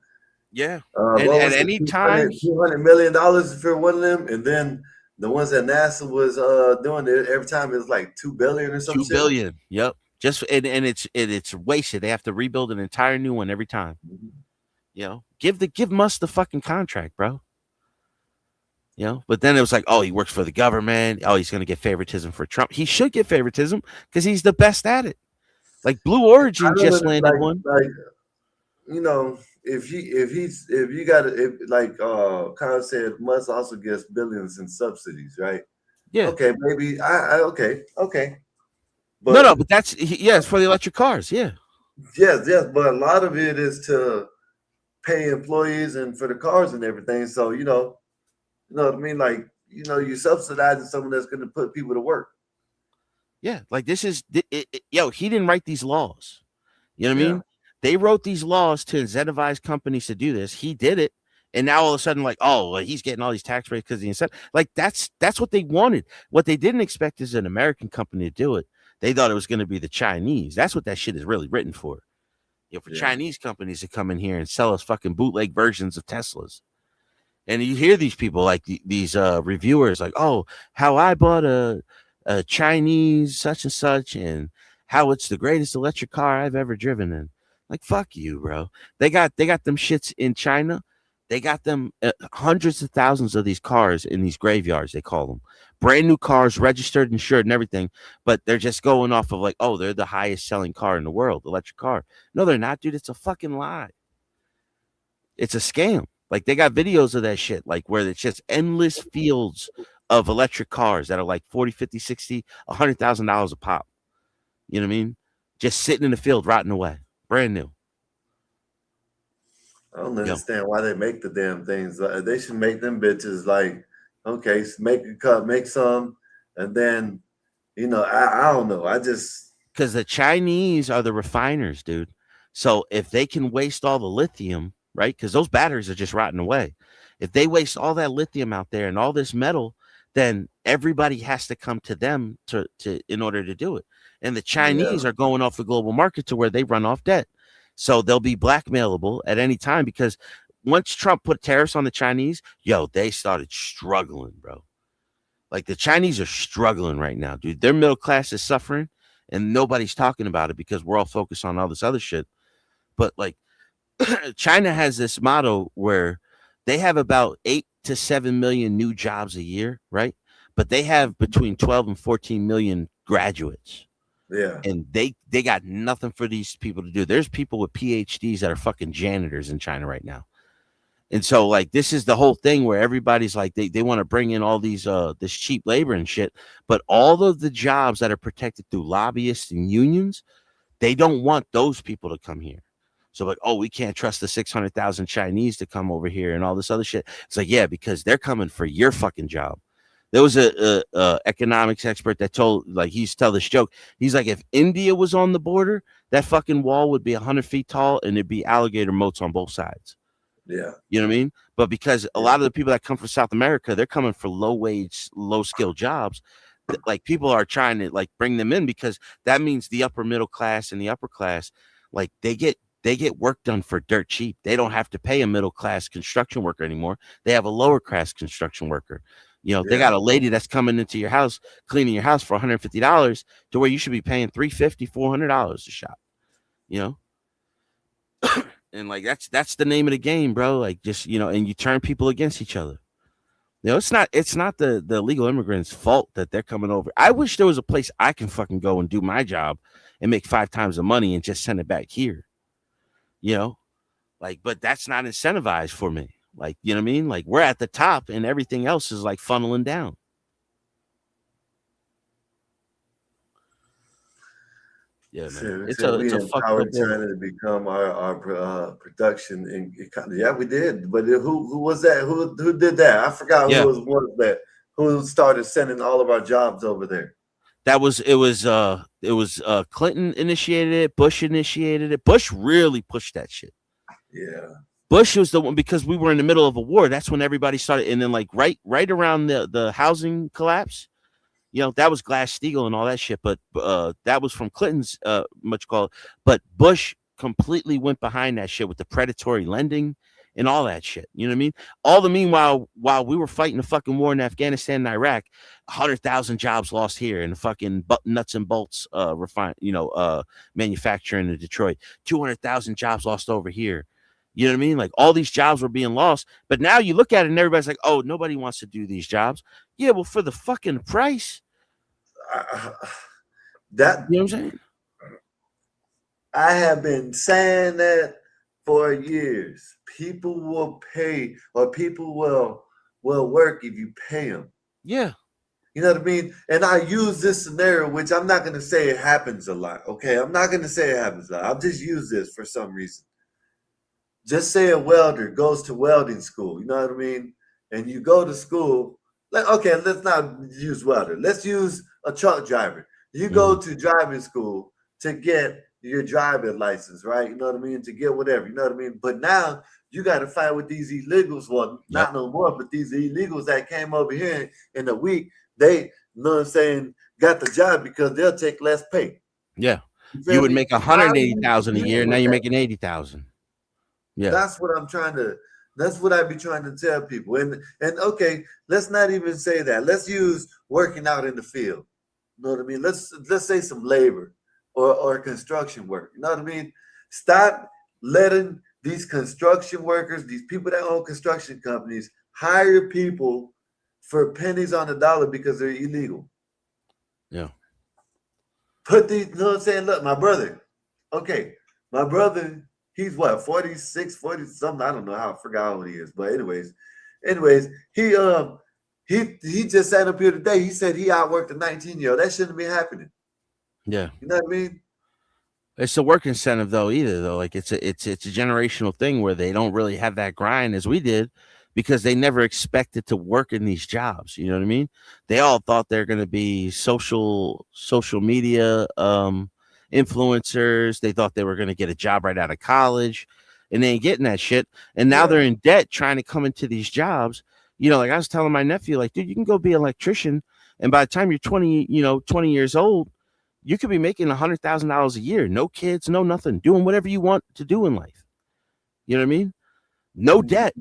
Yeah. What And at was it? any time, $200 million for one of them, and then the ones that NASA was doing it every time it was like 2 billion or something. 2 billion. Yep. Just and it's wasted. They have to rebuild an entire new one every time. You know, give Musk the fucking contract, bro. You know, but then it was like, oh, he works for the government. Oh, he's gonna get favoritism for Trump. He should get favoritism because he's the best at it. Like Blue Origin just landed one. Like, you know, if you got if like Kyle said, Musk also gets billions in subsidies, right? Yeah. Okay, maybe okay. But no, but it's for the electric cars. Yeah. Yes, but a lot of it is to pay employees and for the cars and everything. So you know what I mean? Like, you know, you're subsidizing someone that's going to put people to work. Yeah, like this is he didn't write these laws. You know what I mean? They wrote these laws to incentivize companies to do this. He did it. And now all of a sudden, like, oh, well, he's getting all these tax breaks because he incentive. Like that's what they wanted. What they didn't expect is an American company to do it. They thought it was going to be the Chinese. That's what that shit is really written for. You know, for Chinese companies to come in here and sell us fucking bootleg versions of Teslas. And you hear these people like these reviewers like, oh, how I bought a Chinese such and such and how it's the greatest electric car I've ever driven in. Like, fuck you, bro. They got them shits in China. They got them hundreds of thousands of these cars in these graveyards, they call them. Brand new cars, registered, insured, and everything. But they're just going off of like, oh, they're the highest selling car in the world, electric car. No, they're not, dude. It's a fucking lie. It's a scam. Like they got videos of that shit, like where it's just endless fields of electric cars that are like 40, 50, 60, $100,000 a pop. You know what I mean? Just sitting in the field, rotting away. Brand new. I don't understand why they make the damn things. They should make them bitches like, okay, make a cup, make some, and then, you know, I don't know. Because the Chinese are the refiners, dude. So if they can waste all the lithium, right? Because those batteries are just rotting away. If they waste all that lithium out there and all this metal, then everybody has to come to them to in order to do it. And the Chinese are going off the global market to where they run off debt. So they'll be blackmailable at any time because once Trump put tariffs on the Chinese, they started struggling, bro. Like the Chinese are struggling right now, dude. Their middle class is suffering and nobody's talking about it because we're all focused on all this other shit. But like China has this motto where they have about 8 to 7 million new jobs a year, right? But they have between 12 and 14 million graduates. Yeah. And they got nothing for these people to do. There's people with PhDs that are fucking janitors in China right now. And so like this is the whole thing where everybody's like they want to bring in all these this cheap labor and shit, but all of the jobs that are protected through lobbyists and unions, they don't want those people to come here. So like, we can't trust the 600,000 Chinese to come over here and all this other shit. It's like, yeah, because they're coming for your fucking job. There was a economics expert that he used to tell this joke. He's like, if India was on the border, that fucking wall would be 100 feet tall and there'd be alligator moats on both sides. Yeah. You know what I mean? But because a lot of the people that come from South America, they're coming for low wage, low skill jobs. Like people are trying to like bring them in because that means the upper middle class and the upper class, like they get work done for dirt cheap. They don't have to pay a middle class construction worker anymore. They have a lower class construction worker. They got a lady that's coming into your house, cleaning your house for $150 to where you should be paying $350, $400 a shop, And like that's the name of the game, bro. Like just and you turn people against each other. It's not the illegal immigrants' fault that they're coming over. I wish there was a place I can fucking go and do my job and make 5 times the money and just send it back here. But that's not incentivized for me. Like, you know what I mean? Like we're at the top and everything else is like funneling down. Yeah, man. It's a empowered China to become our production and economy. Yeah, we did. But who was that? Who did that? I forgot who was that. Who started sending all of our jobs over there? It was Clinton initiated it. Bush initiated it. Bush really pushed that shit. Yeah. Bush was the one because we were in the middle of a war. That's when everybody started. And then like right around the housing collapse, that was Glass-Steagall and all that shit. But that was from Clinton's but Bush completely went behind that shit with the predatory lending and all that shit. You know what I mean? All the meanwhile, while we were fighting the fucking war in Afghanistan and Iraq, 100,000 jobs lost here and fucking nuts and bolts manufacturing in Detroit. 200,000 jobs lost over here. You know what I mean? Like all these jobs were being lost. But now you look at it and everybody's like, oh, nobody wants to do these jobs. Yeah, well, for the fucking price. That you know what I'm saying? I have been saying that for years. People will pay, or people will work if you pay them. Yeah. You know what I mean? And I use this scenario, which I'm not going to say it happens a lot. Okay, I'm not going to say it happens a lot. I'll just use this for some reason. Just say a welder goes to welding school. You know what I mean? And you go to school. Okay, let's not use welder. Let's use a truck driver. You go to driving school to get your driving license, right? You know what I mean? To get whatever, you know what I mean? But now you got to fight with these illegals. Well, not no more, but these illegals that came over here in a week, they, you know what I'm saying, got the job because they'll take less pay. Yeah. You would make 180,000 a year. Now you're making 80,000. Yeah. That's what I be trying to tell people. And okay, let's not even say that. Let's use working out in the field. You know what I mean? Let's say some labor or construction work. You know what I mean? Stop letting these construction workers, these people that own construction companies, hire people for pennies on the dollar because they're illegal. Yeah. Put these, you know what I'm saying? Look, my brother, he's what, 46, 40 something. I don't know how, I forgot how old he is. But anyways, he just sat up here today. He said he outworked a 19-year-old. That shouldn't be happening. Yeah. You know what I mean? It's a work incentive though, either though. Like it's a generational thing where they don't really have that grind as we did because they never expected to work in these jobs. You know what I mean? They all thought they're going to be social media influencers. They thought they were going to get a job right out of college, and they ain't getting that shit. And now they're in debt trying to come into these jobs. Like I was telling my nephew, like, dude, you can go be an electrician, and by the time you're 20 years old, You could be making $100,000 a year, no kids, no nothing, doing whatever you want to do in life. You know what I mean? No debt.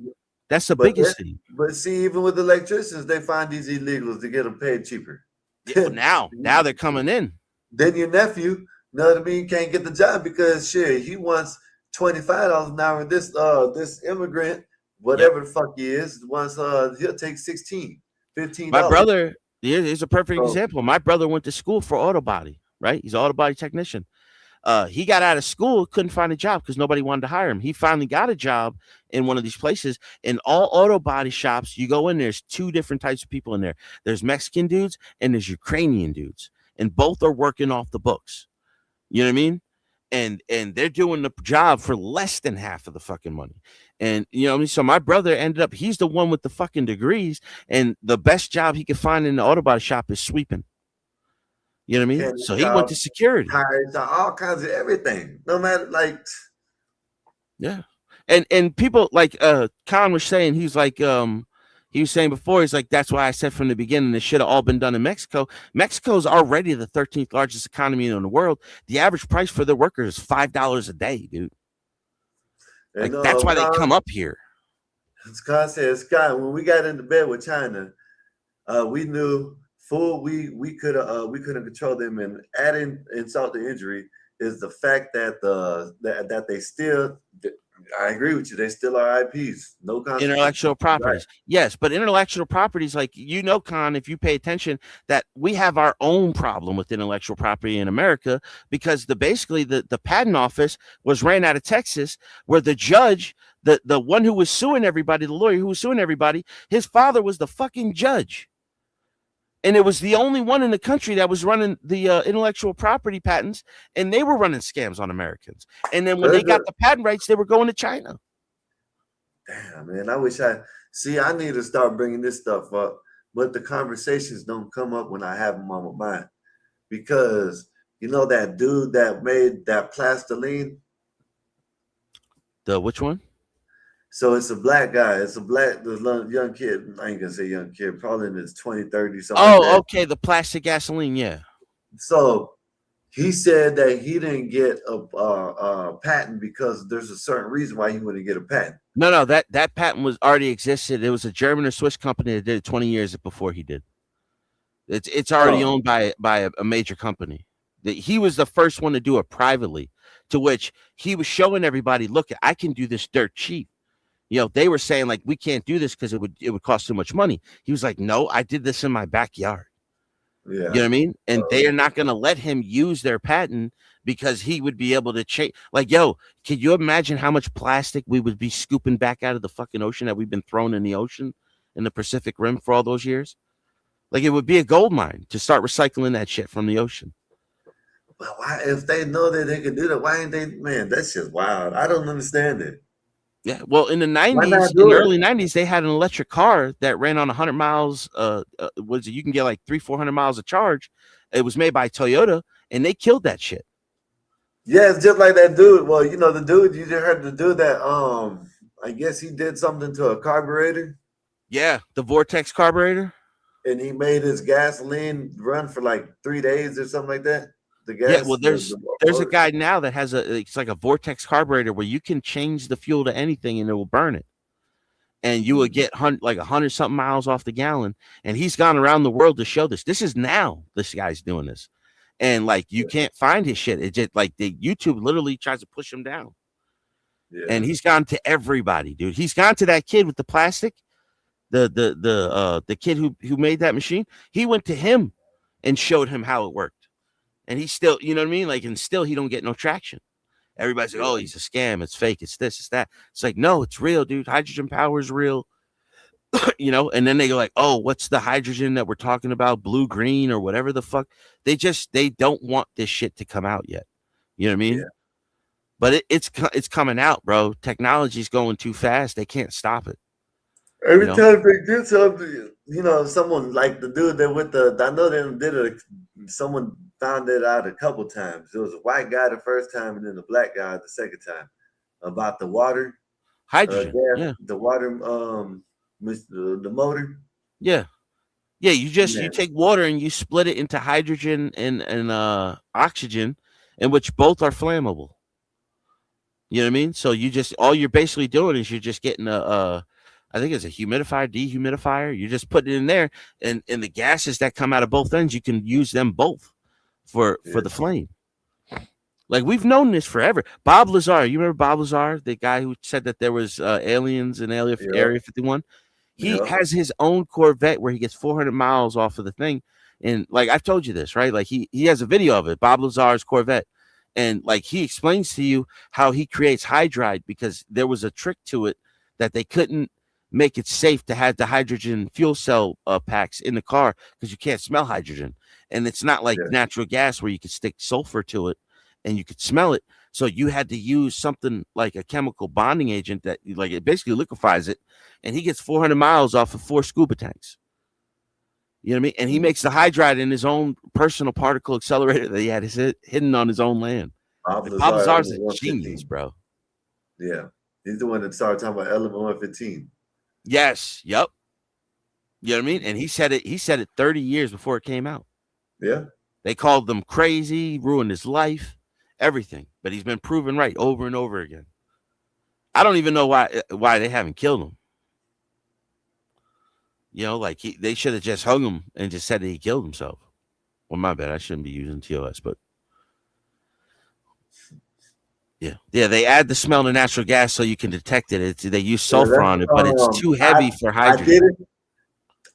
That's the biggest thing. But see, even with electricians, they find these illegals to get them paid cheaper. Yeah, now they're coming in. Then your nephew, you know what I mean, can't get the job because shit, he wants $25 an hour. This immigrant, whatever the fuck he is, wants he'll take $16, $15. My brother, here's a perfect example. My brother went to school for auto body, right? He's an auto body technician. He got out of school, couldn't find a job because nobody wanted to hire him. He finally got a job in one of these places. In all auto body shops, you go in, there's two different types of people in there. There's Mexican dudes and there's Ukrainian dudes. And both are working off the books. You know what I mean? And they're doing the job for less than half of the fucking money. And you know what I mean? So my brother ended up, he's the one with the fucking degrees, and the best job he could find in the auto body shop is sweeping. You know what I mean? So he went to security. Tires, all kinds of everything. No matter Yeah. And people like Khan was saying, he's like he was saying before, he's like, that's why I said from the beginning it should have all been done in Mexico. Mexico's already the 13th largest economy in the world. The average price for their workers is $5 a day, dude. Like, that's why they come up here. Scott said, Scott, when we got into bed with China, we knew we could have controlled them. And adding insult to injury is the fact that that they still, I agree with you, they still are IPs. No intellectual properties. Right. Yes, but intellectual properties, like, you know, Con, if you pay attention, that we have our own problem with intellectual property in America, because basically the patent office was ran out of Texas, where the judge, the one who was suing everybody, the lawyer who was suing everybody, his father was the fucking judge. And it was the only one in the country that was running the intellectual property patents, and they were running scams on Americans. And then when they got the patent rights, they were going to China. Damn, man, I wish I need to start bringing this stuff up, but the conversations don't come up when I have them on my mind. Because, you know, that dude that made that plastiline? The which one? So it's a black guy. It's a young kid. I ain't gonna say young kid, probably in his 20, 30, something. Oh, like okay. The plastic gasoline, yeah. So he said that he didn't get a patent because there's a certain reason why he wouldn't get a patent. No, that patent was already existed. It was a German or Swiss company that did it 20 years before he did. It's already owned by a major company. He was the first one to do it privately, to which he was showing everybody, look, I can do this dirt cheap. You know, they were saying, like, we can't do this because it would cost too much money. He was like, no, I did this in my backyard. Yeah. You know what I mean? And they are not going to let him use their patent because he would be able to change. Like, yo, can you imagine how much plastic we would be scooping back out of the fucking ocean that we've been thrown in the ocean, in the Pacific Rim for all those years? Like, it would be a gold mine to start recycling that shit from the ocean. But why, if they know that they can do that, why ain't they, man, that's just wild. I don't understand it. Yeah, well, in the 90s, in the early 90s, they had an electric car that ran on 100 miles. You can get like 300-400 miles of charge. It was made by Toyota, and they killed that shit. Yeah, it's just like that dude. Well, you know, the dude, you just heard the dude that, I guess he did something to a carburetor. Yeah, the Vortex carburetor. And he made his gasoline run for like 3 days or something like that. Yeah, well, there's a guy now that has it's like a Vortex carburetor where you can change the fuel to anything and it will burn it, and you will get like 100 something miles off the gallon. And he's gone around the world to show this. This is now this guy's doing this, and like you can't find his shit. It just like the YouTube literally tries to push him down. Yeah. And he's gone to everybody, dude. He's gone to that kid with the plastic, the kid who made that machine. He went to him and showed him how it worked. And he still, you know what I mean? Like, and still he don't get no traction. Everybody's like, oh, he's a scam. It's fake. It's this, it's that. It's like, no, it's real, dude. Hydrogen power is real. You know, and then they go like, oh, what's the hydrogen that we're talking about? Blue, green, or whatever the fuck. They don't want this shit to come out yet. You know what I mean? Yeah. But it's coming out, bro. Technology's going too fast. They can't stop it. Every time they did something, you know, someone like the dude that with I know they did it. Someone found it out a couple times. It was a white guy the first time, and then the black guy the second time, about the water, hydrogen, gas, the water, the motor. Yeah. Yeah, you take water and you split it into hydrogen and oxygen, in which both are flammable. You know what I mean? So all you're basically doing is you're just getting I think it's a humidifier, dehumidifier. You just put it in there, and the gases that come out of both ends, you can use them both for the flame. Like, we've known this forever. Bob Lazar, you remember Bob Lazar, the guy who said that there was aliens in Area 51? He has his own Corvette where he gets 400 miles off of the thing. And like, I've told you this, right? Like, he has a video of it, Bob Lazar's Corvette. And like, he explains to you how he creates hydride, because there was a trick to it that they couldn't make it safe to have the hydrogen fuel cell packs in the car, because you can't smell hydrogen. And it's not like natural gas where you could stick sulfur to it and you could smell it. So you had to use something like a chemical bonding agent that, like, it basically liquefies it. And he gets 400 miles off of 4 scuba tanks. You know what I mean? And he makes the hydride in his own personal particle accelerator that he had hidden on his own land. Bob Lazar's a genius, bro. Yeah. He's the one that started talking about element 115. Yes. Yep. You know what I mean? And he said it 30 years before it came out. Yeah. They called them crazy, ruined his life, everything. But he's been proven right over and over again. I don't even know why they haven't killed him. You know, like, they should have just hung him and just said that he killed himself. Well, my bad. I shouldn't be using TOS, but yeah. They add the smell to natural gas so you can detect it. They use sulfur on it, but it's too heavy for hydrogen.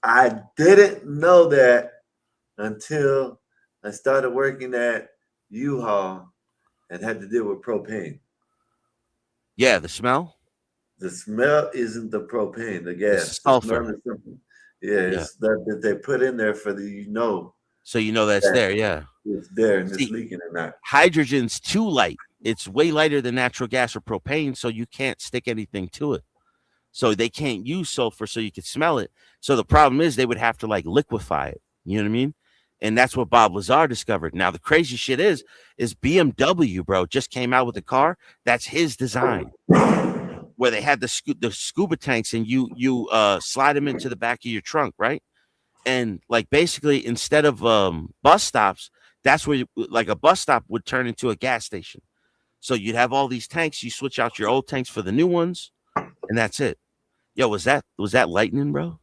I didn't know that until I started working at U-Haul and had to deal with propane. Yeah, the smell? The smell isn't the propane, the gas. It's sulfur. It's that they put in there for the, so you know that's there, yeah. It's there and it's leaking or not. Hydrogen's too light. It's way lighter than natural gas or propane, so you can't stick anything to it. So they can't use sulfur so you could smell it. So the problem is they would have to, like, liquefy it. You know what I mean? And that's what Bob Lazar discovered. Now, the crazy shit is BMW, bro, just came out with a car. That's his design, where they had the scuba tanks, and you slide them into the back of your trunk, right? And, like, basically, instead of bus stops, that's where like a bus stop would turn into a gas station. So you'd have all these tanks. You switch out your old tanks for the new ones, and that's it. Yo, was that lightning, bro?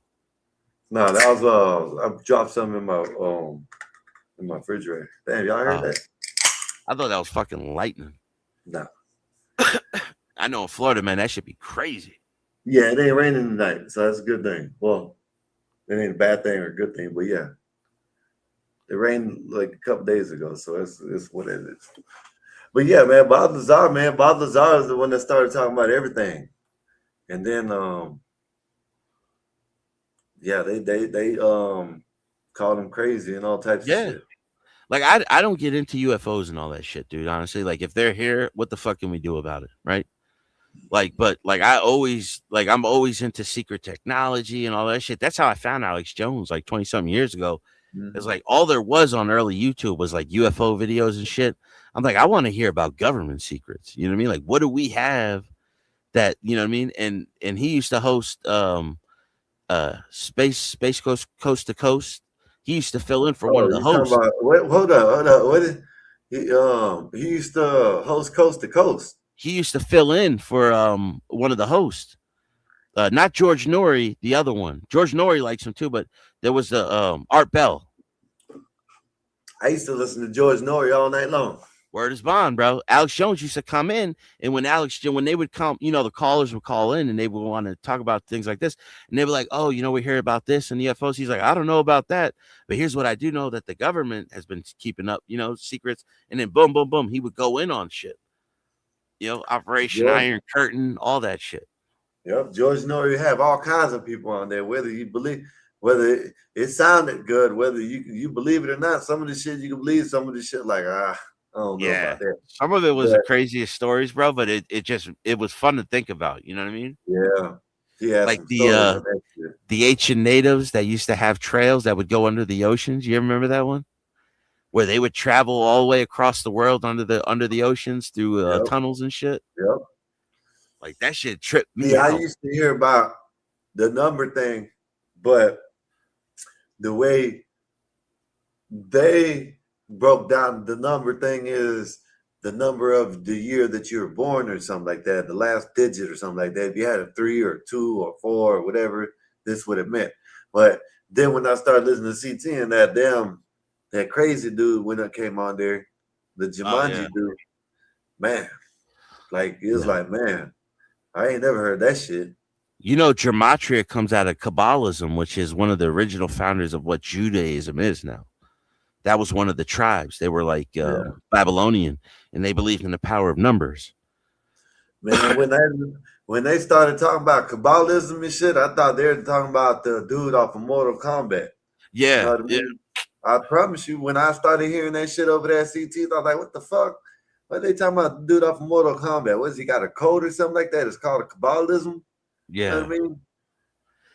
No, that was I dropped something in my refrigerator. Damn, y'all heard that? I thought that was fucking lightning. No. I know in Florida, man, that should be crazy. Yeah, it ain't raining tonight, so that's a good thing. Well, it ain't a bad thing or a good thing, but yeah. It rained like a couple days ago, so it's what it is. But yeah, man, Bob Lazar is the one that started talking about everything. And then they called him crazy and all types of shit. Like, I don't get into UFOs and all that shit, dude. Honestly, like, if they're here, what the fuck can we do about it, right? Like, but like, I'm always into secret technology and all that shit. That's how I found Alex Jones like 20-something years ago. It's like all there was on early YouTube was like UFO videos and shit. I'm like, I want to hear about government secrets. You know what I mean? Like, what do we have that, you know what I mean? And he used to host Space Coast to Coast. He used to fill in for one of the hosts. Hold on. What is he used to host Coast to Coast? He used to fill in for one of the hosts. Not George Norrie, the other one. George Norrie likes him too, but there was the Art Bell. I used to listen to George Norrie all night long. Word is bond, bro. Alex Jones used to come in, and when they would come, you know, the callers would call in and they would want to talk about things like this, and they were like, "Oh, you know, we hear about this and UFOs." He's like, "I don't know about that, but here's what I do know: that the government has been keeping up, you know, secrets." And then boom, boom, boom, he would go in on shit. You know, Operation Iron Curtain, all that shit. Yep, George Norrie have all kinds of people on there. Whether you believe, whether it sounded good, whether you believe it or not, some of the shit you can believe, some of the shit like I don't know about that. Some of it was the craziest stories, bro, but it was fun to think about. You know what I mean? Yeah. Like the ancient natives that used to have trails that would go under the oceans. You remember that one? Where they would travel all the way across the world under the oceans through tunnels and shit. Yep. Like, that shit tripped me out. I used to hear about the number thing, but the way they broke down the number thing is the number of the year that you were born or something like that, the last digit or something like that. If you had a 3 or 2 or 4 or whatever, this would have meant. But then when I started listening to CT and that crazy dude when it came on there, the Jumanji dude, man, like it was like, man, I ain't never heard that shit. You know, gematria comes out of Kabbalism, which is one of the original founders of what Judaism is now. That was one of the tribes. They were like Babylonian, and they believed in the power of numbers. Man, when they started talking about Kabbalism and shit, I thought they were talking about the dude off of Mortal Kombat. Yeah, you know what I mean? I promise you, when I started hearing that shit over there at CT, I was like, what the fuck? What are they talking about? The dude off of Mortal Kombat? What, has he got a code or something like that? It's called a Kabbalism. Yeah. You know what I mean?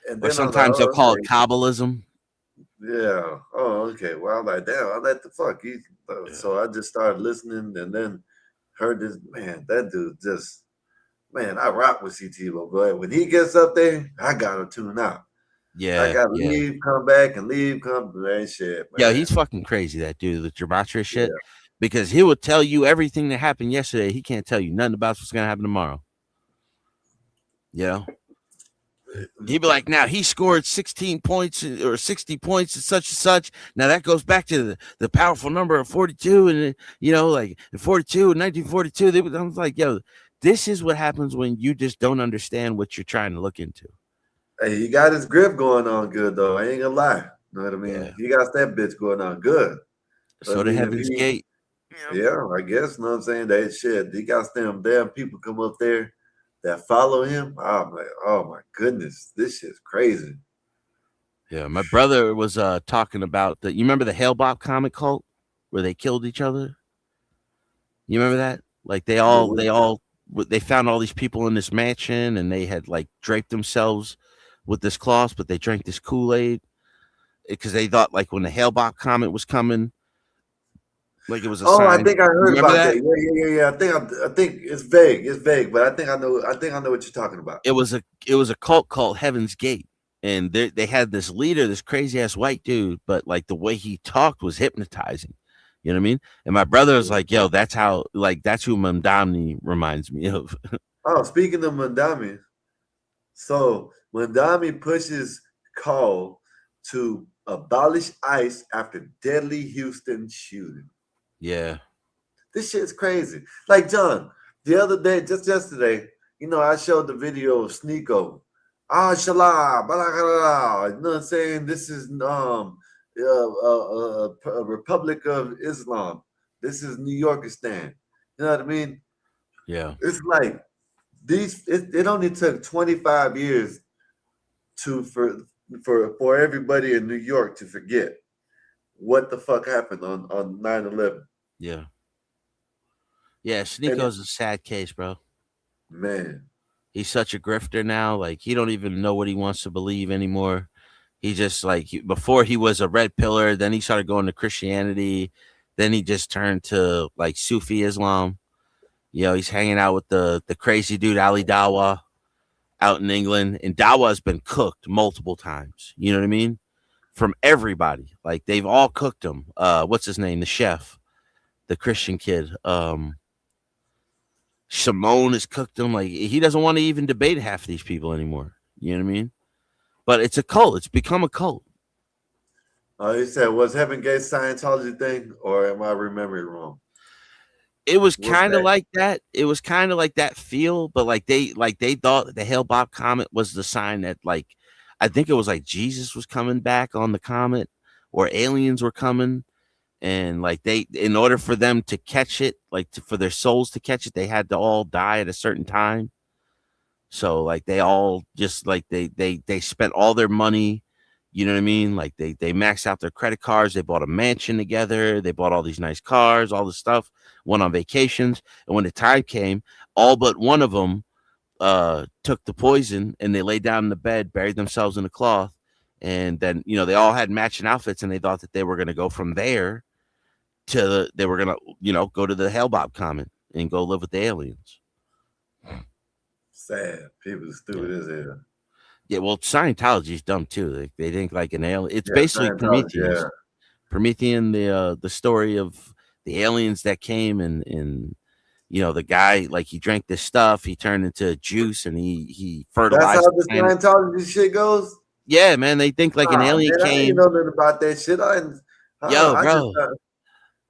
And Or sometimes they'll call it Kabbalism. Yeah. Oh, okay. Well, I'm like, damn, I like the fuck. So I just started listening and then heard this, man, that dude just, man, I rock with CT, but when he gets up there, I gotta tune out. Yeah. I gotta leave, come back, and leave, come back, shit. Man. Yeah, he's fucking crazy, that dude, the gematria shit. Because he will tell you everything that happened yesterday. He can't tell you nothing about what's gonna happen tomorrow. You know? He'd be like, now he scored 16 points or 60 points and such. Now that goes back to the powerful number of 42. And, you know, like 42 in 1942. I was like, yo, this is what happens when you just don't understand what you're trying to look into. Hey, he got his grip going on good, though. I ain't gonna lie. You know what I mean? Yeah. He got that bitch going on good. So the Heaven's Gate. Yeah, I guess, you know what I'm saying? That shit, he got them damn people come up there that follow him. I'm like, oh my goodness, this shit's crazy. Yeah, my brother was talking about you remember the Hale-Bopp comic cult where they killed each other? You remember that? Like they found all these people in this mansion and they had like draped themselves with this cloth, but they drank this Kool-Aid because they thought like when the Hale-Bopp comet was coming, like it was a sign. I think I heard about that. Yeah. I think it's vague, but I think I know what you're talking about. It was a cult called Heaven's Gate, and they had this leader, this crazy ass white dude, but like the way he talked was hypnotizing. You know what I mean? And my brother was like, "Yo, that's who Mandamni reminds me of." Oh, speaking of Mandamni, so Mandamni pushes call to abolish ICE after deadly Houston shooting. Yeah. This shit's crazy. Like, John, the other day, just yesterday, you know, I showed the video of Sneeko. Shalom, blah, blah, blah. You know what I'm saying? This is a Republic of Islam. This is New Yorkistan. You know what I mean? Yeah. It's like it only took 25 years for everybody in New York to forget what the fuck happened on 9/11. Yeah. Yeah, Sneeko's a sad case, bro. Man. He's such a grifter now. Like, he don't even know what he wants to believe anymore. He just, like, before he was a red pillar, then he started going to Christianity. Then he just turned to, like, Sufi Islam. You know, he's hanging out with the crazy dude, Ali Dawa, out in England. And Dawa has been cooked multiple times. You know what I mean? From everybody. Like, they've all cooked him. What's his name? The chef. The Christian kid. Shimon has cooked him. Like, he doesn't want to even debate half of these people anymore. You know what I mean? But it's a cult. It's become a cult. You said, was Heaven Gate Scientology thing, or am I remembering wrong? It was kind of like that. It was kind of like that feel, but like they thought the Hale-Bopp comet was the sign that, like, I think it was like Jesus was coming back on the comet, or aliens were coming. And like in order for them to catch it, like for their souls to catch it, they had to all die at a certain time. So like they all just like they spent all their money, you know what I mean? Like they maxed out their credit cards. They bought a mansion together. They bought all these nice cars, all this stuff, went on vacations. And when the time came, all but one of them took the poison and they laid down in the bed, buried themselves in a cloth. And then, you know, they all had matching outfits and they thought that they were going to go from there they were going to, you know, go to the Hale-Bopp comet and go live with the aliens. Sad. People are stupid as hell. Yeah, well, Scientology is dumb too. They think like an alien. It's Yeah, basically Scientology, Prometheus. yeah. Promethean, the story of the aliens that came and the guy, like, he drank this stuff, he turned into juice, and he That's how fertilized the the planet. Scientology shit goes. Yeah, man, they think like an Ah, alien man, I didn't came. know nothing about that shit. Yo, I just bro,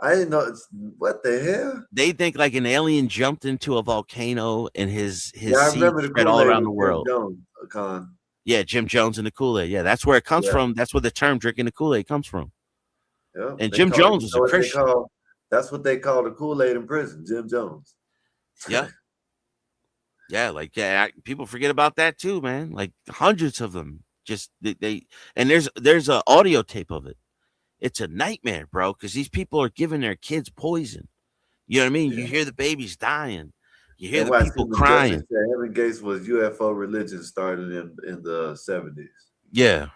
I didn't know. What the hell? they think like an alien jumped into a volcano and his Yeah, I seed remember the spread all Kool-Aid around the with Jim world. Jones, Con. Yeah, Jim Jones and the Kool-Aid. Yeah, that's where it comes Yeah. from. That's where the term drinking the Kool-Aid comes from. Yeah, And they Jim call it, Jones you was know a what they Christian. call? That's what they call the Kool-Aid in prison, Jim Jones. Yeah. Yeah, like, yeah, people forget about that too, man. Like hundreds of them. Just they and there's a audio tape of it. It's a nightmare, bro, because these people are giving their kids poison. You know what I mean? Yeah. You hear the babies dying. You hear And the what I people seen the judges crying. say, Heaven Gates was UFO religion started in the 70s. Yeah.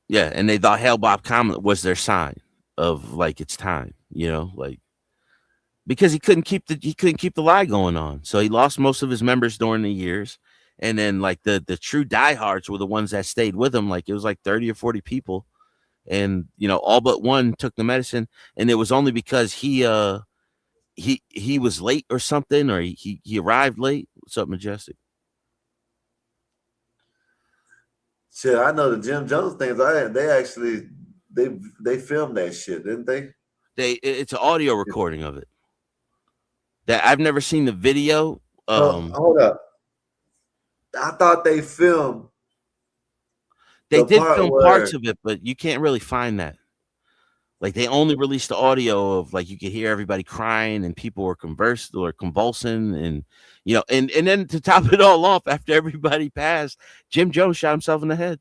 Yeah. And they thought Hale Bob Comet was their sign of like it's time, like because he couldn't keep the lie going on. So he lost most of his members during the years. And then like the true diehards were the ones that stayed with him. Like it was like 30 or 40 people. And all but one took the medicine. And it was only because he was late or something, or he arrived late. What's up, Majestic? Shit, I know the Jim Jones things. They filmed that shit, didn't they? It's an audio recording of it. That I've never seen the video. Hold up. I thought they filmed. They did film parts of it, but you can't really find that. Like they only released the audio of like you could hear everybody crying and people were convulsing and and then to top it all off, after everybody passed, Jim Jones shot himself in the head.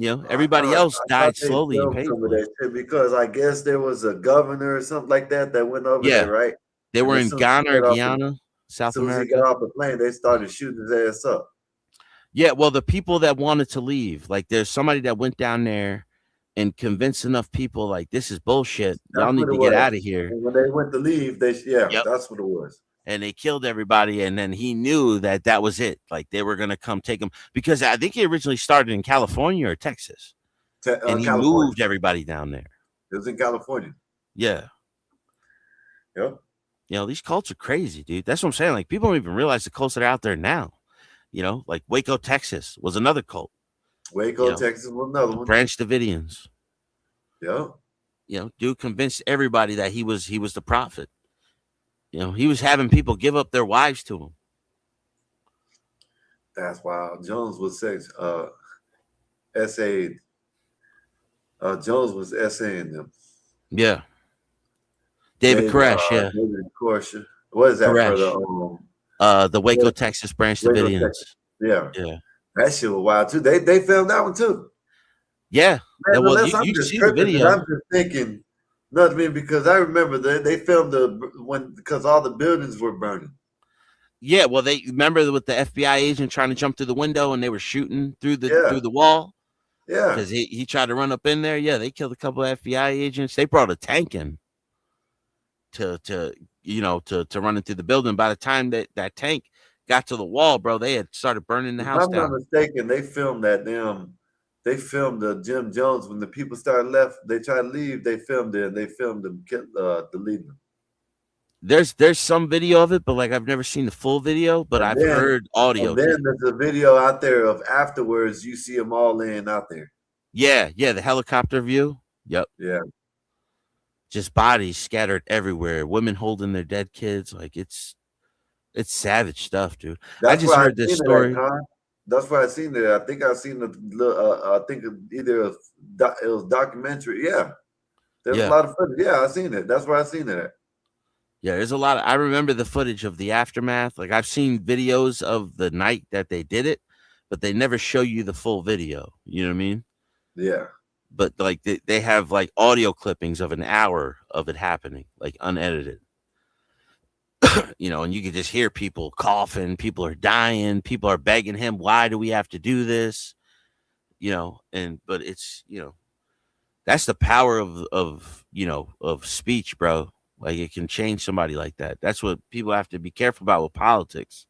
Everybody else died slowly and painfully. Because I guess there was a governor or something like that went over there, right? They were in Ghana or Guyana, South America. As soon as he got off the plane, they started shooting his ass up. Yeah, well, the people that wanted to leave, like there's somebody that went down there and convinced enough people like this is bullshit. Y'all need to get out of here. And when they went to leave, that's what it was. And they killed everybody. And then he knew that was it. Like they were going to come take him because I think he originally started in California or Texas. And he moved everybody down there. It was in California. Yeah. Yep. These cults are crazy, dude. That's what I'm saying. Like people don't even realize the cults that are out there now. Like Waco, Texas was another cult. Waco, Texas was another one. Branch Davidians. Yeah. Dude convinced everybody that he was the prophet. He was having people give up their wives to him. That's wild. Jones was essayed. Jones was essaying them. Yeah. David Koresh, yeah. David Koresh. What is that Koresh. For the Waco, Texas Branch Davidians. Yeah. That shit was wild too. They filmed that one too. Yeah. Man, well, you can see the video. I'm just thinking, because I remember they filmed because all the buildings were burning. Yeah, well, they remember with the FBI agent trying to jump through the window and they were shooting through the wall. Yeah, because he tried to run up in there. Yeah, they killed a couple of FBI agents. They brought a tank in to run into the building. By the time that tank got to the wall, bro, they had started burning the house down. If I'm not mistaken, they filmed They filmed Jim Jones when the people started left. They tried to leave. They filmed it. And they filmed them deleting them. There's some video of it, but like I've never seen the full video. But I've heard audio. And then there's a video out there of afterwards. You see them all laying out there. Yeah, the helicopter view. Yep. Yeah. Just bodies scattered everywhere. Women holding their dead kids. Like it's savage stuff, dude. I just heard this story. That's why I seen it. I think I seen I think either it was documentary. Yeah, there's a lot of footage. Yeah, I seen it. That's where I seen it at. Yeah, there's a lot. I remember the footage of the aftermath. Like I've seen videos of the night that they did it, but they never show you the full video. You know what I mean? Yeah. But like they have like audio clippings of an hour of it happening, like unedited. And you can just hear people coughing, people are dying, people are begging him, why do we have to do this? But it's, that's the power of speech, bro. Like it can change somebody like that. That's what people have to be careful about with politics.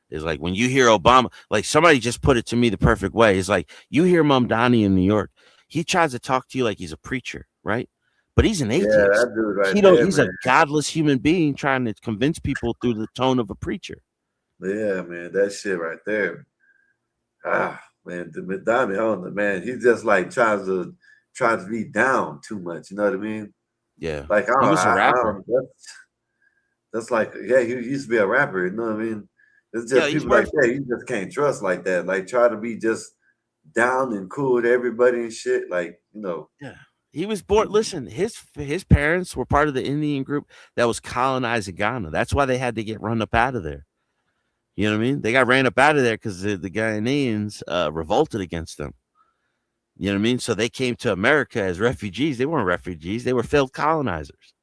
Is like when you hear Obama, like somebody just put it to me the perfect way. It's like you hear Mamdani in New York. He tries to talk to you like he's a preacher, right? But he's an Yeah, atheist. that dude right He don't. there, He's a man. godless human being trying to convince people through the tone of a preacher. Yeah, man, that shit right there. Man, the Madami, I don't know, man. He just like tries to be down too much. You know what I mean? Yeah, Like he was a I rapper. don't. That's like, yeah, he used to be a rapper. You know what I mean? It's Yeah, just he's people like worth. that. You just can't trust like that. Like try to be just down and cool with everybody and shit. Like Yeah, he was born. Listen, his parents were part of the Indian group that was colonizing Ghana. That's why they had to get run up out of there. You know what I mean? They got ran up out of there because the Ghanaians revolted against them. You know what I mean? So they came to America as refugees. They weren't refugees. They were failed colonizers.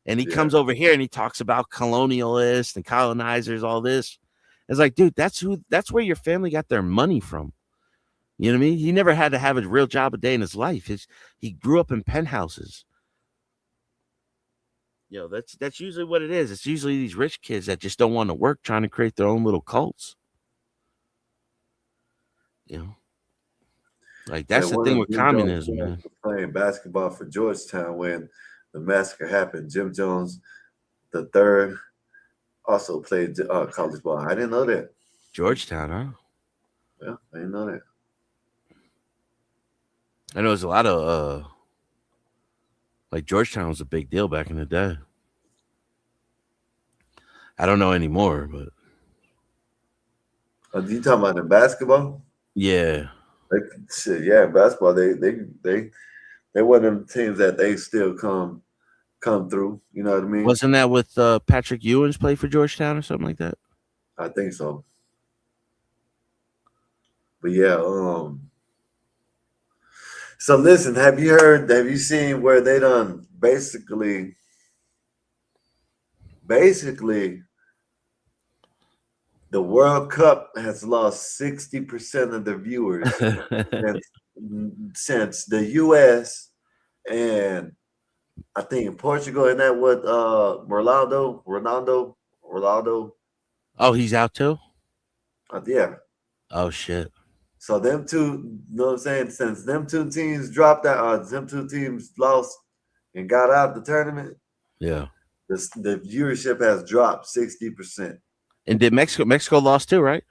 And he comes over here and he talks about colonialists and colonizers, all this. It's like, dude, that's where your family got their money from. You know what I mean? He never had to have a real job a day in his life. He grew up in penthouses. That's usually what it is. It's usually these rich kids that just don't want to work, trying to create their own little cults. Like that's the one thing of with Jim Jones' communism, man. was playing basketball for Georgetown when the massacre happened. Jim Jones, the third, also played college ball. I didn't know that. Georgetown, huh? Yeah, I didn't know that. I know there's a lot of like Georgetown was a big deal back in the day. I don't know anymore, but You talking about in basketball? yeah. Like shit, yeah, basketball. They one of them teams that they still come through. You know what I mean? Wasn't that with Patrick Ewing's play for Georgetown or something like that? I think so. But yeah, so listen, have you seen where they done basically the World Cup has lost 60% of the viewers since the US and I think Portugal, and that what Ronaldo. Oh, he's out too? Yeah. Oh shit. So them two, you know what I'm saying? Since them two teams dropped out, them two teams lost and got out the tournament. Yeah. The viewership has dropped 60%. And did Mexico lost too, right?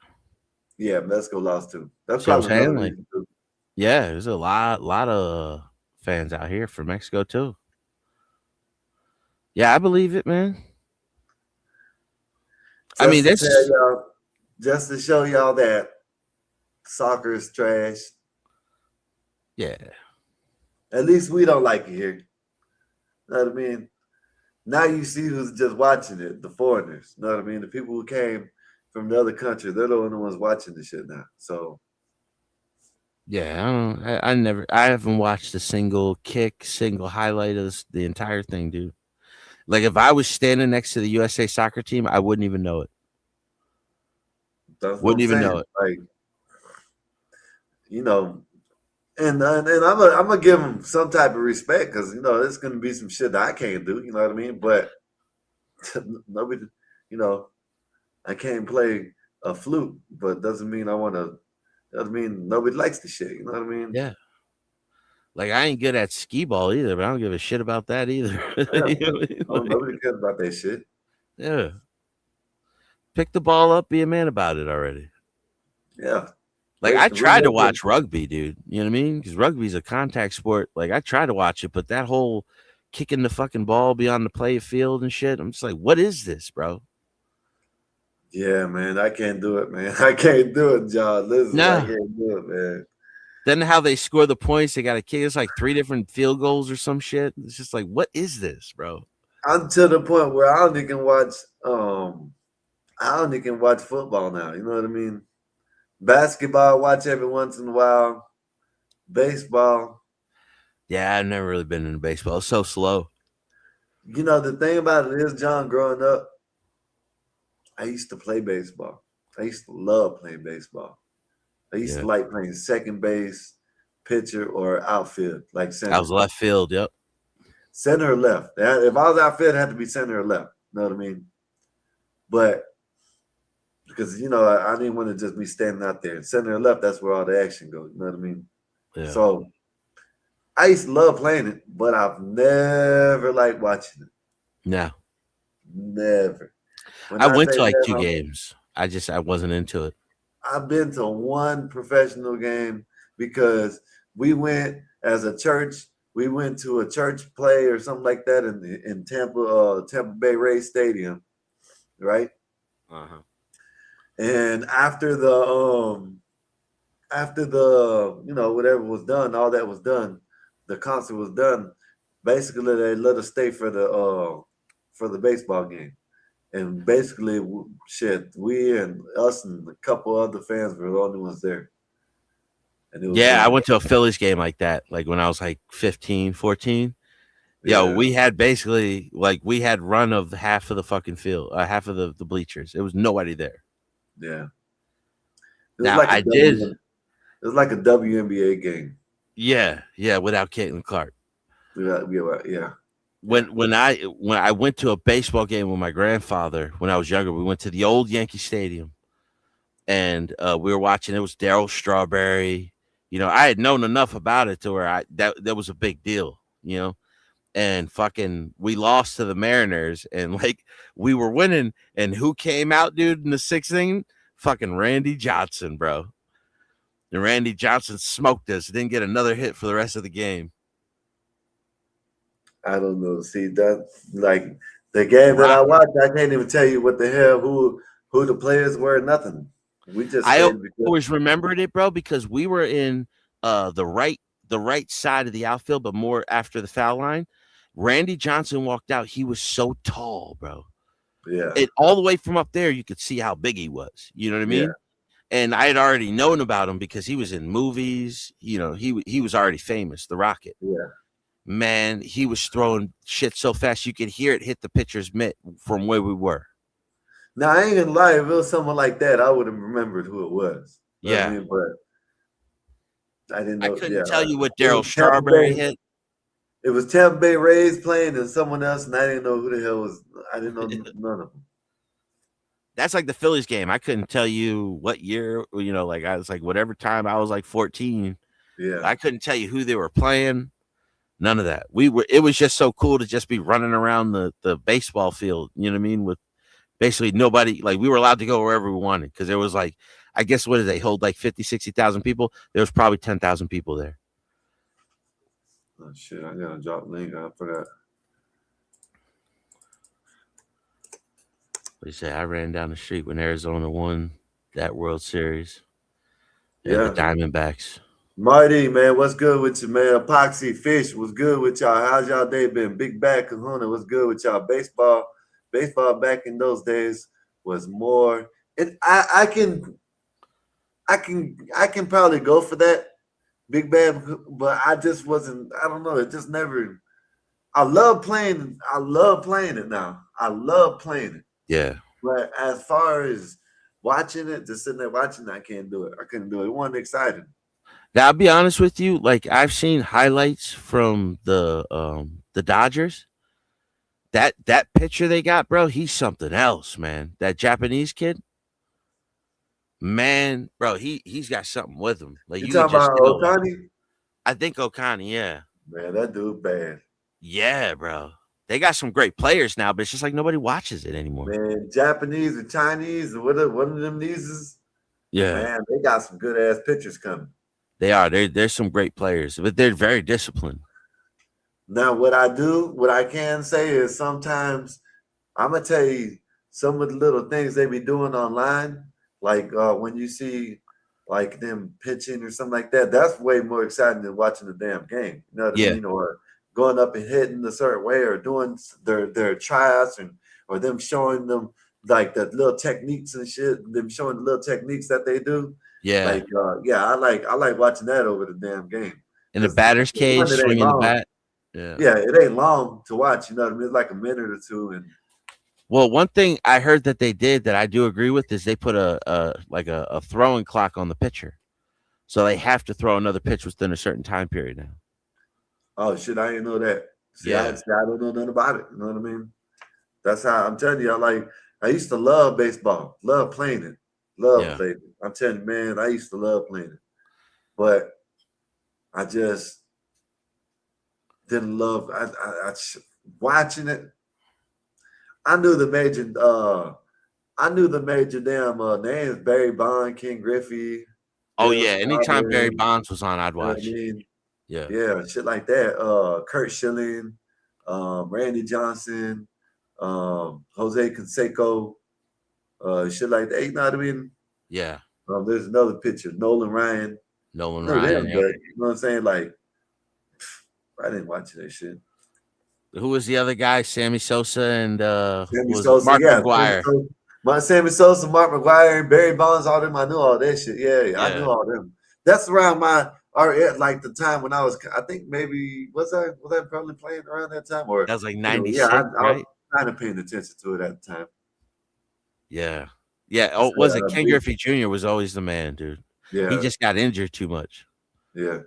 Yeah, Mexico lost too. That's See what I'm probably saying? another Like, reason too. yeah, there's a lot of fans out here for Mexico too. Yeah, I believe it, man. I mean, that's just to show y'all that soccer is trash. Yeah. At least we don't like it here. You know what I mean? Now you see who's just watching it, the foreigners. You know what I mean? The people who came from the other country, they're the only ones watching the shit now. So yeah, I haven't watched a single kick, single highlight of the entire thing, dude. Like if I was standing next to the USA soccer team, I wouldn't even know it. Wouldn't even know it. Like, and I'm gonna give them some type of respect because it's gonna be some shit that I can't do. You know what I mean? But nobody, I can't play a flute, but doesn't mean I want to. Doesn't mean nobody likes the shit. You know what I mean? Yeah. Like I ain't good at skee ball either, but I don't give a shit about that either. Yeah. Nobody cares about that shit. Yeah. Pick the ball up, be a man about it already. Yeah. Like I tried to watch rugby, dude. You know what I mean? Because rugby's a contact sport. Like I tried to watch it, but that whole kicking the fucking ball beyond the play field and shit, I'm just like, what is this, bro? Yeah, man, I can't do it, man. I can't do it, John. Listen, I can't do it, man. Then how they score the points, they got to kick. It's like 3 different field goals or some shit. It's just like, what is this, bro? I'm to the point where I only can watch football now. You know what I mean? Basketball, watch every once in a while. Baseball. Yeah, I've never really been into baseball. It's so slow. The thing about it is, John, growing up, I used to play baseball. I used to love playing baseball. I used to like playing second base, pitcher, or outfield, like center. I was left field, yep. Center or left. If I was outfield, it had to be center or left. You know what I mean? But because I didn't want to just be standing out there. Center and left, that's where all the action goes. You know what I mean? Yeah. So I used to love playing it, but I've never liked watching it. No. Never. When I went say to like that, 2 games. I wasn't into it. I've been to one professional game because we went as a church. We went to a church play or something like that in Tampa Bay Rays Stadium, right? Uh-huh. And after the whatever was done, all that was done, the concert was done. Basically, they let us stay for the baseball game. And basically, we and us and a couple other fans were the only ones there. And it was I went to a Phillies game like that, like when I was like 15, 14. Yo, we had basically we had run of half of the fucking field, half of the bleachers. There was nobody there. Yeah. Now I did. It was like a WNBA game. Yeah, without Caitlin Clark. Yeah. When I went to a baseball game with my grandfather when I was younger, we went to the old Yankee Stadium, and we were watching. It was Darryl Strawberry. I had known enough about it to where that was a big deal. And fucking we lost to the Mariners, and we were winning, and who came out, dude, in the 6th inning? Fucking Randy Johnson, bro. And Randy Johnson smoked us. Didn't get another hit for the rest of the game. I don't know. See that the game that I watched, I can't even tell you what the hell who the players were. Nothing. We just. I always remembered it, bro, because we were in the right side of the outfield, but more after the foul line. Randy Johnson walked out. He was so tall, bro. Yeah. And all the way from up there, you could see how big he was. You know what I mean? Yeah. And I had already known about him because he was in movies. He was already famous, the Rocket. Yeah. Man, he was throwing shit so fast you could hear it hit the pitcher's mitt from where we were. Now, I ain't gonna lie. If it was someone like that, I would have remembered who it was. Yeah. I mean, but I didn't know. I couldn't tell you what Darryl Strawberry hit. It was Tampa Bay Rays playing and someone else, and I didn't know who the hell was. I didn't know none of them. That's like the Phillies game. I couldn't tell you what year, I was like, whatever time I was like 14. Yeah. I couldn't tell you who they were playing. None of that. It was just so cool to just be running around the baseball field, you know what I mean? With basically nobody, we were allowed to go wherever we wanted. Cause there was I guess, what did they hold? 50, 60,000 people. There was probably 10,000 people there. Oh shit. I got to drop link. I forgot. They say I ran down the street when Arizona won that World Series. Yeah. The Diamondbacks. Marty, man, what's good with you, man? Epoxy Fish, what's good with y'all? How's y'all day been? Big Bad Kahuna, what's good with y'all? Baseball back in those days was more. I can probably go for that, Big Bad, but I just wasn't. I don't know. It just never. I love playing it now. I love playing it. Yeah. But as far as watching it, just sitting there watching, I can't do it. I couldn't do it. It wasn't exciting. Now, I'll be honest with you. I've seen highlights from the Dodgers. That pitcher they got, bro, he's something else, man. That Japanese kid, man, bro, he's got something with him. You talking about Ohtani? I think Ohtani, yeah. Man, that dude bad. Yeah, bro. They got some great players now, but it's just nobody watches it anymore. Man, Japanese or Chinese or one of them nieces. Yeah. Man, they got some good ass pitchers coming. They are. There's some great players, but they're very disciplined. Now, what I can say is sometimes I'm gonna tell you some of the little things they be doing online, when you see them pitching or something like that. That's way more exciting than watching the damn game. You know what I mean? Or going up and hitting a certain way, or doing their tryouts, or them showing them the little techniques and shit. Them showing the little techniques that they do. Yeah. I like watching that over the damn game. In the batter's cage, swinging the bat. Yeah, it ain't long to watch. You know what I mean? It's like a minute or two. And well, one thing I heard that they did that I do agree with is they put a throwing clock on the pitcher, so they have to throw another pitch within a certain time period now. Oh shit, I didn't know that. See, yeah, I don't know nothing about it. You know what I mean? That's how I'm telling you. I used to love baseball, love playing it. Love playing it. I'm telling you, man, I used to love playing it. But I just didn't love watching it. I knew the major damn names: Barry Bond, King Griffey. Oh yeah, anytime Barry Bonds was on, I'd You know what watch. I mean? Yeah. Yeah, shit like that. Kurt Schilling, Randy Johnson, Jose Canseco, shit like that. You know what I mean? Yeah. There's another picture, Nolan Ryan. Nolan No, Ryan. them, Yep. but you know what I'm saying? Like, I didn't watch that shit. Who was the other guy? Sammy Sosa and Sammy was Sosa, Mark yeah. McGuire. Sammy Sosa, Mark McGuire, Barry Bonds, all them. I knew all that shit. Yeah, I knew all them. That's around like the time when I was. I think maybe was I probably playing around that time or That was like you know, 96, I right? was kind of paying attention to it at the time. Yeah. Yeah. Oh, was it Ken Griffey Jr. was always the man, dude. Yeah. He just got injured too much. Yeah.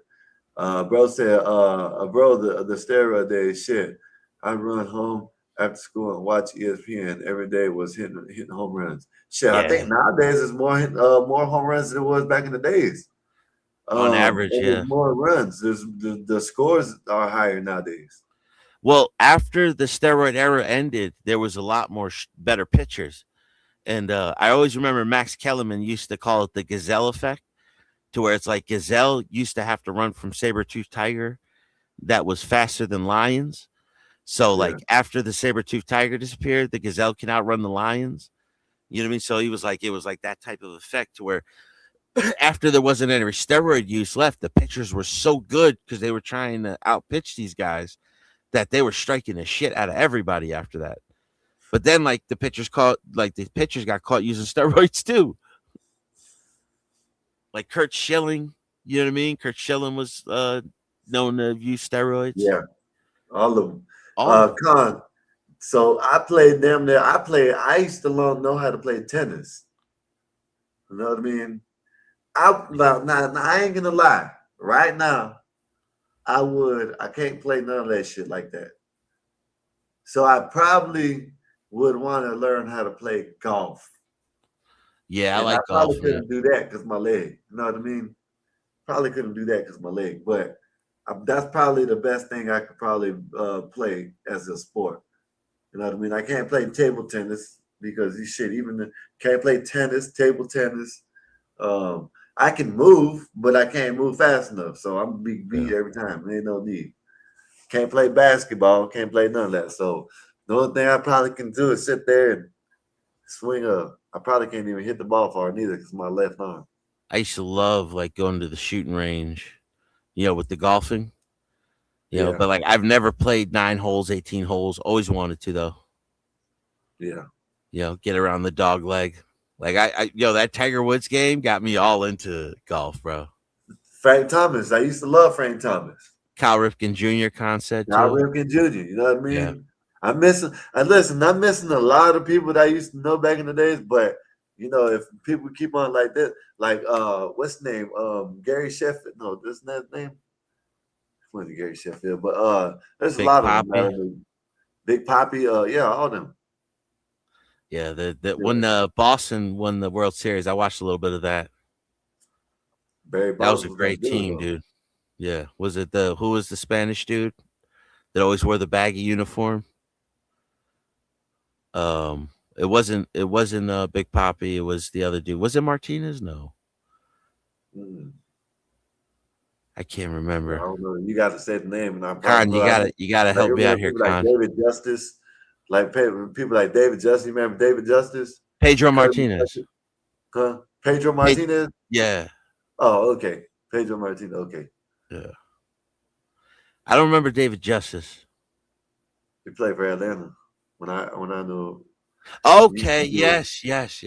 Bro said, bro, the steroid days, shit. I run home after school and watch ESPN every day was hitting home runs. Shit, I think nowadays it's more home runs than it was back in the days. On average, and yeah. there's more runs. There's the scores are higher nowadays. Well, after the steroid era ended, there was a lot more better pitchers. And I always remember Max Kellerman used to call it the gazelle effect, to where it's like gazelle used to have to run from saber-toothed tiger that was faster than lions. So like after the saber-toothed tiger disappeared, the gazelle can outrun the lions. You know what I mean? So he was like, it was like that type of effect to where after there wasn't any steroid use left, the pitchers were so good because they were trying to outpitch these guys that they were striking the shit out of everybody after that. But then like the pitchers got caught using steroids too. Like Kurt Schilling, you know what I mean? Kurt Schilling was known to use steroids. Yeah, all of them. Con. So I played them there. I used to know how to play tennis. You know what I mean? Now, I ain't gonna lie. Right now, I can't play none of that shit like that. So I probably would want to learn how to play golf. Yeah, and I probably golf. couldn't do that because my leg. You know what I mean? Probably couldn't do that because my leg. But that's probably the best thing I could probably play as a sport. You know what I mean? I can't play table tennis because these shit. Can't play tennis, table tennis. I can move, but I can't move fast enough. So I'm gonna be beat every time. There ain't no need. Can't play basketball. Can't play none of that. So the only thing I probably can do is sit there and swing I probably can't even hit the ball far neither because my left arm. I used to love like going to the shooting range, with the golfing. But like I've never played 9 holes, 18 holes. Always wanted to though. Yeah. Get around the dog leg. Like I that Tiger Woods game got me all into golf, bro. Frank Thomas. I used to love Frank Thomas. Cal Ripken Jr. concept. Cal Ripken Jr. You know what I mean? Yeah. I'm missing a lot of people that I used to know back in the days, but if people keep on like this, like what's his name? Gary Sheffield. No, that's not his name. It wasn't Gary Sheffield, but there's Big a lot Poppy. of them. Big Poppy, all of them. Yeah, when Boston won the World Series, I watched a little bit of that. Barry That was a great team, dude. Yeah. Was it who was the Spanish dude that always wore the baggy uniform? It wasn't Big Poppy, it was the other dude. Was it Martinez? No. I can't remember. I don't know. You got to say the name, and I'm Con, you gotta help me out here, Con. Like David Justice, like people like David Justice. You remember David Justice? Pedro Martinez. Huh? Pedro Martinez? Yeah. Oh, okay. Pedro Martinez. Okay. Yeah. I don't remember David Justice. He played for Atlanta when I knew. Okay. Yes. Yeah. He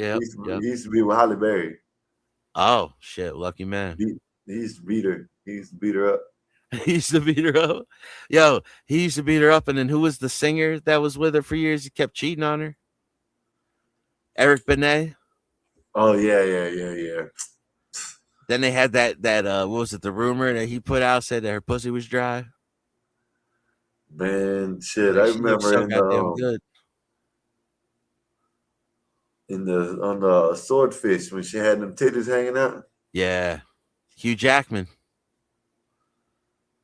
used to be with Holly Berry. Oh shit! Lucky man. He used to beat her. He used to beat her up. He used to beat her up. Yo, he used to beat her up, and then who was the singer that was with her for years? He kept cheating on her. Eric Benet. Oh yeah. Then they had that what was it? The rumor that he put out said that her pussy was dry. Man, shit, Like, I remember so goddamn good. on the swordfish when she had them titties hanging out. Yeah, Hugh Jackman.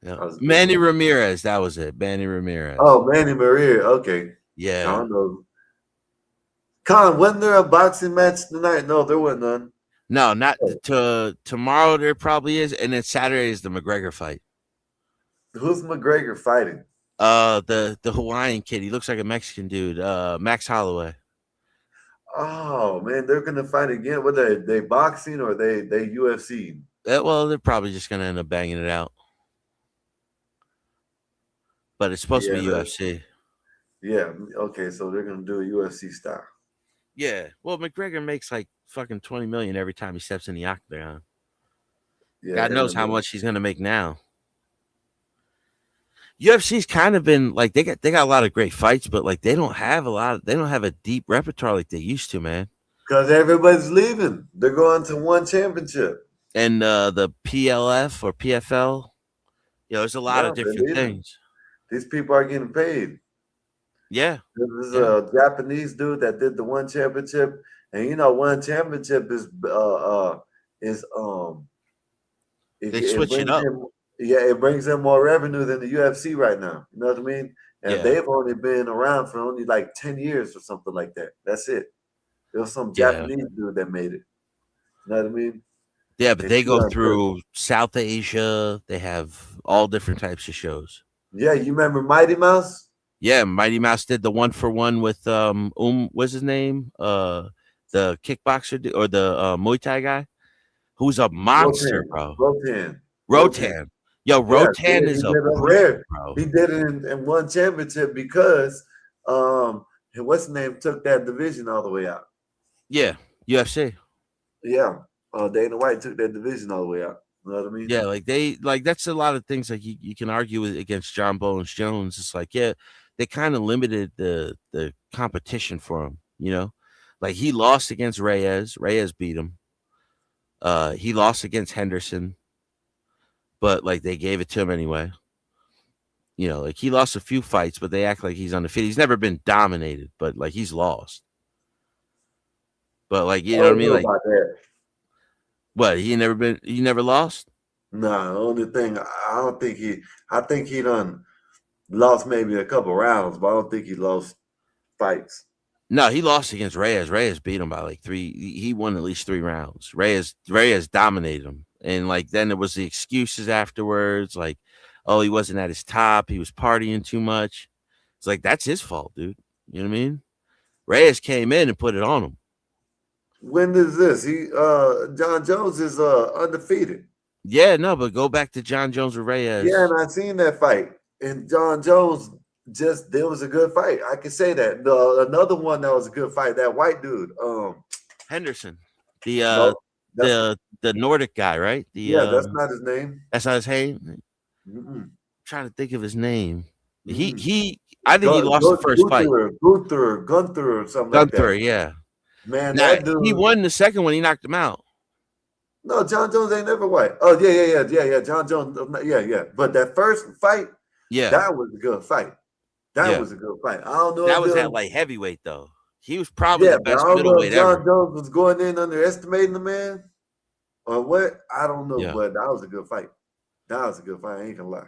Yeah. That was a good Manny one. Ramirez. That was it. Manny Ramirez. Oh, Manny Maria. Okay. Yeah. Con knows. Con, wasn't there a boxing match tonight? No, there wasn't none. No, not tomorrow. There probably is, and then Saturday is the McGregor fight. Who's McGregor fighting? The Hawaiian kid. He looks like a Mexican dude. Max Holloway. Oh man, they're gonna fight again. What they boxing or they UFC? Well, they're probably just gonna end up banging it out. But it's supposed to be UFC. Yeah. Okay, so they're gonna do a UFC style. Yeah. Well, McGregor makes like fucking 20 million every time he steps in the octagon. Yeah, God knows how much he's gonna make now. UFC's kind of been like they got a lot of great fights, but like they don't have a deep repertoire like they used to, man. Because everybody's leaving. They're going to one championship. And the PLF or PFL, there's a lot of different things. These people are getting paid. Yeah. There's a Japanese dude that did the one championship, and one championship is they switch it up. It brings in more revenue than the UFC right now. You know what I mean? And they've only been around for only like 10 years or something like that. That's it. There was some Japanese dude that made it. You know what I mean? Yeah, but they go through South Asia. They have all different types of shows. Yeah, you remember Mighty Mouse? Yeah, Mighty Mouse did the 1-for-1 with what's his name? The kickboxer or the Muay Thai guy, who's a monster, bro. Rotan. Yo, Rotan is a rare, bro. He did it in one championship because what's his name took that division all the way out. Yeah, UFC. Yeah. Dana White took that division all the way out. You know what I mean? Yeah, that's a lot of things like you can argue with against John Bones Jones. It's like, yeah, they kind of limited the competition for him, Like he lost against Reyes. Reyes beat him. He lost against Henderson. But like they gave it to him anyway. Like he lost a few fights, but they act like he's undefeated. He's never been dominated, but like he's lost. But like you know what I mean? Like what? He never lost? No, the only thing I think he done lost maybe a couple rounds, but I don't think he lost fights. No, he lost against Reyes. Reyes beat him by like 3. He won at least 3 rounds. Reyes dominated him. And like then there was the excuses afterwards, like, oh, he wasn't at his top, he was partying too much. It's like that's his fault, dude. You know what I mean? Reyes came in and put it on him. When is this? John Jones is undefeated. Yeah, no, but go back to John Jones with Reyes. Yeah, and I seen that fight. And John Jones there was a good fight. I can say that. Another one that was a good fight, that white dude, Henderson. The Nordic guy, right? That's not his name. That's not his name. I'm trying to think of his name. I think he lost the first fight. Gunther or something like that. Yeah. Man, that dude. He won the second one. He knocked him out. No, John Jones ain't never white. Oh yeah. John Jones, yeah. But that first fight, that was a good fight. That was a good fight. I don't know. That was at like heavyweight though. He was probably the best middleweight ever. John Jones was going in underestimating the man, or what? I don't know, but that was a good fight. I ain't gonna lie.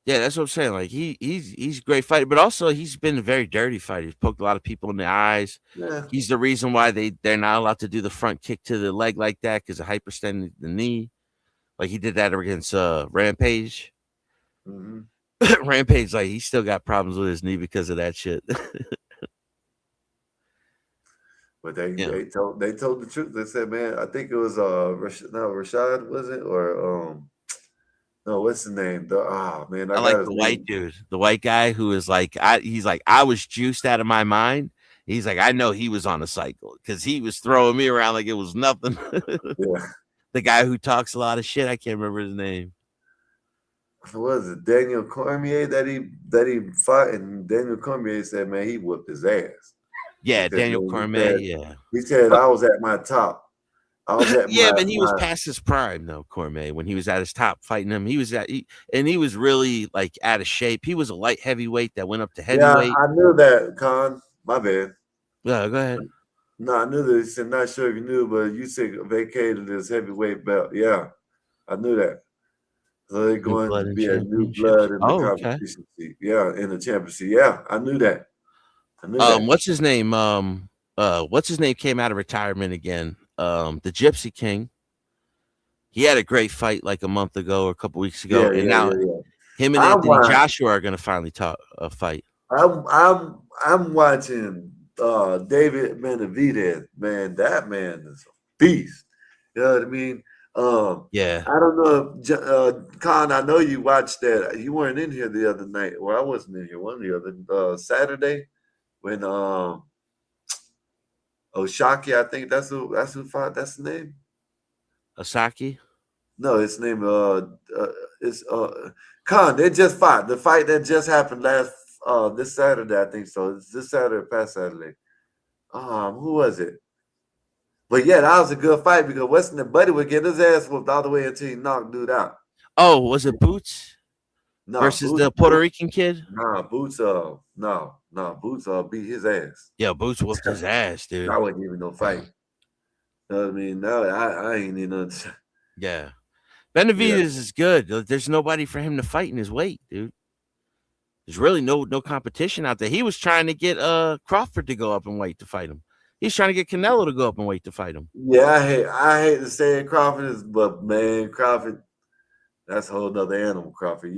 Yeah, that's what I'm saying. Like he's a great fighter, but also he's been a very dirty fighter. He's poked a lot of people in the eyes. Yeah. He's the reason why they're not allowed to do the front kick to the leg like that because of hyperextending the knee. Like he did that against Rampage. Mm-hmm. Rampage, like he still got problems with his knee because of that shit. But they told the truth. They said, man, I think it was Rashad, was it? Or no, what's the name? I like the white dude, the white guy who is like, I was juiced out of my mind. He's like, I know he was on a cycle because he was throwing me around like it was nothing. Yeah. The guy who talks a lot of shit. I can't remember his name. What was it? Daniel Cormier that he fought, and Daniel Cormier said, man, he whooped his ass. Yeah, Daniel Cormier. He said I was at my top. But he was past his prime though, Cormier, when he was at his top fighting him. He was really like out of shape. He was a light heavyweight that went up to heavyweight. Yeah, I knew that, Con. My bad. Yeah, go ahead. No, I knew this. I'm not sure if you knew, but you said vacated his heavyweight belt. Yeah, I knew that. So they're New going to blood and be a new championships. blood in the Oh, okay. competition. Yeah, in the championship. Yeah, I knew that. I knew that. What's his name? What's his name came out of retirement again? The Gypsy King. He had a great fight like a month ago or a couple weeks ago, Yeah, and yeah, now yeah, yeah. him and I'm Anthony watching. Joshua are going to finally fight. I'm watching David Benavidez. Man, that man is a beast. You know what I mean? Yeah. I don't know if Khan, I know you watched that. You weren't in here the other night. Well, I wasn't in here one of the other Saturday when Oshaki, I think that's who fought. That's the name. Osaki? No, his name is Khan. They just fought. The fight that just happened this Saturday, I think so. It's this Saturday or past Saturday. Who was it? But yeah, that was a good fight because Weston Buddy would get his ass whooped all the way until he knocked dude out. Oh, was it Boots No, versus Boots, the Puerto Rican kid? Nah, Boots Boots beat his ass. Yeah, Boots whooped his ass, dude. That wasn't even no fight. You know what I mean? No, I ain't even. Yeah. Benavidez is good. There's nobody for him to fight in his weight, dude. There's really no competition out there. He was trying to get Crawford to go up in weight to fight him. He's trying to get Canelo to go up in weight to fight him. Yeah, I hate to say it, Crawford is, but man, Crawford, that's a whole nother animal, Crawford.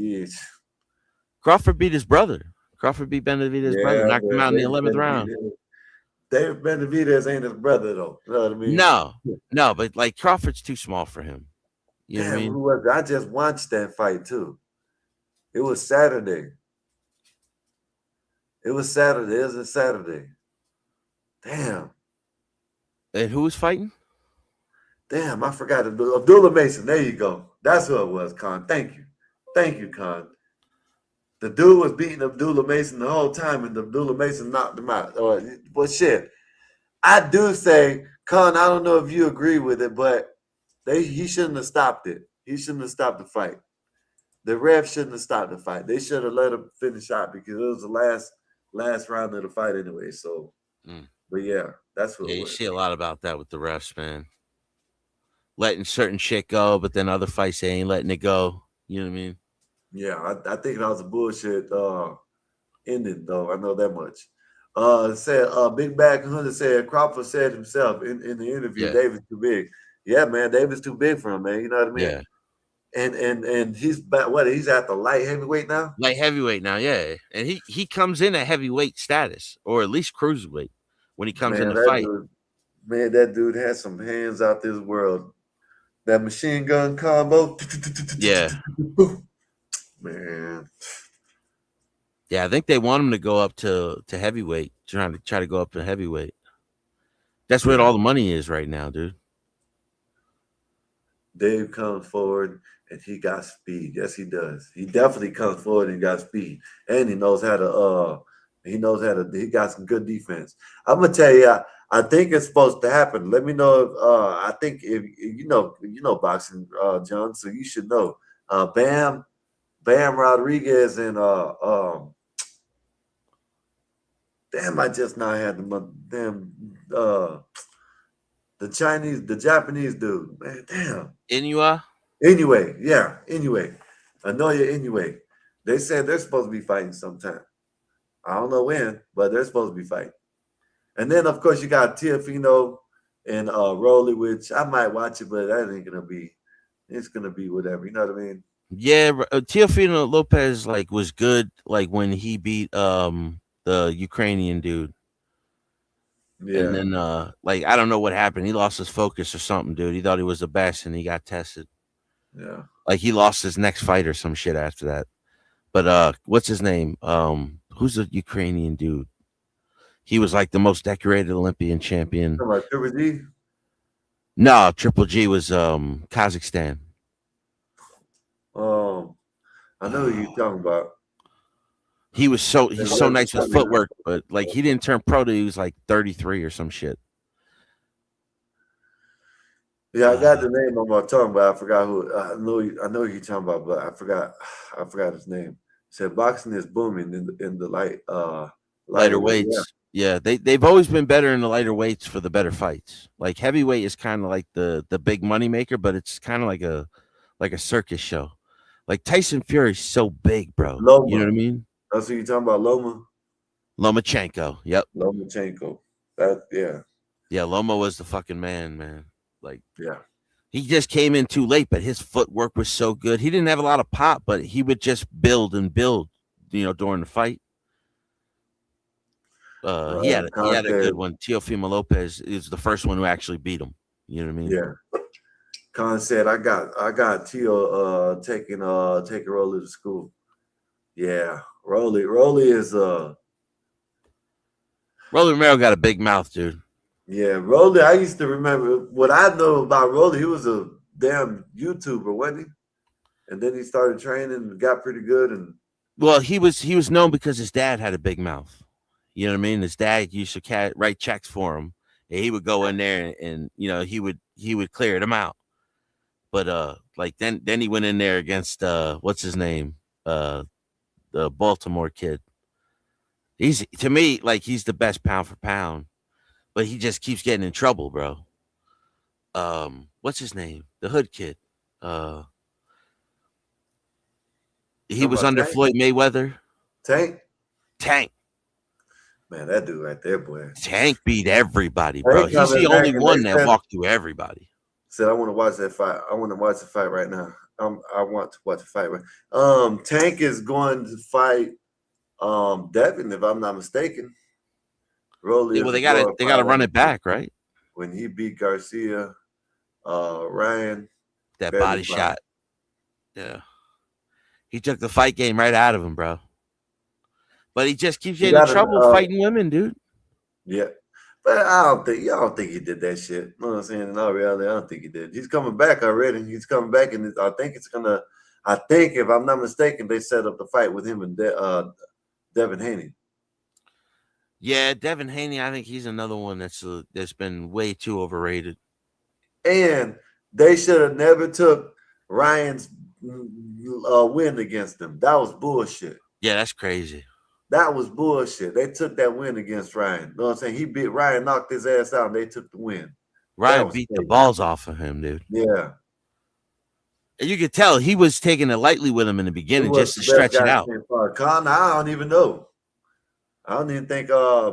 Crawford beat his brother. Crawford beat Benavidez's brother, knocked him out in the 11th round. David Benavidez ain't his brother, though. You know what I mean? No, but like Crawford's too small for him. You know what I mean? Who was it? I just watched that fight too. It was Saturday. It was a Saturday. Damn. And who was fighting? Damn, I forgot. Abdullah Mason. There you go. That's who it was, Khan. Thank you, Khan. The dude was beating Abdullah Mason the whole time, and Abdullah Mason knocked him out. Well, shit. I do say, Khan, I don't know if you agree with it, but he shouldn't have stopped it. He shouldn't have stopped the fight. The ref shouldn't have stopped the fight. They should have let him finish out because it was the last round of the fight anyway. So, but yeah, that's what it you was. see a lot about that with the refs, man. Letting certain shit go, but then other fights they ain't letting it go. You know what I mean? Yeah, I think that was a bullshit ending, though. I know that much. Said Big Bag Hunter said Crawford said himself in the interview, David's too big. Yeah, man, David's too big for him, man. You know what I mean? Yeah. And he's he's at the light heavyweight now? Light heavyweight now, yeah. And he comes in at heavyweight status, or at least cruiserweight when he comes in to fight. That dude has some hands out this world. That machine gun combo. Yeah. Man. Yeah, I think they want him to go up to heavyweight, try to go up to heavyweight. That's where all the money is right now, dude. Dave comes forward and he got speed. Yes, he does. He definitely comes forward and got speed. And he knows how to he got some good defense. I'm gonna tell you, I think it's supposed to happen. Let me know if I think if you know boxing, John, so you should know. Bam Rodriguez and damn, I just now had the Japanese dude, man, damn. Inoue? Anyway. Anoya Inoue. They said they're supposed to be fighting sometime. I don't know when, but they're supposed to be fighting. And then, of course, you got Teofimo and Rolly, which I might watch it, but that ain't gonna be. It's gonna be whatever. You know what I mean? Yeah, Teofimo Lopez was good when he beat the Ukrainian dude. Yeah. And then I don't know what happened. He lost his focus or something, dude. He thought he was the best and he got tested. Yeah. He lost his next fight or some shit after that. But what's his name? Who's the Ukrainian dude? He was the most decorated Olympian champion. Triple G? No, Triple G was Kazakhstan. I know who you're talking about. He's so nice with footwork, but he didn't turn pro till he was 33 or some shit. Yeah, I got the name on my tongue, but I forgot who. I know who you're talking about, but I forgot his name. Said boxing is booming in the lighter weights. Yeah, they've always been better in the lighter weights for the better fights. Like heavyweight is kind of like the big money maker, but it's kind of like a circus show. Like Tyson Fury's so big, bro. Loma. You know what I mean? That's what you're talking about, Loma. Lomachenko. Yep. Lomachenko. Yeah. Yeah, Loma was the fucking man. Like, yeah. He just came in too late, but his footwork was so good. He didn't have a lot of pop, but he would just build and build, during the fight. He had a good one. Teofimo Lopez is the first one who actually beat him. You know what I mean? Yeah. Khan said, I got Tio taking Rolly to school. Yeah. Rolly is Rolly Romero got a big mouth, dude. Yeah, Rolly. I used to remember what I know about Rolly. He was a damn YouTuber, wasn't he? And then he started training and got pretty good. And well, he was known because his dad had a big mouth. You know what I mean? His dad used to write checks for him, and he would go in there and he would clear them out. But then he went in there against what's his name, the Baltimore kid. He's to me like he's the best pound for pound, but he just keeps getting in trouble, bro. What's his name? The hood kid. He was under Tank? Floyd Mayweather. Tank. Man, that dude right there, boy. Tank beat everybody, bro. He's the only one that walked through everybody. Said, I want to watch that fight. I want to watch the fight right now. I want to watch the fight right. Tank is going to fight Devin, if I'm not mistaken. Rolly. Well, they gotta run it back, right? When he beat Garcia, Ryan. That body shot. Yeah. He took the fight game right out of him, bro. But he just keeps getting in trouble fighting women, dude. Yeah. But I don't think he did that shit. You know what I'm saying? In all reality, I don't think he did. He's coming back already. He's coming back, and I think if I'm not mistaken, they set up the fight with him and Devin Haney. Yeah, Devin Haney, I think he's another one that's been way too overrated. And they should have never took Ryan's win against him. That was bullshit. Yeah, that's crazy. That was bullshit. They took that win against Ryan. You know what I'm saying? He beat Ryan, knocked his ass out, and they took the win. Ryan beat the balls off of him, dude. Yeah. And you could tell he was taking it lightly with him in the beginning just to stretch it out. Con, I don't even know. I don't even think I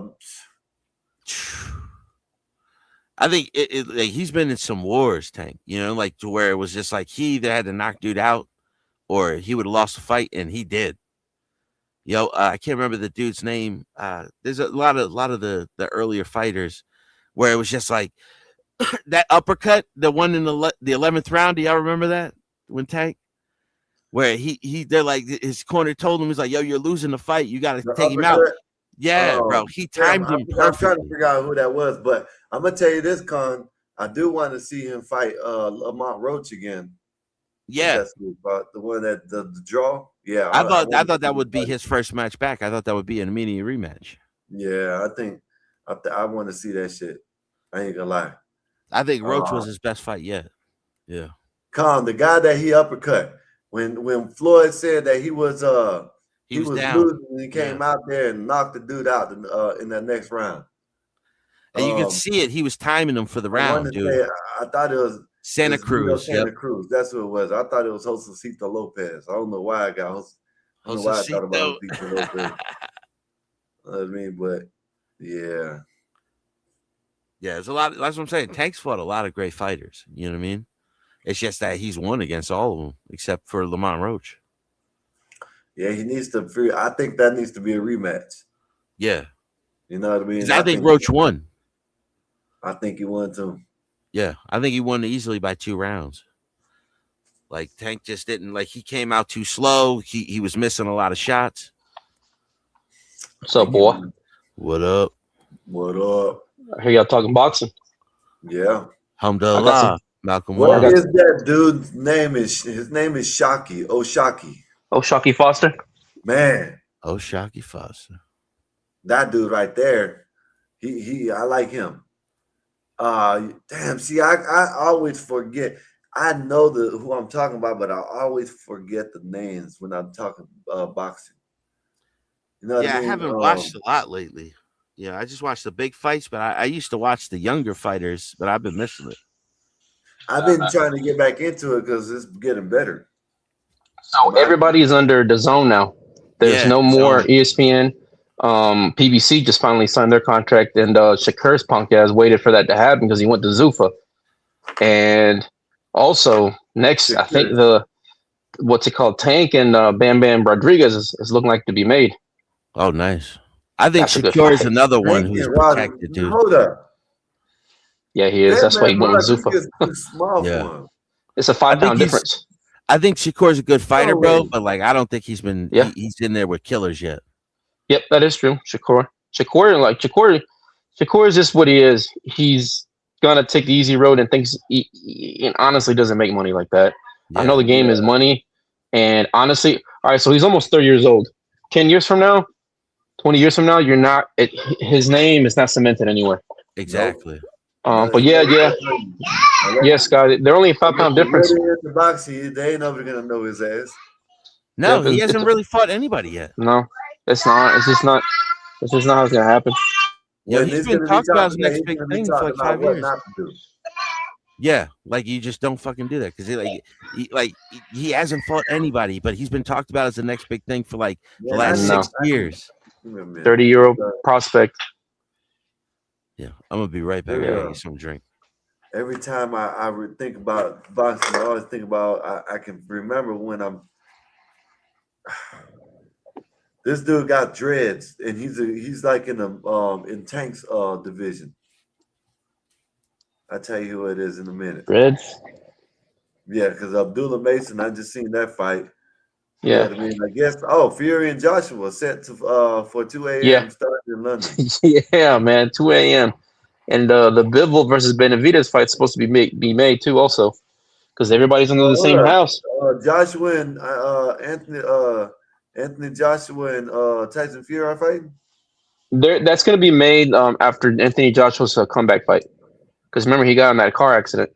think like he's been in some wars, Tank, like to where it was just like he either had to knock dude out or he would have lost the fight, and he did. I can't remember the dude's name. There's a lot of the earlier fighters where it was just like that uppercut, the one in the 11th round. Do y'all remember that when Tank? Where they're like his corner told him, he's like, yo, you're losing the fight. You got to take him out. Yeah, bro. He timed him perfectly. I'm trying to figure out who that was, but I'm gonna tell you this, Con. I do want to see him fight Lamont Roach again. Yeah, that's the one that the draw. Yeah, I thought that would be his first match back. I thought that would be an immediate rematch. Yeah, I want to see that shit. I ain't gonna lie. I think Roach was his best fight yet. Yeah. Con, the guy that he uppercut when Floyd said that he was down. Losing, and he came out there and knocked the dude out in that next round. And you could see it. He was timing him for the round, dude. I thought it was Santa Cruz. Santa Cruz. That's what it was. I thought it was Josecito Lopez. I don't know why I got I don't know why I thought about Josecito Lopez. You know what I mean, but yeah. Yeah, there's a lot. That's what I'm saying. Tank's fought a lot of great fighters. You know what I mean? It's just that he's won against all of them except for Lamont Roach. Yeah, he needs to. I think that needs to be a rematch. Yeah, you know what I mean. I think Roach won. I think he won too. Yeah, I think he won easily by 2 rounds. Like Tank just didn't he came out too slow. He was missing a lot of shots. What's up, boy? What up? What up? I hear y'all talking boxing. Yeah. Alhamdulillah. Malcolm What is that dude's name? His name is Shockey. Shockey Foster. Man. Shockey Foster. That dude right there. I like him. Damn, see, I always forget. I know who I'm talking about, but I always forget the names when I'm talking boxing. You know what I mean? I haven't watched a lot lately. Yeah, I just watched the big fights, but I used to watch the younger fighters, but I've been missing it. I've been trying to get back into it because it's getting better. So everybody is under the zone now. There's no more ESPN. PBC just finally signed their contract, and Shakur's punk ass waited for that to happen because he went to Zuffa. And also next, I think what's it called, Tank and Bam Bam Rodriguez is looking like to be made. Oh, nice. I think That's a good Shakur is fight. another one who's protected, dude. Hold up. Yeah, he is. That's why he went with Zuffa. Too small Yeah. for him. It's a 5-pound difference. I think Shakur's a good fighter, bro, way. but like I don't think he's been he's in there with killers yet. Yep, that is true. Shakur is just what he is. He's gonna take the easy road and thinks he honestly doesn't make money like that. I know the game is money, and honestly, all right. So he's almost 30 years old. 10 years from now, 20 years from now, you're not. His name is not cemented anywhere. Exactly. But yeah, Scott. They're only a 5-pound difference. The boxing, they ain't never gonna know his ass. No, he hasn't really fought anybody yet. No, it's not. It's just not. It's just not how it's gonna happen. Yeah, he's been talked about as the next big thing for like 5 years. Yeah, like you just don't fucking do that because he hasn't fought anybody, but he's been talked about as the next big thing for like the last 6 years. 30-year-old prospect. Yeah, I'm gonna be right back. I gotta get some drink. Every time I would think about boxing, I always think about I can remember when this dude got dreads and he's like in the in Tank's division. I'll tell you who it is in a minute. Dreads? Yeah, because Abdullah Mason, I just seen that fight. Yeah. I mean, I guess Fury and Joshua set to for 2 a.m. starting in London. Yeah, man, 2 a.m. And the Bivol versus Benavidez fight's supposed to be made too, also, because everybody's under the same house. Joshua and Anthony Joshua and Tyson Fury are fighting. That's going to be made after Anthony Joshua's comeback fight, because remember he got in that car accident.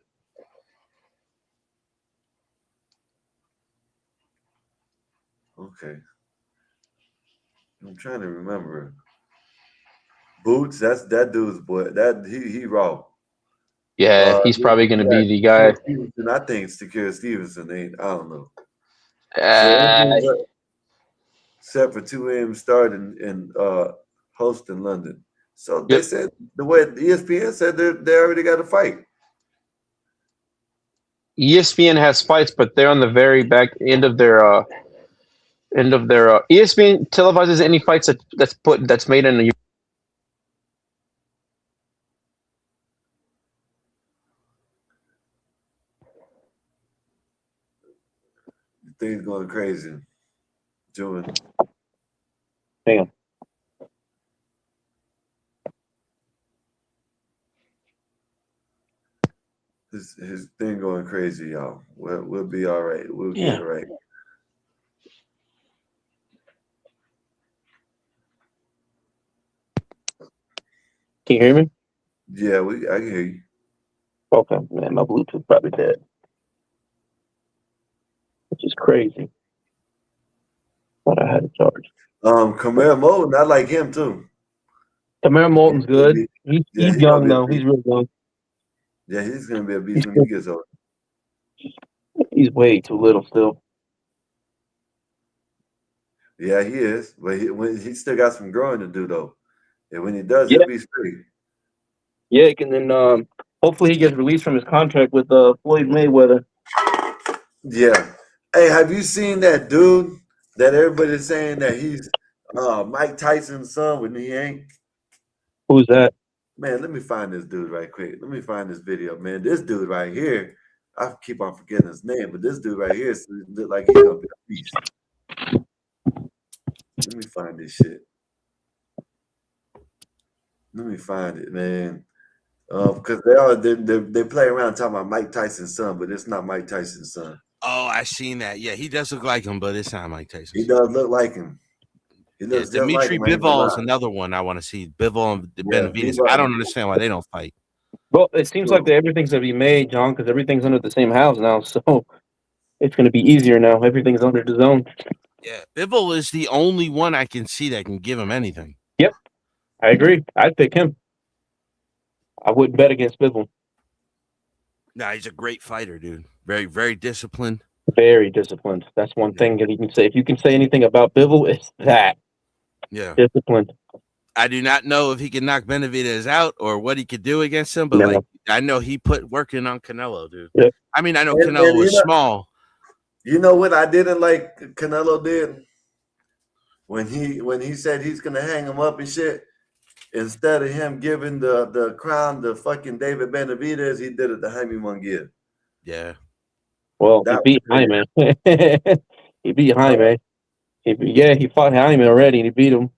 Okay, I'm trying to remember. Boots, that's that dude's boy. That he raw. Yeah, he's probably going to be the guy. I think Shakira Stevenson ain't. I don't know. Set for 2 a.m. start in host in London. So they said the way ESPN said they already got a fight. ESPN has fights, but they're on the very back end of their ESPN televises any fights that's made in the. Things going crazy. Doing. Damn. His thing going crazy, y'all. We'll be all right. We'll get it right. Can you hear me? Yeah, I can hear you. Okay, man, my Bluetooth probably dead, which is crazy. But I had it charged. Kamara Moulton, I like him too. Kamara Moulton's good. He's young though. He's real young. Yeah, he's gonna be a beast when he gets older. He's way too little still. Yeah, he is. But he still got some growing to do though. And when he does, he'll be straight. Yeah, and then hopefully he gets released from his contract with Floyd Mayweather. Yeah. Hey, have you seen that dude that everybody's saying that he's Mike Tyson's son when he ain't? Who's that? Man, let me find this dude right quick. Let me find this video, man. This dude right here, I keep on forgetting his name, but this dude right here look like he's gonna be a beast. Let me find this shit. Let me find it, man. Because they play around talking about Mike Tyson's son, but it's not Mike Tyson's son. Oh, I seen that. Yeah, he does look like him, but it's not Mike Tyson. He does look like him. He looks just Dimitri like him. Bivol is another one I want to see. Bivol and Benavidez. I don't understand why they don't fight. Well, it seems like everything's gonna be made, John, because everything's under the same house now. So it's gonna be easier now. Everything's under the zone. Yeah, Bivol is the only one I can see that can give him anything. Yep. I agree. I'd pick him. I wouldn't bet against Bivol. Nah, he's a great fighter, dude. Very, very disciplined. Very disciplined. That's one thing that he can say. If you can say anything about Bivol, it's that. Yeah. Disciplined. I do not know if he can knock Benavidez out or what he could do against him, but No. like I know he put work in on Canelo, dude. Yep. I mean, I know And Canelo you was know- small. You know what I didn't like Canelo did? When he said he's gonna hang him up and shit, instead of him giving the crown to fucking David Benavidez, he did it to Jaime Munguia. Yeah. Well, That he beat was Jaime. He beat Jaime. He fought Jaime already and he beat him.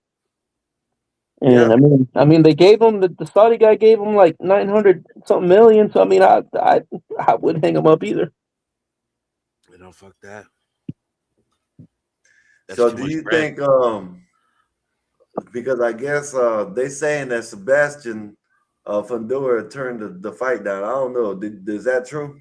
And Yeah. I mean, they gave him the Saudi guy gave him like 900 something million. So I mean, I wouldn't hang him up either. We don't fuck that. So do you think because I guess they saying that Sebastian Fundora turned the fight down. I don't know. Is that true?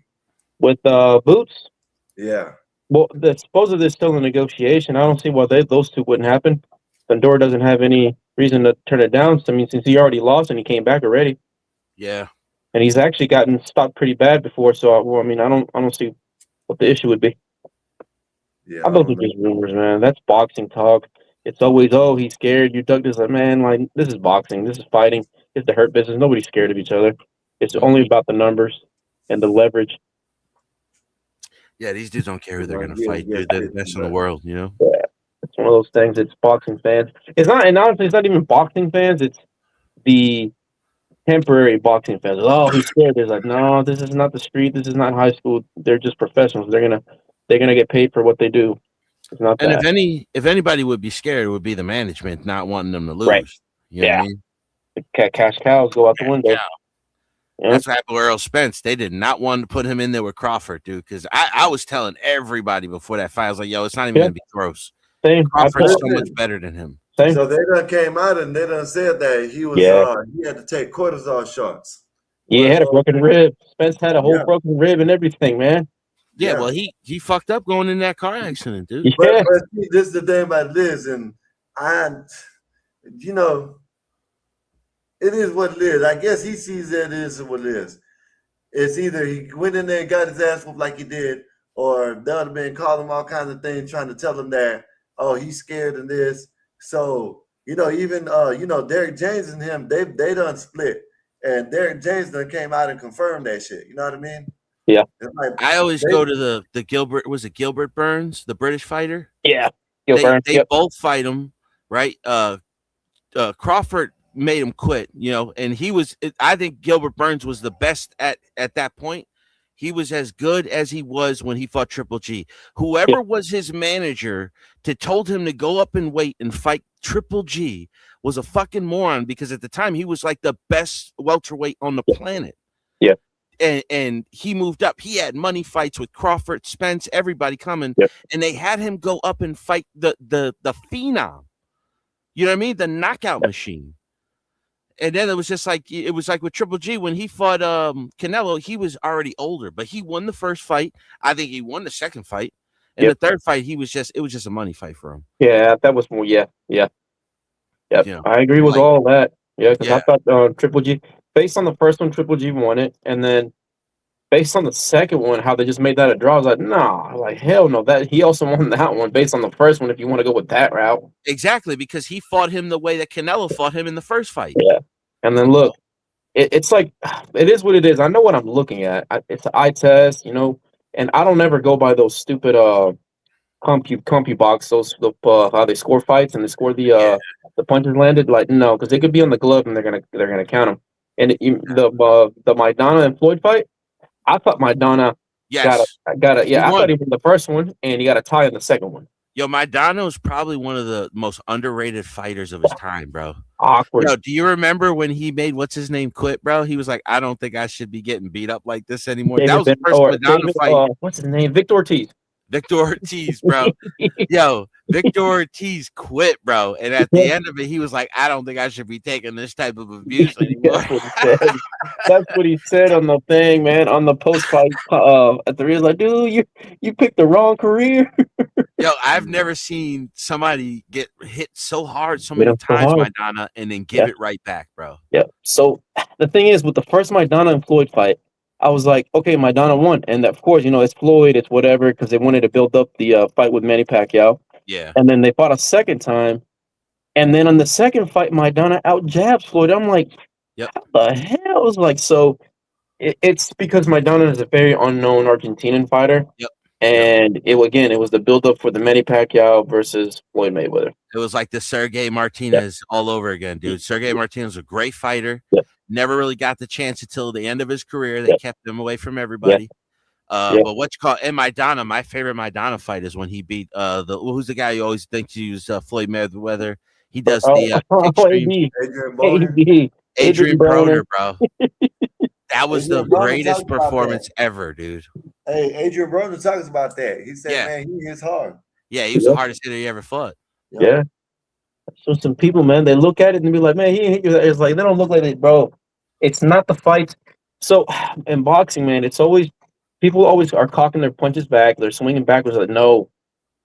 With Boots? Yeah. Well, supposedly there's still a negotiation. I don't see why those two wouldn't happen. Fundora doesn't have any reason to turn it down. So, I mean, since he already lost and he came back already, Yeah. and he's actually gotten stopped pretty bad before. So, well, I mean, I don't see what the issue would be. Yeah, Those are just rumors, man. That's boxing talk. It's always, oh, he's scared. You dug this, like, man. Like, this is boxing. This is fighting. It's the hurt business. Nobody's scared of each other. It's only about the numbers and the leverage. Yeah, these dudes don't care who they're gonna fight, dude. They're the best in the world, you know. Yeah, it's one of those things. It's boxing fans. It's not, and honestly, it's not even boxing fans. It's the temporary boxing fans. Oh, he's scared. It's like, no, this is not the street. This is not high school. They're just professionals. They're gonna get paid for what they do. It's not And that. if anybody would be scared, it would be the management not wanting them to lose. Right. You know what I mean? Cash cows go out the window. That's what happened with Earl Spence. They did not want to put him in there with Crawford, dude. Because I was telling everybody before that fight, I was like, yo, it's not even gonna be close. Same. Crawford's so much better than him. So they done came out and they done said that he was he had to take cortisone shots. Yeah, he had a broken rib. Spence had a whole Yeah. broken rib and everything, man. Yeah, well, he fucked up going in that car accident, dude. But see, this is the thing about Liz, and it is what it is. I guess he sees that it is what it is. It's either he went in there and got his ass whooped like he did, or the other man called him all kinds of things, trying to tell him that, oh, he's scared of this. So, even Derek James and him, they done split. And Derek James done came out and confirmed that shit. You know what I mean? Yeah. I always go to the Gilbert. Was it Gilbert Burns, the British fighter? Yeah. They both fight him, right? Crawford made him quit, and he was. I think Gilbert Burns was the best at that point. He was as good as he was when he fought Triple G. Whoever was his manager told him to go up and wait and fight Triple G was a fucking moron, because at the time he was like the best welterweight on the planet. Yeah. And he moved up. He had money fights with Crawford, Spence, everybody coming, and they had him go up and fight the phenom. You know what I mean? The knockout machine. And then it was like with Triple G when he fought Canelo, he was already older, but he won the first fight. I think he won the second fight. And the third fight, it was just a money fight for him. Yeah, that was more. Yeah. I agree with all that. Yeah, because I thought Triple G, based on the first one, Triple G won it, and then based on the second one, how they just made that a draw, I was like, nah, like hell no. That he also won that one based on the first one. If you want to go with that route, exactly, because he fought him the way that Canelo fought him in the first fight. Yeah, and then look, it's like it is what it is. I know what I'm looking at. It's an eye test, and I don't ever go by those stupid CompuBox, those how they score fights and they score the punches landed. Like no, because they could be on the glove and they're gonna count them. And the Maidana and Floyd fight, I thought Maidana got a I thought he won the first one and he got a tie in the second one. Yo, Maidana is probably one of the most underrated fighters of his time, bro. Awkward. Yo, do you remember when he made what's his name quit, bro? He was like, I don't think I should be getting beat up like this anymore. That was the first Maidana fight. What's his name? Victor Ortiz. Victor Ortiz, bro. Yo, Victor Ortiz quit, bro. And at the end of it, he was like, I don't think I should be taking this type of abuse anymore. That's what he said. That's what he said on the thing, man. On the post fight, at the real, like, dude, you picked the wrong career. Yo, I've never seen somebody get hit so hard so Hit many him so times, hard. Maidana, and then give Yeah. it right back, bro. Yeah. So the thing is, with the first Maidana and Floyd fight, I was like, okay, Maidana won, and of course, it's Floyd, it's whatever, because they wanted to build up the fight with Manny Pacquiao. Yeah. And then they fought a second time, and then on the second fight, Maidana out jabs Floyd. I'm like, yep. How the hell? I was like, so it's because Maidana is a very unknown Argentinian fighter. Yep. And it was the build up for the Manny Pacquiao versus Floyd Mayweather. It was like the Sergey Martinez all over again, dude. Sergey Martinez was a great fighter. Yep. Never really got the chance until the end of his career. They kept him away from everybody. But what you call and Maidana, my favorite Maidana fight is when he beat who's the guy you always think to use Floyd Mayweather. He does the Adrian Broner, bro. That was Adrian the Broner greatest talked about performance that. ever, dude. Hey, Adrian Broner talks about that. He said, man, he hits hard. Yeah, he was the hardest hitter he ever fought. Yeah. So some people, man, they look at it and be like, man, he hit you. It's like they don't look like it, bro. It's not the fight. So in boxing, man, it's always people always are cocking their punches back. They're swinging backwards. Like, no,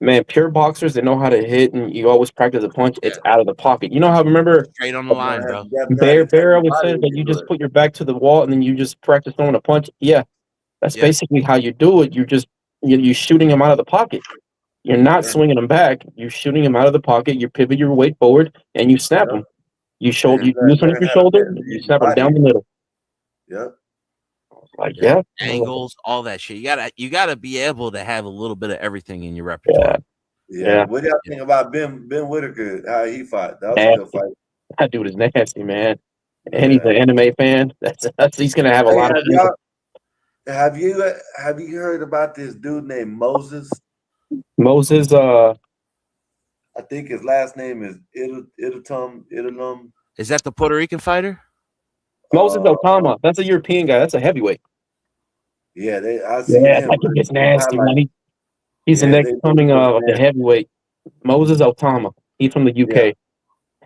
man, pure boxers, they know how to hit, and you always practice a punch. It's out of the pocket. You know how, remember? Straight on the line, bro. Bear always said that you just put your back to the wall and then you just practice throwing a punch. Yeah, that's basically how you do it. You're shooting him out of the pocket. You're not swinging him back. You're shooting him out of the pocket. You pivot your weight forward and you snap him. You loosen up your shoulder. You snap him down the middle. Yep. Like angles, all that shit. You gotta be able to have a little bit of everything in your repertoire. Yeah. What do y'all think about Ben Whitaker? How he fought? That was a good fight. That dude is nasty, man. And he's an anime fan. He's gonna have a lot of. Have you heard about this dude named Moses? Moses. I think his last name is Idolum. Is that the Puerto Rican fighter? Moses Otama. That's a European guy. That's a heavyweight. Yeah, I see him. That kid is nasty, man. He's the next coming of the heavyweight. Moses Otama. He's from the UK.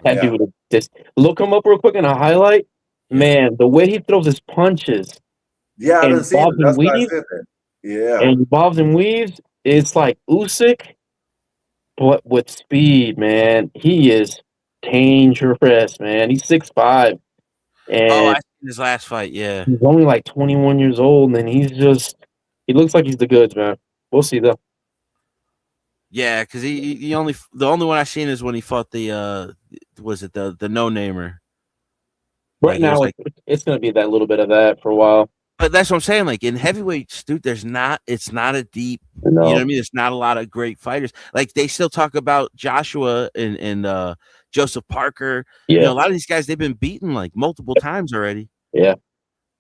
That dude is just look him up real quick in a highlight. Man, the way he throws his punches. Yeah, I didn't see him. That's why I said that. Yeah. And bobs and weaves, it's like Usyk, but with speed, man. He is dangerous, man. He's 6'5". And I seen his last fight, yeah. He's only like 21 years old, and he looks like he's the goods, man. We'll see though. Yeah, because the only one I seen is when he fought the the no-namer. Right now, it's gonna be that little bit of that for a while. But that's what I'm saying. Like in heavyweights, dude, it's not a deep. You know what I mean? There's not a lot of great fighters. Like they still talk about Joshua and Joseph Parker. Yeah. A lot of these guys they've been beaten like multiple times already. Yeah.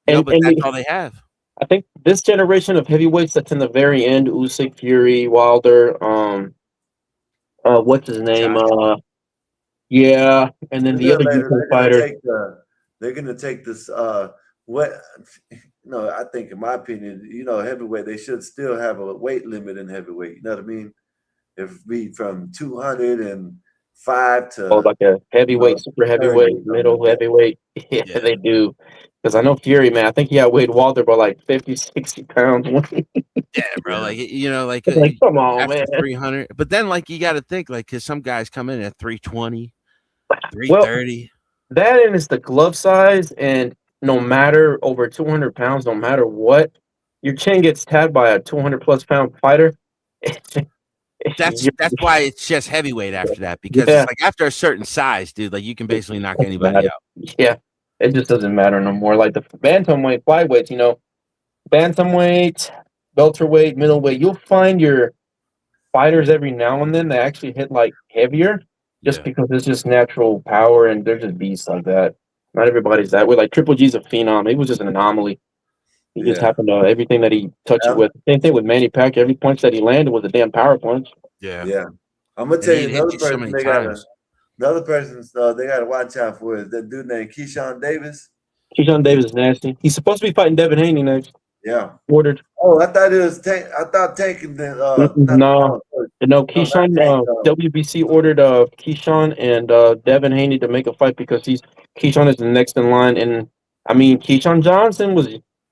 But that's all they have. I think this generation of heavyweights that's in the very end, Usyk, Fury, Wilder, what's his name? And then the other UK fighter. They're gonna take this. I think in my opinion, heavyweight they should still have a weight limit in heavyweight. You know what I mean? If it be from 205 to like a heavyweight, super heavyweight, middle heavyweight. Yeah, they do. Because I know Fury, man, I think he outweighed Wilder by like 50, 60 pounds. Yeah, bro. Like come on, after man. 300. But then, you got to think, because some guys come in at 320, 330. That and it's the glove size, and no matter over 200 pounds, no matter what, your chin gets tapped by a 200+ pound fighter. That's why it's just heavyweight after that, because it's like after a certain size, dude, you can basically knock anybody out. Yeah, it just doesn't matter no more. Like the bantamweight, flyweights, bantamweight, welterweight, middleweight, you'll find your fighters every now and then that actually hit heavier, just because it's just natural power and they're just beasts like that. Not everybody's that way. Like Triple G's a phenom. He was just an anomaly. He just happened to everything that he touched it with. Same thing with Manny Pacquiao. Every punch that he landed was a damn power punch. Yeah. I'm gonna tell you another person they got to watch out for is that dude named Keyshawn Davis. Keyshawn Davis is nasty. He's supposed to be fighting Devin Haney next. Yeah. ordered. Oh, I thought it was Tank. I thought Tank and then No, not Keyshawn. Tank. WBC ordered Keyshawn and Devin Haney to make a fight because Keyshawn is the next in line, and I mean Keyshawn Johnson was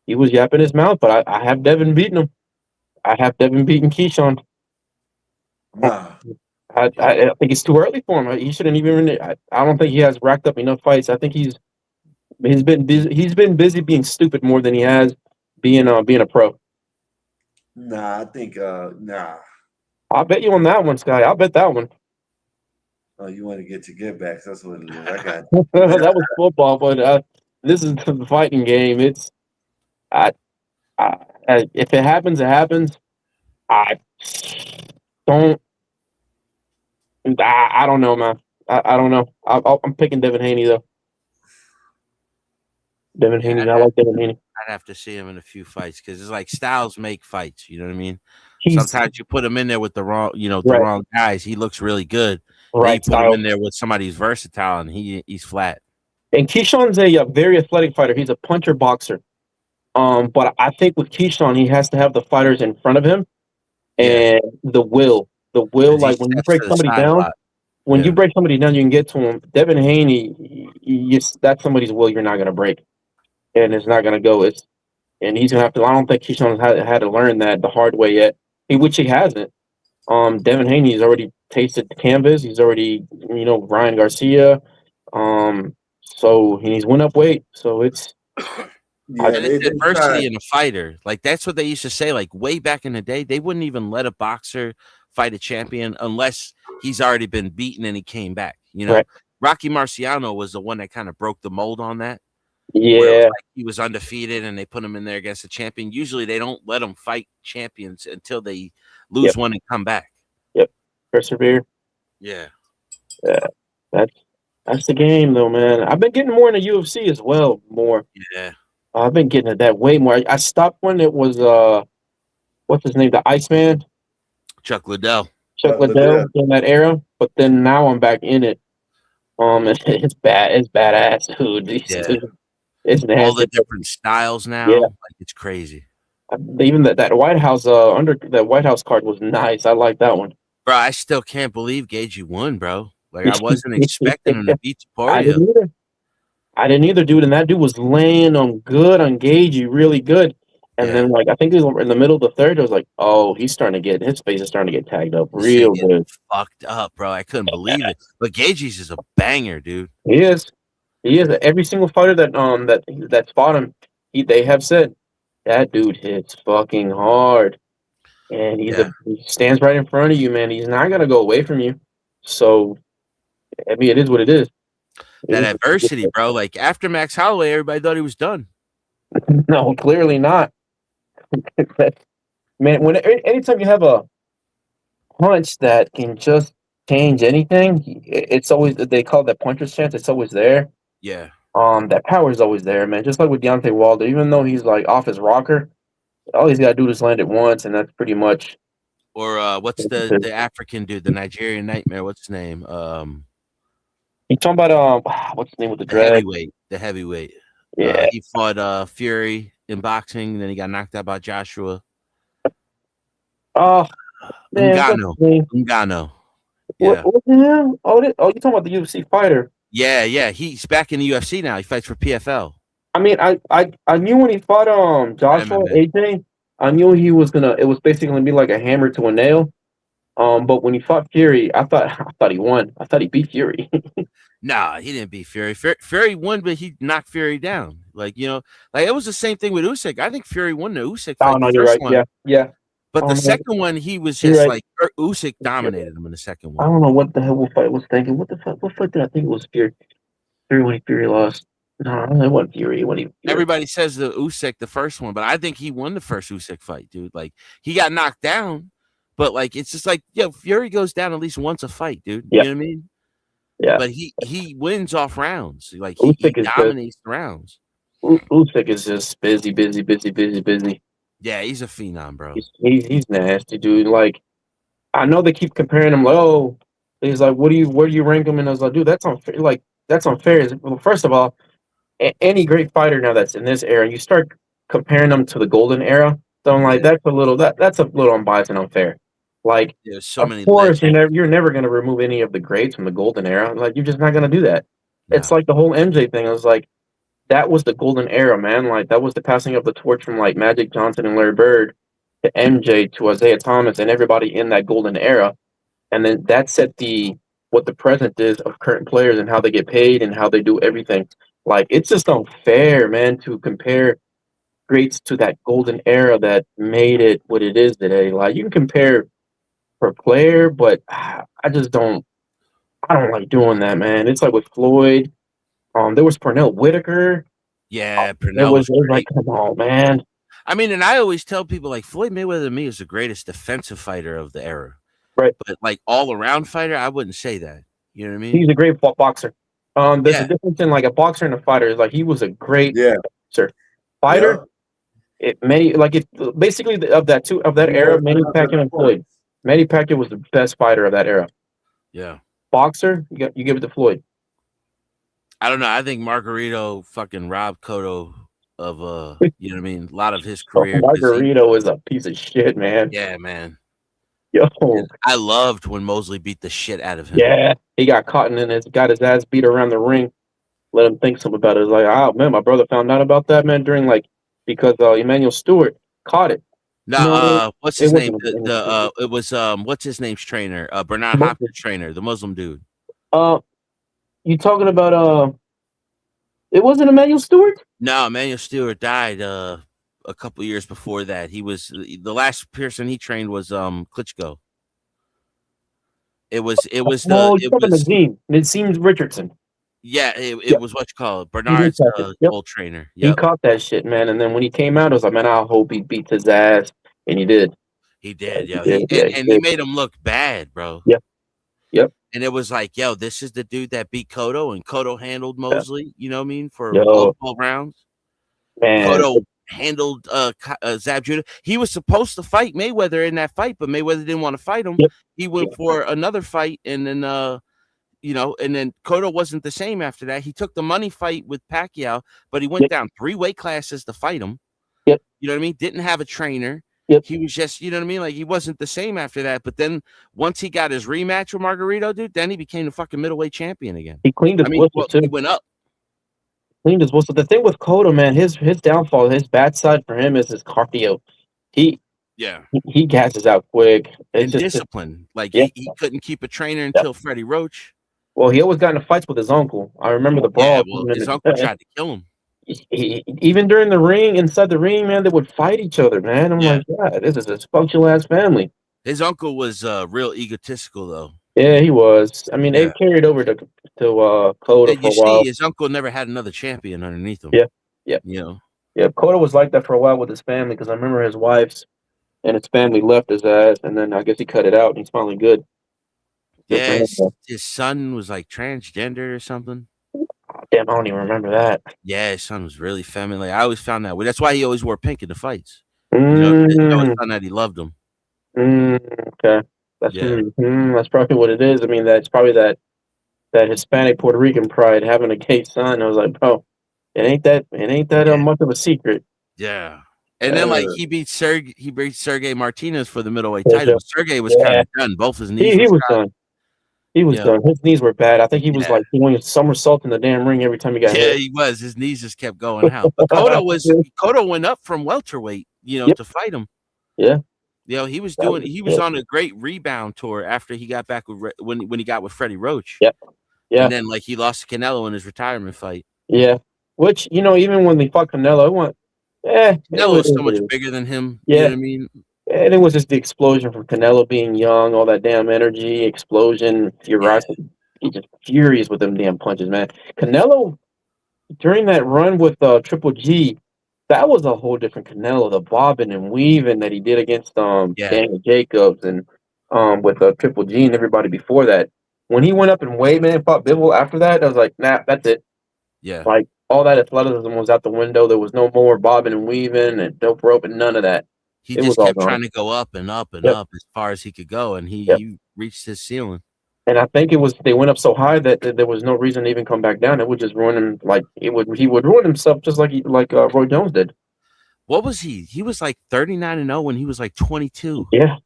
yapping his mouth, but I have Devin beating him. I have Devin beating Keyshawn. Nah. I think it's too early for him. He shouldn't even. I don't think he has racked up enough fights. I think he's been busy. He's been busy being stupid more than he has being a pro. Nah, I think nah. I'll bet you on that one, Sky. I'll bet that one. Oh, you want to get your get backs? That's what it is. I got That was football, but this is the fighting game. It's I, if it happens, it happens. I don't. I don't know, man. I don't know. I'm picking Devin Haney though. Devin Haney. I like Devin Haney. I'd have to see him in a few fights because it's like styles make fights. You know what I mean? He's- Sometimes you put him in there with the wrong, the Right. wrong guys. He looks really good. Right, Then you put him in there with somebody who's versatile, and he's flat. And Keyshawn's a very athletic fighter. He's a puncher boxer. But I think with Keyshawn, he has to have the fighters in front of him and the will. The will, like when you break somebody down, you break somebody down, you can get to him. Devin Haney, that's somebody's will you're not going to break. And it's not going to go. And he's going to have to. I don't think Keyshawn had to learn that the hard way yet, which he hasn't. Devin Haney's already tasted the canvas. He's already, Ryan Garcia. So he's went up weight. So it's And it's adversity in a fighter. Like that's what they used to say. Like way back in the day, they wouldn't even let a boxer fight a champion unless he's already been beaten and he came back. Right. Rocky Marciano was the one that kind of broke the mold on that. Yeah, where it was like he was undefeated and they put him in there against a champion. Usually they don't let them fight champions until they lose one and come back. Yep, persevere. Yeah. Yeah, that's the game though, man. I've been getting more in the UFC as well. More. Yeah. I've been getting at that way more. I stopped when it was what's his name, the Iceman, Chuck Liddell. Chuck Liddell in that era. But then now I'm back in it. It's bad. It's badass, dude. It's nasty. All the different styles now. Yeah. Like it's crazy. Even that White House that White House card was nice. I like that one. Bro, I still can't believe Gaethje won, bro. Like I wasn't expecting him to beat I Taporia. didn't either, dude. And that dude was laying on good on Gaethje, really good. And then, like, I think it was in the middle of the third. I was like, oh, his face is starting to get tagged up real good. Fucked up, bro. I couldn't believe it. But Gaethje's is a banger, dude. He is. Every single fighter that fought him, they have said that dude hits fucking hard, and he stands right in front of you, man. He's not gonna go away from you. So, I mean, it is what it is. That adversity, bro. Like after Max Holloway, everybody thought he was done. No, clearly not. Man, anytime you have a punch that can just change anything, it's always, they call it that puncher's chance. It's always there. Yeah. That power is always there, man. Just like with Deontay Wilder, even though he's like off his rocker, all he's got to do is land it once, and that's pretty much. Or what's the African dude, the Nigerian Nightmare? What's his name? You talking about what's his name with the dread? The heavyweight. Yeah, he fought Fury in boxing, and then he got knocked out by Joshua. Oh, man, Ngannou. Yeah. What's him? Oh, you talking about the UFC fighter? Yeah. He's back in the UFC now. He fights for PFL. I mean, I knew when he fought Joshua AJ, I knew he was gonna. It was basically gonna be like a hammer to a nail. But when he fought Fury, I thought he won. I thought he beat Fury. Nah, he didn't beat Fury. Fury won, but he knocked Fury down. Like it was the same thing with Usyk. I think Fury won the Usyk fight. Oh no, you're right. One. Yeah. But the second one, he was just like Usyk dominated him in the second one. I don't know what the hell what fight I was thinking. What fight did I think it was Fury? Fury when Fury lost. No, it wasn't Fury. Everybody says the Usyk the first one, but I think he won the first Usyk fight, dude. Like he got knocked down, but like it's just like Fury goes down at least once a fight, dude. You know what I mean? Yeah. But he wins off rounds. Like he dominates the rounds. Usyk is just busy. Yeah, he's a phenom, bro. He's nasty, dude. Like, I know they keep comparing him. Like, oh, he's like, where do you rank him? And I was like, dude, that's unfair. Like, that's unfair. Well, first of all, any great fighter now that's in this era, you start comparing them to the golden era. So I'm like, that's a little unbiased and unfair. Like, there's so of many course, legends. you're never going to remove any of the greats from the golden era. Like, you're just not going to do that. It's like the whole MJ thing. I was like, that was the golden era, man. Like, that was the passing of the torch from like Magic Johnson and Larry Bird to MJ to Isaiah Thomas and everybody in that golden era. And then that set what the present is of current players and how they get paid and how they do everything. Like, it's just unfair, man, to compare greats to that golden era that made it what it is today. Like, you can compare per player, but I don't like doing that, man. It's like with Floyd. There was Pernell Whitaker. Yeah, It Pernell was was like, great. come on, man. I mean, and I always tell people like Floyd Mayweather to me is the greatest defensive fighter of the era. Right. But like all around fighter, I wouldn't say that. You know what I mean? He's a great boxer. There's a difference in like a boxer and a fighter. Like, he was a great boxer. Fighter, basically of that era, Manny Pacquiao and Floyd. Manny Pacquiao was the best fighter of that era. Yeah. Boxer, you give it to Floyd. I don't know. I think Margarito fucking robbed Cotto of you know what I mean, a lot of his career. Margarito is a piece of shit, man. Yeah, man. Yo. And I loved when Mosley beat the shit out of him. Yeah, he got caught and got his ass beat around the ring. Let him think something about it. It's like, oh man, my brother found out about that, man, because Emmanuel Stewart caught it. No, what's his name? It was what's his name's trainer? Bernard Hopkins' trainer, the Muslim dude. You talking about it wasn't Emmanuel Stewart? No, Emmanuel Stewart died a couple years before that. He was the last person he trained was Klitschko. It was Nazim Richardson. Yeah, it was what you call it, Bernard's old trainer. He caught that shit, man. And then when he came out, I was like, man, I hope he beats his ass, and he did. He did, yo. He made him look bad, bro. Yep. And it was like, yo, this is the dude that beat Cotto, and Cotto handled Mosley. You know what I mean, for multiple rounds. Man, Cotto handled Zab Judah. He was supposed to fight Mayweather in that fight, but Mayweather didn't want to fight him. He went for another fight, and then and then Cotto wasn't the same after that. He took the money fight with Pacquiao, but he went down 3 weight classes to fight him. You know what I mean? Didn't have a trainer. He was just, you know what I mean? Like, he wasn't the same after that. But then once he got his rematch with Margarito, dude, then he became the fucking middleweight champion again. He cleaned his whistle too. He went up. Cleaned his whistle. The thing with Cotto, man, his downfall, his bad side for him is his cardio. He gasses out quick. And discipline. Like, he couldn't keep a trainer until Freddie Roach. Well, he always got into fights with his uncle. I remember the brawl. Yeah, well, his uncle tried to kill him. Even during the ring, inside the ring, man, they would fight each other, man. I'm like, God, this is a functional ass family. His uncle was real egotistical, though. Yeah, he was. I mean, they carried over to Cotto for a while. His uncle never had another champion underneath him. Yeah. You know. Yeah, Cotto was like that for a while with his family, because I remember his wife's and his family left his ass, and then I guess he cut it out, and he's finally good. Yeah, his son was like transgender or something. Damn, I don't even remember that. Yeah, his son was really feminine. Like, I always found that. That's why he always wore pink in the fights. You know, he always found that he loved him. Okay, that's probably what it is. I mean, that's probably that Hispanic Puerto Rican pride, having a gay son. I was like, bro, it ain't that much of a secret. Yeah. And then, like, he beat Sergey Martinez for the middleweight title. Sergey was kind of done. Both his knees. He was done. He was done. His knees were bad. I think he was like doing a somersault in the damn ring every time he got hit. Yeah, he was. His knees just kept going out. But Cotto went up from welterweight, to fight him. Yeah. He was on a great rebound tour after he got back with when he got with Freddie Roach. Yeah. And then, like, he lost to Canelo in his retirement fight. Yeah. Which, even when they fought Canelo, Canelo was so much bigger than him. Yeah. You know what I mean? And it was just the explosion from Canelo being young, all that damn energy, explosion, furiosity. He's just furious with them damn punches, man. Canelo, during that run with Triple G, that was a whole different Canelo. The bobbing and weaving that he did against Daniel Jacobs and with Triple G and everybody before that. When he went up and weighed, man, fought Bivol after that, I was like, nah, that's it. Yeah. Like, all that athleticism was out the window. There was no more bobbing and weaving and dope rope and none of that. He just kept trying to go up and up and up as far as he could go, and he reached his ceiling. And I think they went up so high that there was no reason to even come back down. It would just ruin him. Like he would ruin himself just like Roy Jones did. What was he? He was like 39-0 when he was like 22. Yeah,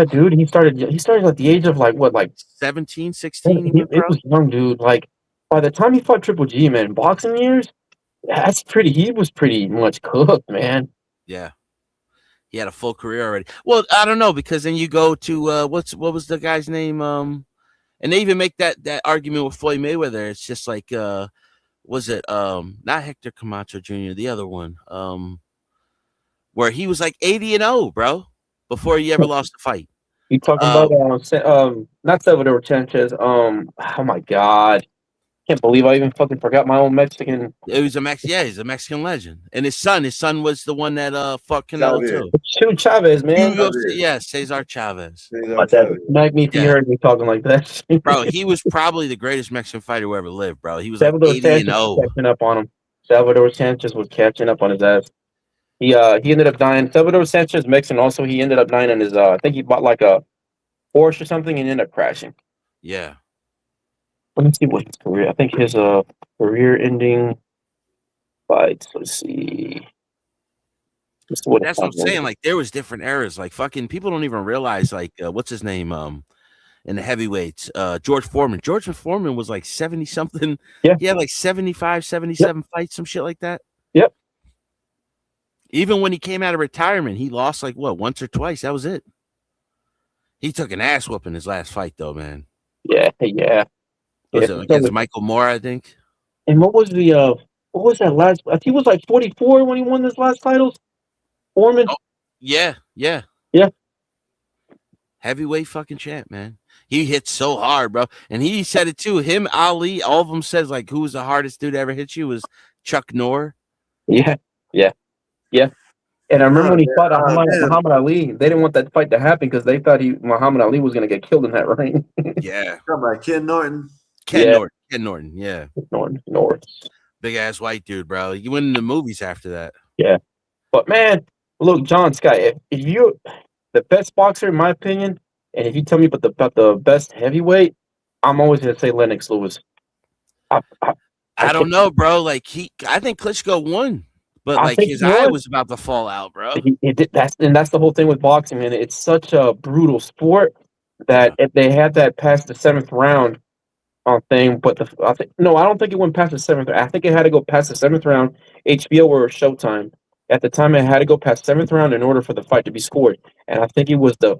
dude. He started at the age of like 17, 16. He went it pro. was young, dude. Like by the time he fought Triple G, man, boxing years, he was pretty much cooked, man. Yeah. He had a full career already. Well, I don't know, because then you go to what was the guy's name? And they even make that argument with Floyd Mayweather. It's just like was it not Hector Camacho Jr., the other one, where he was like 80-0, bro, before he ever lost a fight. You talking about not Salvador Sanchez? Oh my god, can't believe I even fucking forgot my own Mexican. It was he's a Mexican legend, and his son was the one that fought Canelo too. Chavez, man. Cesar Chavez. Smack me if you heard me talking like that, bro. He was probably the greatest Mexican fighter who ever lived, bro. He was Salvador like 80-0. Sanchez was catching up on him. Salvador Sanchez was catching up on his ass. He ended up dying. Salvador Sanchez Mexican. Also, he ended up dying on his. I think he bought like a Porsche or something and ended up crashing. Yeah. Let me see what his career. I think his career-ending fights. Let's see. That's what I'm saying. Like there was different eras. Like fucking people don't even realize. Like what's his name? In the heavyweights, George Foreman. George Foreman was like 70 something. Yeah. He had like 75, 77 fights, some shit like that. Yep. Even when he came out of retirement, he lost like once or twice. That was it. He took an ass whooping his last fight, though, man. Yeah. Was it against Michael Moore, I think? And what was that last? I think he was like 44 when he won this last titles. Foreman. Oh, yeah. Yeah. Heavyweight fucking champ, man. He hit so hard, bro. And he said it too. Him, Ali, all of them says like, who was the hardest dude to ever hit you? Was Chuck Norr. Yeah. And I remember when he fought Muhammad Ali, they didn't want that fight to happen because they thought Muhammad Ali was going to get killed in that ring. Yeah. Talking about Ken Norton. Ken Norton, yeah. Norton. Big ass white dude, bro. You went in the movies after that. Yeah. But man, look, John Scott, if you're the best boxer in my opinion, and if you tell me about the best heavyweight, I'm always going to say Lennox Lewis. I don't know, bro. Like I think Klitschko won. But like his eye was about to fall out, bro. That's the whole thing with boxing, man. It's such a brutal sport that if they had that past the 7th round thing, but I don't think it went past the 7th. I think it had to go past the 7th round. HBO or Showtime at the time, it had to go past 7th round in order for the fight to be scored. And I think it was the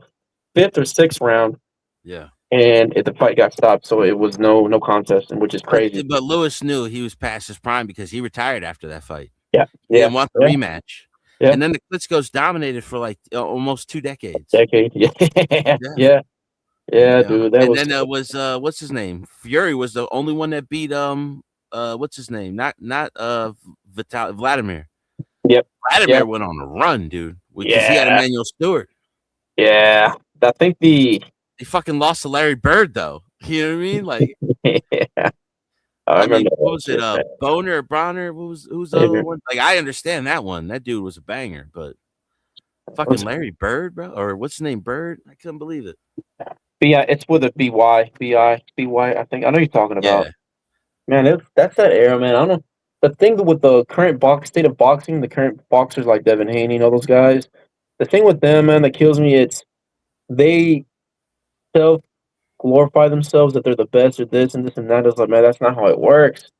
5th or 6th round. Yeah. And the fight got stopped, so it was no contest, which is crazy. But Lewis knew he was past his prime because he retired after that fight. Yeah. He didn't want the rematch. Yeah. And then the Klitschko's dominated for like almost 2 decades. Yeah, dude. Then it was what's his name? Fury was the only one that beat what's his name? Not Vladimir. Yep. Vladimir went on a run, dude. Because he had Emmanuel Stewart. Yeah. I think he fucking lost to Larry Bird though. You know what I mean? Like yeah. I mean, what was it? Boner or Bronner? Who's the other one? Like, I understand that one. That dude was a banger, but fucking Larry Bird, bro, or what's his name? Bird? I couldn't believe it. But yeah, it's with a BY. I think I know you're talking about. Yeah. Man, that's that era, man. I don't know. The thing with the current state of boxing, the current boxers like Devin Haney, all those guys. The thing with them, man, that kills me, it's they glorify themselves that they're the best or this and that. It's like, man, that's not how it works.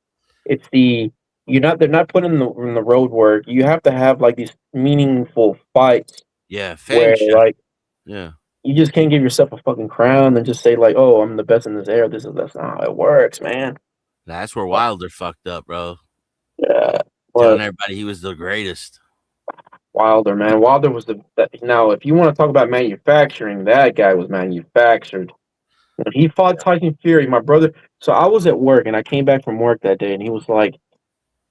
It's they're not putting in the road work. You have to have like these meaningful fights. Yeah, where like yeah, you just can't give yourself a fucking crown and just say like, oh, I'm the best in this era. That's not how it works, man. That's where Wilder fucked up, bro. Yeah, telling everybody he was the greatest. Wilder, man. Wilder was now. If you want to talk about manufacturing, that guy was manufactured. When he fought Tyson Fury, my brother. So I was at work and I came back from work that day, and he was like,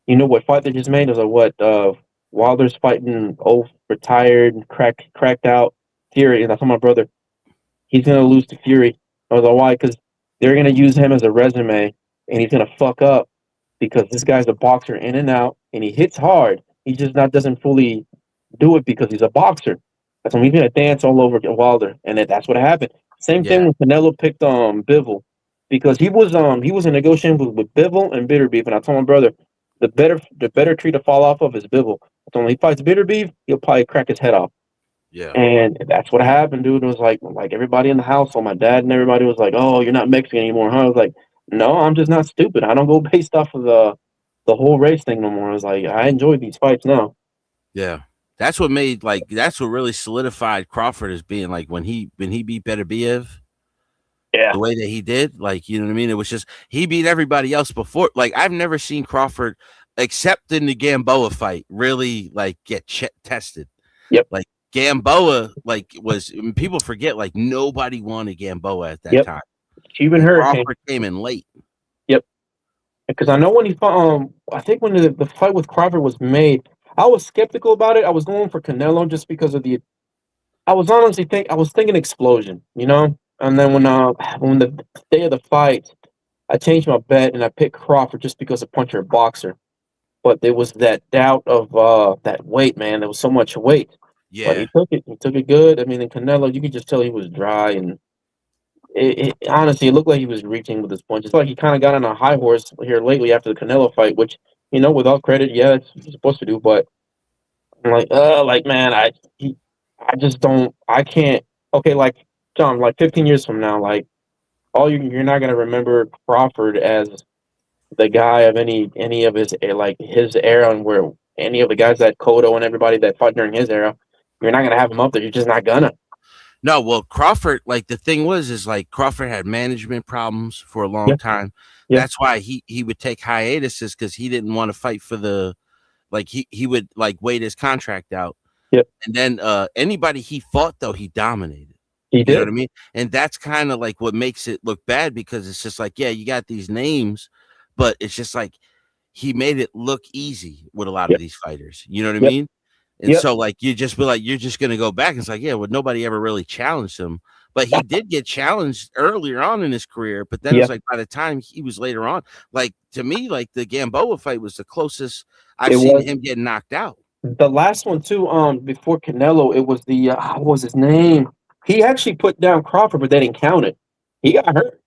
"You know what fight they just made?" I was like, "What? Wilder's fighting old, retired, cracked out Fury." And I told my brother, "He's gonna lose to Fury." I was like, "Why?" Because they're gonna use him as a resume, and he's gonna fuck up because this guy's a boxer in and out, and he hits hard. He just doesn't fully do it because he's a boxer. That's when he's gonna dance all over Wilder, and that's what happened. Same thing when Canelo picked Bivol, because he was in negotiation with Bivol and Bitter Beef, and I told my brother the better tree to fall off of is Bivol. So when he fights Bitter Beef, he'll probably crack his head off. Yeah. And that's what happened, dude. It was like everybody in the household, my dad and everybody was like, "Oh, you're not Mexican anymore, huh?" I was like, "No, I'm just not stupid. I don't go based off of the whole race thing no more." I was like, "I enjoy these fights now." Yeah. That's what made that's what really solidified Crawford as being like when he beat Beterbiev. Yeah. The way that he did, like, you know what I mean? It was just he beat everybody else before. Like, I've never seen Crawford, except in the Gamboa fight, really like get tested. Yep. Like Gamboa, like people forget, like nobody wanted Gamboa at that time. Cuban And Hurricane. Crawford came in late. Yep. Because I know when he fought, I think when the fight with Crawford was made, I was skeptical about it. I was going for Canelo just because of I was thinking explosion, you know? And then when the day of the fight, I changed my bet and I picked Crawford just because of puncher boxer. But there was that doubt of that weight, man. There was so much weight. But Yeah. he took it good. I mean, in Canelo, you could just tell he was dry, and honestly, it looked like he was reaching with his punches. It's like he kind of got on a high horse here lately after the Canelo fight, which, you know, with all credit, yeah, that's what he's supposed to do. But I'm like, man, I just don't, I can't. Okay, like John, like 15 years from now, like you're not gonna remember Crawford as the guy of any of his his era, and where any of the guys that Cotto and everybody that fought during his era, you're not gonna have him up there. You're just not gonna. No, well, Crawford, like the thing is like Crawford had management problems for a long time. Yeah. That's why he would take hiatuses, because he didn't want to fight for the, like he would like wait his contract out. Yep. And then anybody he fought, though, he dominated. He You know did. what I mean? And that's kind of like what makes it look bad, because it's just like, yeah, you got these names, but it's just like he made it look easy with a lot of these fighters. You know what I mean? And so like you just be like, you're just gonna go back. And it's like, yeah, well, nobody ever really challenged him. But he did get challenged earlier on in his career. But then it's like by the time he was later on, like to me, like the Gamboa fight was the closest I've seen him get knocked out. The last one too, before Canelo, it was the what was his name? He actually put down Crawford, but they didn't count it. He got hurt.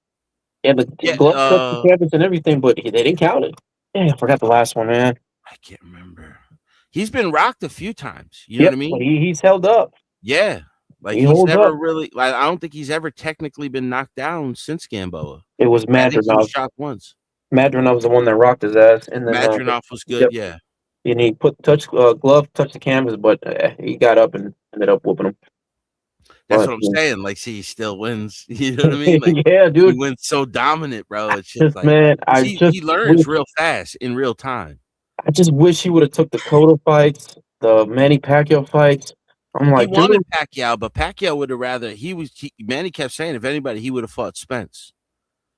And the glove touched the canvas and everything, but they didn't count it. Yeah, I forgot the last one, man. I can't remember. He's been rocked a few times. You know what I mean? But he's held up. Yeah. Like He he's holds never up. really, like, I don't think he's ever technically been knocked down since Gamboa. It was I think he was Madronov. shot once. Madronov was the one that rocked his ass, and then Madronov was good, yeah. And he touched the canvas, but he got up and ended up whooping him. That's what I'm saying. Like, see, he still wins. You know what I mean? Like, yeah, dude. He wins so dominant, bro. It's just like, man, he learns real fast in real time. I just wish he would have took the Cotto fights, the Manny Pacquiao fights. I'm like, he wanted Pacquiao, but Pacquiao would have rather. Manny kept saying, if anybody, he would have fought Spence.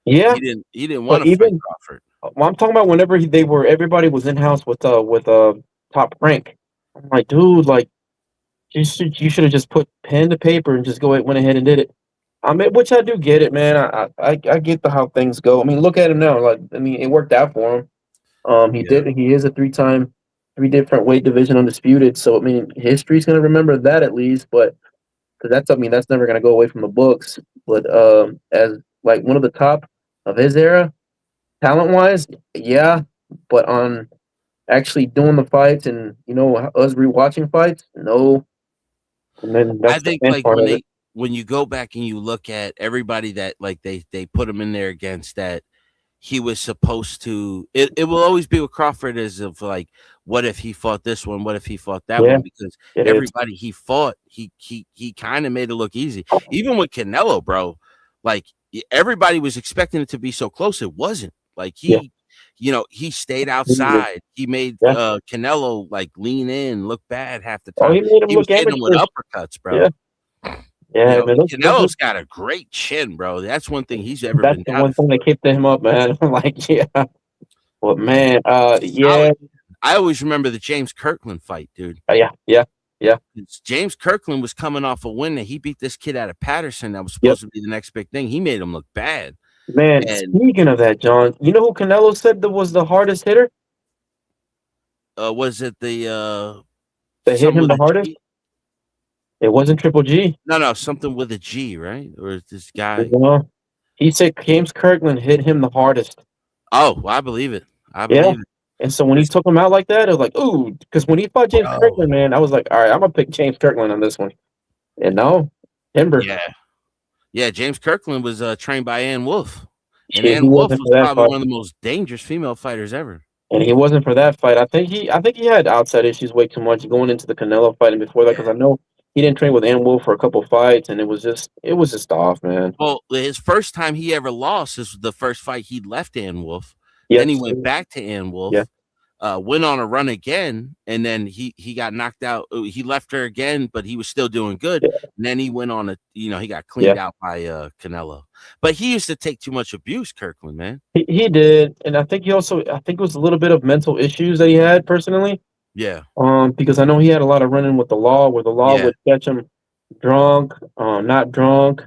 Yeah, he didn't want to fight Crawford. Well, I'm talking about whenever everybody was in house with Top Rank. I'm like, dude, like you should have just put pen to paper and just went ahead and did it. I mean, which I do get it, man. I get how things go. I mean, look at him now. Like, I mean, it worked out for him. He is a three different weight division undisputed. So I mean, history's gonna remember that at least. But because that's never gonna go away from the books. But as like one of the top of his era, talent wise, yeah. But on actually doing the fights and us rewatching fights, no. And then I think like when you go back and you look at everybody that like they put him in there against that he was supposed to, it will always be with Crawford as of like, what if he fought this one? What if he fought that one? Because everybody he fought, he kind of made it look easy. Even with Canelo, bro, like everybody was expecting it to be so close. It wasn't. Like he stayed outside. He made Canelo like lean in, look bad half the time. He made him was hitting him with uppercuts, bro. Yeah, Canelo's got a great chin, bro. That's one thing he's ever been. That's the one thing that kept him up, man. Like, yeah. Well, man, I always remember the James Kirkland fight, dude. Yeah. James Kirkland was coming off a win that he beat this kid out of Patterson that was supposed to be the next big thing. He made him look bad. Man, speaking of that, John, you know who Canelo said that was the hardest hitter? Was it that hit him the hardest? It wasn't Triple G. No, something with a G, right? Or is this guy? He said James Kirkland hit him the hardest. Oh, well, I believe it. I believe it. And so when he took him out like that, it was like, ooh, because when he fought James Kirkland, man, I was like, all right, I'm gonna pick James Kirkland on this one. And no, Timber. Yeah, James Kirkland was trained by Ann Wolfe. And Shit, he Ann Wolfe wasn't was for that probably fight. one of the most dangerous female fighters ever. And he wasn't for that fight. I think he had outside issues way too much going into the Canelo fight and before that, because I know he didn't train with Ann Wolfe for a couple fights, and it was just off, man. Well, his first time he ever lost is the first fight he left Ann Wolfe. Yep. Then he went back to Ann Wolfe. Yeah. Went on a run again, and then he got knocked out. He left her again, but he was still doing good. Yeah. And then he went on he got cleaned out by Canelo. But he used to take too much abuse, Kirkland, man. He did, and I think it was a little bit of mental issues that he had personally. Yeah. Because I know he had a lot of running with the law, where the law would catch him drunk, not drunk,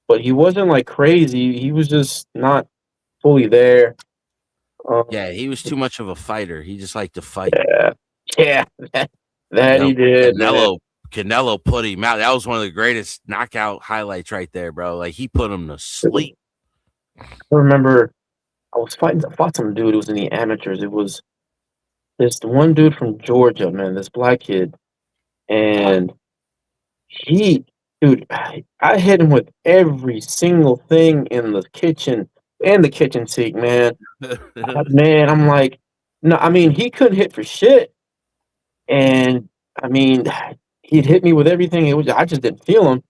but he wasn't like crazy. He was just not fully there. Yeah, he was too much of a fighter. He just liked to fight. Yeah, that he did. Canelo put him out. That was one of the greatest knockout highlights right there, bro. Like he put him to sleep. I remember I fought some dude who was in the amateurs. It was this one dude from Georgia, man, this black kid. And dude, I hit him with every single thing in the kitchen and the kitchen sink, man. Man, I'm like, no, I mean, he couldn't hit for shit. And I mean, he'd hit me with everything. I just didn't feel him.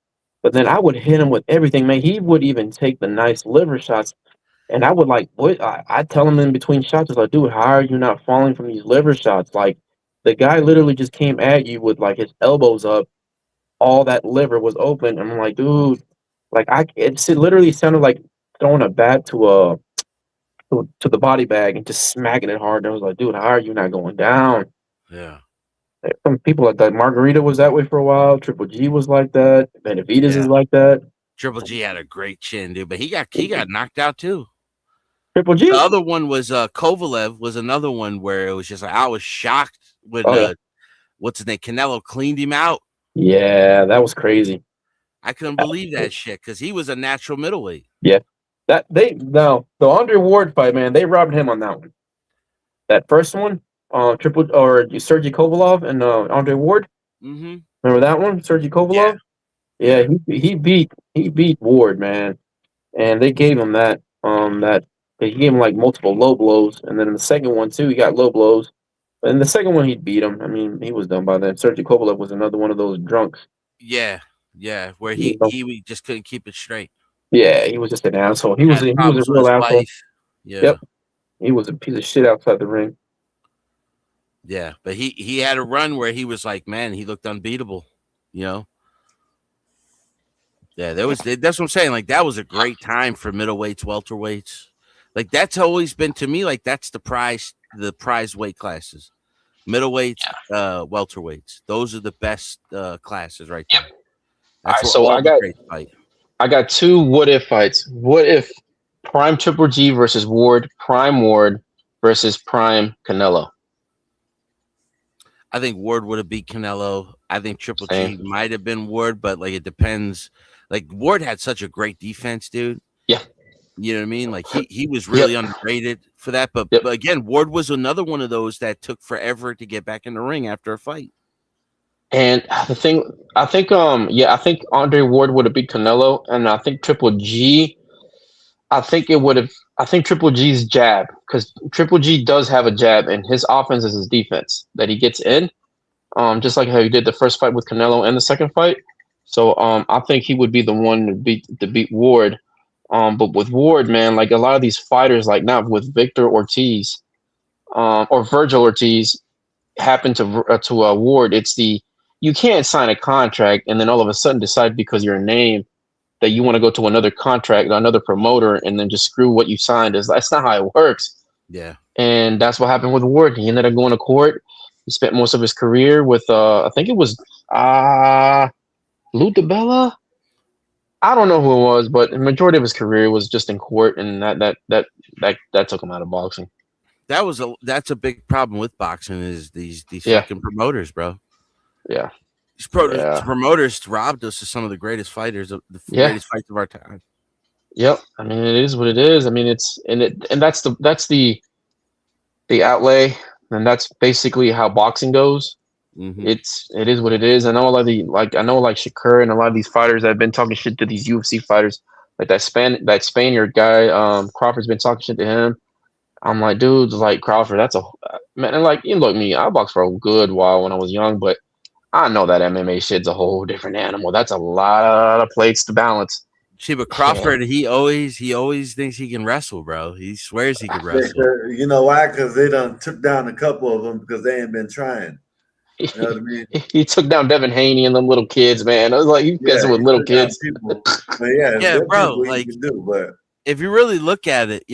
But then I would hit him with everything, man. He would even take the nice liver shots. And I would I'd tell him in between shots, like, dude, how are you not falling from these liver shots? Like, the guy literally just came at you with like his elbows up. All that liver was open. And I'm like, dude, like it literally sounded like throwing a bat to the body bag and just smacking it hard. And I was like, dude, how are you not going down? Yeah. Some people like that. Margarita was that way for a while. Triple G was like that. Benavidez is like that. Triple G had a great chin, dude, but he got knocked out too. Triple G. The other one was Kovalev was another one where it was just like I was shocked when what's his name? Canelo cleaned him out. Yeah, that was crazy. I couldn't believe that shit because he was a natural middleweight. Yeah. The Andre Ward fight, man, they robbed him on that one. That first one, Sergey Kovalev and Andre Ward. Mm-hmm. Remember that one, Sergey Kovalev? Yeah, he beat Ward, man, and they gave him that he gave him like multiple low blows, and then in the second one too, he got low blows. But in the second one, he beat him. I mean, he was done by then. Sergey Kovalev was another one of those drunks. Yeah, where he just couldn't keep it straight. Yeah, he was just an asshole. He was a real asshole. Yeah. Yep. He was a piece of shit outside the ring. Yeah, but he had a run where he was like, man, he looked unbeatable, you know? Yeah, that's what I'm saying. Like, that was a great time for middleweights, welterweights. Like, that's always been, to me, like, that's the prize weight classes. Middleweights, welterweights. Those are the best classes right there. That's all right, so I got two what if fights. What if Prime Triple G versus Ward, Prime Ward versus Prime Canelo? I think Ward would have beat Canelo. I think Triple G might have been Ward, but like it depends. Like Ward had such a great defense, dude. Yeah. You know what I mean? Like he was really underrated for that. But again, Ward was another one of those that took forever to get back in the ring after a fight. And the thing, I think Andre Ward would have beat Canelo, and I think Triple G, I think Triple G's jab, because Triple G does have a jab, and his offense is his defense that he gets in, just like how he did the first fight with Canelo and the second fight. So I think he would be the one to beat Ward. But with Ward, man, like a lot of these fighters, like now with Victor Ortiz, or Virgil Ortiz, happen to Ward. It's you can't sign a contract and then all of a sudden decide because you're a name that you want to go to another contract, another promoter, and then just screw what you signed. That's not how it works. Yeah. And that's what happened with Ward. He ended up going to court. He spent most of his career with I think it was Lou DiBella. I don't know who it was, but the majority of his career was just in court, and that took him out of boxing. That's a big problem with boxing is these fucking promoters, bro. Yeah. These promoters robbed us of some of the greatest fighters of the greatest fights of our time. Yep. I mean, it is what it is. I mean, that's the the outlay, and that's basically how boxing goes. It is what it is. I know a lot of Shakur and a lot of these fighters that have been talking shit to these UFC fighters, like that Spaniard guy, Crawford's been talking shit to him. I'm like, dude, like Crawford, that's a man. And like, you look me, I boxed for a good while when I was young, but I know that MMA shit's a whole different animal. That's a lot of plates to balance. Shit, but Crawford, he always thinks he can wrestle, bro. He swears he can wrestle. You know why? Because they done took down a couple of them because they ain't been trying. You know what I mean? He took down Devin Haney and them little kids, man. I was like, you guys with little kids. People. But yeah, bro. Like, like, you can do, but if you really look at it,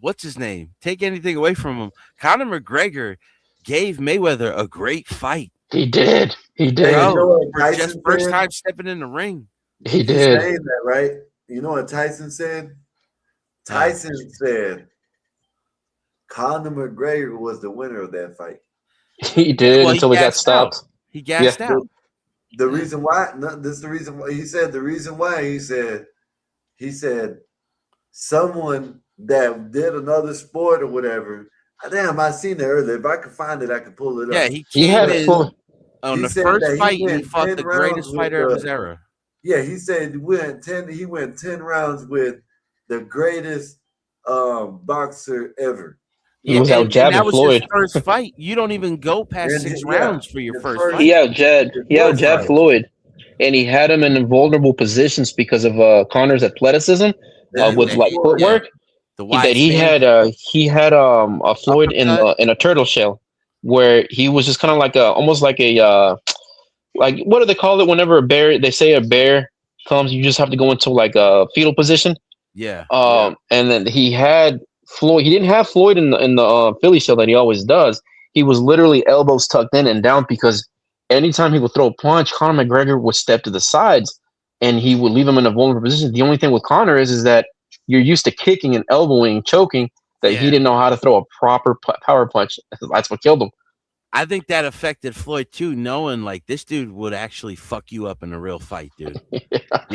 what's his name? Take anything away from him. Conor McGregor gave Mayweather a great fight. He did. Bro, you know what for Tyson just first said? time stepping in the ring. He He's did. saying that, right? You know what Tyson said? Tyson said Conor McGregor was the winner of that fight. He did until he got stopped. He gassed out. The reason why, this is the reason why he said he said someone that did another sport or whatever. Damn, I seen it earlier. If I could find it, I could pull it up. Yeah, he had came it in full. on He the said first that fight. He went fought 10 the rounds greatest with fighter of his era. Yeah, he said he went 10 rounds with the greatest boxer ever. He was out and jabbing that was Floyd. his first fight. You don't even go past And 6 yeah, rounds for your his first first- fight. He out jabbed fight. Floyd, and he had him in vulnerable positions because of Connor's athleticism with like footwork. The He had a Floyd in a turtle shell, where he was just kind of like almost like a like, what do they call it whenever a bear? They say a bear comes, you just have to go into like a fetal position. Yeah. And then he had Floyd. He didn't have Floyd in the Philly shell that he always does. He was literally elbows tucked in and down because anytime he would throw a punch, Conor McGregor would step to the sides and he would leave him in a vulnerable position. The only thing with Conor is that you're used to kicking and elbowing, choking, that he didn't know how to throw a proper power punch. That's what killed him. I think that affected Floyd too, knowing like this dude would actually fuck you up in a real fight, dude. You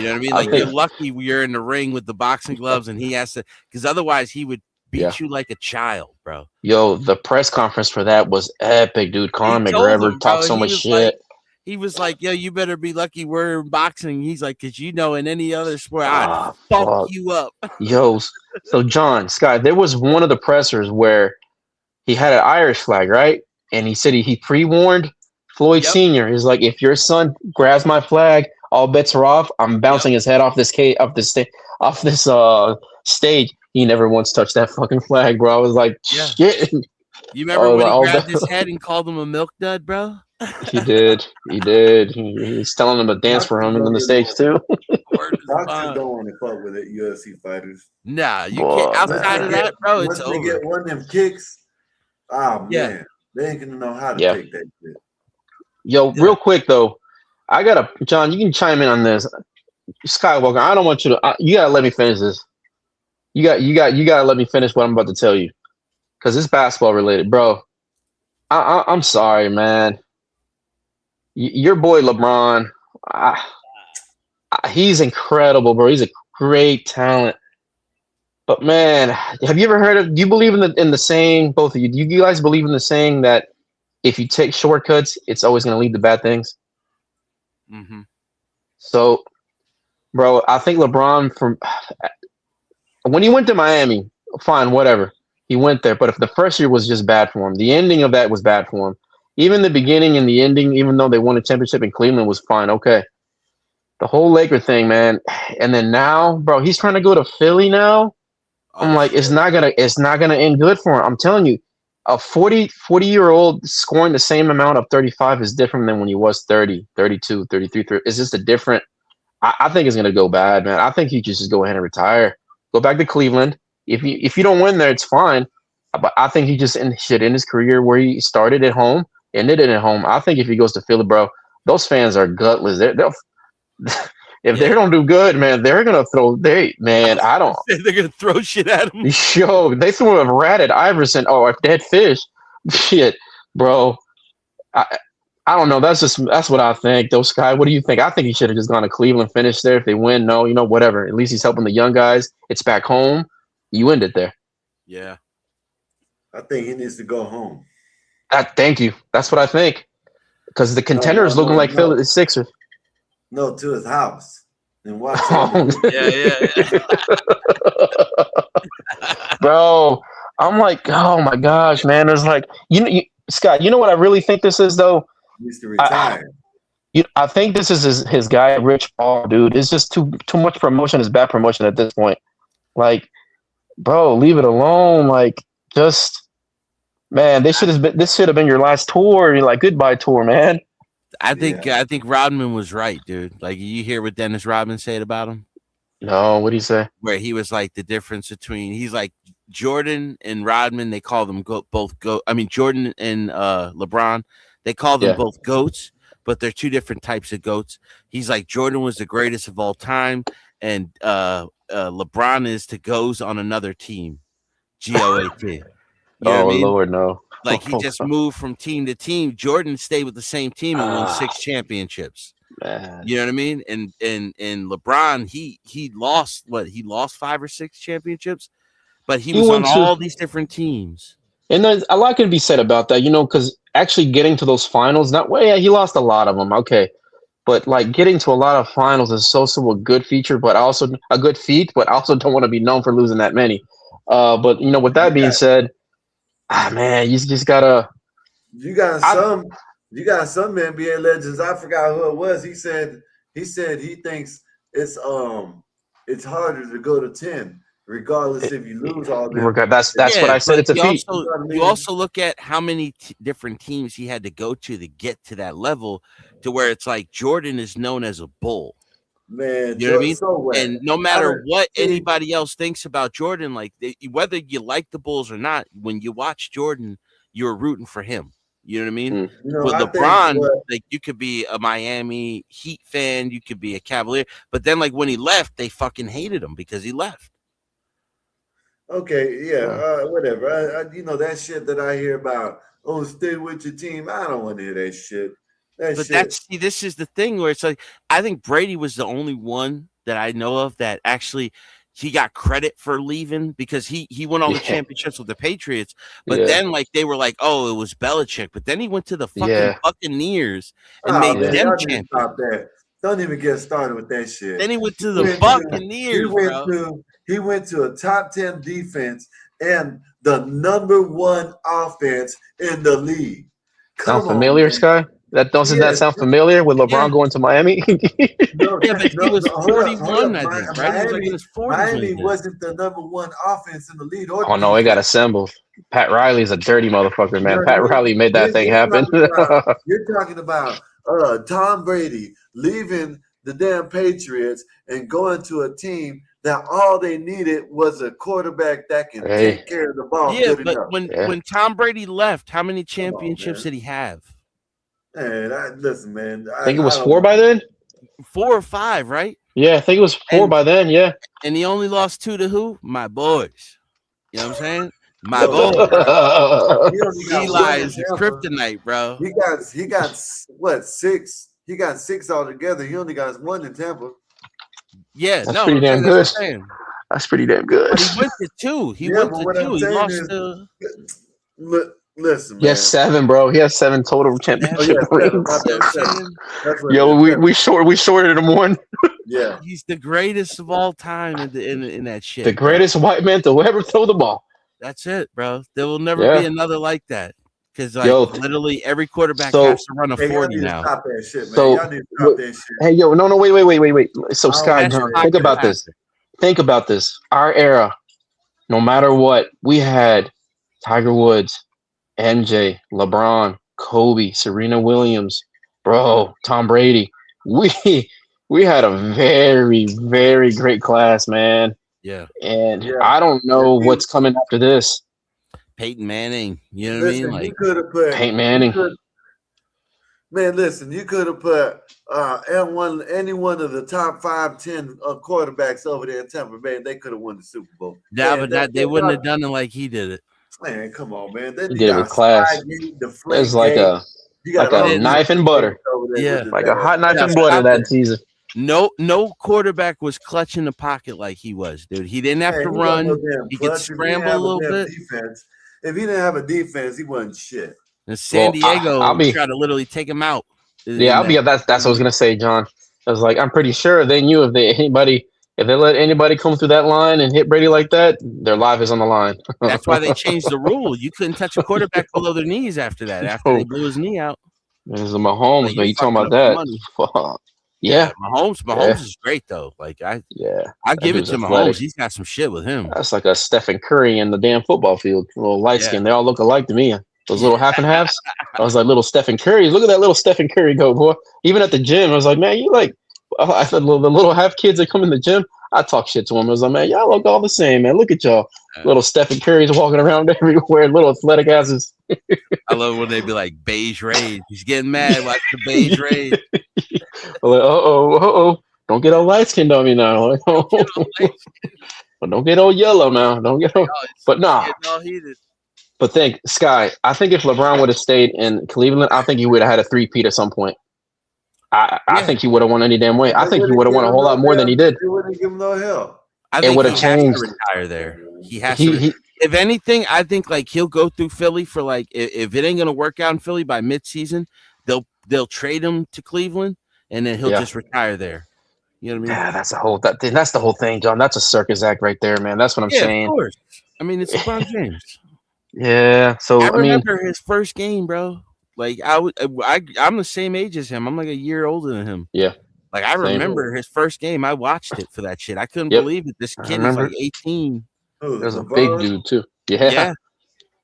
know what I mean? Like, you're lucky you're in the ring with the boxing gloves and he has to, because otherwise he would beat you like a child, bro. Yo, the press conference for that was epic, dude. Conor McGregor talked so much shit. He was like, yo, you better be lucky we're in boxing. He's like, because you know, in any other sport, I'd fuck you up. Yo, so John, Sky, there was one of the pressers where he had an Irish flag, right? And he said he pre-warned Floyd Sr. He's like, if your son grabs my flag, all bets are off. I'm bouncing his head off this stage. He never once touched that fucking flag, bro. I was like, shit. You remember when he grabbed his head and called him a milk dud, bro? He did. He's telling him to dance for him on the stage too. Boxers don't want to fuck with it, UFC fighters. Nah, you can't. Outside of that, bro, it's once over. They get one of them kicks, man, they ain't gonna know how to take that shit. Yo, real quick though, John, you can chime in on this. Skywalker, I don't want you to. You gotta let me finish this. You gotta let me finish what I'm about to tell you, because it's basketball related, bro. I'm sorry, man. Your boy LeBron, he's incredible, bro. He's a great talent. But man, have you ever heard of? Do you believe in the saying? Both of you, do you guys believe in the saying that if you take shortcuts, it's always going to lead to bad things? Mm-hmm. So, bro, I think LeBron when he went to Miami, fine, whatever. He went there, but if the first year was just bad for him, the ending of that was bad for him. Even the beginning and the ending, even though they won a championship in Cleveland, was fine. Okay. The whole Laker thing, man. And then now, bro, he's trying to go to Philly now. I'm like, it's not gonna end good for him. I'm telling you, a 40-year-old scoring the same amount of 35 is different than when he was 30, 32, 33. It's just a different. I think it's gonna go bad, man. I think he just go ahead and retire. Go back to Cleveland. If you don't win there, it's fine. But I think he just should end his career where he started at home, ended it at home. I think if he goes to Philly, bro, those fans are gutless. If they don't do good, man, they're gonna throw. They're gonna throw shit at him. Yo, they threw a rat at Iverson. Oh, a dead fish. Shit, bro. I don't know. That's what I think. Though, Sky, what do you think? I think he should have just gone to Cleveland, finished there. If they win, no, whatever. At least he's helping the young guys. It's back home. You end it there. Yeah. I think he needs to go home. Thank you. That's what I think. Because the contender is looking like Philly Sixers. No, to his house and watch Bro, I'm like, oh my gosh, man. It's like, Scott, you know what I really think this is, though? He needs to retire. I think this is his guy, Rich Paul, dude. It's just too much promotion is bad promotion at this point. Like, bro, leave it alone. Like, just, man, this should have been your last tour. You're like, goodbye tour, man. I think Rodman was right, dude. Like, you hear what Dennis Rodman said about him? No, what did he say? Where he was like the difference between he's like Jordan and Rodman. They call them both goat. I mean, Jordan and LeBron. They call them both goats, but they're two different types of goats. He's like Jordan was the greatest of all time, and LeBron is to goes on another team. GOAT. You know what I mean? Lord, no. Like he just moved from team to team. Jordan stayed with the same team and won 6 championships. Man. You know what I mean? And LeBron, he lost what? He lost 5 or 6 championships, but he was on all these different teams. And there's a lot can be said about that, because actually getting to those finals, he lost a lot of them, okay. But like getting to a lot of finals is also a good feature, but also a good feat, but I also don't want to be known for losing that many. But with that being said, man, you just gotta. You got some NBA legends. I forgot who it was. He said he thinks it's harder to go to 10, regardless if you lose all them. That's what I said. It's a feat. You also look at how many different teams he had to go to get to that level, to where it's like Jordan is known as a bull. Man, you know what I mean? So and no matter what anybody else thinks about Jordan, like whether you like the Bulls or not, when you watch Jordan, you're rooting for him. You know what I mean? With LeBron, like you could be a Miami Heat fan, you could be a Cavalier, but then like when he left, they fucking hated him because he left. Okay, whatever. That shit that I hear about, stay with your team. I don't want to hear that shit. This is the thing where it's like, I think Brady was the only one that I know of that actually he got credit for leaving, because he won all the championships with the Patriots. But then like they were like, oh, it was Belichick. But then he went to the fucking Buccaneers and made them champions. Don't even get started with that shit. Then he went to the Buccaneers, He went to a top 10 defense and the #1 offense in the league. Sound familiar, Sky? Doesn't that sound familiar with LeBron going to Miami? But he was 41, I think, right? Miami wasn't the #1 offense in the league. Oh, no, it got assembled. Pat Riley's a dirty motherfucker, man. Pat Riley made that thing happen. You're talking about Tom Brady leaving the damn Patriots and going to a team that all they needed was a quarterback that can take care of the ball. Yeah, but when Tom Brady left, how many championships did he have? Man, listen, man. I think it was 4 by then? 4 or 5, right? Yeah, I think it was 4 by then, yeah. And he only lost 2 to who? My boys. You know what I'm saying? My boys. Eli is kryptonite, bro. He got what, 6? He got 6 altogether. He only got 1 in Tampa. Yeah, that's pretty damn good. That's pretty damn good. But he went to 2. He went to 2. He lost to. Listen, man. Yes, 7, bro. He has 7 total championship rings. Yo, we shorted him 1. Yeah, he's the greatest of all time in that shit. The greatest white man to ever throw the ball. That's it, bro. There will never be another like that. Because literally every quarterback has to run a 40 now. Stop that shit, man. Y'all need to stop that shit. Hey, yo, no, wait. So, Sky, think about this. Think about this. Our era, no matter what, we had Tiger Woods, MJ, LeBron, Kobe, Serena Williams, bro, Tom Brady. We had a very, very great class, man. Yeah. And I don't know what's coming after this. Peyton Manning, you know what I mean? Like, you could have put Peyton Manning. Man, listen, you could have put any one of the top 5, 10 quarterbacks over there in Tampa Bay. They could have won the Super Bowl. Yeah, but they wouldn't have done it like he did it. Man, come on, man. He did it with class. It's like a knife and butter. Yeah, like a hot knife and butter that season. No quarterback was clutch in the pocket like he was, dude. He didn't have to run. He could scramble a little bit. Defense. If he didn't have a defense, he wasn't shit. And San Diego I'll be. tried to literally take him out. Yeah, I'll be. That's what I was gonna say, John. I was like, I'm pretty sure they knew if they let anybody come through that line and hit Brady like that, their life is on the line. That's why they changed the rule. You couldn't touch a quarterback below their knees after that. After they blew his knee out. This is Mahomes, Like, man. You talking about that? Fuck. Yeah. Mahomes is great though. Like I give it to Mahomes. He's got some shit with him. That's like a Stephen Curry in the damn football field. A little light skin. They all look alike to me. Those little half and halves. I was like little Stephen Curry. Look at that little Stephen Curry go, boy. Even at the gym, I was like, man, you like. I said the little half kids that come in the gym. I talk shit to them. I was like, man, y'all look all the same, man. Look at y'all. Little Stephen Curry's walking around everywhere. Little athletic asses. I love when they be like beige rays. He's getting mad. Watch the beige rays. Like, uh-oh. Don't get all light skinned on me now. But don't get all yellow now. Don't get all. But nah. But Sky, I think if LeBron would have stayed in Cleveland, I think he would have had a three-peat at some point. I think he would have won any damn way. I think he would have won a whole lot more than he did. He wouldn't give him no help. I think would have changed. Has to retire there. He has to. If anything, I think like he'll go through Philly for like if it ain't gonna work out in Philly by midseason, they'll trade him to Cleveland and then he'll just retire there. You know what I mean? Yeah, that's the whole thing, John. That's a circus act right there, man. That's what I'm saying. Of course. I mean, it's LeBron James. Yeah. So I remember his first game, bro. Like I'm the same age as him. I'm like a year older than him. Yeah. Like I remember his first game. I watched it for that shit. I couldn't believe it. This kid is like 18. There's a big dude too. Yeah.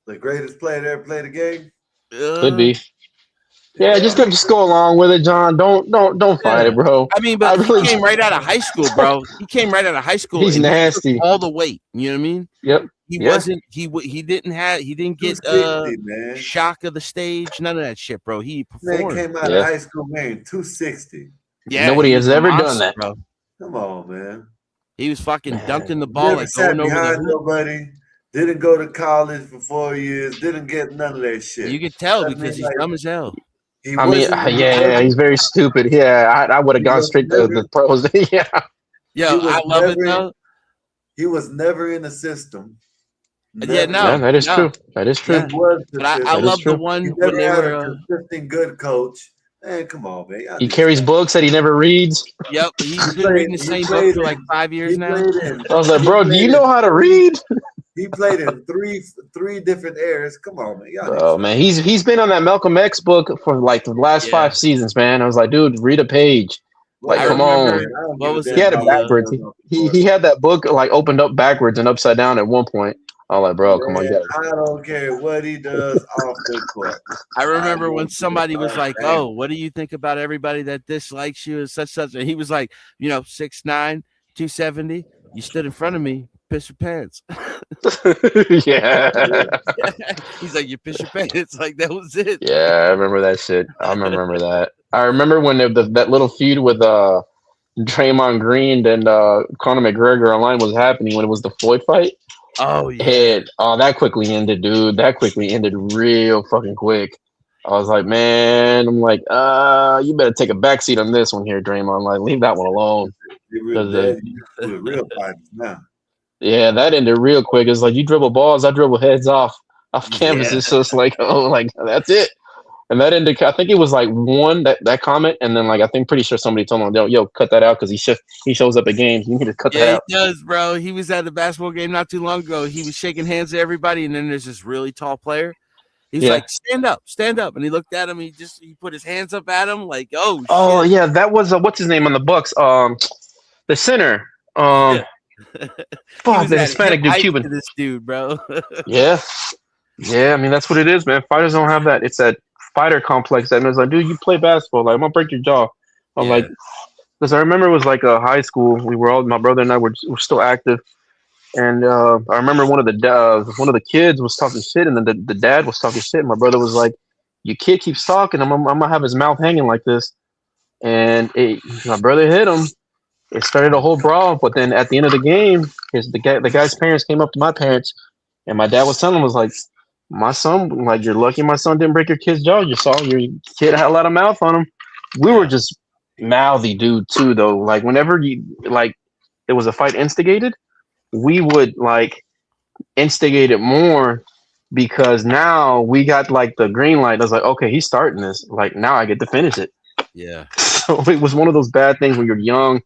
The greatest player to ever play the game. Could be. Yeah, just go along with it, John. Don't fight it, bro. I mean, but he came right out of high school, bro. He came right out of high school. He's nasty. All the weight. You know what I mean? Yep. He didn't get shock of the stage, none of that shit, bro. He performed. Man came out of high school wearing 260. Yeah, nobody has ever done that, bro. Come on, man. He was fucking dunking the ball like going over the hoop. Nobody. Didn't go to college for 4 years. Didn't get none of that shit. You could tell because he's dumb as hell. He's very stupid. Yeah, I would have gone straight to the pros. Yeah. Yo, I love it though. He was never in the system. Yeah, no, that is true. That is true. But I love the one when they were a consistent good coach. Man, come on, man. He carries books that he never reads. Yep, he's been reading the same book for like 5 years now. I was like, bro, do you know how to read? He played in three different eras. Come on, man. Oh man, he's been on that Malcolm X book for like the last 5 seasons, man. I was like, dude, read a page. Like, come on. What was he had it backwards. He had that book like opened up backwards and upside down at one point. I was like, bro, come on. I don't care what he does off the court. I remember when somebody was like, "Oh, what do you think about everybody that dislikes you?" and such. And he was like, 6'9", 270. You stood in front of me, piss your pants. Yeah. He's like, you piss your pants. Like that was it. Yeah, I remember that shit. I remember that. I remember when that little feud with Draymond Green and Conor McGregor online was happening when it was the Floyd fight. Oh yeah. And that quickly ended, dude. That quickly ended real fucking quick. I was like, man, you better take a backseat on this one here, Draymond. Like, leave that one alone. Real fighters now. Yeah, that ended real quick. It's like you dribble balls, I dribble heads off canvases. So it's like, that's it. And that ended. I think it was like that comment, and then I think pretty sure somebody told him, "Yo, cut that out," because he shows up at games. You need to cut that out. Yeah, he does, bro. He was at the basketball game not too long ago. He was shaking hands with everybody, and then there's this really tall player. He's like, stand up, and he looked at him. He put his hands up at him, like, oh. Oh shit. Yeah, that was what's his name on the Bucks? The center. Fuck, the Hispanic dude, Cuban. This dude, bro. Yeah. I mean, that's what it is, man. Fighters don't have that. It's that fighter complex that was like, dude, you play basketball. Like, I'm gonna break your jaw. I'm like, because I remember it was like a high school. We were all, my brother and I were still active, and I remember one of the kids was talking shit, and then the dad was talking shit. And my brother was like, "Your kid keeps talking. I'm gonna have his mouth hanging like this." And my brother hit him. It started a whole brawl. But then at the end of the game, the guy's parents came up to my parents, and my dad was telling him, was like, my son, like, you're lucky my son didn't break your kid's jaw. You saw your kid had a lot of mouth on him. We were just mouthy, dude, too, though. Like, whenever there was a fight instigated, we would instigate it more because now we got like the green light. I was like, okay, he's starting this. Like now I get to finish it. Yeah. So it was one of those bad things when you're young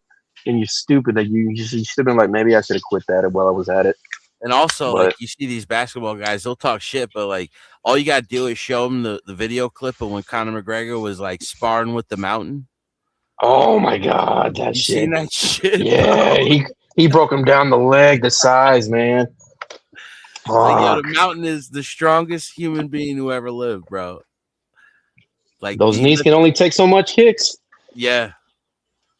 and you're stupid that you should have been like, maybe I should have quit that while I was at it. And also, But like, you see these basketball guys, they'll talk shit, but like, all you got to do is show them the video clip of when Conor McGregor was like sparring with the Mountain. oh my god, that You shit! seen that shit? Yeah, Bro? he broke him down the leg, the size, man. Like, yo, the Fuck. Mountain is the strongest human being who ever lived, bro. Like, Those knees can only take so much kicks. yeah.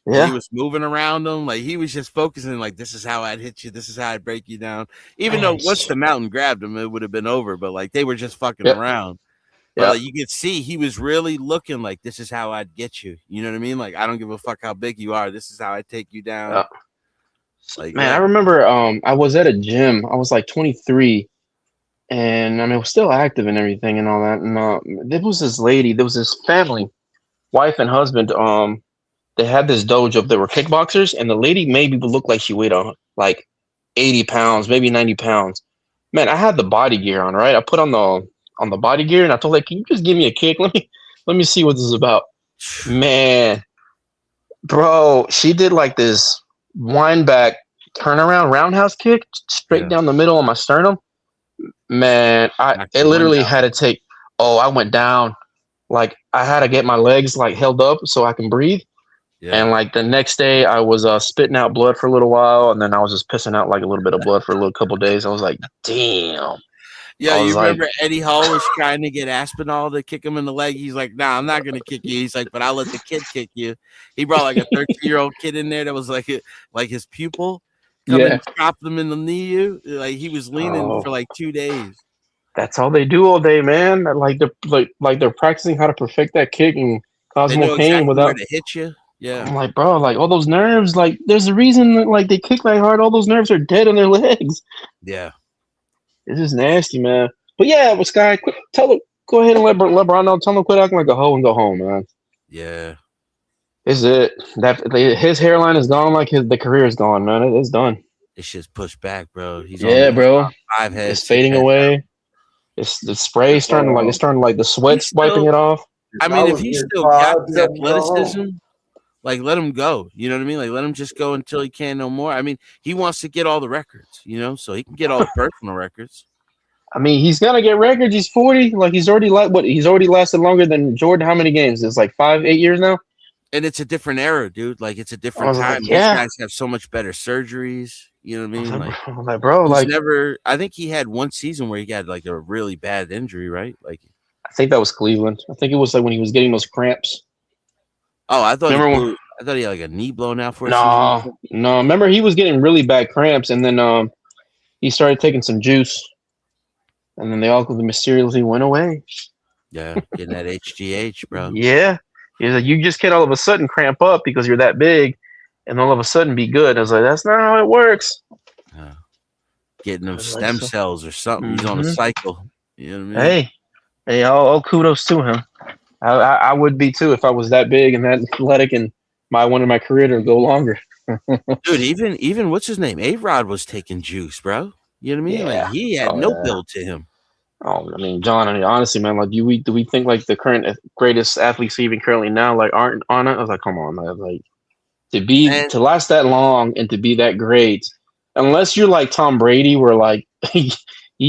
Yeah. He was moving around them. Like, he was just focusing, like, this is how I'd hit you. This is how I'd break you down. Even though once the Mountain grabbed him, it would have been over. But, like, they were just fucking Yep. around. But, Yep. like, you could see he was really looking like, this is how I'd get you. You know what I mean? Like, I don't give a fuck how big you are. This is how I take you down. Yep. Like, Man, I remember I was at a gym. I was like 23, and I mean, I was still active and everything and all that. And there was this lady, there was this family, wife and husband. They had this dojo. They were kickboxers, and the lady maybe looked like she weighed like 80 pounds, maybe 90 pounds. Man, I had the body gear on, right? I put on the body gear, and I told her, "Can you just give me a kick? Let me see what this is about." Man, bro, she did like this wind back turnaround roundhouse kick straight down the middle of my sternum. Man, it literally had to take. Oh, I went down. Like I had to get my legs like held up so I can breathe. And like the next day, I was spitting out blood for a little while, and then I was just pissing out like a little bit of blood for a little couple of days. I was like, damn. Yeah, I was you like, remember Eddie Hall was trying to get Aspinall to kick him in the leg. He's like, nah, I'm not going to kick you. He's like, but I'll let the kid kick you. He brought like a 13-year-old kid in there that was like his pupil. Come and chop them in the knee. Like he was leaning for like 2 days. That's all they do all day, man. Like they're practicing how to perfect that kick and cause They more know pain exactly without where to hit you. Yeah. I'm like, bro, like all those nerves, like there's a reason that like they kick that hard, all those nerves are dead on their legs. Yeah. This is nasty, man. But yeah, but Sky, go ahead and let LeBron know, tell him to quit acting like a hoe and go home, man. Yeah. This is it. His hairline is gone, like the career is gone, man. It's done. It's just pushed back, bro. He's bro. 5 heads. It's fading away. It's the spray starting like the sweat's wiping it off. I mean, if he's still got the athleticism, like let him go. You know what I mean? Like let him just go until he can no more. I mean, he wants to get all the records, so he can get all the personal records. I mean, he's gonna get records. He's 40. Like he's already he's already lasted longer than Jordan. How many games? It's like 5-8 years now. And it's a different era, dude. Like it's a different time. Like, These guys have so much better surgeries. You know what I mean? Like bro, like never. I think he had one season where he had like a really bad injury, right? Like I think that was Cleveland. I think it was like when he was getting those cramps. Oh, I thought I thought he had like a knee blown out for a season. No. Remember, he was getting really bad cramps, and then he started taking some juice, and then they all mysteriously went away. Yeah, getting that HGH, bro. Yeah, he's like, you just can't all of a sudden cramp up because you're that big, and all of a sudden be good. I was like, that's not how it works. Getting them stem cells or something. He's on a cycle. You know what I mean? Hey, all kudos to him. I would be too if I was that big and that athletic, and wanted my career to go longer. Dude, even what's his name? A-Rod was taking juice, bro. You know what I mean? Yeah. Like he had no build to him. Oh, I mean, John. I mean, honestly, man. Like, do we think like the current greatest athletes even currently now like aren't on it? I was like, come on, man. Like to last that long and to be that great, unless you're like Tom Brady, where like he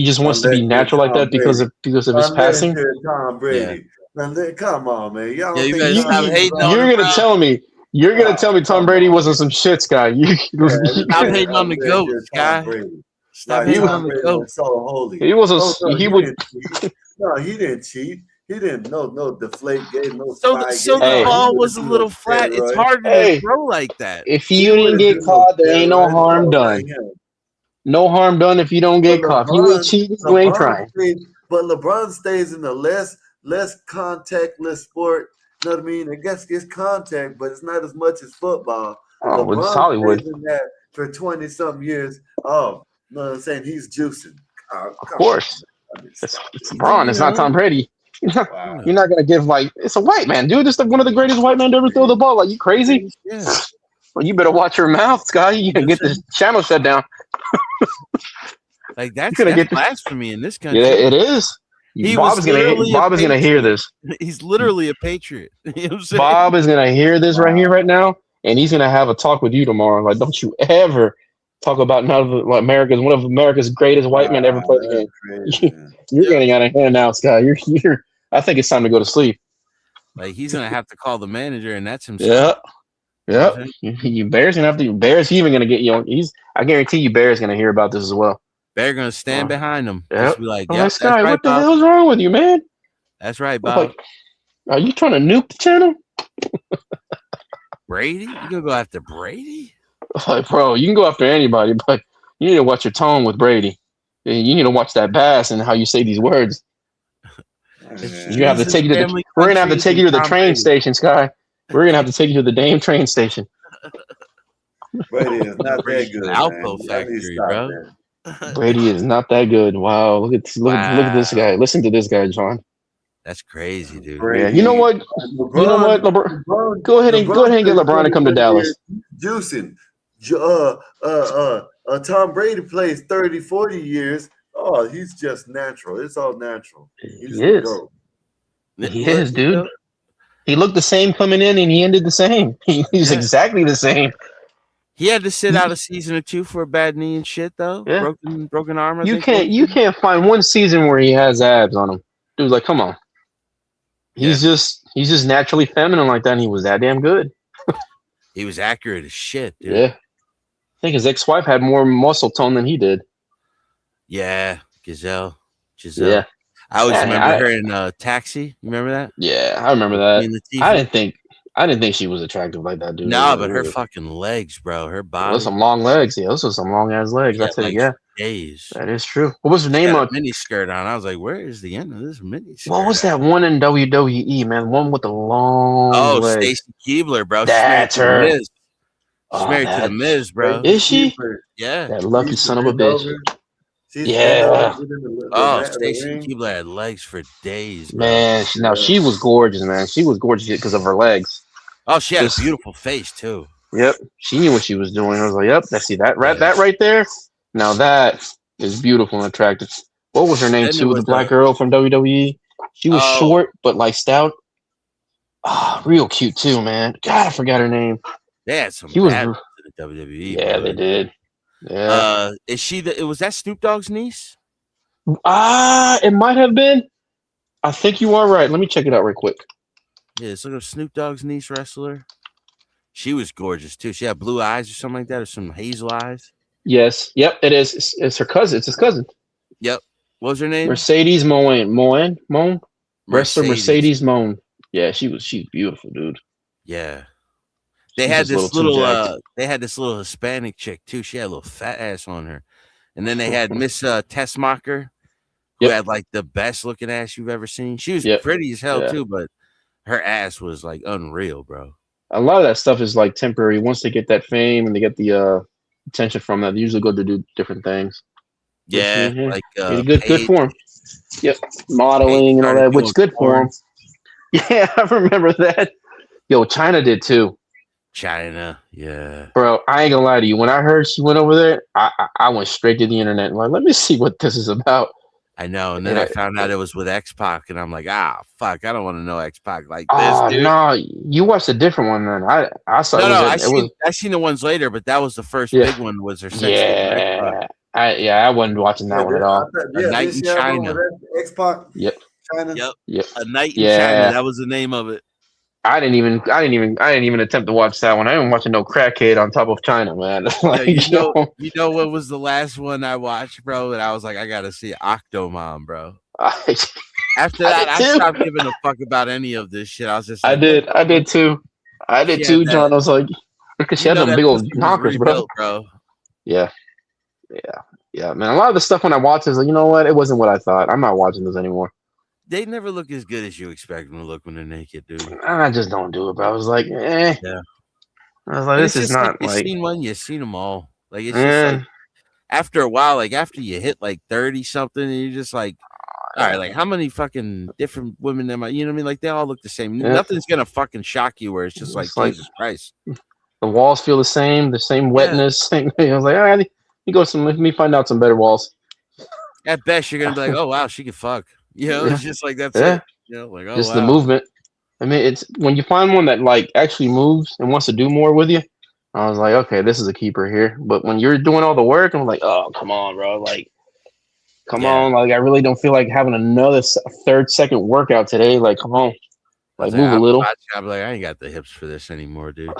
just wants to be natural like that because of his passing. Tom Brady. Yeah. Come on, man. Y'all you're gonna tell me. You're gonna tell me Tom Brady wasn't some shit, Scott. Stop hating on the GOAT, guy. Stop hating on the GOAT. So holy. He was he would. No, he didn't cheat. He didn't no deflate game, no spy so the ball was a little flat. It's hard to throw like that. If you didn't get caught, there ain't no harm done. No harm done if you don't get caught. If you ain't cheating, you ain't trying. But LeBron stays in the less contactless sport. You know what I mean? I guess it's contact, but it's not as much as football. Oh, LeBron it's Hollywood. stays in that for 20-something years. Oh, no, I'm saying he's juicing. Of course. It's LeBron. It's not Tom Brady. You're not gonna give it's a white man, dude. It's one of the greatest white men to ever throw the ball. Like, you crazy? Yeah. Well, you better watch your mouth, Scott. You can get this channel shut down. Like that's gonna get this- blasphemy in this country. Yeah, it is. Bob is gonna hear this. He's literally a patriot. You know what I'm saying? Bob is gonna hear this right now, and he's gonna have a talk with you tomorrow. Like, don't you ever talk about one of America's greatest white men ever played the game. You're getting out of hand now, Scott. You're. I think it's time to go to sleep. Like he's gonna have to call the manager, and that's himself. Yep. You Bear's gonna have to. Bear's even gonna get you. I guarantee you, Bear's gonna hear about this as well. Bear gonna stand behind him. Yep. Just be like, I'm "Yep, like, Sky, that's right, what the Bob. hell's wrong with you, man? That's right, I'm Bob." like, are you trying to nuke the channel? Brady, you gonna go after Brady? Like, bro, you can go after anybody, but you need to watch your tone with Brady. You need to watch that bass and how you say these words. We're gonna have to take you to the train station, Sky. We're gonna have to take you to the damn train station. Brady is not that good. Alpo man. factory, bro. Brady is not that good. Wow, look at this guy. Listen to this guy, John. That's crazy, dude. Yeah, you know what? LeBron, go ahead and get LeBron to come to Dallas. Juicing. Tom Brady plays 30, 40 years. Oh, he's just natural. It's all natural. He's He is, dude. He looked the same coming in, and he ended the same. He's exactly the same. He had to sit out a season or two for a bad knee and shit, though. Yeah. Broken arm. You can't find one season where he has abs on him. Dude's like, come on. He's just naturally feminine like that, and he was that damn good. He was accurate as shit, dude. Yeah. I think his ex-wife had more muscle tone than he did. Yeah, Giselle. Yeah. I always remember her in Taxi. You remember that? Yeah, I remember that. Me and Latifah. I didn't think she was attractive like that, dude. No, but her fucking legs, bro. Her body. Those some long legs. Yeah, those are some long ass legs. That's it. Yeah. Days. That is true. What was her name? A mini skirt on. I was like, where is the end of this mini skirt? What was that one in WWE, man? One with the long legs. Stacy Keibler, bro. That's her. She's married to the Miz, bro. Is she? Yeah. That lucky son of a bitch. Yeah. Stacy Keibler had legs for days, bro. Man, she was gorgeous, man. She was gorgeous because of her legs. Oh, she had a beautiful face too. Yep, she knew what she was doing. I was like, "Yep, that right there. Now that is beautiful and attractive." What was her name too? The black girl from WWE. She was short but like stout. Ah, real cute too, man. God, I forgot her name. They had some bad ones in the WWE. Yeah, bro. they did. Yeah. Is she was that Snoop Dogg's niece? It might have been. I think you are right. Let me check it out real quick. Yeah, it's like a Snoop Dogg's niece wrestler. She was gorgeous too. She had blue eyes or something like that, or some hazel eyes. Yes. Yep. It is. It's her cousin. It's his cousin. Yep. What was her name? Mercedes Moan. Wrestler Mercedes Moan. Yeah, she's beautiful, dude. Yeah. They had this little Hispanic chick too. She had a little fat ass on her. And then they had Miss Tessmacher, who had like the best looking ass you've ever seen. She was pretty as hell too, but her ass was like unreal, bro. A lot of that stuff is like temporary. Once they get that fame and they get the attention from that, they usually go to do different things. Yeah, like good for them. Yep, modeling and all that, which is good for them. Yeah, I remember that. Yo, China did too. China, yeah. Bro, I ain't gonna lie to you. When I heard she went over there, I went straight to the internet and like, let me see what this is about. I know, and then I found out it was with X-Pac, and I'm like, fuck, I don't want to know X-Pac like this, dude. No, you watched a different one then. I saw. I seen the ones later, but that was the first big one. Was her sex? Yeah, I wasn't watching that one at all. A Night in China. X-Pac. Yep. China. Yep. A Night in China. That was the name of it. I didn't even attempt to watch that one. I ain't watching no crackhead on top of China, man. Like, you know what was the last one I watched, bro? And I was like, I gotta see Octomom, bro. After that, I stopped giving a fuck about any of this shit. I was just like, I did too, John. I was like, because she had them big old knockers, bro. Yeah, man. A lot of the stuff when I watch is like, you know what? It wasn't what I thought. I'm not watching this anymore. They never look as good as you expect them to look when they're naked, dude. I just don't do it, but I was like, Yeah. I was like, this is not like. You've seen one, you've seen them all. Like, it's just like, after a while, like, after you hit like 30 something, and you're just like, all right, like, how many fucking different women am I? You know what I mean? Like, they all look the same. Yeah. Nothing's going to fucking shock you where it's just like, Jesus Christ. The walls feel the same wetness. I was like, all right, let me find out some better walls. At best, you're gonna be like, oh wow, she can fuck. You know, it's just like that's Yeah. it. You know, like oh Just wow. the movement. I mean, it's when you find one that like actually moves and wants to do more with you. I was like, okay, this is a keeper here. But when you're doing all the work, I'm like, oh, come on, bro. Like, come on. Like, I really don't feel like having another third second workout today. Like, come on. Like, move a little. I'm like, I ain't got the hips for this anymore, dude.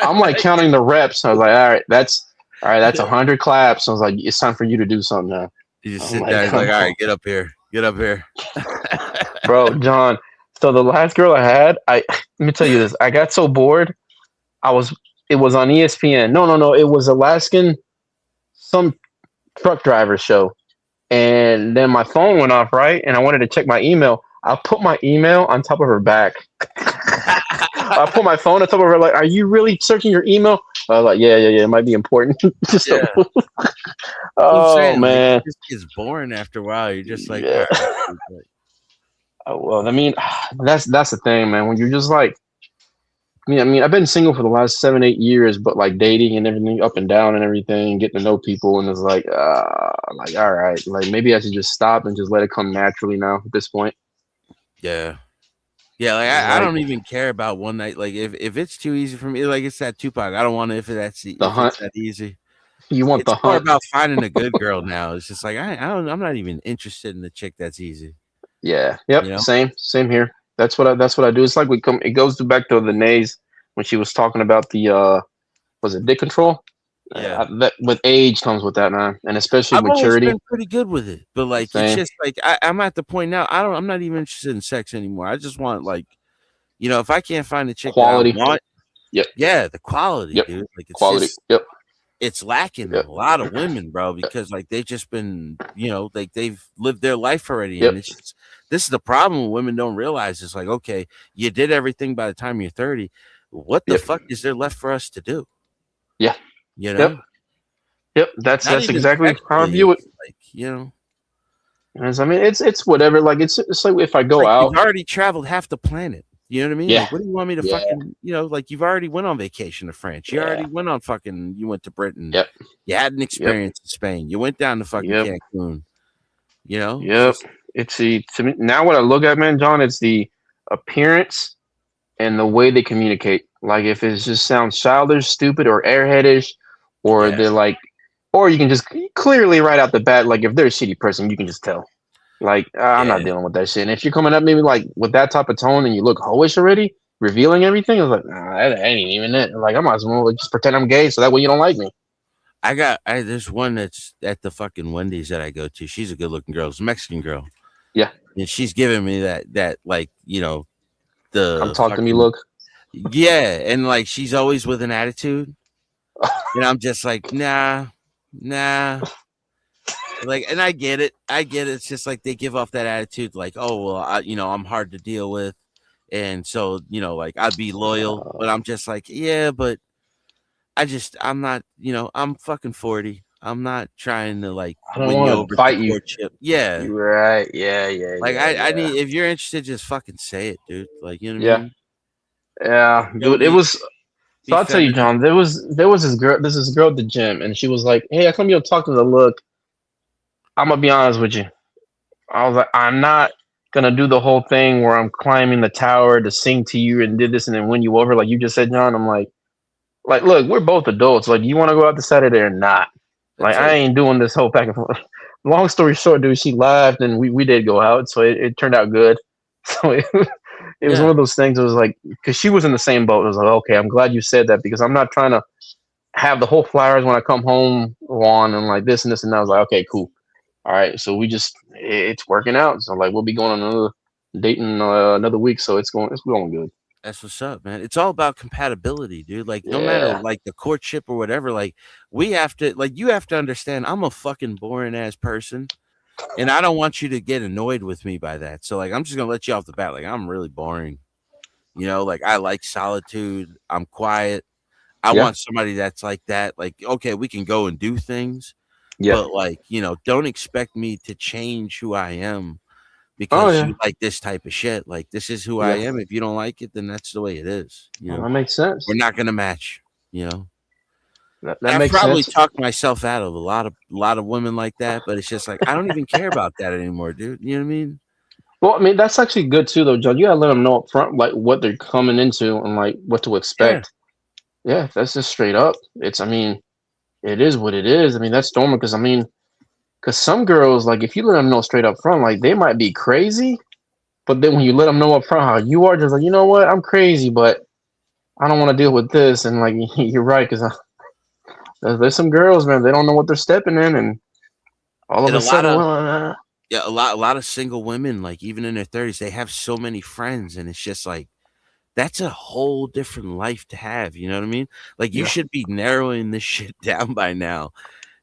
I'm like counting the reps. I was like, all right, that's 100 claps. I was like, it's time for you to do something now. You just I'm sit there, he's come like, all on. right, get up here. Get up here. Bro, John. So the last girl I had, let me tell you this. I got so bored. It was on ESPN. No. It was some truck driver show. And then my phone went off, right? And I wanted to check my email. I put my email on top of her back. I put my phone on top of her, like, are you really searching your email? I was like, yeah, it might be important. Just oh, saying, man. Like, it just gets boring after a while. You're just like, Yeah. all right. Well, I mean, that's the thing, man. When you're just like, I mean, I've been single for the last 7-8 years, but like dating and everything, up and down and everything, getting to know people, and it's like all right, like maybe I should just stop and just let it come naturally now at this point. Yeah. Yeah, like I don't even care about one night. Like if it's too easy for me, like it's that Tupac. I don't want it if it's that easy. You want it's the more hunt. about finding a good girl now. It's just like I'm not even interested in the chick that's easy. Yeah. Yep. You know? Same here. That's what I do. It's like it goes back to the Nays when she was talking about the was it dick control? Yeah. That with age comes with that, man, and especially I've always maturity. been pretty good with it, but like Same. it's just like I'm at the point now. I'm not even interested in sex anymore. I just want like, if I can't find a chick Quality. that I want, Yep. Yeah, the quality, Yep. dude. Like it's Quality. just, Yep. It's lacking a lot of women, bro, because like they've just been, like they've lived their life already, and it's just, this is the problem. Women don't realize it's like, okay, you did everything by the time you're 30. What the fuck is there left for us to do? Yeah. You know. Yep. That's Not even exactly how I sexually, view it. like, I mean, it's whatever. Like it's like if I go like out, you've already traveled half the planet. You know what I mean? Yeah. Like, what do you want me to fucking, like you've already went on vacation to France. You already went on you went to Britain. Yep. You had an experience in Spain. You went down to fucking Cancun. You know? Yep. It's to me now what I look at, man, John, it's the appearance and the way they communicate. Like if it just sounds childish, stupid, or airheadish, or they're like, or you can just clearly right out the bat, like if they're a shitty person, you can just tell. Like I'm not dealing with that shit. And if you're coming up maybe like with that type of tone and you look hoish already, revealing everything, I was like, nah, that ain't even it. Like I might as well just pretend I'm gay so that way you don't like me. There's one that's at the fucking Wendy's that I go to. She's a good looking girl. It's a Mexican girl. Yeah. And she's giving me that like, the come talk to me look. Yeah. And like she's always with an attitude. And I'm just like, nah. Like, and I get it. It's just like they give off that attitude, like, oh well, I'm hard to deal with, and so like I'd be loyal, but I'm just like, yeah, but I'm not, I'm fucking 40. I'm not trying to like I don't win you want over to fight to you. courtship. Yeah, You're right. Yeah. Like I need, if you're interested, just fucking say it, dude. Like you know what I mean? Yeah, dude. It was. So I'll tell you, John. There was this girl. There's this girl at the gym, and she was like, "Hey, how come you don't talk to the look?" I'm gonna be honest with you. I was like, I'm not gonna do the whole thing where I'm climbing the tower to sing to you and did this and then win you over, like you just said, John. I'm like, look, we're both adults. Like, you want to go out to Saturday or not? Like, I ain't doing this whole back and forth. Long story short, dude, she laughed and we did go out, so it turned out good. So it was one of those things. It was like, because she was in the same boat. It was like, okay, I'm glad you said that because I'm not trying to have the whole flowers when I come home on and like this and this and that. I was like, okay, cool. All right, so it's working out. So like we'll be going on another date in another week. So it's going good. That's what's up, man. It's all about compatibility, dude. Like no matter like the courtship or whatever, like you have to understand I'm a fucking boring ass person. And I don't want you to get annoyed with me by that. So like I'm just gonna let you off the bat. Like I'm really boring. Like I like solitude. I'm quiet. I want somebody that's like that. Like, okay, we can go and do things. Yeah. But like, don't expect me to change who I am because you like this type of shit. Like this is who I am. If you don't like it, then that's the way it is. That makes sense. We're not gonna match, That I makes probably sense. talked myself out of a lot of women like that, but it's just like I don't even care about that anymore, dude. You know what I mean? Well, I mean, that's actually good too, though, John. You gotta let them know up front, like what they're coming into and like what to expect. Yeah, that's just straight up. I mean, it is what it is. I mean, that's normal because some girls, like, if you let them know straight up front, like, they might be crazy, but then when you let them know up front how you are, just like, you know what, I'm crazy, but I don't want to deal with this. And like, you're right, because there's some girls, man, they don't know what they're stepping in, and all of And a a lot sudden, of well, a lot of single women, like even in their 30s, they have so many friends, and it's just like that's a whole different life to have. You know what I mean? Like you Yeah. should be narrowing this shit down by now.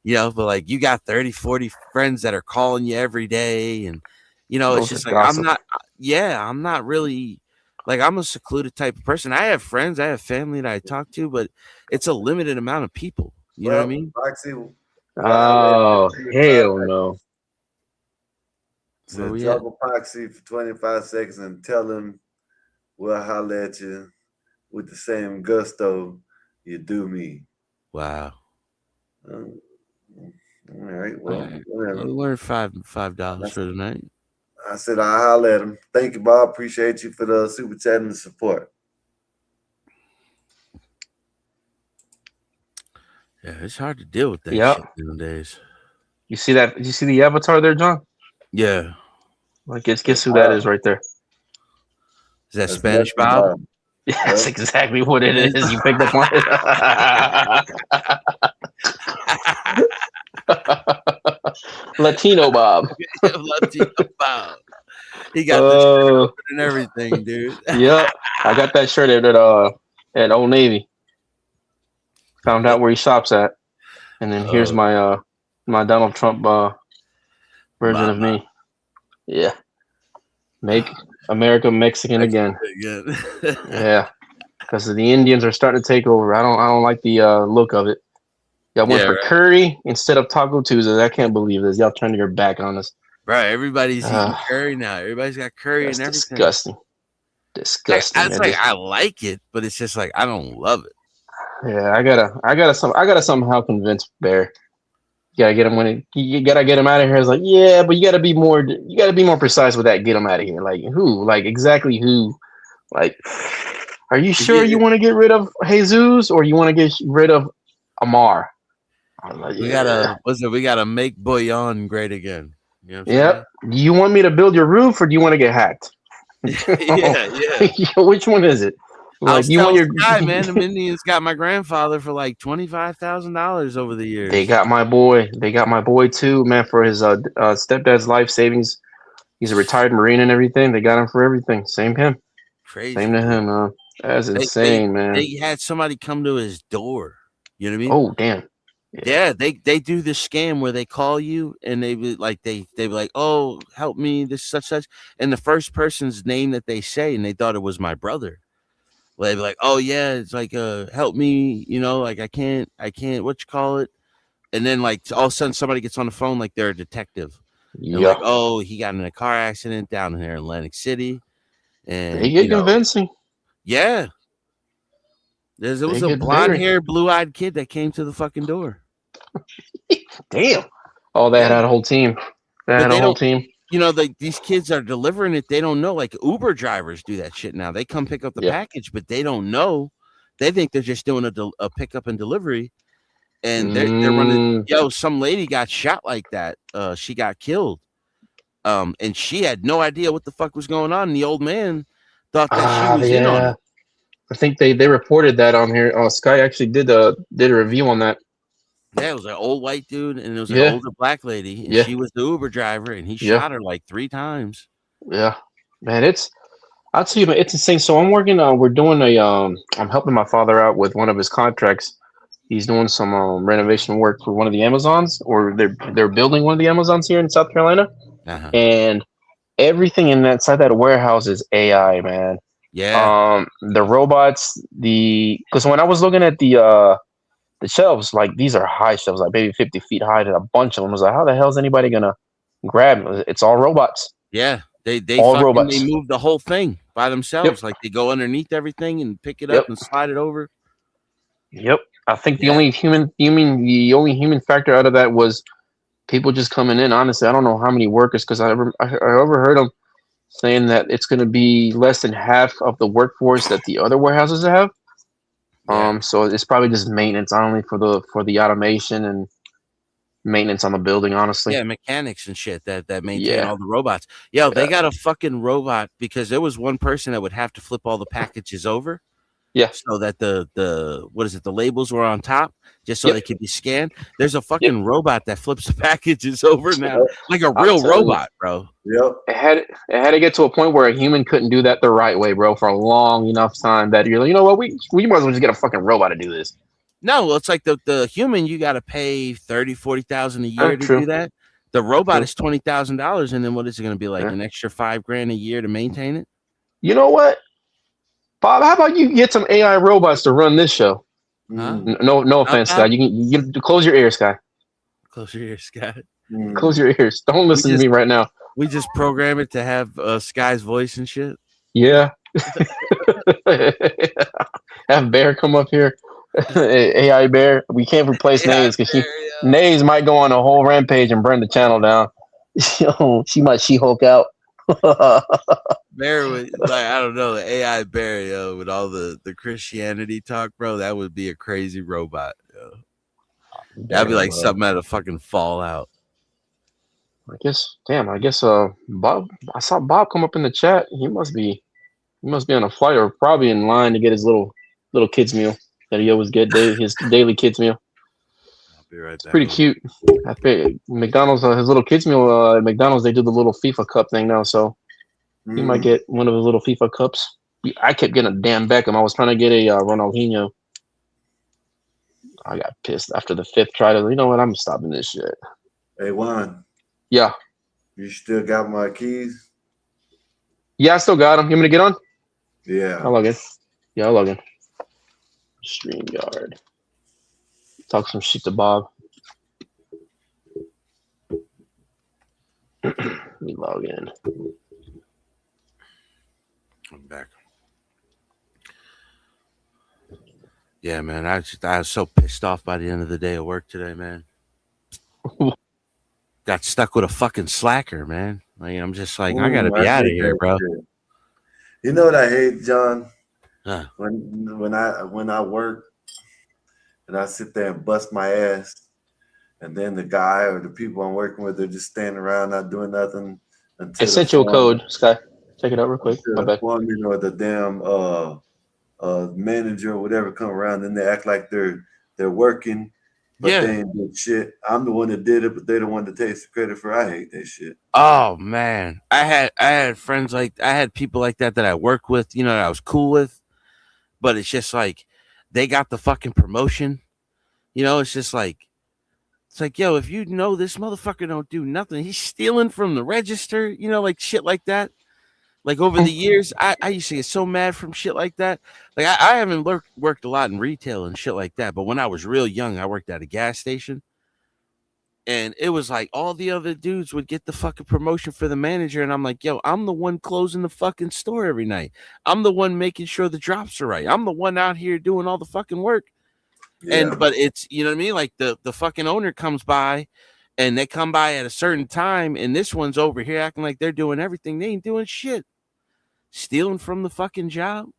You know, but like you got 30, 40 friends that are calling you every day, and it's those are just like gossip. I'm not really like I'm a secluded type of person. I have friends, I have family that I talk to, but it's a limited amount of people. You know what I mean? Foxy, Oh, hell no. Where we drop at? a Foxy for 25 seconds and tell him we'll holler at you with the same gusto you do me. Wow. All right. Well, whatever. We learned $5 for the night. I said I'll holler at him. Thank you, Bob. Appreciate you for the super chat and the support. Yeah, it's hard to deal with that Yeah. shit nowadays. You see that? You see the avatar there, John? Yeah. Like, guess who that is right there? Is that Spanish Bob? Yeah, that's exactly what it is. You picked up on it. Latino Bob. Latino Bob. He got the shirt and everything, dude. Yep. I got that shirt at Old Navy. Found out where he shops at. And then here's my my Donald Trump version of me. Yeah. Make America Mexican again. Yeah. Because the Indians are starting to take over. I don't like the look of it. Y'all went for curry instead of Taco Tuesdays. I can't believe this. Y'all turned your back on us. Right. Everybody's eating curry now. Everybody's got curry and everything. Disgusting. Disgusting. I like it, but it's just like I don't love it. Yeah, I gotta somehow convince Bear. You gotta get him you gotta get him out of here. It's like, yeah, but you gotta be more precise with that. Get him out of here. Like who? Like exactly who? Like, are you sure you want to get rid of Jesus or you want to get rid of Amar? Like, we gotta make Bouillon great again. You know what I'm yep. Do you want me to build your roof or do you want to get hacked? Yeah. Which one is it? Like you want your guy, man. The Indians got my grandfather for like $25,000 over the years. They got my boy. They got my boy too, man, for his stepdad's life savings. He's a retired Marine and everything. They got him for everything. Same him. Crazy. Same to him, man. That's insane, man. They had somebody come to his door. You know what I mean? Oh, damn. Yeah, they do this scam where they call you and they be like they be like, oh, help me, this such, and the first person's name that they say, and they thought it was my brother. Well, they'd be like, oh yeah, it's like help me, like I can't what you call it, and then like all of a sudden somebody gets on the phone like they're a detective. And like, oh, he got in a car accident down here in Atlantic City, and they get convincing. Yeah. There was a blonde-haired, blue-eyed kid that came to the fucking door. Damn. Oh, they had a whole team. They had a whole team. These kids are delivering it. They don't know. Like Uber drivers do that shit now. They come pick up the package, but they don't know. They think they're just doing a pickup and delivery, and they're running. Some lady got shot like that. She got killed, and she had no idea what the fuck was going on. And the old man thought that she was in on it. I think they reported that on here. Sky actually did a review on that. Yeah, it was an old white dude, and it was an older black lady, and she was the Uber driver, and he shot her like 3 times. Yeah, man, I'll tell you, man, it's insane. So I'm working on, we're doing I'm helping my father out with one of his contracts. He's doing some renovation work for one of the Amazons, or they're building one of the Amazons here in South Carolina, and everything inside that warehouse is AI, man. Yeah. The robots, because when I was looking at the shelves, like these are high shelves, like maybe 50 feet high, and a bunch of them. I was like, how the hell is anybody gonna grab them? It's all robots. Yeah, they robots. move the whole thing by themselves. Like they go underneath everything and pick it up and slide it over. Yep. I think the only human factor out of that was people just coming in. Honestly, I don't know how many workers, because I overheard them saying that it's going to be less than half of the workforce that the other warehouses have. So it's probably just maintenance only for the automation and maintenance on the building. Honestly, Yeah, mechanics and shit that maintain all the robots. Yo, they got a fucking robot because there was one person that would have to flip all the packages over. Yeah. So that the what is it? The labels were on top just so they could be scanned. There's a fucking robot that flips the packages over now, like a real robot, bro. Yep. It had to get to a point where a human couldn't do that the right way, bro, for a long enough time that you're like, you know what, we might as well just get a fucking robot to do this. No, well, it's like the human, you got to pay 30,000-40,000 a year to True. do that. The robot True. is $20,000, and then what is it going to be like? An extra $5,000 a year to maintain it? You know what, Bob? How about you get some AI robots to run this show? Huh? No offense, Scott. You can close your ears, Scott. Close your ears, Scott. Close your ears. Don't listen to me right now. We just program it to have Sky's voice and shit. Yeah. Have Bear come up here. AI Bear. We can't replace Nays because Nays might go on a whole rampage and burn the channel down. She might She-Hulk out. Bear would, like, I don't know, the AI Bear, yo, with all the Christianity talk, bro, that would be a crazy robot, yo. That'd be like something out of fucking Fallout. I guess Bob, I saw Bob come up in the chat. He must be on a flight or probably in line to get his little kids meal that he always get, his daily kids meal. I'll be right back. Pretty cute. I think McDonald's, his little kids meal at McDonald's, they do the little FIFA cup thing now, so he might get one of his little FIFA cups. I kept getting a damn Beckham. I was trying to get a Ronaldinho. I got pissed after the 5th try to, you know what, I'm stopping this shit. Hey, Juan. Yeah. You still got my keys? Yeah, I still got them. You want me to get on? Yeah. I'll log in. Yeah, I'll log in. StreamYard. Talk some shit to Bob. Let me log in. I'm back. Yeah, man, I was so pissed off by the end of the day at work today, man. Got stuck with a fucking slacker, man. Like, I'm just like, I gotta be out of here, bro. You know what I hate, John? Huh. When I work and I sit there and bust my ass, and then the guy or the people I'm working with, they're just standing around not doing nothing until Essential code, Sky. Check it out real quick. My bad. Or the damn manager or whatever come around, and they act like they're working, but they ain't doing shit. I'm the one that did it, but they're the one that takes the credit for. I hate that shit. Oh man, I had friends I had people like that I work with, you know, that I was cool with, but it's just like they got the fucking promotion, you know. It's just like, yo, if you know this motherfucker don't do nothing, he's stealing from the register, you know, like shit like that. Like over the years, I used to get so mad from shit like that. Like I haven't worked a lot in retail and shit like that, but when I was real young, I worked at a gas station. And it was like all the other dudes would get the fucking promotion for the manager. And I'm like, yo, I'm the one closing the fucking store every night. I'm the one making sure the drops are right. I'm the one out here doing all the fucking work. Yeah. But it's, you know what I mean? Like the fucking owner comes by and they come by at a certain time. And this one's over here acting like they're doing everything. They ain't doing shit. Stealing from the fucking job.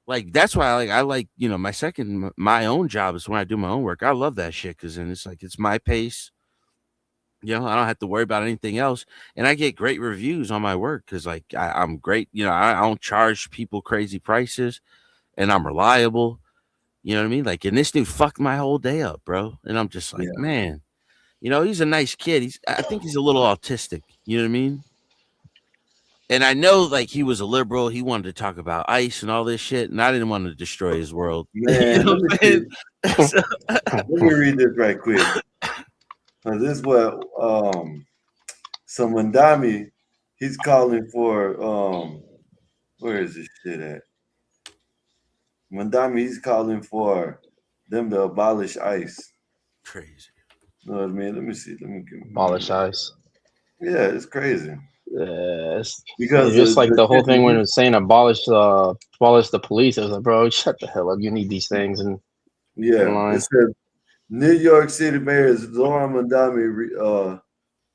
Like, that's why I like, you know, my own job is when I do my own work. I love that shit because then it's like, it's my pace. You know, I don't have to worry about anything else. And I get great reviews on my work because, like, I'm great. You know, I don't charge people crazy prices and I'm reliable. You know what I mean? Like, and this dude fucked my whole day up, bro. And I'm just like, man, you know, he's a nice kid. I think he's a little autistic. You know what I mean? And I know, like, he was a liberal. He wanted to talk about ICE and all this shit, and I didn't want to destroy his world. Man, you know what I'm saying? Let me read this right quick. This is what so Mandami, he's calling for where is this shit at? Mandami, he's calling for them to abolish ICE. Crazy. You know what I mean? Let me see. Abolish ICE. Yeah, it's crazy. Yes, because just like the whole thing when it was saying abolish the police. I was like, bro, shut the hell up. You need these things, and Yeah, it says New York City Mayor Zoran Mandami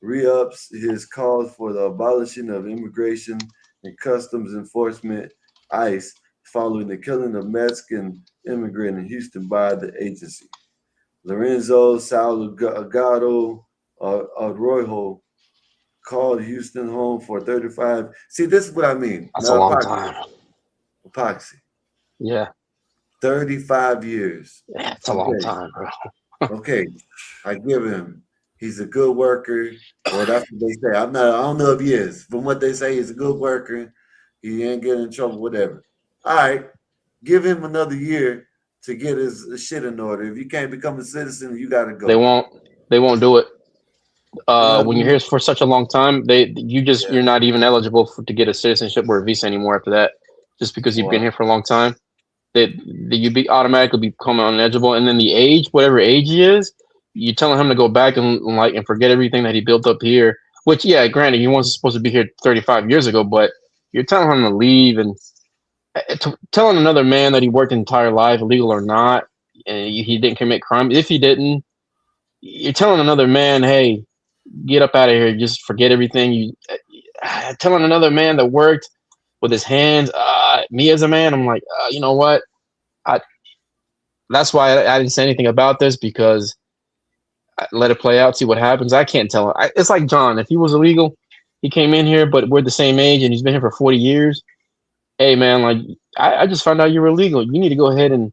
re-ups his calls for the abolishing of immigration and customs enforcement (ICE) following the killing of Mexican immigrant in Houston by the agency. Lorenzo Salgado Arroyo called Houston home for 35. See, this is what I mean. That's a long time. Epoxy. Yeah. 35 years. Yeah, it's a long time, bro. Okay, I give him. He's a good worker, or that's what they say. I don't know if he is. From what they say, he's a good worker. He ain't getting in trouble, whatever. All right, give him another year to get his shit in order. If you can't become a citizen, you gotta go. They won't do it. You know what When I you're mean? here for such a long time, you're not even eligible to get a citizenship or a visa anymore after that. Just because you've been here for a long time, that you be automatically become ineligible. And then the age, whatever age he is, you're telling him to go back and forget everything that he built up here. Which, yeah, granted, he wasn't supposed to be here 35 years ago, but you're telling him to leave and telling another man that he worked an entire life, illegal or not, and he didn't commit crime. If he didn't, you're telling another man, hey, get up out of here, just forget everything. You telling another man that worked with his hands, me as a man, I'm like, you know what? That's why I didn't say anything about this, because I let it play out, see what happens. I can't tell him. It's like John. If he was illegal, he came in here, but we're the same age, and he's been here for 40 years. Hey, man, like I just found out you were illegal. You need to go ahead and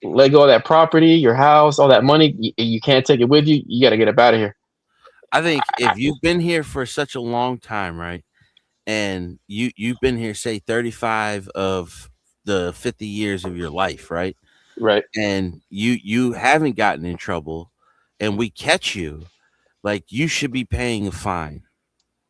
let go of that property, your house, all that money. You can't take it with you. You got to get up out of here. I think if you've been here for such a long time, right, and you've been here, say 35 of the 50 years of your life, right, and you haven't gotten in trouble, and we catch you, like, you should be paying a fine.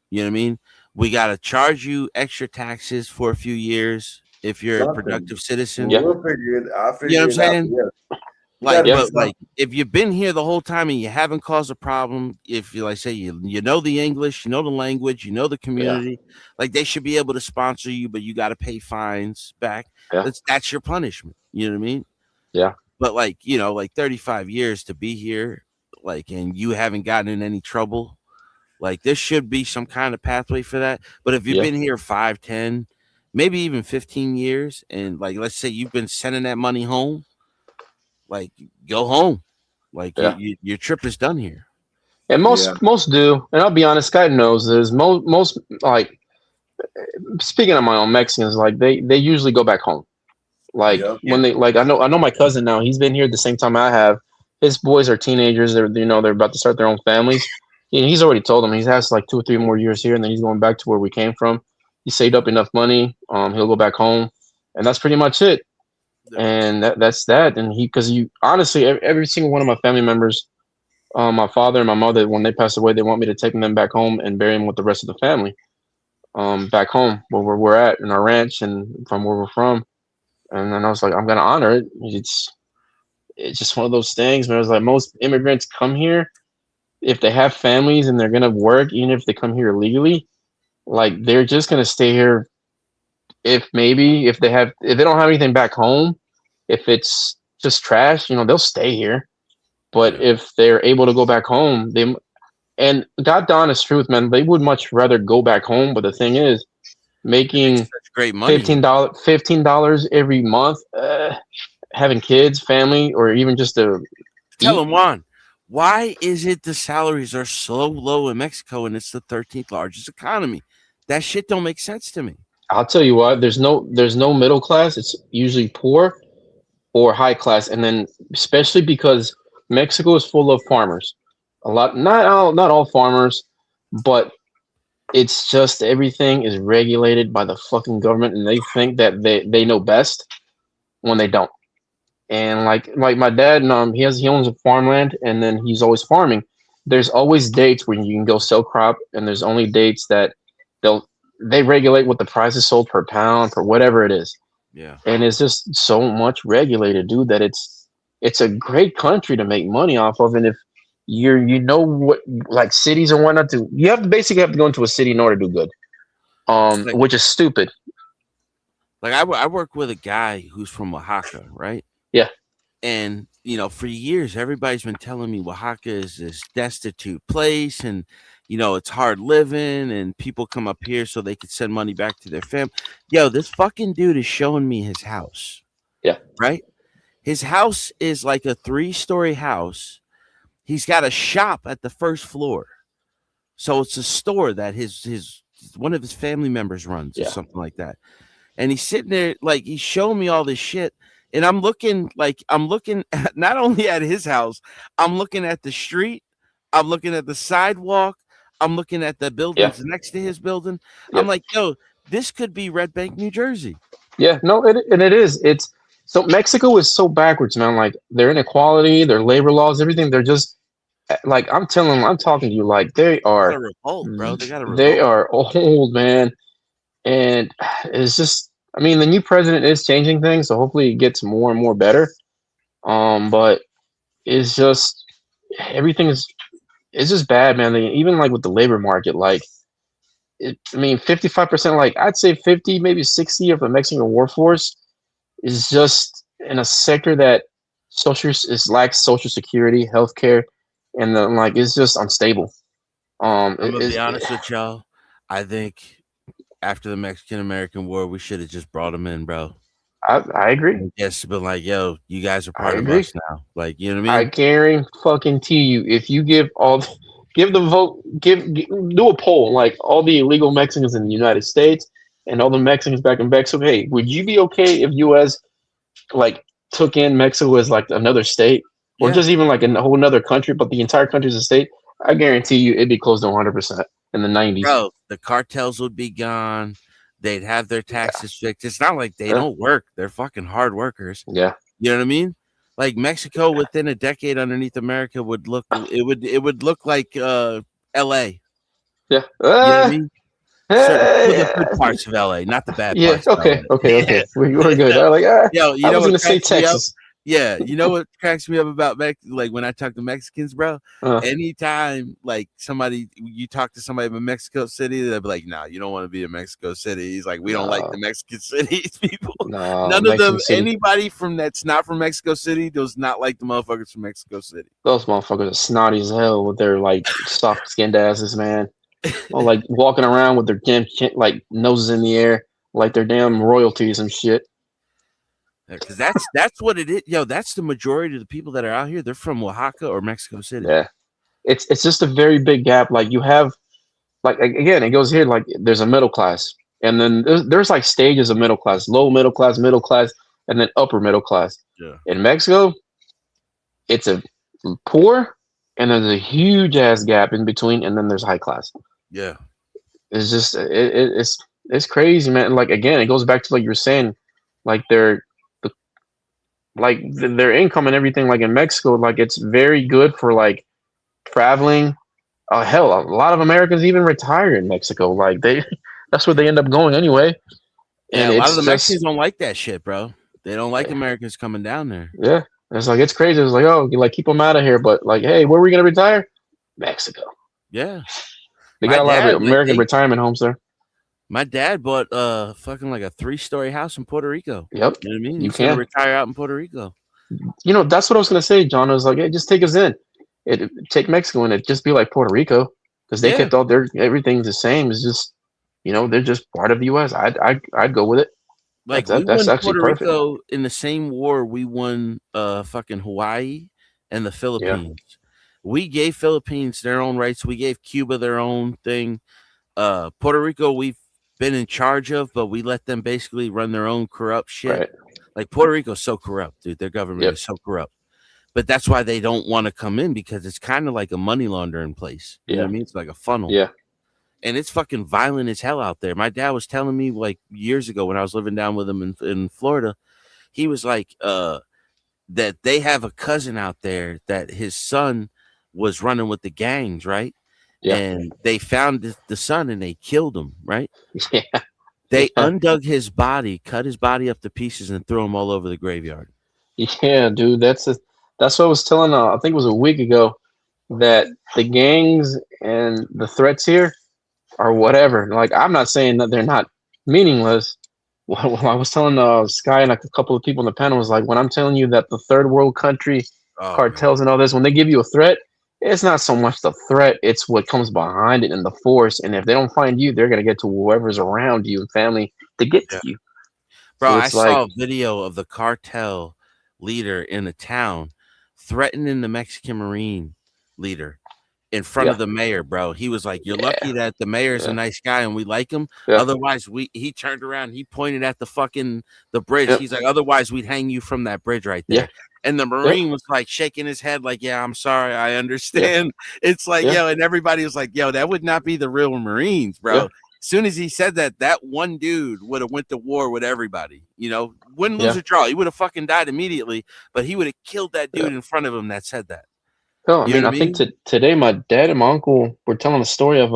You know what I mean? We got to charge you extra taxes for a few years if you're a productive citizen. We'll figure it. I'll You know figure what I'm it out. saying? Yeah. Like, if you've been here the whole time and you haven't caused a problem, if you like say you know the English, you know the language, you know the community, like they should be able to sponsor you, but you got to pay fines back. That's your punishment. You know what I mean? Yeah. But like, you know, like 35 years to be here, like, and you haven't gotten in any trouble, like there should be some kind of pathway for that. But if you've been here 5, 10, maybe even 15 years, and like let's say you've been sending that money home, like go home, like your trip is done here. And most do, and I'll be honest, God knows this. Most like, speaking of my own Mexicans, like they usually go back home. Like when they I know my cousin now. He's been here the same time I have. His boys are teenagers. They're about to start their own families. He's already told them he has like 2 or 3 more years here, and then he's going back to where we came from. He saved up enough money. He'll go back home, and that's pretty much it. And that's that. And because honestly, every single one of my family members, my father and my mother, when they passed away, they want me to take them back home and bury them with the rest of the family, back home where we're at in our ranch and from where we're from. And then I was like, I'm gonna honor it. It's just one of those things. Man, it's like most immigrants come here, if they have families and they're gonna work, even if they come here illegally, like they're just gonna stay here. If they don't have anything back home, if it's just trash, they'll stay here. But if they're able to go back home, and God, the honest truth, man, they would much rather go back home. But the thing is, making such great money, $15 every month, having kids, family, or even just to tell them, Juan, why is it the salaries are so low in Mexico and it's the 13th largest economy? That shit don't make sense to me. I'll tell you what, there's no middle class. It's usually poor or high class, and then especially because Mexico is full of farmers. A lot, not all farmers, but it's just everything is regulated by the fucking government, and they think that they know best when they don't. And like my dad, he owns a farmland, and then he's always farming. There's always dates when you can go sell crop, and there's only dates that they regulate what the price is sold per pound for whatever it is. Yeah. And it's just so much regulated, dude, that it's a great country to make money off of. And if what like cities and whatnot, you basically have to go into a city in order to do good. Which is stupid. Like I work with a guy who's from Oaxaca, right? Yeah. And for years, everybody's been telling me Oaxaca is this destitute place and, it's hard living and people come up here so they could send money back to their family. Yo, this fucking dude is showing me his house. Yeah. Right? His house is like a 3-story house. He's got a shop at the first floor. So it's a store that his one of his family members runs or something like that. And he's sitting there like he's showing me all this shit. And I'm looking at not only at his house, I'm looking at the street, I'm looking at the sidewalk, I'm looking at the buildings next to his building. Yep. I'm like, yo, this could be Red Bank, New Jersey. Yeah, no, it is. It's so Mexico is so backwards, man. Like their inequality, their labor laws, everything. They're just like I'm talking to you like they are. They got a revolt, bro. They got a revolt. They are old, man, and it's just. I mean, the new president is changing things, so hopefully it gets more and more better. But it's just it's just bad, man. Even like with the labor market, like. I mean, 55%, like I'd say 50, maybe 60 of the Mexican workforce is just in a sector that lacks social security, healthcare, and then like it's just unstable. I'm gonna be honest with y'all. I think after the Mexican American War, we should have just brought them in, bro. I agree. Yes, but like, yo, you guys are part of us now. Like, you know what I mean? I guarantee you, if you give the vote, do a poll, like all the illegal Mexicans in the United States and all the Mexicans back in Mexico. Hey, would you be okay if U.S. like took in Mexico as like another state, or just even like a whole another country, but the entire country is a state? I guarantee you, it'd be close to 100% in the 90s. Bro, the cartels would be gone. They'd have their taxes fixed. It's not like they don't work. They're fucking hard workers. Yeah. You know what I mean? Like Mexico within a decade underneath America would look look like LA. Yeah. You know what I mean? The good parts of LA, not the bad parts. Okay. Yeah. We're good. Yo, I was gonna say Texas. Yeah, you know what cracks me up about like when I talk to Mexicans, bro? Anytime like you talk to somebody in Mexico City, they'll be like, nah, you don't want to be in Mexico City. He's like, we don't like the Mexican cities people. None of them, anybody that's not from Mexico City does not like the motherfuckers from Mexico City. Those motherfuckers are snotty as hell with their like soft skinned asses, man. Or like walking around with their damn like noses in the air, like they're damn royalties and shit. Because that's what it is. Yo, that's the majority of the people that are out here. They're from Oaxaca or Mexico City. Yeah, it's just a very big gap. Like you have, like again, it goes here. Like there's a middle class, and then there's like stages of middle class: low middle class, and then upper middle class. Yeah. In Mexico, it's a poor, and there's a huge ass gap in between, and then there's high class. Yeah, it's just it's crazy, man. Like again, it goes back to like you were saying, like their income and everything, like in Mexico, like it's very good for like traveling. Hell, a lot of Americans even retire in Mexico. Like that's where they end up going anyway. And a lot of the Mexicans don't like that shit, bro. They don't like Americans coming down there. Yeah, it's like it's crazy. It's like, oh, you like keep them out of here, but like, hey, where are we gonna retire? Mexico. Yeah, they got a lot of American retirement homes there. My dad bought fucking like a 3-story house in Puerto Rico. Yep. You know what I mean? You He's gonna can retire out in Puerto Rico. You know, that's what I was gonna say, John. I was like, hey, just take us in. Take Mexico and it just be like Puerto Rico because they kept all everything's the same. It's just, you know, they're just part of the U.S. I'd go with it. Like that's actually Puerto perfect. Rico in the same war we won fucking Hawaii and the Philippines. Yeah. We gave Philippines their own rights. We gave Cuba their own thing. Puerto Rico we've been in charge of, but we let them basically run their own corrupt shit. Right. Like Puerto Rico's so corrupt, dude. Their government is so corrupt. But that's why they don't want to come in because it's kind of like a money laundering place. You know what I mean? It's like a funnel. Yeah. And it's fucking violent as hell out there. My dad was telling me like years ago when I was living down with him in Florida, he was like that they have a cousin out there that his son was running with the gangs, right? Yeah. And they found the son and they killed him, right? Yeah. They undug his body, cut his body up to pieces, and threw him all over the graveyard. Yeah, dude, that's what I was telling. I think it was a week ago that the gangs and the threats here are whatever. Like, I'm not saying that they're not meaningless. Well, I was telling Sky and like a couple of people in the panel was like, when I'm telling you that the third world country cartels and all this. When they give you a threat, it's not so much the threat; it's what comes behind it and the force. And if they don't find you, they're gonna get to whoever's around you and family to get to you. Bro, So I it's like, saw a video of the cartel leader in a town threatening the Mexican Marine leader in front of the mayor, bro. He was like, "You're lucky that the mayor's a nice guy and we like him. Otherwise, he turned around, he pointed at the bridge. He's like, otherwise we'd hang you from that bridge right there." And the Marine was like shaking his head, like, "Yeah, I'm sorry, I understand." It's like, yo, and everybody was like, "Yo, that would not be the real Marines, bro." As soon as he said that, that one dude would have went to war with everybody. You know, wouldn't lose a draw. He would have fucking died immediately, but he would have killed that dude in front of him that said that. No, I You mean, know I what think today my dad and my uncle were telling the story of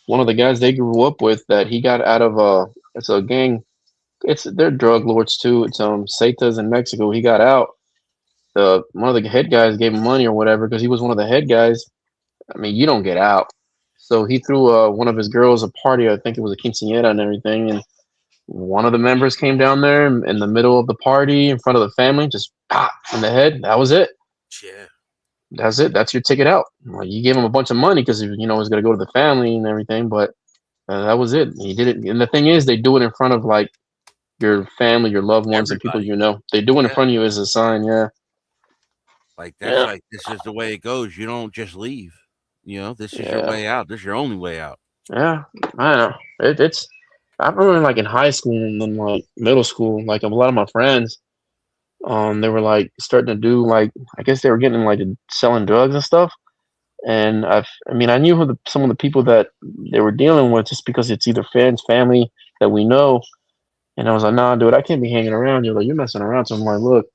one of the guys they grew up with that he got out of it's a gang. They're drug lords too. It's Zetas in Mexico. He got out. One of the head guys gave him money or whatever because he was one of the head guys. I mean, you don't get out. So he threw one of his girls a party. I think it was a quinceañera and everything. And one of the members came down there in the middle of the party in front of the family, just pop in the head. That was it. Yeah. That's it. That's your ticket out. Like, you gave him a bunch of money because you know it's gonna go to the family and everything, but that was it. He did it, and the thing is, they do it in front of like your family, your loved ones, and people you know. They do it in front of you as a sign. Yeah. Like that's like this is the way it goes. You don't just leave. You know, this is your way out. This is your only way out. Yeah, I know. It's. I remember like in high school and then like middle school, like a lot of my friends, they were like starting to do like I guess they were getting like selling drugs and stuff. And I mean, I knew who some of the people that they were dealing with just because it's either friends, family that we know. And I was like, nah, dude, I can't be hanging around. You're like, you're messing around. So I'm like, look,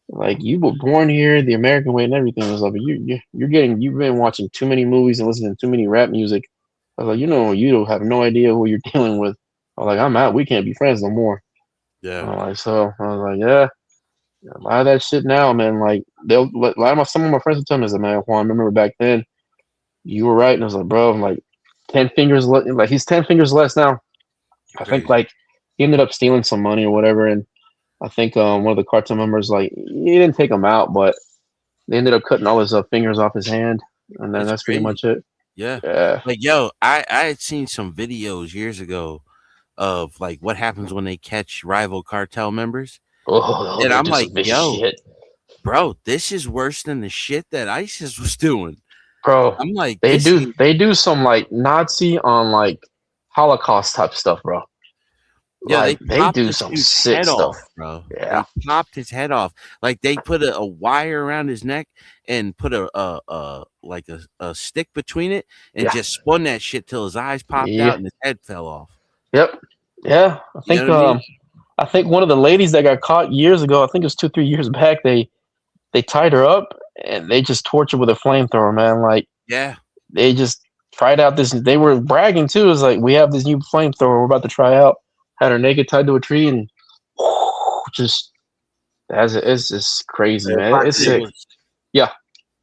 like you were born here, the American way and everything. I was like, but you've been watching too many movies and listening to too many rap music. I was like, you don't have no idea who you're dealing with. I was like, I'm out. We can't be friends no more. Yeah. So I was like, yeah. A lot of that shit now, man. Like some of my friends would tell me, man, Juan, I remember back then, you were right. And I was like, bro, I'm like 10 fingers like he's 10 fingers less now. I think like he ended up stealing some money or whatever, and I think one of the cartel members like he didn't take him out, but they ended up cutting all his fingers off his hand, and then that's pretty much it. Yeah. Like, yo, I had seen some videos years ago of like what happens when they catch rival cartel members. Oh, and I'm like, yo, shit. Bro, this is worse than the shit that ISIS was doing. Bro, I'm like, they do some like Nazi on like Holocaust type stuff, bro. Yeah, like, they do this some dude's sick head stuff, off, bro. Yeah. They popped his head off. Like they put a wire around his neck and put a stick between it and just spun that shit till his eyes popped out and his head fell off. Yep. Yeah. I think know what I mean? I think one of the ladies that got caught years ago, I think it was 2-3 years back, they tied her up and they just tortured with a flamethrower, man. Like, yeah, they just tried out this. They were bragging too. It was like, we have this new flamethrower we're about to try out. Had her naked tied to a tree and just it's just crazy, man. It's sick. Yeah.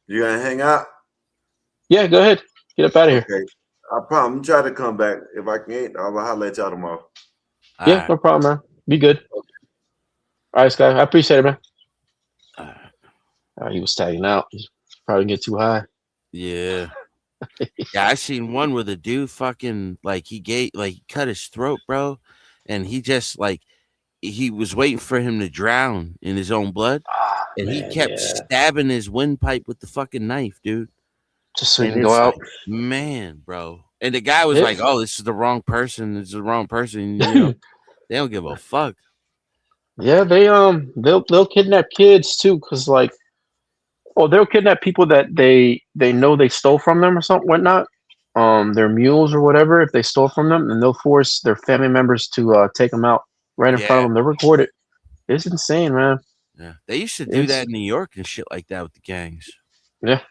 You gonna hang out? Yeah, go ahead. Get up out of here. Okay. I promise. I'm trying to come back. If I can't, I'll holler at y'all tomorrow. Yeah, no problem, man. Be good. All right, Sky. I appreciate it, man. He was tagging out. He's probably get too high. Yeah. Yeah, I seen one where the dude fucking he cut his throat, bro, and he just like he was waiting for him to drown in his own blood, and he kept stabbing his windpipe with the fucking knife, dude. Just so he can go out. Like, man, bro. And the guy was like, "Oh, this is the wrong person. This is the wrong person." You know, they don't give a fuck. Yeah, they'll kidnap kids too, cause like, they'll kidnap people that they know they stole from them or something, whatnot. Their mules or whatever, if they stole from them, and they'll force their family members to take them out right in front of them. They'll record it. It's insane, man. Yeah, they used to do that in New York and shit like that with the gangs. Yeah,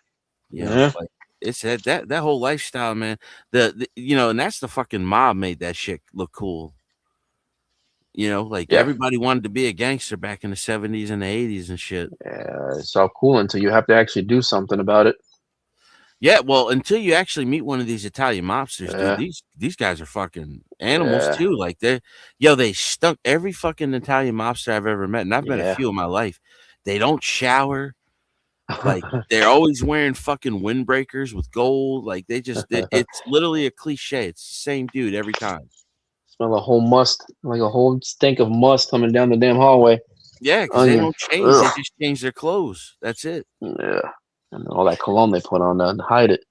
Like it's that whole lifestyle, man. The and that's the fucking mob made that shit look cool. You know, like everybody wanted to be a gangster back in the 70s and the 80s and shit. Yeah, it's all cool until you have to actually do something about it. Yeah, well, until you actually meet one of these Italian mobsters, dude, these guys are fucking animals too. Like they stunk every fucking Italian mobster I've ever met, and I've met a few in my life. They don't shower. Like they're always wearing fucking windbreakers with gold. Like it's literally a cliche. It's the same dude every time. Smell a whole must, like a whole stink of must coming down the damn hallway. Yeah, because they don't change. Ugh. They just change their clothes. That's it. Yeah, and all that cologne they put on to hide it.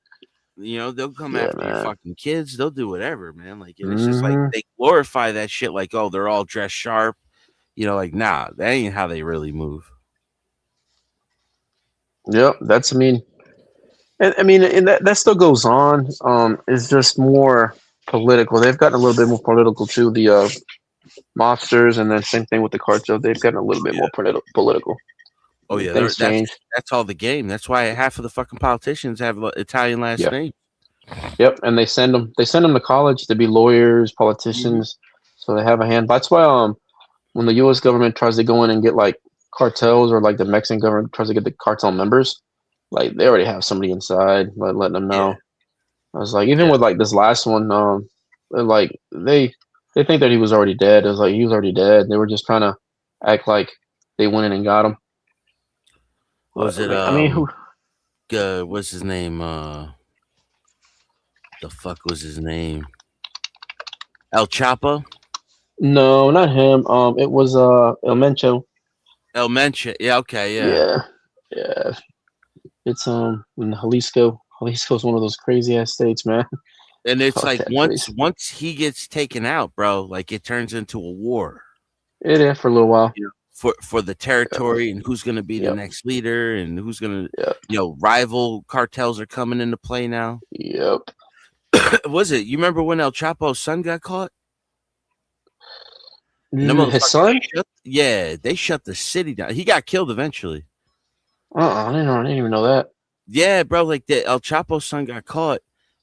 You know, they'll come after your fucking kids. They'll do whatever, man. Like, and it's just like they glorify that shit. Like, oh, they're all dressed sharp. You know, like, nah, that ain't how they really move. Yep, and that still goes on. It's just more political. They've gotten a little bit more political too. The mobsters, and then same thing with the cartel. They've gotten a little bit more political. Oh yeah, things change. That's all the game. That's why half of the fucking politicians have Italian last names. Yep, and they send them to college to be lawyers, politicians, so they have a hand. That's why when the U.S. government tries to go in and get like cartels, or like the Mexican government tries to get the cartel members, like they already have somebody inside, letting them know. I was like, even with like this last one, like they think that he was already dead. It was like he was already dead. They were just trying to act like they went in and got him. Was it? I mean, who? What's his name? The fuck was his name? El Chapo? No, not him. It was El Mencho. El Mencho. Yeah. Okay. Yeah. Yeah. It's in Jalisco. Jalisco's one of those crazy ass states, man. And it's like once he gets taken out, bro, like it turns into a war. It is for a little while. You know, for the territory and who's going to be the next leader and who's going to, rival cartels are coming into play now. Yep. Was it? You remember when El Chapo's son got caught? His son? They shut the city down. He got killed eventually. I didn't even know that. Yeah, bro. Like the El Chapo's son got caught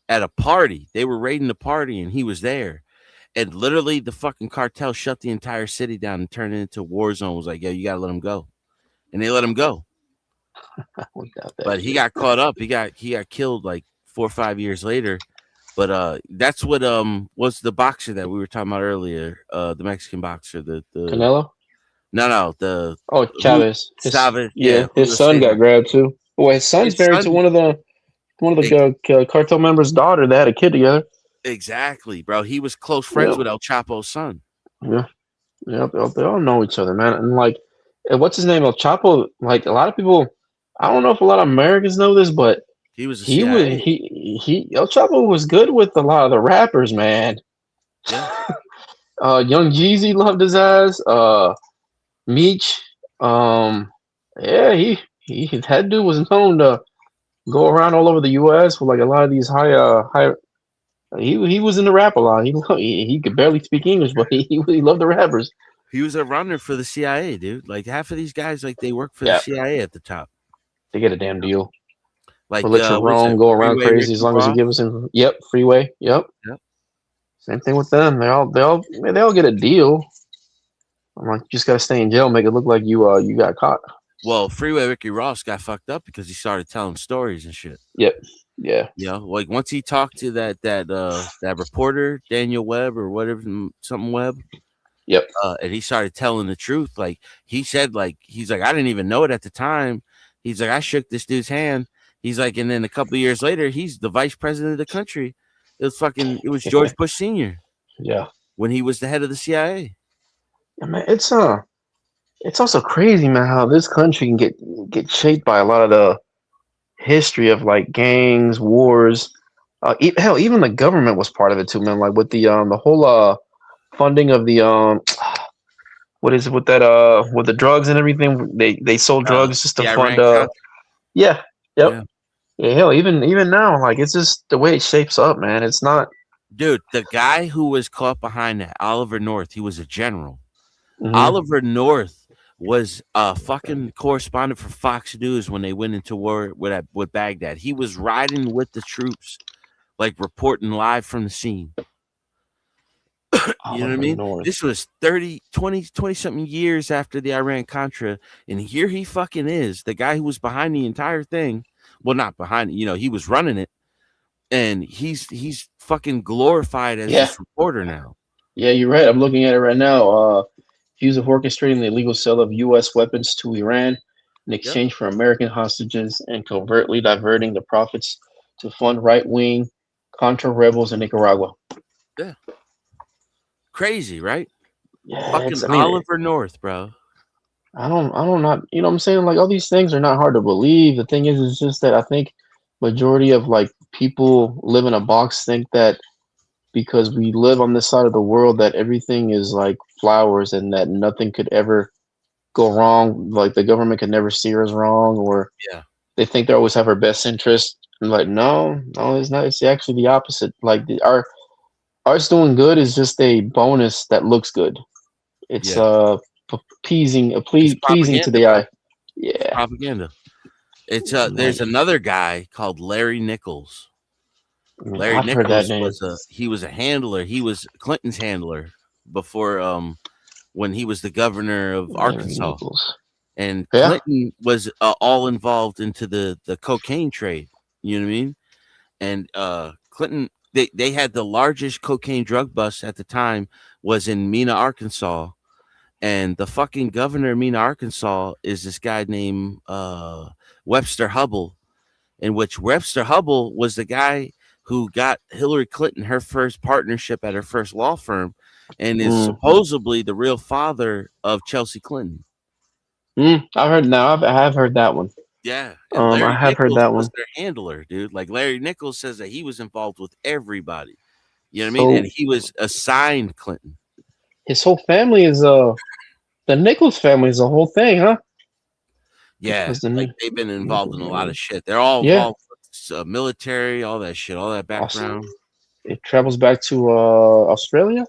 at a party. They were raiding the party and he was there. And literally the fucking cartel shut the entire city down and turned it into a war zone. It was like, yo, you gotta let him go. And they let him go. But he got caught up. He got killed like 4 or 5 years later. But that's what was the boxer that we were talking about earlier, the Mexican boxer, the Canelo? No, Chavez. Chavez. His son got grabbed too. Well, his son's married to one of the cartel members' daughter. They had a kid together. Exactly, bro. He was close friends with El Chapo's son. Yeah, they all know each other, man. And like, what's his name? El Chapo. Like a lot of people, I don't know if a lot of Americans know this, but he was El Chapo was good with a lot of the rappers, man. Yeah. Young Jeezy loved his ass. Meech. That dude was known to go around all over the U.S. with like a lot of these high. He was in the rap a lot. He could barely speak English, but he loved the rappers. He was a runner for the CIA, dude. Like half of these guys, like they work for the CIA at the top. They get a damn deal. Like let your Rome go around Freeway, crazy as long as you give us in. Yep, Freeway. Yep. Same thing with them. They all get a deal. I'm like, you just gotta stay in jail, make it look like you got caught. Well, Freeway Ricky Ross got fucked up because he started telling stories and shit. Yep. Yeah. You know, like once he talked to that reporter, Daniel Webb or whatever, something Webb. Yep. And he started telling the truth. Like he said, like he's like, I didn't even know it at the time. He's like, I shook this dude's hand. He's like, and then a couple of years later, he's the vice president of the country. It was George Bush Sr. Yeah. When he was the head of the CIA. Yeah, man, it's also crazy, man, how this country can get shaped by a lot of the history of like gangs, wars. Hell, even the government was part of it too, man. Like with the whole funding of the what is it with that with the drugs and everything? They sold drugs just to fund yeah. Yep. Yeah, hell, even now, like it's just the way it shapes up, man. It's not. Dude, the guy who was caught behind that, Oliver North, he was a general. Mhm. Oliver North was a fucking correspondent for Fox News when they went into war with Baghdad. He was riding with the troops, like reporting live from the scene. You know what I mean? North. This was 20 something years after the Iran-Contra, and here he fucking is, the guy who was behind the entire thing. Well, not behind it, he was running it, and he's fucking glorified as this reporter now. Yeah, you're right. I'm looking at it right now. Accused of orchestrating the illegal sale of U.S. weapons to Iran. in exchange for American hostages and covertly diverting the profits to fund right-wing Contra rebels in Nicaragua. Yeah. Crazy, right? Yeah, Fucking I mean, Oliver North, bro. I don't not, you know what I'm saying? Like all these things are not hard to believe. The thing is just that I think majority of like people live in a box think that because we live on this side of the world that everything is like flowers and that nothing could ever go wrong. Like the government could never steer us wrong, or Yeah. they think they always have our best interest. And like, no, it's not. It's actually the opposite. Like ours doing good is just a bonus that looks good. It's pleasing, It's pleasing to propaganda, the bro. eye. It's Yeah. propaganda. It's there's another guy called Larry Nichols. Larry I've heard that Nichols name. was a handler. He was Clinton's handler before when he was the governor of Larry Arkansas. Nichols. And Yeah. Clinton was all involved into the cocaine trade. You know what I mean? And Clinton, they had the largest cocaine drug bust at the time was in Mena, Arkansas. And the fucking governor of Mena, Arkansas is this guy named Webster Hubble, in which Webster Hubble was the guy who got Hillary Clinton her first partnership at her first law firm and is supposedly the real father of Chelsea Clinton. I heard now. I have heard that one. Yeah. And I Larry have heard Nichols that was one. their handler, dude. Like Larry Nichols says that he was involved with everybody. You know what I So- mean? And he was assigned Clinton. His whole family is the Nichols family is the whole thing, huh? Yeah, Because the like Ni- they've been involved in a lot of shit. They're all Yeah. involved with military, all that shit, all that background. It travels back to Australia.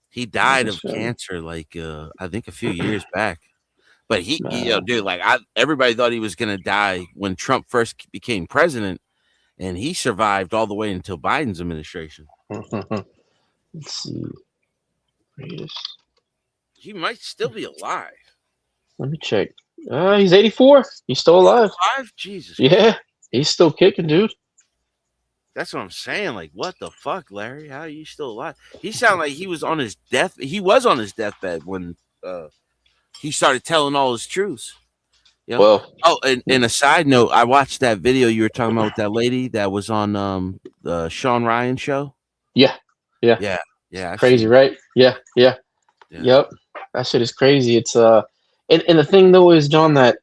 He died of Australia. cancer, like I think a few years back. But he you know, dude, like everybody thought he was gonna die when Trump first became president, and he survived all the way until Biden's administration. Let's see. He might still be alive. Let me check. He's 84. He's still alive. Alive? Jesus. Yeah, he's still kicking, dude. That's what I'm saying. Like, what the fuck, Larry? How are you still alive? He sounded like he was on his death. He was on his deathbed when he started telling all his truths. You know? Well, and a side note, I watched that video you were talking about with that lady that was on the Sean Ryan show. Yeah. I've Crazy, seen it. right? Yeah. Yep. That shit is crazy. It's and the thing though is, John, that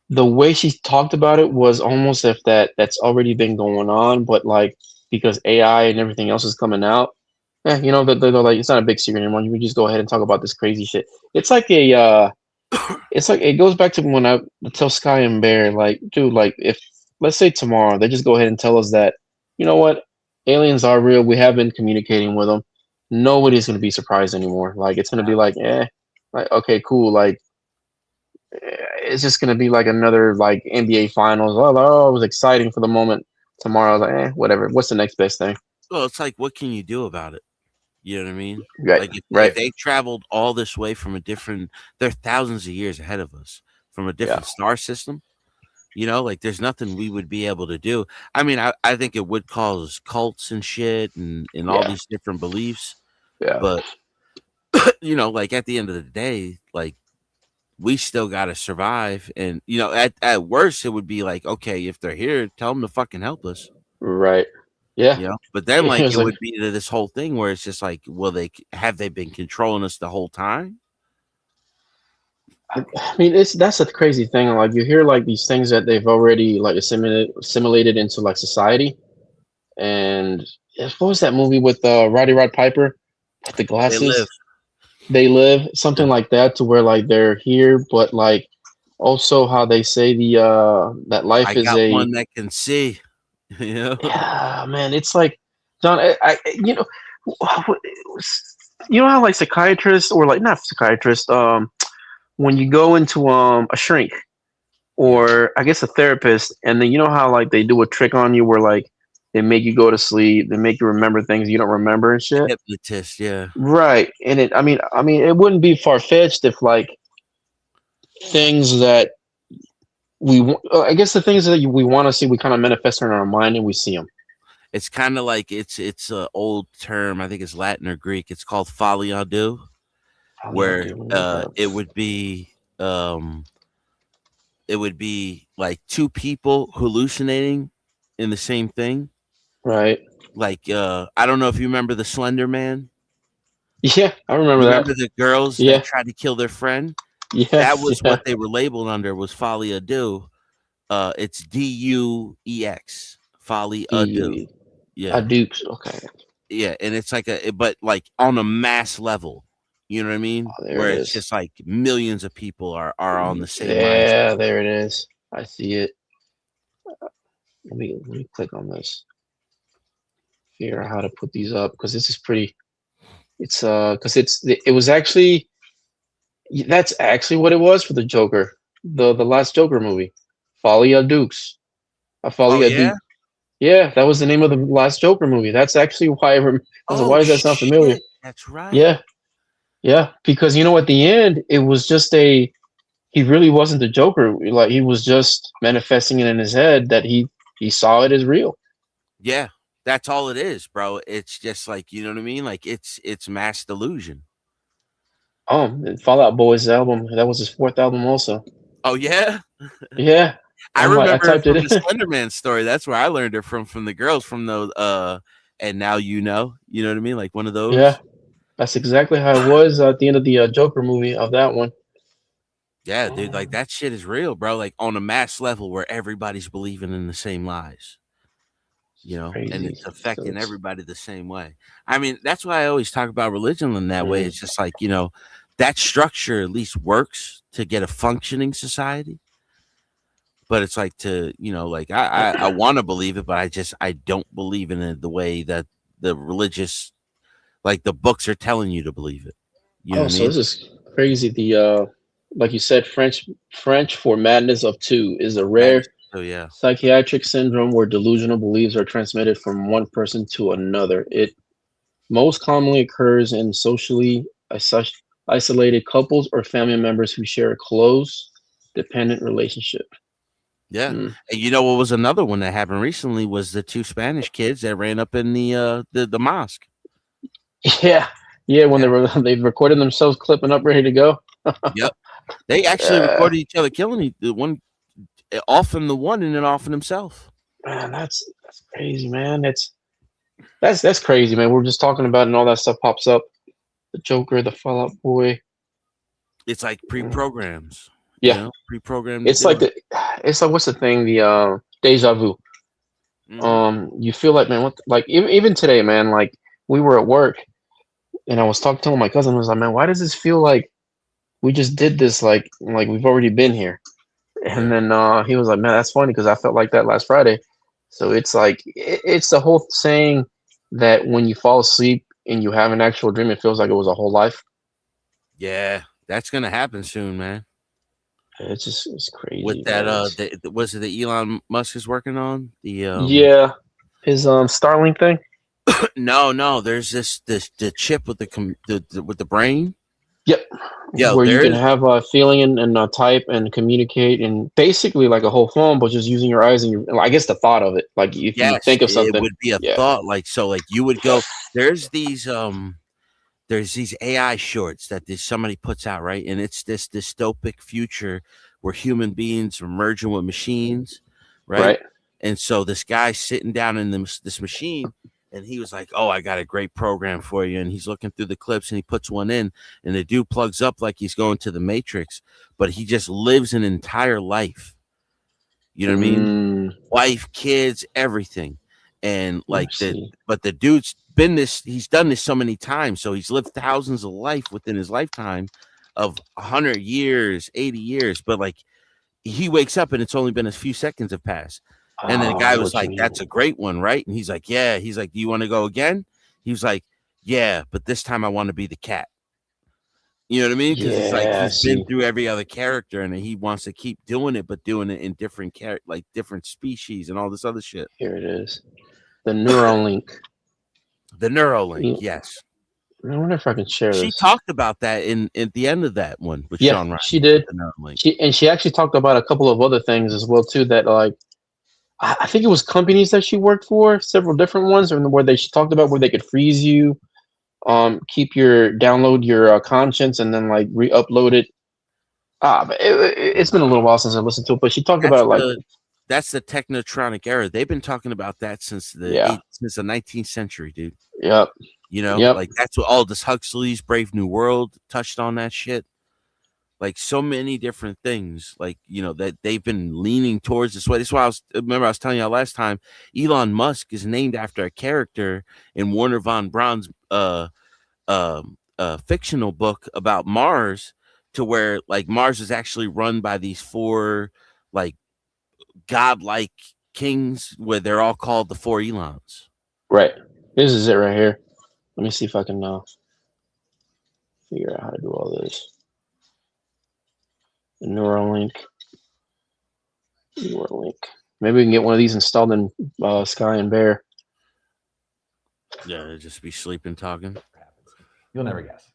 the way she talked about it was almost if that's already been going on, but like because AI and everything else is coming out, you know, they're like it's not a big secret anymore. You can just go ahead and talk about this crazy shit. It's like it's like it goes back to when I tell Sky and Bear, like, dude, like if let's say tomorrow they just go ahead and tell us that, you know what, aliens are real. We have been communicating with them. Nobody's gonna be surprised anymore. Like it's gonna be like, like okay, cool, like. It's just gonna be like another like NBA Finals. Oh, it was exciting for the moment. Tomorrow, I was like, whatever. What's the next best thing? Well, it's like, what can you do about it? You know what I mean? Right, Like right. if they traveled all this way from they're thousands of years ahead of us from a different star system. You know, like there's nothing we would be able to do. I mean, I think it would cause cults and shit and all these different beliefs. Yeah. But you know, like at the end of the day, like we still got to survive. And, you know, at worst, it would be like, okay, if they're here, tell them to fucking help us. Right. Yeah. You know, but then like it like, would be to this whole thing where it's just like, have they been controlling us the whole time? I mean, that's a crazy thing. Like you hear like these things that they've already like assimilated into like society. And what was that movie with Roddy Rod Piper with the glasses? They live something like that, to where like they're here, but like also how they say that life is got one that can see. You know? Yeah, man, it's like, John, I you know how like psychiatrists or like not psychiatrists, when you go into a shrink or I guess a therapist, and then you know how like they do a trick on you where like they make you go to sleep, they make you remember things you don't remember and shit. Hypnotist, yeah. Right. And I mean, it wouldn't be far fetched if like things that I guess the things that we want to see, we kind of manifest in our mind and we see them. It's kind of like it's an old term. I think it's Latin or Greek. It's called folie à deux, where it would be it would be like two people hallucinating in the same thing. Right. Like I don't know if you remember the Slender Man. Yeah, I remember You that. remember the girls Yeah. that tried to kill their friend? That Yes. was Yeah. what they were labeled under, was Folly Ado. It's DUEX. Folly Ado. DUE. Yeah. Dukes. Okay. Yeah, and it's like but like on a mass level. You know what I mean? Oh, there Where it it's is. just like millions of people are on the same mindset. Yeah, there it is. I see it. Let me click on this. Figure out how to put these up because this is pretty. It's because it was actually that's actually what it was for the Joker, the last Joker movie, Folly of Dukes, a Oh Folly of yeah? Duke. Yeah, that was the name of the last Joker movie. That's actually why I was like, Oh why does that sound familiar? shit. That's right. Yeah, yeah, because at the end it was just he really wasn't the Joker. Like he was just manifesting it in his head that he saw it as real. Yeah. That's all it is, bro. It's just like, you know what I mean? Like it's mass delusion. And Fallout Boy's album, that was his 4th album also. Oh yeah? Yeah. I I'm like, I remember it typed it from in. the Slender Man story. That's where I learned it from the girls from the and now you know what I mean? Like one of those. Yeah, that's exactly how it was at the end of the Joker movie of that one. Yeah, dude, like that shit is real, bro. Like on a mass level where everybody's believing in the same lies. You know, and Crazy. it's affecting everybody the same way. I mean, that's why I always talk about religion in that way. It's just like, that structure at least works to get a functioning society. But it's like like I want to believe it, but I don't believe in it the way that the religious, like the books are telling you to believe it. You know what I So mean? this is crazy. The like you said, French for madness of two is a rare yeah. psychiatric syndrome where delusional beliefs are transmitted from one person to another. It most commonly occurs in socially isolated couples or family members who share a close, dependent relationship. Yeah. And you know what was another one that happened recently was the 2 Spanish kids that ran up in the mosque. Yeah. Yeah, when they recorded themselves clipping up ready to go. Yep. They actually recorded each other killing the one, often the one and then often himself. Man, that's crazy, man. That's crazy, man. We're just talking about it and all that stuff pops up. The Joker, the Fallout Boy. It's like pre-programs. Yeah. Pre-programmed. It's like what's the thing? The deja vu. You feel like, man, even today, man, like we were at work and I was talking to my cousin, I was like, man, why does this feel like we just did this like we've already been here? And then he was like, man, that's funny because I felt like that last Friday. So it's like it's the whole saying that when you fall asleep and you have an actual dream, it feels like it was a whole life. Yeah, that's gonna happen soon, man. It's crazy. With that, was it the Elon Musk is working on the yeah, his Starlink thing. No, there's the chip with with the brain. Yep. Where you can have a feeling and type and communicate and basically like a whole phone, but just using your eyes and I guess the thought of it. Like if you think of something, it would be a thought. Like you would go. There's these AI shorts that somebody puts out, right? And it's this dystopic future where human beings are merging with machines, right? And so this guy's sitting down in this machine. And he was like, oh, I got a great program for you. And he's looking through the clips and he puts one in and the dude plugs up like he's going to the Matrix, but he just lives an entire life. You know what I mean? Wife, kids, everything. And but the dude's he's done this so many times. So he's lived thousands of life within his lifetime of 100 years, 80 years. But like he wakes up and it's only been a few seconds have passed. And then the guy was like, that's a great one, right? And he's like, yeah. He's like, do you want to go again? He was like, yeah, but this time I want to be the cat. You know what I mean? Because it's like he's been through every other character and he wants to keep doing it, but doing it in different different species and all this other shit. Here it is. The Neuralink. The Neuralink, yes. I wonder if I can share this. She talked about that at the end of that one with Sean Ryan. She did. She actually talked about a couple of other things as well too that like I think it was companies that she worked for, several different ones, where she talked about where they could freeze you, download your conscience and then like re-upload it. But it's been a little while since I listened to it, but she talked about like that's the technotronic era. They've been talking about that since the 19th century, dude. Yep. You know, like that's what Aldous Huxley's Brave New World touched on that shit. Like so many different things, like, you know, that they've been leaning towards this way. That's why I was telling you last time, Elon Musk is named after a character in Warner von Braun's fictional book about Mars, to where like Mars is actually run by these 4 like godlike kings, where they're all called the 4 Elons. Right. This is it right here. Let me see if I can figure out how to do all this. The Neuralink. Maybe we can get one of these installed in Sky and Bear. Yeah, just be sleeping talking. You'll never guess.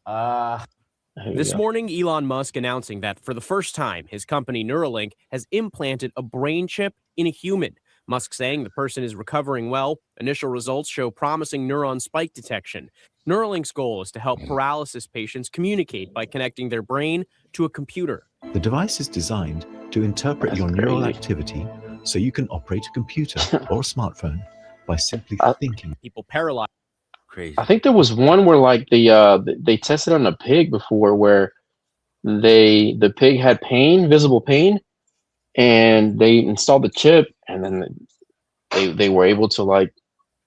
This morning, Elon Musk announcing that for the first time, his company Neuralink has implanted a brain chip in a human. Musk saying the person is recovering well. Initial results show promising neuron spike detection. Neuralink's goal is to help paralysis patients communicate by connecting their brain to a computer. The device is designed to interpret your neural activity so you can operate a computer or a smartphone by simply thinking. People paralyzed. Crazy. I think there was one where like they tested on a pig before, where the pig had visible pain, and they installed the chip, and then they were able to, like,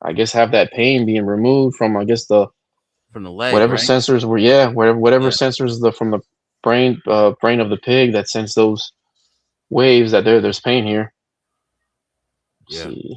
I guess, have that pain being removed from, I guess, from the leg, whatever right? sensors were, whatever sensors from the brain of the pig that sense those waves that there's pain here.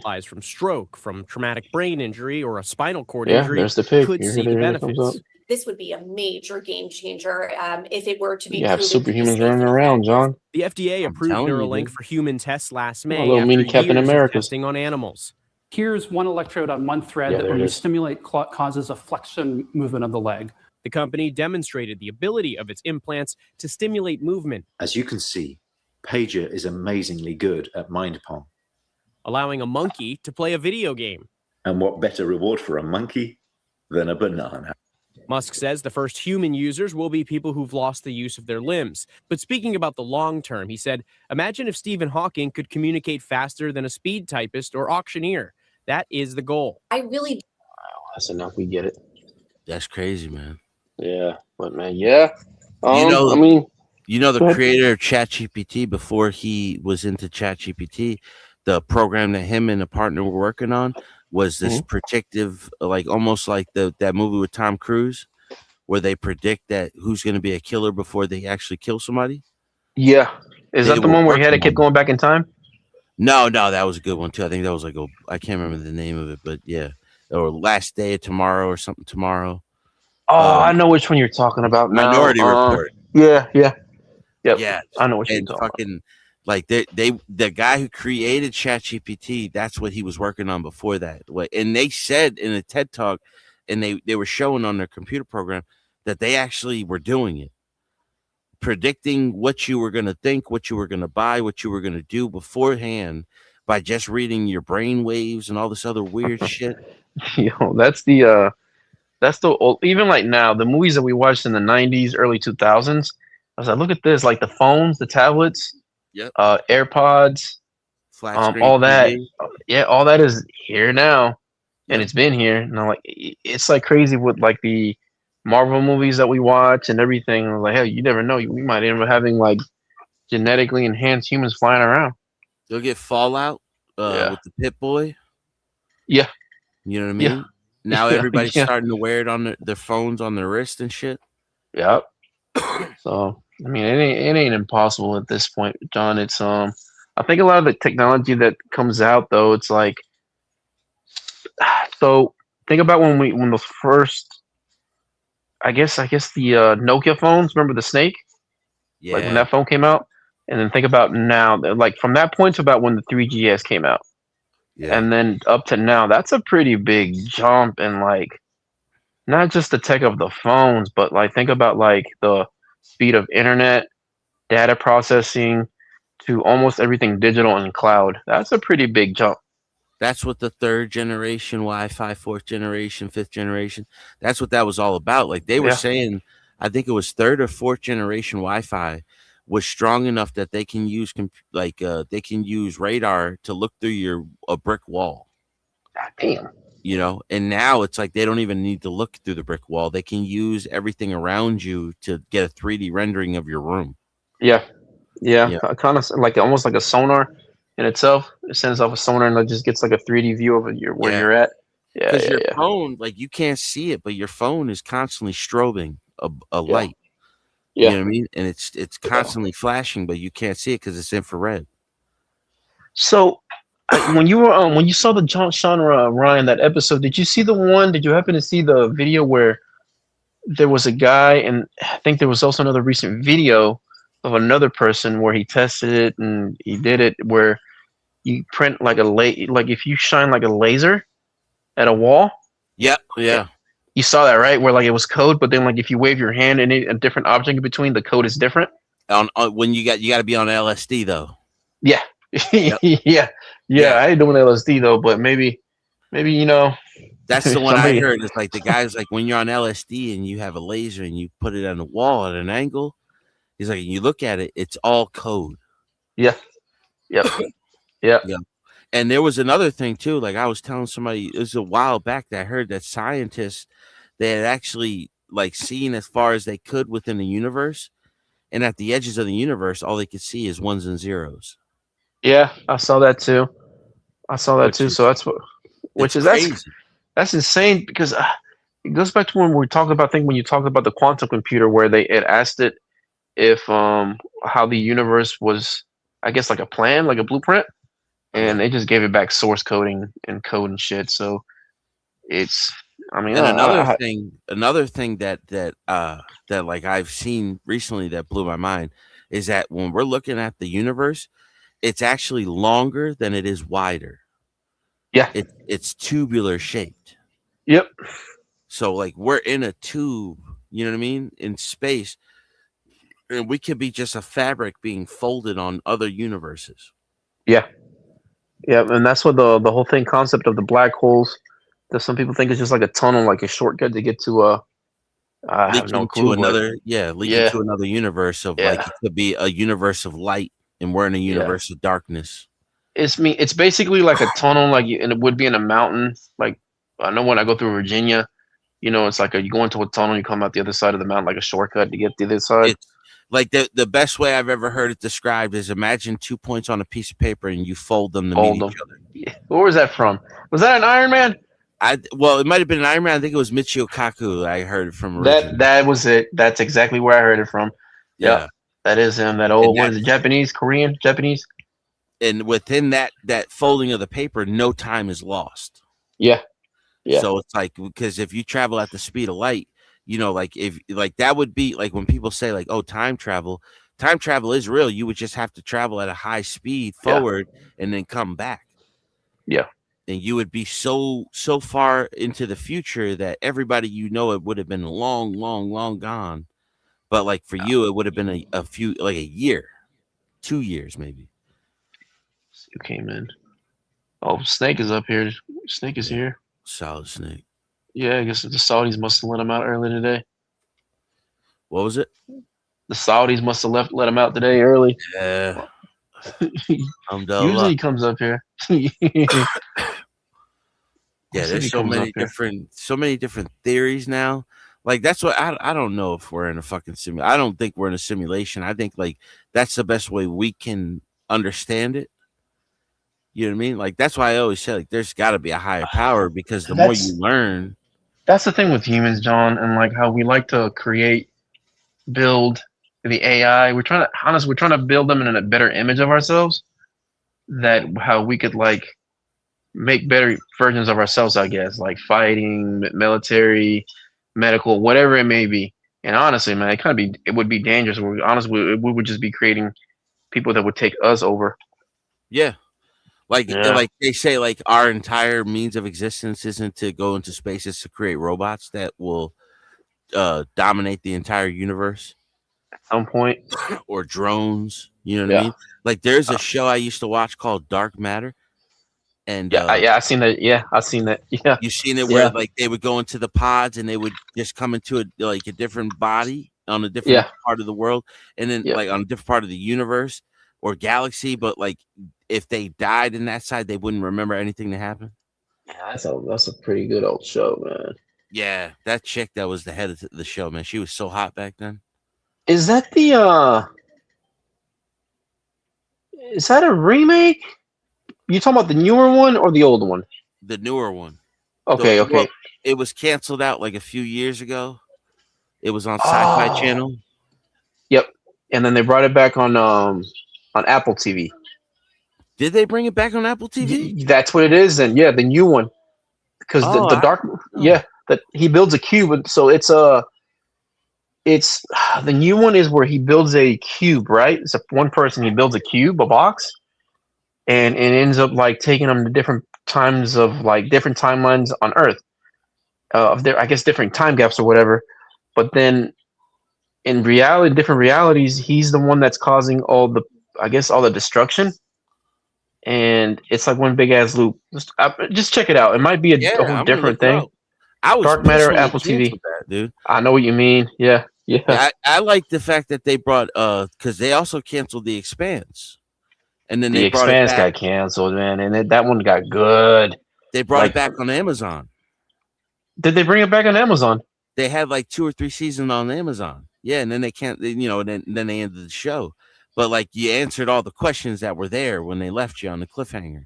Lies from stroke, from traumatic brain injury, or a spinal cord Yeah, injury there's the pig. could Here see the it comes benefits. up. This would be a major game changer if it were to be You have proven to be superhumans safe running and around, John. The FDA approved telling you, Neuralink dude. for human tests last A May little after mini Captain years of Americas. testing on animals. Here's one electrode on one thread Yeah, that there when it you is. stimulate causes a flexion movement of the leg. The company demonstrated the ability of its implants to stimulate movement, As you can see, Pager is amazingly good at mind pong. allowing a monkey to play a video game. And what better reward for a monkey than a banana? Musk says the first human users will be people who've lost the use of their limbs. But speaking about the long term, he said, imagine if Stephen Hawking could communicate faster than a speed typist or auctioneer. That is the goal. I really That's enough. We get it. That's crazy, man. Yeah, but man, yeah. You know, I mean, you know, the go ahead. creator of ChatGPT, before he was into ChatGPT, the program that him and a partner were working on was this predictive, like almost like that movie with Tom Cruise, where they predict that who's going to be a killer before they actually kill somebody. Yeah. Is They that the were one where he had to working keep on going back in time? No, that was a good one too. I think that was like I can't remember the name of it, but yeah, or Last Day of Tomorrow or something tomorrow. Oh, I know which one you're talking about now. Minority Report. Yeah. Yep. Yeah, I know what you're and talking fucking like the guy who created ChatGPT, that's what he was working on before that. And they said in a TED talk, and they were showing on their computer program that they actually were doing it, predicting what you were going to think, what you were going to buy, what you were going to do beforehand by just reading your brain waves and all this other weird shit. Yo, that's the old, even like now, the movies that we watched in the 90s, early 2000s. I was like, look at this, like the phones, the tablets, Yep. AirPods, Flat screen all that. TV. Yeah, all that is here now, and it's been here. And I'm like, it's like crazy with like the Marvel movies that we watch and everything. I was like, hell, you never know. We might end up having like genetically enhanced humans flying around. You'll get Fallout with the Pit Boy. Yeah. You know what I mean? Yeah. Now Yeah, everybody's yeah. starting to wear it on their phones on their wrist and shit. Yep. So I mean, it ain't impossible at this point, John. It's I think a lot of the technology that comes out though, it's like, so think about when the first, I guess the Nokia phones. Remember the Snake? Like when Yeah. that phone came out, and then think about now, like from that point to about when the 3GS came out, and then up to now, that's a pretty big jump in like not just the tech of the phones, but like think about like the speed of internet, data processing, to almost everything digital and cloud. That's a pretty big jump. That's what the 3rd generation Wi-Fi, 4th generation, 5th generation, that's what that was all about. Like they were Yeah. saying, I think it was 3rd or 4th generation Wi-Fi was strong enough that they can use they can use radar to look through a brick wall. Damn. You know, and now it's like they don't even need to look through the brick wall. They can use everything around you to get a 3D rendering of your room. Yeah. Kind of like almost like a sonar in itself. It sends off a sonar and it just gets like a 3D view of where you're at. Yeah, because your phone, like you can't see it, but your phone is constantly strobing a light. Yeah. You know what I mean? And it's constantly flashing, but you can't see it because it's infrared. So when you saw the Sean Ryan that episode, did you see the one? Did you happen to see the video where there was a guy, and I think there was also another recent video of another person where he tested it and he did it where you print like like if you shine like a laser at a wall. Yeah. You saw that, right? Where like it was code, but then like if you wave your hand and a different object in between, the code is different. On when you got to be on LSD though. Yeah. Yeah. I ain't doing LSD though, but maybe that's the one I heard. It's like the guy's like when you're on LSD and you have a laser and you put it on the wall at an angle. He's like, you look at it, it's all code. Yeah. Yep. Yeah. And there was another thing too. Like I was telling somebody, it was a while back that I heard that scientists, they had actually like seen as far as they could within the universe, and at the edges of the universe, all they could see is ones and zeros. Yeah, I saw that too. So that's that's insane because it goes back to when we talked about when you talked about the quantum computer where it asked it if how the universe was, I guess, like a plan, like a blueprint, and they just gave it back source coding and code and shit. So it's, I mean, and another thing that like I've seen recently that blew my mind is that when we're looking at the universe, it's actually longer than it is wider. Yeah, it's tubular shaped. Yep. So like we're in a tube, you know what I mean, in space, and we could be just a fabric being folded on other universes. Yeah, and that's what the whole concept of the black holes, that some people think is just like a tunnel, like a shortcut to get to I have no clue. Leading to another universe of like it could be a universe of light, and we're in a universe of darkness. It's basically like a tunnel, and it would be in a mountain. Like I know when I go through Virginia, it's like you go into a tunnel, you come out the other side of the mountain, like a shortcut to get to the other side. It's like the best way I've ever heard it described is imagine 2 points on a piece of paper and you fold them to meet each other. Yeah. Where was that from? Was that an Iron Man? Well, it might have been an Iron Man. I think it was Michio Kaku. I heard it from originally. That was it. That's exactly where I heard it from. Yeah, that is him. That old, what is it? Japanese? And within that folding of the paper, no time is lost. Yeah. So it's like, because if you travel at the speed of light, like if like that would be like when people say like, oh, time travel is real. You would just have to travel at a high speed forward and then come back. Yeah. And you would be so far into the future that everybody it would have been long, long, long gone. But like for you, it would have been a few, like a year, 2 years maybe. You came in. Oh, Snake is up here. Snake is here. Solid Snake. Yeah, I guess the Saudis must have let him out early today. What was it? The Saudis must have let him out today early. Yeah. Usually he comes up here. Yeah, there's so many different theories now. Like that's what I don't know if we're in a fucking simulation. I don't think we're in a simulation. I think like that's the best way we can understand it. You know what I mean? Like that's why I always say like there's got to be a higher power, because the more you learn. That's the thing with humans, John, and like how we like to build the AI. We're trying to build them in a better image of ourselves. That how we could like make better versions of ourselves, I guess, like fighting, military, medical, whatever it may be. And honestly, man, it would be dangerous. We would just be creating people that would take us over. Yeah. Like they say, like our entire means of existence isn't to go into space, it's to create robots that will dominate the entire universe at some point, or drones. You know what I mean? Like there's a show I used to watch called Dark Matter, and I've seen that. Yeah, I've seen that. Yeah, you've seen it where like they would go into the pods and they would just come into a different body. on a different part of the world, and then like on a different part of the universe or galaxy. But like if they died in that side, they wouldn't remember anything that happened. Yeah, that's a pretty good old show, man. Yeah, that chick that was the head of the show, man, she was so hot back then. Is that the is that a remake? You talking about the newer one or the old one? The newer one. Okay, okay. Well, it was canceled out like a few years ago. It was on Sci-Fi Channel. Yep. And then they brought it back on Apple TV. Did they bring it back on Apple TV? That's what it is then. Yeah, the new one. Because the dark that he builds a cube, so it's the new one is where he builds a cube, right? It's one person, he builds a cube, a box, and it ends up like taking them to different times of like different timelines on Earth. Of their, I guess, different time gaps or whatever. But then in reality, different realities, he's the one that's causing all the destruction. And it's like one big ass loop. Just check it out. It might be a whole different thing. I was Dark Matter, pissed when Apple they TV. canceled that, dude. I know what you mean. Yeah. I like the fact that they brought because they also canceled The Expanse, and then The they brought it Expanse back. got canceled, man, and that one got good. They brought it back on Amazon. Did they bring it back on Amazon? They had like 2 or 3 seasons on Amazon. Yeah, and then they can't, then they ended the show. But like you answered all the questions that were there when they left you on the cliffhanger.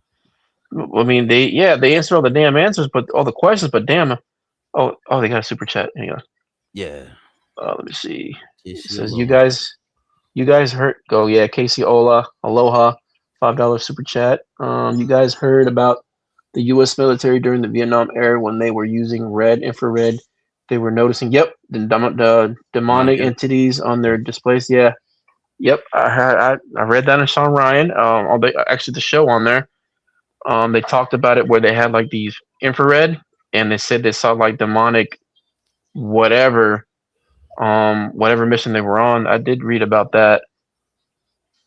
I mean, they answered all the damn answers, but all the questions. But damn, they got a super chat. Hang on. Yeah. Let me see. It says Aloha. you guys heard. Go yeah, Casey Ola, aloha, $5 super chat. You guys heard about the U.S. military during the Vietnam era when they were using red infrared. They were noticing, the demonic entities on their displays. Yeah, yep. I read that in Sean Ryan. Actually, the show on there. They talked about it where they had like these infrared, and they said they saw like demonic, whatever mission they were on. I did read about that.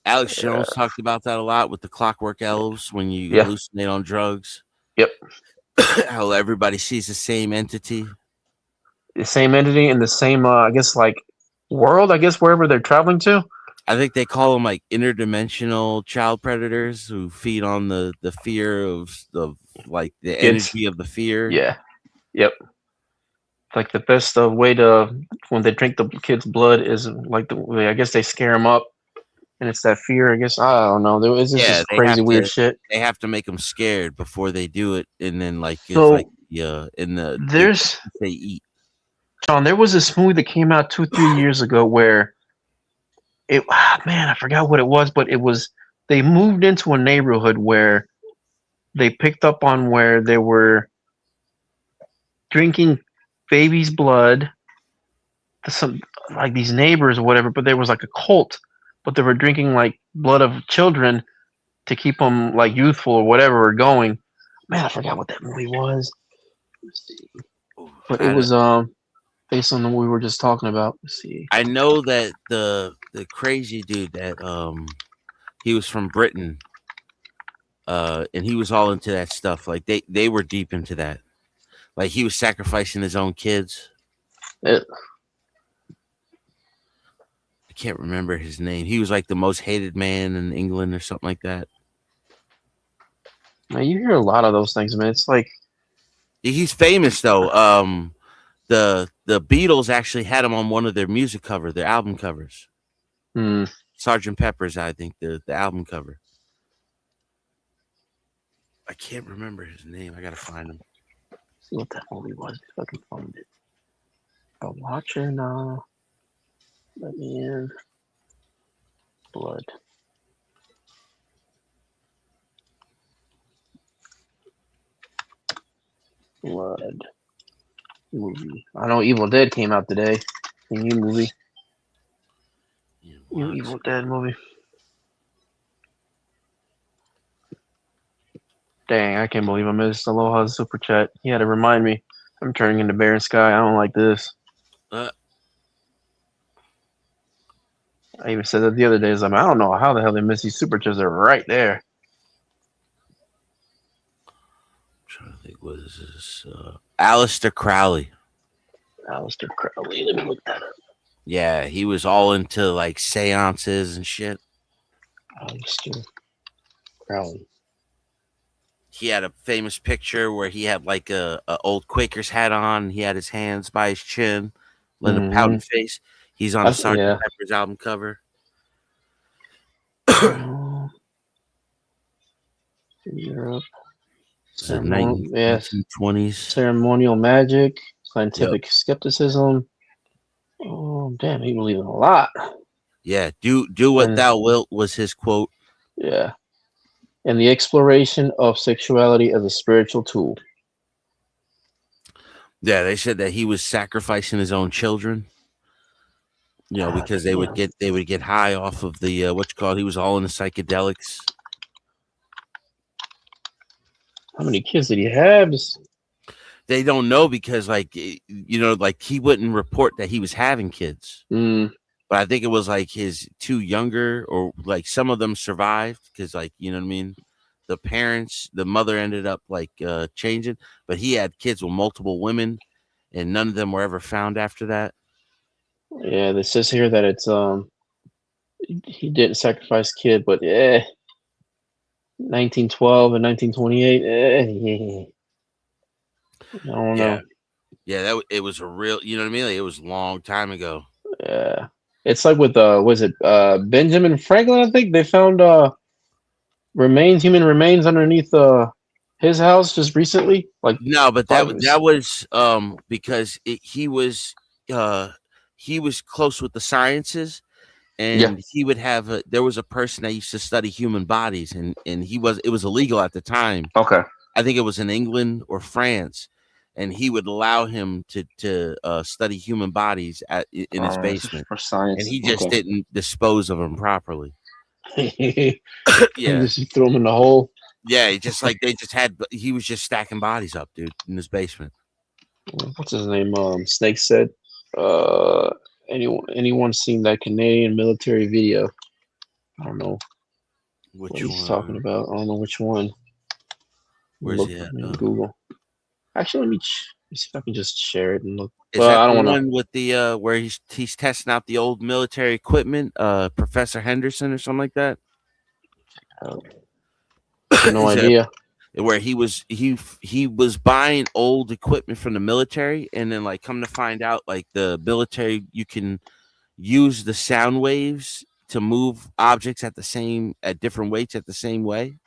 Alex Jones talked about that a lot with the clockwork elves when you hallucinate on drugs. Yep. How everybody sees the same entity. The same entity in the same, I guess, like world. I guess wherever they're traveling to. I think they call them like interdimensional child predators who feed on the fear of like the energy of the fear. Yeah. Yep. Like the best way to when they drink the kid's blood is like I guess they scare them up, and it's that fear. I guess I don't know. It's just crazy weird shit. They have to make them scared before they do it, and then like it's So, like they eat. John, there was this movie that came out 2-3 years ago where I forgot what it was, but they moved into a neighborhood where they picked up on where they were drinking baby's blood to some like these neighbors or whatever, but there was like a cult, but they were drinking like blood of children to keep them like youthful or whatever or going. Man, I forgot what that movie was. Let's see. But it was based on the movie we were just talking about. Let's see. I know that the crazy dude that he was from Britain, and he was all into that stuff. Like they were deep into that. Like he was sacrificing his own kids. Yeah. I can't remember his name. He was like the most hated man in England or something like that. Man, you hear a lot of those things, man. It's like he's famous though. The Beatles actually had him on one of their music cover, their album covers. Sgt. Pepper's, I think, the album cover. I can't remember his name. I gotta find him. See what that movie was. If I can find it. I'm watching. Let me in. Blood. Blood movie. I know Evil Dead came out today. A new movie. New Evil Dead movie. Dang, I can't believe I missed Aloha's super chat. He had to remind me. I'm turning into Bear and Sky. I don't like this. I even said that the other day. I don't know how the hell they missed these super chats. They're right there. I'm trying to think, what is this? Aleister Crowley. Aleister Crowley. Let me look that up. Yeah, he was all into like seances and shit. Crowley. He had a famous picture where he had like a old Quaker's hat on. He had his hands by his chin, with a pouting face. He's on a Sgt. Pepper's album cover. Europe. It's the 1920s. Ceremonial magic, scientific skepticism. Oh, damn, he believed in a lot. Yeah, do what thou wilt was his quote. Yeah. And the exploration of sexuality as a spiritual tool. Yeah, they said that he was sacrificing his own children. You know, because they would get high off of the he was all in the psychedelics. How many kids did he have? They don't know because, like, he wouldn't report that he was having kids. But I think it was like his two younger, or like some of them survived because, like, you know what I mean? The mother ended up like changing, but he had kids with multiple women, and none of them were ever found after that. Yeah, this says here that it's he didn't sacrifice kid, but 1912 and 1928. I don't know. Yeah, it was a real, you know what I mean? Like, it was a long time ago. Yeah, it's like with was it Benjamin Franklin? I think they found human remains underneath his house just recently. Like no, but that was because he was close with the sciences, and he would have there was a person that used to study human bodies, and it was illegal at the time. Okay, I think it was in England or France, and he would allow him to study human bodies in his basement for science, and he just didn't dispose of them properly. Yeah, just threw him in the hole. Yeah, he was just stacking bodies up, dude, in his basement. What's his name? Snake said, anyone seen that Canadian military video? I don't know what he's talking about. I don't know which one. Where's he at? Google. Actually, let me see if I can just share it and look. Is that the one with the where he's testing out the old military equipment, Professor Henderson or something like that? No idea. Where he was buying old equipment from the military, and then like come to find out, like the military, you can use the sound waves to move objects at different weights at the same way.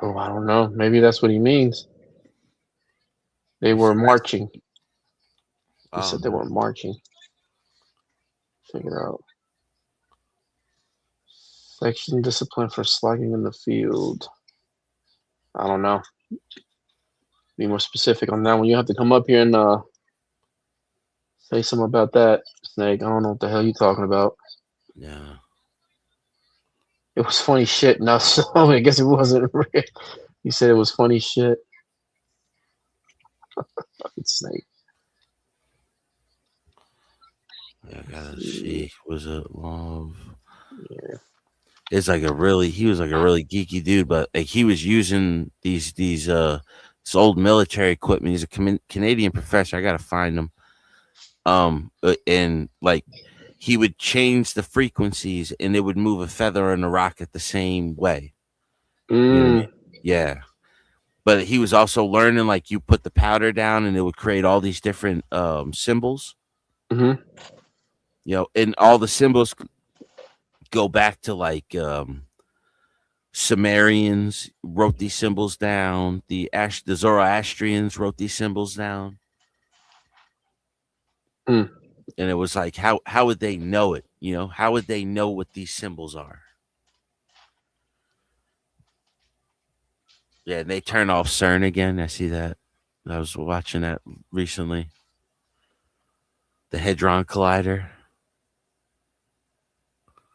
Oh, I don't know. Maybe that's what he means. They were marching. He said they were marching. Check it out. Section discipline for slugging in the field. I don't know. Be more specific on that one. You have to come up here and say something about that, Snake. I don't know what the hell you're talking about. Yeah. It was funny shit. No, so I guess it wasn't real. You said it was funny shit. Fucking Snake. Yeah, I gotta see. Was it love? Yeah. He was like a really geeky dude, but like he was using these this old military equipment. He's a Canadian professor. I gotta find him. And like he would change the frequencies, and it would move a feather and a rock at the same way. You know what I mean? Yeah. But he was also learning, like, you put the powder down, and it would create all these different symbols. Mm-hmm. You know, and all the symbols go back to like Sumerians wrote these symbols down. The Zoroastrians wrote these symbols down. And it was like, how would they know it? You know, how would they know what these symbols are? Yeah, they turn off CERN again. I see that. I was watching that recently. The Hadron Collider.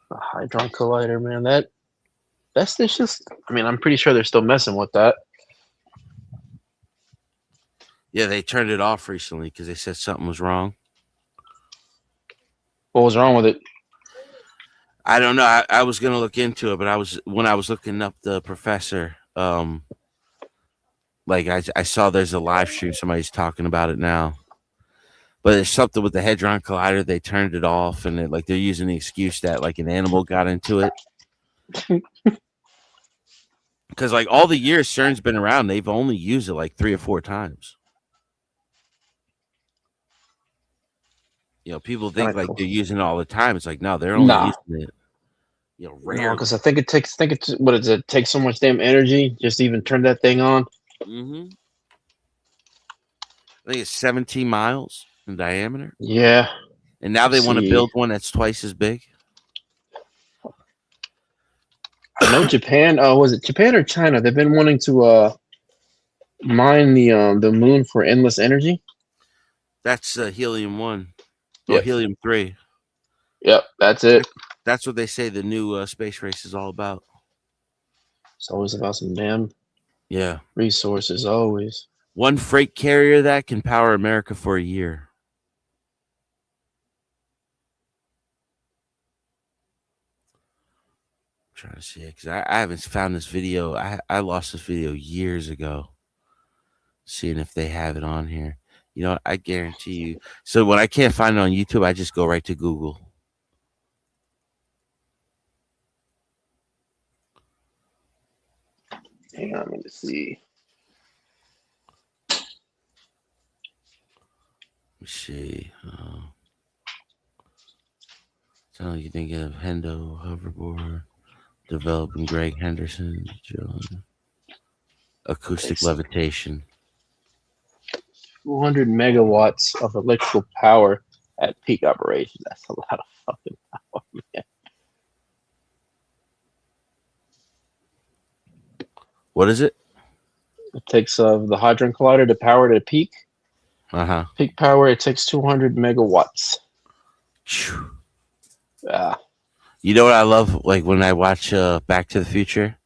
The Hadron Collider, man. That's just. I mean, I'm pretty sure they're still messing with that. Yeah, they turned it off recently because they said something was wrong. What was wrong with it? I don't know. I was gonna look into it, but when I was looking up the professor, like I saw there's a live stream. Somebody's talking about it now. But there's something with the Hadron Collider. They turned it off, and they're using the excuse that like an animal got into it. Because like all the years CERN's been around, they've only used it like 3 or 4 times. You know, people think like they're using it all the time. It's like no, they're only using it. You know, rarely. Because I think it takes. What does it take? So much damn energy just to even turn that thing on. Mm-hmm. I think it's 17 miles in diameter. Yeah. And now they want to build one that's twice as big. I know Japan. Was it Japan or China? They've been wanting to mine the moon for endless energy. That's helium-1 or helium-3. Yep, that's it. That's what they say the new space race is all about. It's always about some damn resources. Always. One freight carrier that can power America for a year. I'm trying to see it because I haven't found this video. I lost this video years ago. Seeing if they have it on here. You know, I guarantee you. So when I can't find it on YouTube, I just go right to Google. Hang on, let me see. Let me see. So you think of Hendo hoverboard, developing Greg Henderson, John. Acoustic levitation. 200 megawatts of electrical power at peak operation. That's a lot of fucking power, man. What is it? It takes the Hadron Collider to power to peak. Peak power, it takes 200 megawatts. You know what I love? Like when I watch Back to the Future,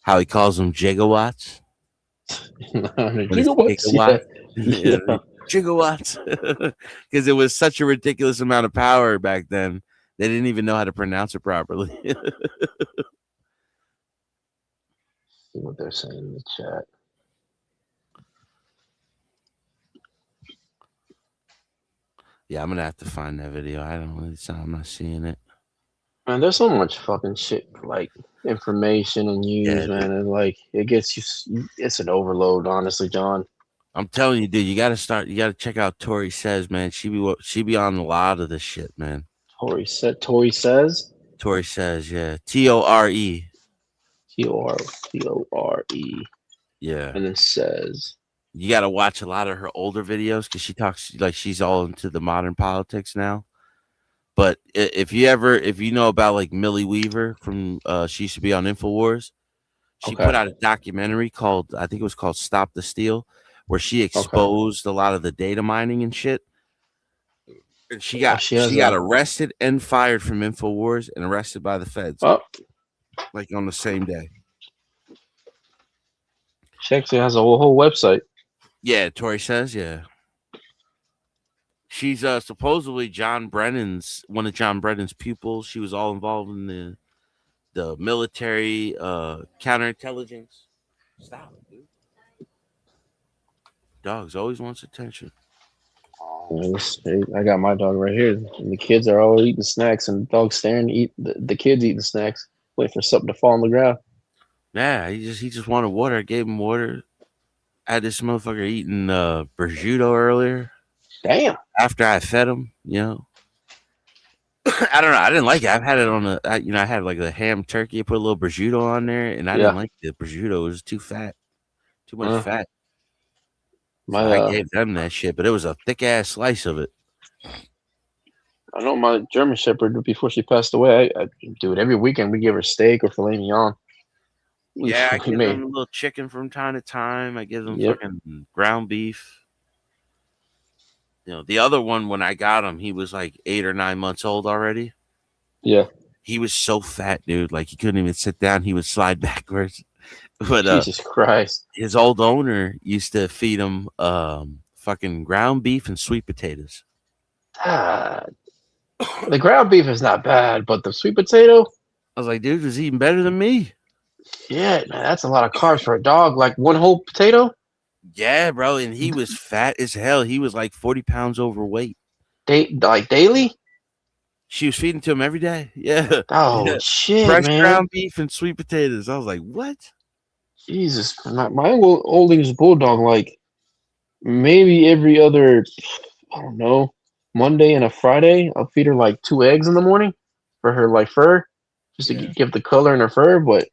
how he calls them gigawatts. Gigawatts. Gigawatts. Because it was such a ridiculous amount of power back then. They didn't even know how to pronounce it properly. See what they're saying in the chat. Yeah, I'm gonna have to find that video. I'm not seeing it. Man, there's so much fucking shit, like information and news, man, and like it gets you. It's an overload, honestly, John. I'm telling you, dude, you gotta check out Tori Says, man. She be on a lot of this shit, man. Tori says. Tori Says, yeah. Tore. Tore. Yeah. And then Says. You gotta watch a lot of her older videos because she talks like she's all into the modern politics now. But if you know about like Millie Weaver from she used to be on InfoWars, she put out a documentary called, I think it was called Stop the Steal, where she exposed a lot of the data mining and shit. And she got arrested and fired from InfoWars and arrested by the feds. Like on the same day. She actually has a whole website. Yeah, Tori Says, yeah. She's supposedly one of John Brennan's pupils. She was all involved in the military counterintelligence. Stop it, dude. Dogs always wants attention. I got my dog right here. And the kids are all eating snacks, and the dog's staring. The kids eating snacks, waiting for something to fall on the ground. Yeah, he just wanted water. I gave him water. I had this motherfucker eating prosciutto earlier. Damn. After I fed him, you know. I don't know. I didn't like it. I've had it on I had like the ham turkey. I put a little prosciutto on there, and I didn't like the prosciutto. It was too fat. Too much fat. So I gave them that shit, but it was a thick ass slice of it. I know my German Shepherd, before she passed away, I do it every weekend. We give her steak or filet mignon. Yeah, I give them a little chicken from time to time. I give them fucking ground beef. You know, the other one, when I got him, he was like 8 or 9 months old already. Yeah. He was so fat, dude. Like, he couldn't even sit down. He would slide backwards. But Jesus Christ. His old owner used to feed him fucking ground beef and sweet potatoes. The ground beef is not bad, but the sweet potato? I was like, dude, he's eating better than me. Yeah, man, that's a lot of carbs for a dog. Like one whole potato? Yeah, bro, and he was fat as hell. He was like 40 pounds overweight. Like daily? She was feeding to him every day. Yeah. Oh Yeah. shit, Fresh man. ground beef and sweet potatoes. I was like, what? Jesus, my old English bulldog, like maybe every other, I don't know, Monday and a Friday, I'll feed her like 2 eggs in the morning for her like fur, just to give the color in her fur. But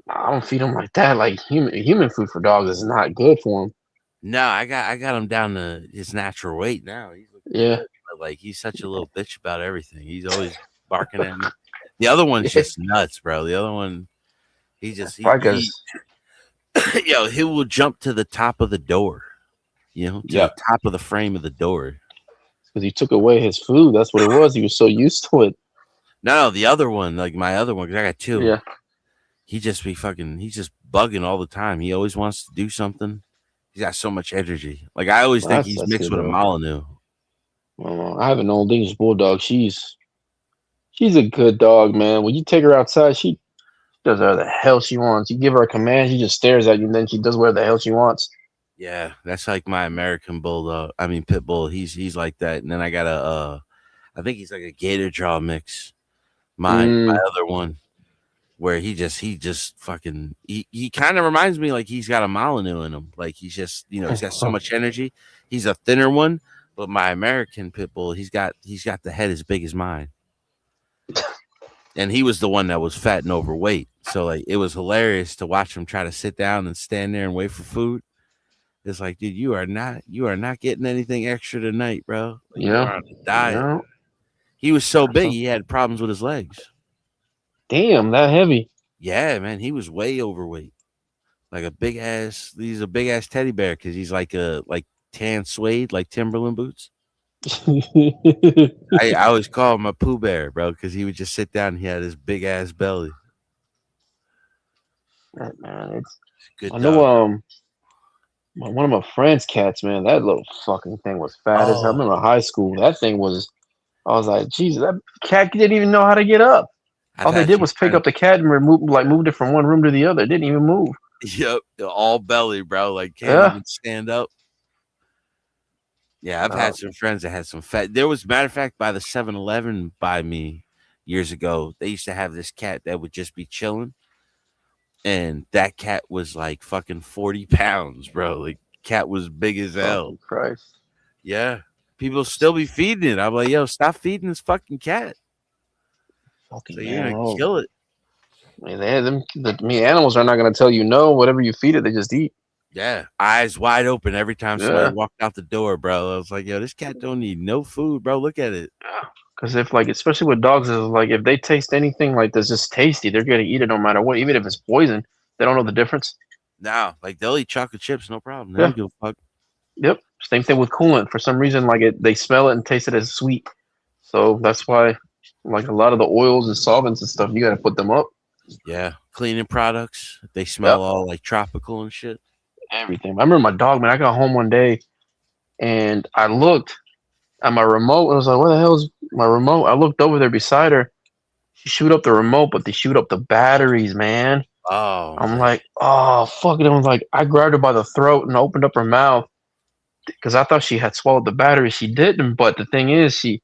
I don't feed them like that. Like human food for dogs is not good for them. No, I got him down to his natural weight now. He's looking Yeah. good, but like he's such a little bitch about everything. He's always barking at me. The other one's just nuts, bro. The other one, he he will jump to the top of the door. You know, to the top of the frame of the door. Because he took away his food. That's what it was. He was so used to it. No, the other one, like my other one, because I got 2. Yeah. He's just bugging all the time. He always wants to do something. He's got so much energy. Like I always think he's mixed with a Malinois. I have an old English bulldog. She's a good dog, man. When you take her outside, she does whatever the hell she wants. You give her a command, she just stares at you, and then she does whatever the hell she wants. Yeah, that's like my American bulldog. I mean pit bull. He's like that. And then I got I think he's like a gator jaw mix. My other one, where he just fucking he kind of reminds me like he's got a Malinois in him. Like he's just he's got so much energy. He's a thinner one, but my American pit bull, he's got the head as big as mine. And he was the one that was fat and overweight. So like it was hilarious to watch him try to sit down and stand there and wait for food. It's like, dude, you are not getting anything extra tonight, bro. Like, you're on a diet. Yeah. He was so big, he had problems with his legs. Damn, that heavy. Yeah, man, he was way overweight. Like a big ass. He's a big ass teddy bear because he's like tan suede, like Timberland boots. I always call him a Pooh Bear, bro, because he would just sit down and he had his big ass belly. Man, good. I know. One of my friend's cats, man, that little fucking thing was fat as hell. I remember high school. That thing was. I was like, Jesus, that cat didn't even know how to get up. All they did was pick up the cat and moved it from one room to the other. It didn't even move. Yep, all belly, bro. Like can't even stand up. Yeah, I've had some friends that had some fat. There was, matter of fact, by the 7-Eleven by me years ago, they used to have this cat that would just be chilling. And that cat was like fucking 40 pounds, bro. Like cat was big as hell. Christ. Yeah. People still be feeding it. I'm like, yo, stop feeding this fucking cat. So you're gonna kill it. I mean, animals are not gonna tell you no. Whatever you feed it, they just eat. Yeah, eyes wide open every time somebody walked out the door, bro. I was like, yo, this cat don't need no food, bro. Look at it. Because if especially with dogs, is like if they taste anything like that's just tasty, they're gonna eat it no matter what, even if it's poison. They don't know the difference. No, like they'll eat chocolate chips, no problem. They don't give a fuck. Yep. Same thing with coolant. For some reason, they smell it and taste it as sweet. So that's why, like a lot of the oils and solvents and stuff, you gotta put them up. Yeah, cleaning products. They smell all like tropical and shit. Everything. I remember my dog, man. I got home one day, and I looked at my remote. And I was like, "What the hell is my remote?" I looked over there beside her. She shoot up the remote, but they shoot up the batteries, man. Oh. I'm like, oh fuck it. I was like, I grabbed her by the throat and opened up her mouth because I thought she had swallowed the battery. She didn't, but the thing is, she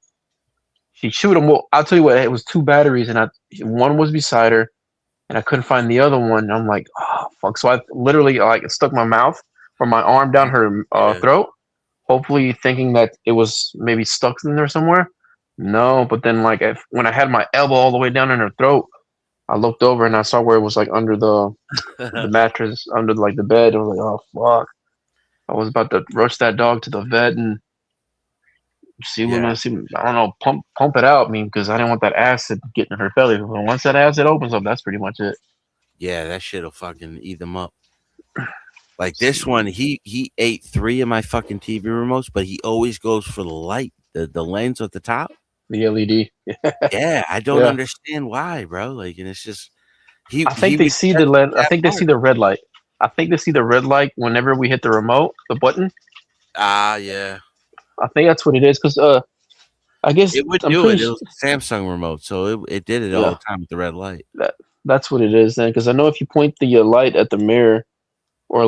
shoot them. Well, I'll tell you what. It was 2 batteries, and one was beside her. And I couldn't find the other one. I'm like, oh fuck! So I literally stuck my mouth or my arm down her throat, hopefully thinking that it was maybe stuck in there somewhere. No, but then when I had my elbow all the way down in her throat, I looked over and I saw where it was under the mattress, under the bed. I was like, oh fuck! I was about to rush that dog to the vet and see when I don't know, pump it out. I mean, because I didn't want that acid getting in her belly. But once that acid opens up, that's pretty much it. Yeah, that shit'll fucking eat them up. Like this one, he ate 3 of my fucking TV remotes, but he always goes for the light, the lens at the top, the LED. Yeah, I don't understand why, bro. Like, and it's just I think they see the lens. I think they see the red light. I think they see the red light whenever we hit the remote, the button. Yeah. I think that's what it is, because I guess it would do it. It was a Samsung remote, so it did it all the time with the red light. That's what it is then, because I know if you point the light at the mirror, or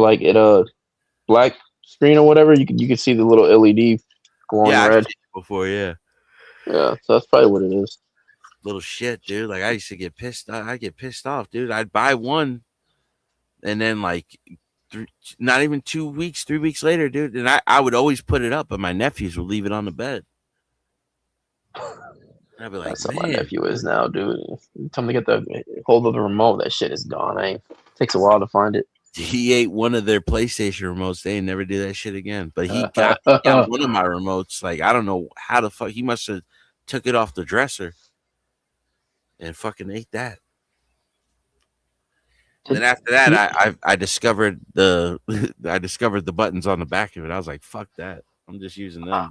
black screen or whatever, you can see the little LED glowing Yeah, I've red. seen it before. Yeah. Yeah, so that's probably what it is. Little shit, dude. Like I used to get pissed. I get pissed off, dude. I'd buy one, and then like, not even 2 weeks, 3 weeks later, dude. And I would always put it up, but my nephews would leave it on the bed. I'd be like, That's what my nephew is now, dude. Tell him to get the hold of the remote. That shit is gone. Takes a while to find it. He ate one of their PlayStation remotes. They ain't never do that shit again. But he got one of my remotes. Like, I don't know how the fuck he must have took it off the dresser and fucking ate that. Then after that, I discovered the buttons on the back of it. I was like, fuck that. I'm just using them.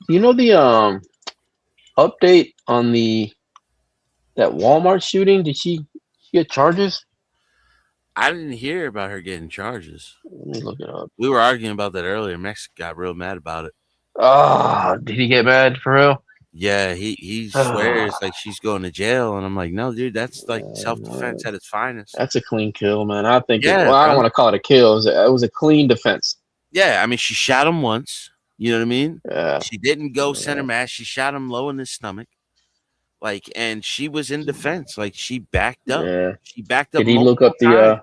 You know the update on that Walmart shooting? Did she get charges? I didn't hear about her getting charges. Let me look it up. We were arguing about that earlier. Max got real mad about it. Oh, did he get mad for real? Yeah, he swears like she's going to jail, and I'm like, no, dude, that's like self-defense at its finest. That's a clean kill, man. I think. Yeah, I don't bro. want to call it a kill. It was a clean defense. Yeah, I mean, she shot him once. You know what I mean? Yeah. She didn't go center mass. She shot him low in his stomach. Like, and she was in defense. Like, she backed up. Yeah. She backed up. Did he look up the?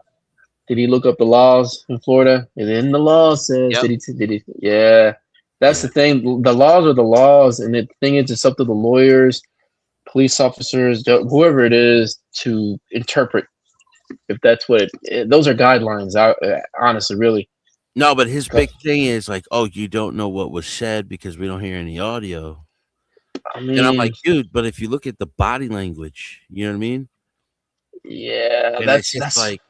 Did he look up the laws in Florida? And then the law says, Yep. Did he? Yeah. That's the thing. The laws are the laws, and the thing is, it's up to the lawyers, police officers, whoever it is, to interpret. If that's what those are guidelines. Honestly, really. No, but his big thing is like, oh, you don't know what was said because we don't hear any audio. I mean, and I'm like, dude, but if you look at the body language, you know what I mean? Yeah, and it's just like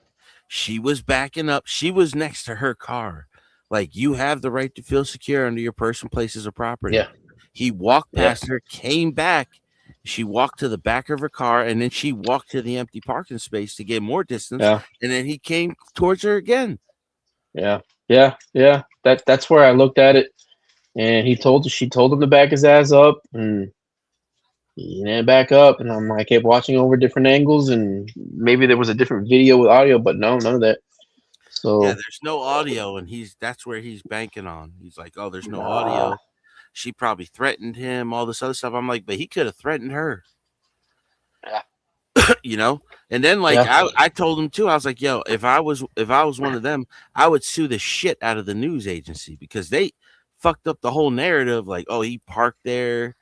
she was backing up. She was next to her car. Like, you have the right to feel secure under your person, places, or property. Yeah. He walked past her, came back. She walked to the back of her car, and then she walked to the empty parking space to get more distance. Yeah. And then he came towards her again. Yeah. That's where I looked at it, and she told him to back his ass up, and he didn't back up. And I kept watching over different angles, and maybe there was a different video with audio, but no, none of that. So yeah, there's no audio, and that's where he's banking on. He's like, oh, there's no audio. She probably threatened him, all this other stuff. I'm like, but he could have threatened her. Yeah. You know? And then I told him too, I was like, yo, if I was one of them, I would sue the shit out of the news agency because they fucked up the whole narrative. Like, oh, he parked there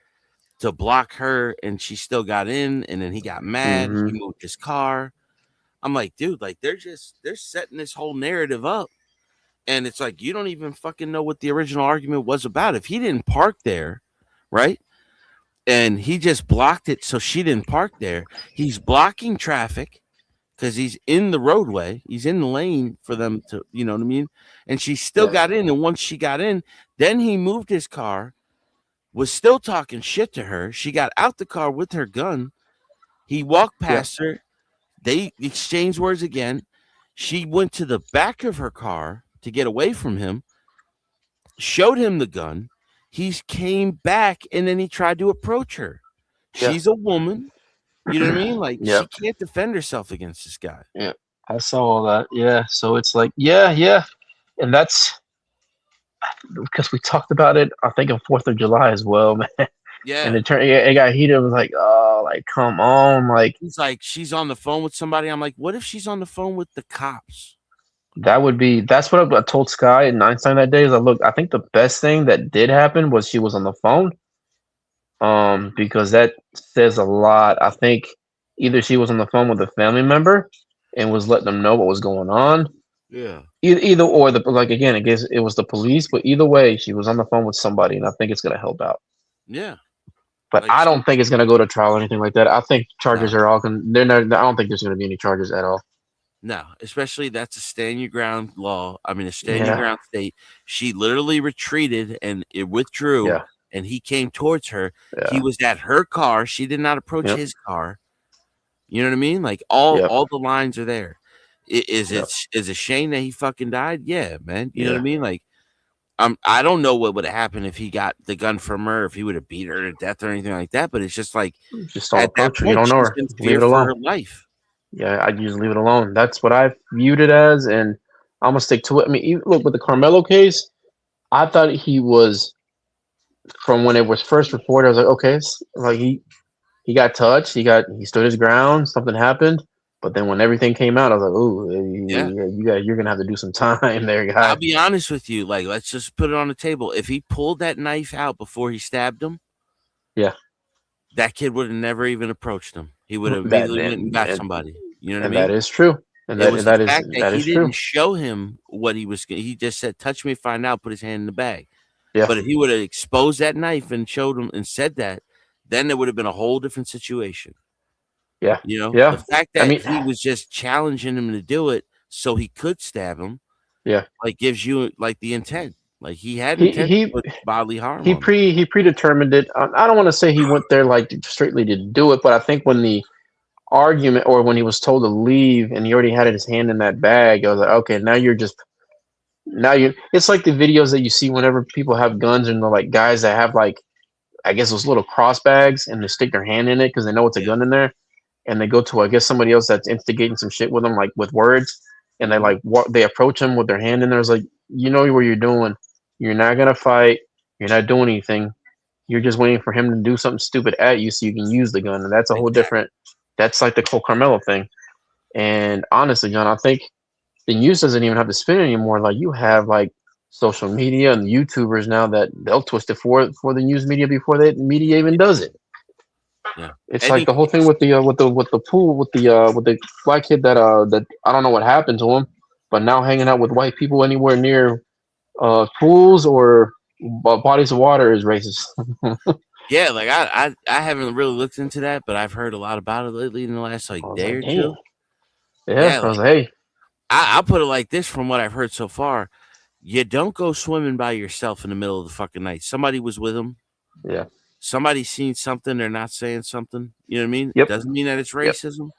to block her and she still got in, and then he got mad. He moved his car. I'm like, dude, like they're setting this whole narrative up. And it's like, you don't even fucking know what the original argument was about. If he didn't park there, right? And he just blocked it so she didn't park there. He's blocking traffic because he's in the roadway. He's in the lane for them to, you know what I mean? And she still got in. And once she got in, then he moved his car, was still talking shit to her. She got out the car with her gun. He walked past her. They exchanged words again. She went to the back of her car to get away from him, showed him the gun. He came back, and then he tried to approach her. Yeah. She's a woman. You know what I mean? Like, she can't defend herself against this guy. Yeah, I saw all that. Yeah, so it's like, yeah. And that's because we talked about it, I think, on 4th of July as well, man. Yeah. And it got heated. It was like, oh, like, come on. Like, he's like, she's on the phone with somebody. I'm like, what if she's on the phone with the cops? That's what I told Sky and Einstein that day. Is look, I think the best thing that did happen was she was on the phone. Because that says a lot. I think either she was on the phone with a family member and was letting them know what was going on. Yeah. Either or again, I guess it was the police, but either way, she was on the phone with somebody, and I think it's gonna help out. Yeah. But Like, I don't think it's gonna go to trial or anything like that. I think charges are all they're not. I don't think there's gonna be any charges at all. No, especially that's a stand your ground law. I mean, a stand your ground state. She literally retreated and it withdrew. Yeah. And he came towards her. Yeah. He was at her car. She did not approach his car. You know what I mean? Like all the lines are there. Is a shame that he fucking died? Yeah, man. You know what I mean? Like, I don't know what would have happened if he got the gun from her, if he would have beat her to death or anything like that. But it's just like Just don't at that approach her. You point, don't know she's her. in Leave fear it for alone. her life. Yeah, I usually leave it alone. That's what I viewed it as, and I'm gonna stick to it. I mean, even, look, with the Carmelo case, I thought he was, from when it was first reported, I was like, okay, like he got touched, he stood his ground, something happened. But then when everything came out, I was like, ooh, Yeah. you're gonna have to do some time there, guy. I'll be honest with you. Like, let's just put it on the table. If he pulled that knife out before he stabbed him, yeah, that kid would have never even approached him. He would have that immediately went and got and, somebody. You know what I and mean? that is true. And It was the that is fact that he true. didn't show him what he was. He just said, "Touch me, find out." Put his hand in the bag. Yeah. But if he would have exposed that knife and showed him and said that, then there would have been a whole different situation. Yeah. You know, Yeah. the fact I that mean, he was just challenging him to do it so he could stab him, yeah, like gives you like the intent. Like he had he intent to put bodily harm on him. he predetermined it. I don't want to say he went there like straightly to do it, but I think when the argument, or when he was told to leave and he already had his hand in that bag, I was like, okay, it's like the videos that you see whenever people have guns, and they're like guys that have like, I guess, those little cross bags, and they stick their hand in it because they know it's a gun in there, and they go to, I guess, somebody else that's instigating some shit with them, like with words, and they like they approach him with their hand in there. It's like, you know what you're doing. You're not gonna fight. You're not doing anything. You're just waiting for him to do something stupid at you so you can use the gun, and that's a whole different. That's like the whole Carmelo thing. And honestly, John, I think the news doesn't even have to spin anymore. Like, you have like social media and YouTubers now that they'll twist it for the news media before the media even does it. Yeah, it's like the whole thing with the pool with the black kid that I don't know what happened to him, but now hanging out with white people anywhere near pools or bodies of water is racist. Yeah, like I haven't really looked into that, but I've heard a lot about it lately in the last day or two. Yeah, I was like, hey, I'll put it like this: from what I've heard so far, you don't go swimming by yourself in the middle of the fucking night. Somebody was with him. Yeah. Somebody's seen something. They're not saying something. You know what I mean? Yep. Doesn't mean that it's racism,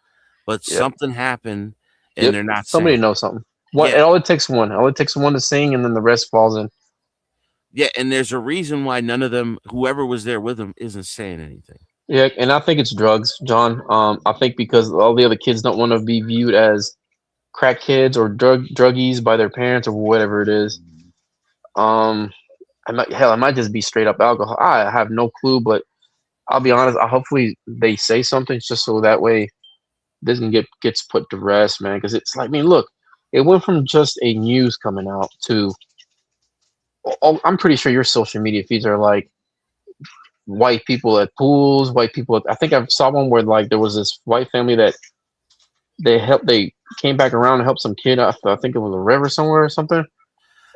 but Yep. something happened, and they're not somebody saying. knows something. What? Yeah. All it takes one to sing, and then the rest falls in. Yeah, and there's a reason why none of them, whoever was there with them, isn't saying anything. Yeah, and I think it's drugs, John. I think because all the other kids don't want to be viewed as crack kids or druggies by their parents or whatever it is. I might just be straight up alcohol. I have no clue, but I'll be honest. Hopefully they say something just so that way this gets put to rest, man. Because it's like, I mean, look, it went from just a news coming out to, I'm pretty sure your social media feeds are like white people at pools, white people. I think I saw one where like there was this white family that they came back around and helped some kid. I think it was a river somewhere or something.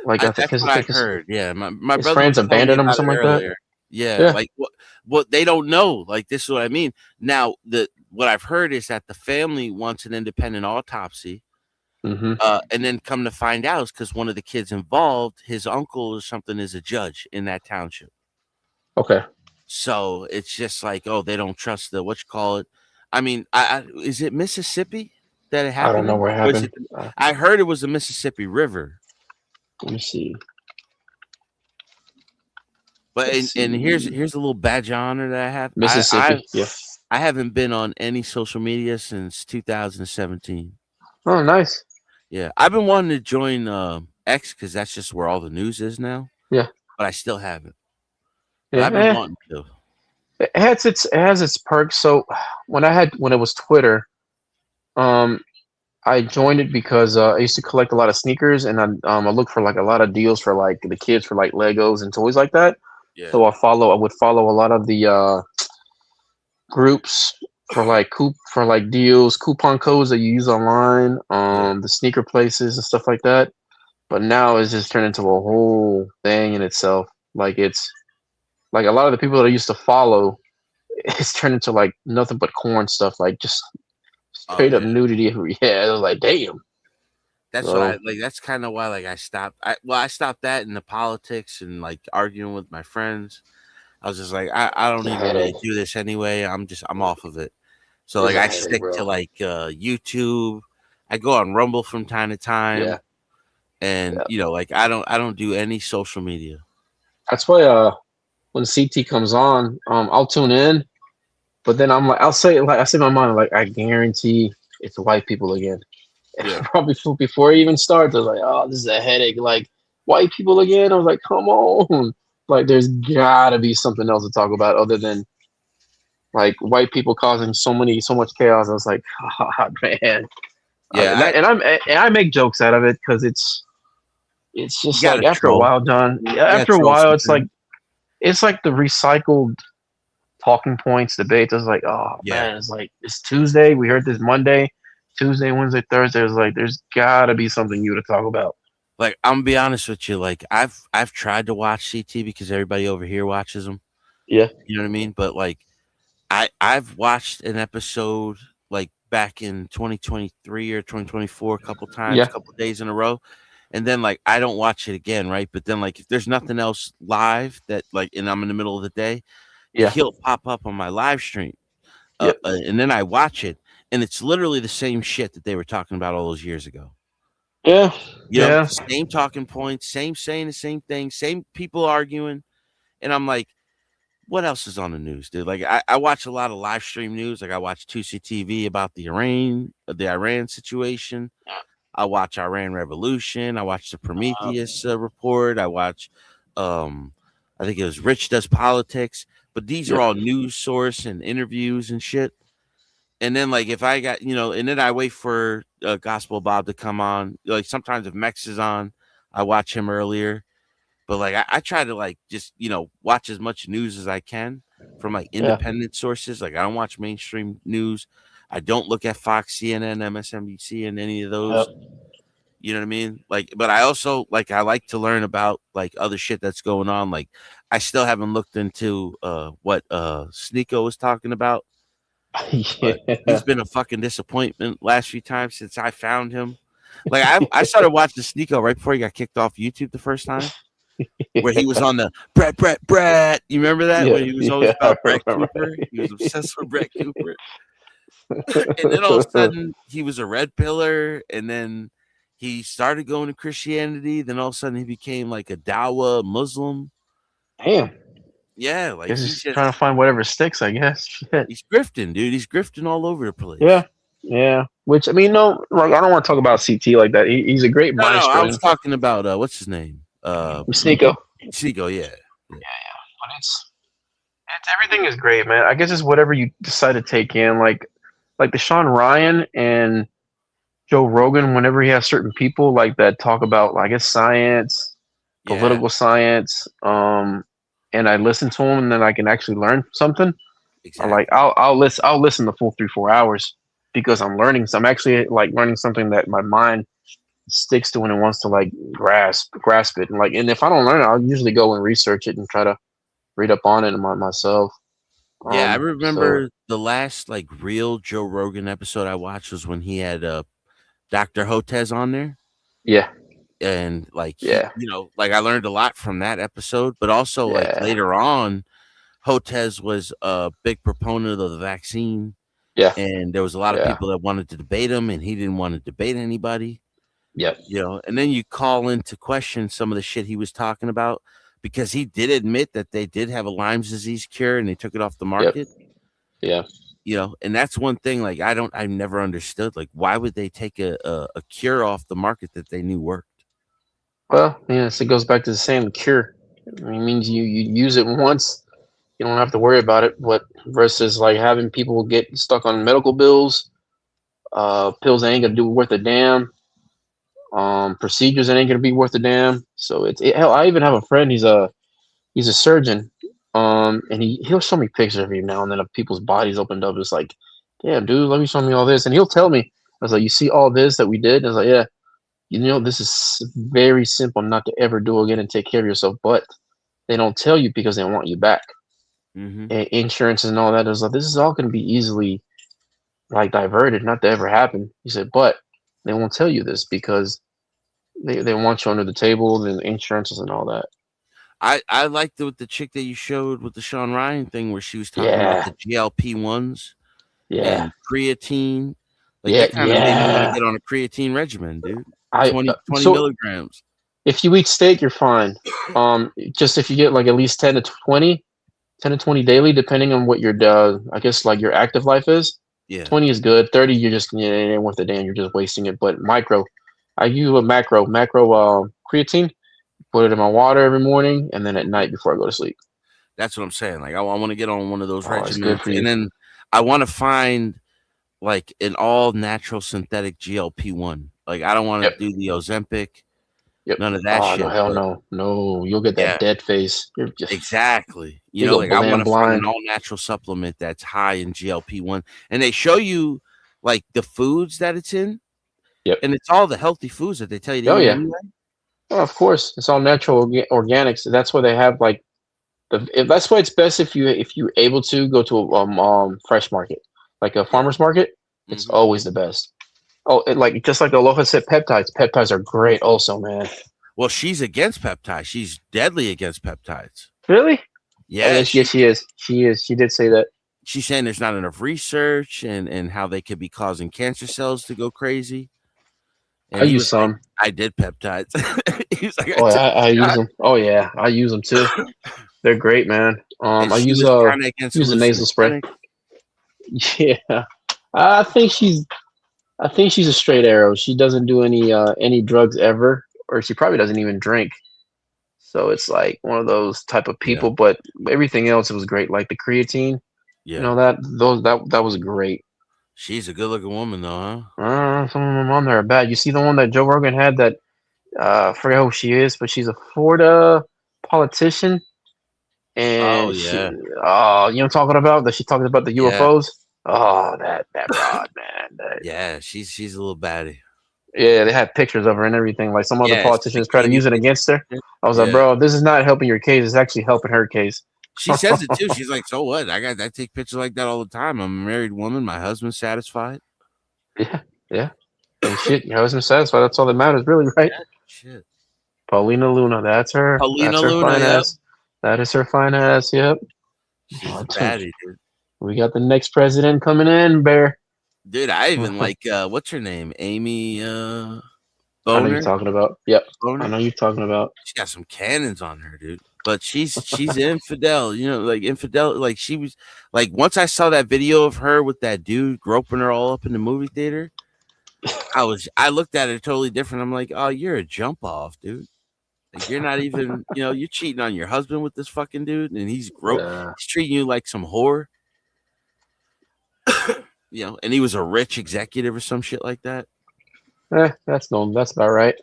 Like I think that's what I heard. Yeah, my his brother friends was telling me abandoned him or about it something like earlier. that. Yeah, like what they don't know. Like, this is what I mean. Now, what I've heard is that the family wants an independent autopsy, Mm-hmm. and then come to find out, it's because one of the kids involved, his uncle or something, is a judge in that township. Okay. So it's just like, oh, they don't trust the whatchamacallit. I mean, is it Mississippi that it happened? I don't know where it Or is happened. I heard it was the Mississippi River. Let me see. But Let's and here's see. a little badge of honor that I have. Mississippi. Yeah. I haven't been on any social media since 2017. Oh, nice. Yeah, I've been wanting to join X because that's just where all the news is now. Yeah. But I still haven't. But Yeah. I've been wanting to. It has its perks. So when it was Twitter, I joined it because I used to collect a lot of sneakers, and I look for like a lot of deals for like the kids for like Legos and toys like that. Yeah. So I would follow a lot of the groups for like deals, coupon codes that you use online, the sneaker places and stuff like that. But now it's just turned into a whole thing in itself. Like, it's like a lot of the people that I used to follow, it's turned into like nothing but corn stuff, like just straight up nudity. Yeah, it was like, damn. That's what I like. That's kind of why like I stopped. I stopped that in the politics and like arguing with my friends. I was just like, I don't even really do this anyway. I'm off of it. So like I stick to like YouTube. I go on Rumble from time to time. Yeah. And you know, like I don't do any social media. That's why when CT comes on, I'll tune in, but then I'm like, I say in my mind, like, I guarantee it's white people again. Yeah. Probably before it even starts, I was like, oh, this is a headache. Like, white people again? I was like, come on. Like, there's gotta be something else to talk about other than like white people causing so much chaos. I was like, oh, man. Yeah, And I make jokes out of it because it's just like after a while, John. After a while, it's like the recycled talking points debate. I was like, oh man, it's like it's Tuesday. We heard this Monday, Tuesday, Wednesday, Thursday. It's like there's gotta be something new to talk about. Like, I'm gonna be honest with you. Like, I've tried to watch CT because everybody over here watches them. Yeah, you know what I mean. But like, I've watched an episode like back in 2023 or 2024 a couple times, a couple days in a row. And then like I don't watch it again, right? But then like if there's nothing else live that like, and I'm in the middle of the day, he'll pop up on my live stream, and then I watch it, and it's literally the same shit that they were talking about all those years ago. Yeah, you know, same talking points, same saying the same thing, same people arguing, and I'm like, what else is on the news, dude? Like I watch a lot of live stream news. Like I watch 2C TV about the Iran situation. I watch Iran Revolution. I watch the Prometheus report. I watch, I think it was Rich Does Politics. But these are all news source and interviews and shit. And then like if I got, and then I wait for Gospel Bob to come on. Like sometimes if Mex is on, I watch him earlier. But like I try to like just watch as much news as I can from like independent sources. Like I don't watch mainstream news. I don't look at Fox, CNN, MSNBC, and any of those. You know what I mean? Like, but I also like I like to learn about like other shit that's going on. Like I still haven't looked into what Sneeko was talking about. But he's been a fucking disappointment last few times since I found him. Like I started watching Sneeko right before he got kicked off YouTube the first time. Where he was on the Brett. You remember that? When he was always about Brett Cooper. He was obsessed with Brett Cooper. And then all of a sudden he was a red pillar, and then he started going to Christianity. Then all of a sudden he became like a Dawa Muslim. Damn. Yeah, like he's just trying to find whatever sticks, I guess. Shit. He's grifting, dude. He's grifting all over the place. Yeah. Which I mean, no, like I don't want to talk about CT like that. He's a great maestro. I was talking about what's his name? Sneeko, yeah. But it's everything is great, man. I guess it's whatever you decide to take in, like the Sean Ryan and Joe Rogan. Whenever he has certain people like that talk about, I guess, science, political science, and I listen to him, and then I can actually learn something. Exactly. I'll listen the full 3-4 hours because I'm learning. So I'm actually like learning something that my mind sticks to when it wants to like grasp it, and if I don't learn it, I'll usually go and research it and try to read up on it myself. I remember the last like real Joe Rogan episode I watched was when he had Dr. Hotez on there. And like like I learned a lot from that episode, but also like later on Hotez was a big proponent of the vaccine, and there was a lot of people that wanted to debate him, and he didn't want to debate anybody. And then you call into question some of the shit he was talking about, because he did admit that they did have a Lyme's disease cure and they took it off the market. And that's one thing like I've never understood, like why would they take a cure off the market that they knew worked? Well, yes, it goes back to the same cure. I mean, it means you use it once, you don't have to worry about it. But versus like having people get stuck on medical bills, pills that ain't gonna do worth a damn. Procedures that ain't gonna be worth a damn. So hell, I even have a friend. He's a surgeon. And he'll show me pictures every now and then of people's bodies opened up. It's like, damn, dude, let me show me all this. And he'll tell me, I was like, you see all this that we did? And I was like, yeah, this is very simple not to ever do again and take care of yourself. But they don't tell you because they want you back. And insurance and all that. I was like, this is all gonna be easily like diverted, not to ever happen. He said, but they won't tell you this because they want you under the table and insurances and all that. I liked the chick that you showed with the Sean Ryan thing where she was talking about the GLP-1s and creatine. Like that kind of made me want to get on a creatine regimen, dude. 20 milligrams. If you eat steak, you're fine. Just if you get like at least 10 to 20 daily, depending on what your I guess like your active life is. Yeah. 20 is good. 30, you're just it ain't worth the damn. You're just wasting it. But micro, I use a macro creatine. Put it in my water every morning, and then at night before I go to sleep. That's what I'm saying. Like I want to get on one of those It's good regimens, for you. and then I want to find like an all natural synthetic GLP-1. Like I don't want to do the Ozempic. Yep. None of that shit. No, hell no. You'll get that dead face. You're just exactly. You you know, go like I want to find blind. an all natural supplement that's high in GLP-1, and they show you like the foods that it's in. Yep. And it's all the healthy foods that they tell you to Oh eat yeah. anyway. Oh, of course, it's all natural organics. That's why they have like that's why it's best if you're able to go to a fresh market, like a farmer's market. It's always the best. Oh, like just like Aloha said, peptides. Peptides are great, also, man. Well, she's against peptides. She's deadly against peptides. Really? Yeah. Oh, yes, she is. She is. She did say that. She's saying there's not enough research and how they could be causing cancer cells to go crazy. And I he use was some. like, I did peptides. He's like, Oh, I use them. Oh yeah, I use them too. They're great, man. And I she use was kinda against use a nasal spray. hallucinogenic. Yeah, I think she's a straight arrow. She doesn't do any drugs ever, or she probably doesn't even drink. So it's like one of those type of people. But everything else, it was great. Like the creatine, Yeah. you know that was great. She's a good-looking woman, though, huh? Some of them on there are bad. You see the one that Joe Rogan had that I forget who she is, but she's a Florida politician. And yeah. you know what I'm talking about? That she talking about the Yeah. UFOs. Oh, that broad, man. Yeah, she's a little baddie. Yeah, they had pictures of her and everything. Like some other Yeah, politicians try to use it against her. I was like, Yeah. bro, this is not helping your case. It's actually helping her case. She says it too. She's like, so what? I take pictures like that all the time. I'm a married woman. My husband's satisfied. Yeah. And shit, your husband's satisfied. That's all that matters, really, right? Shit. Paulina Luna, that's her. Paulina That's her Luna, fine yep. ass. That is her fine ass. Yep. She's a baddie, dude. We got the next president coming in, Bear. Dude, I even like what's her name? Amy I know Boner. you're talking about. Yep. Boner? I know you're talking about. She got some cannons on her, dude. But she's infidel, you know, like infidel. Like she was like once I saw that video of her with that dude groping her all up in the movie theater, I looked at it totally different. I'm like, oh, you're a jump off, dude. Like you're not even, you know, you're cheating on your husband with this fucking dude, and he's he's treating you like some whore. You know, and he was a rich executive or some shit like that. That's about right.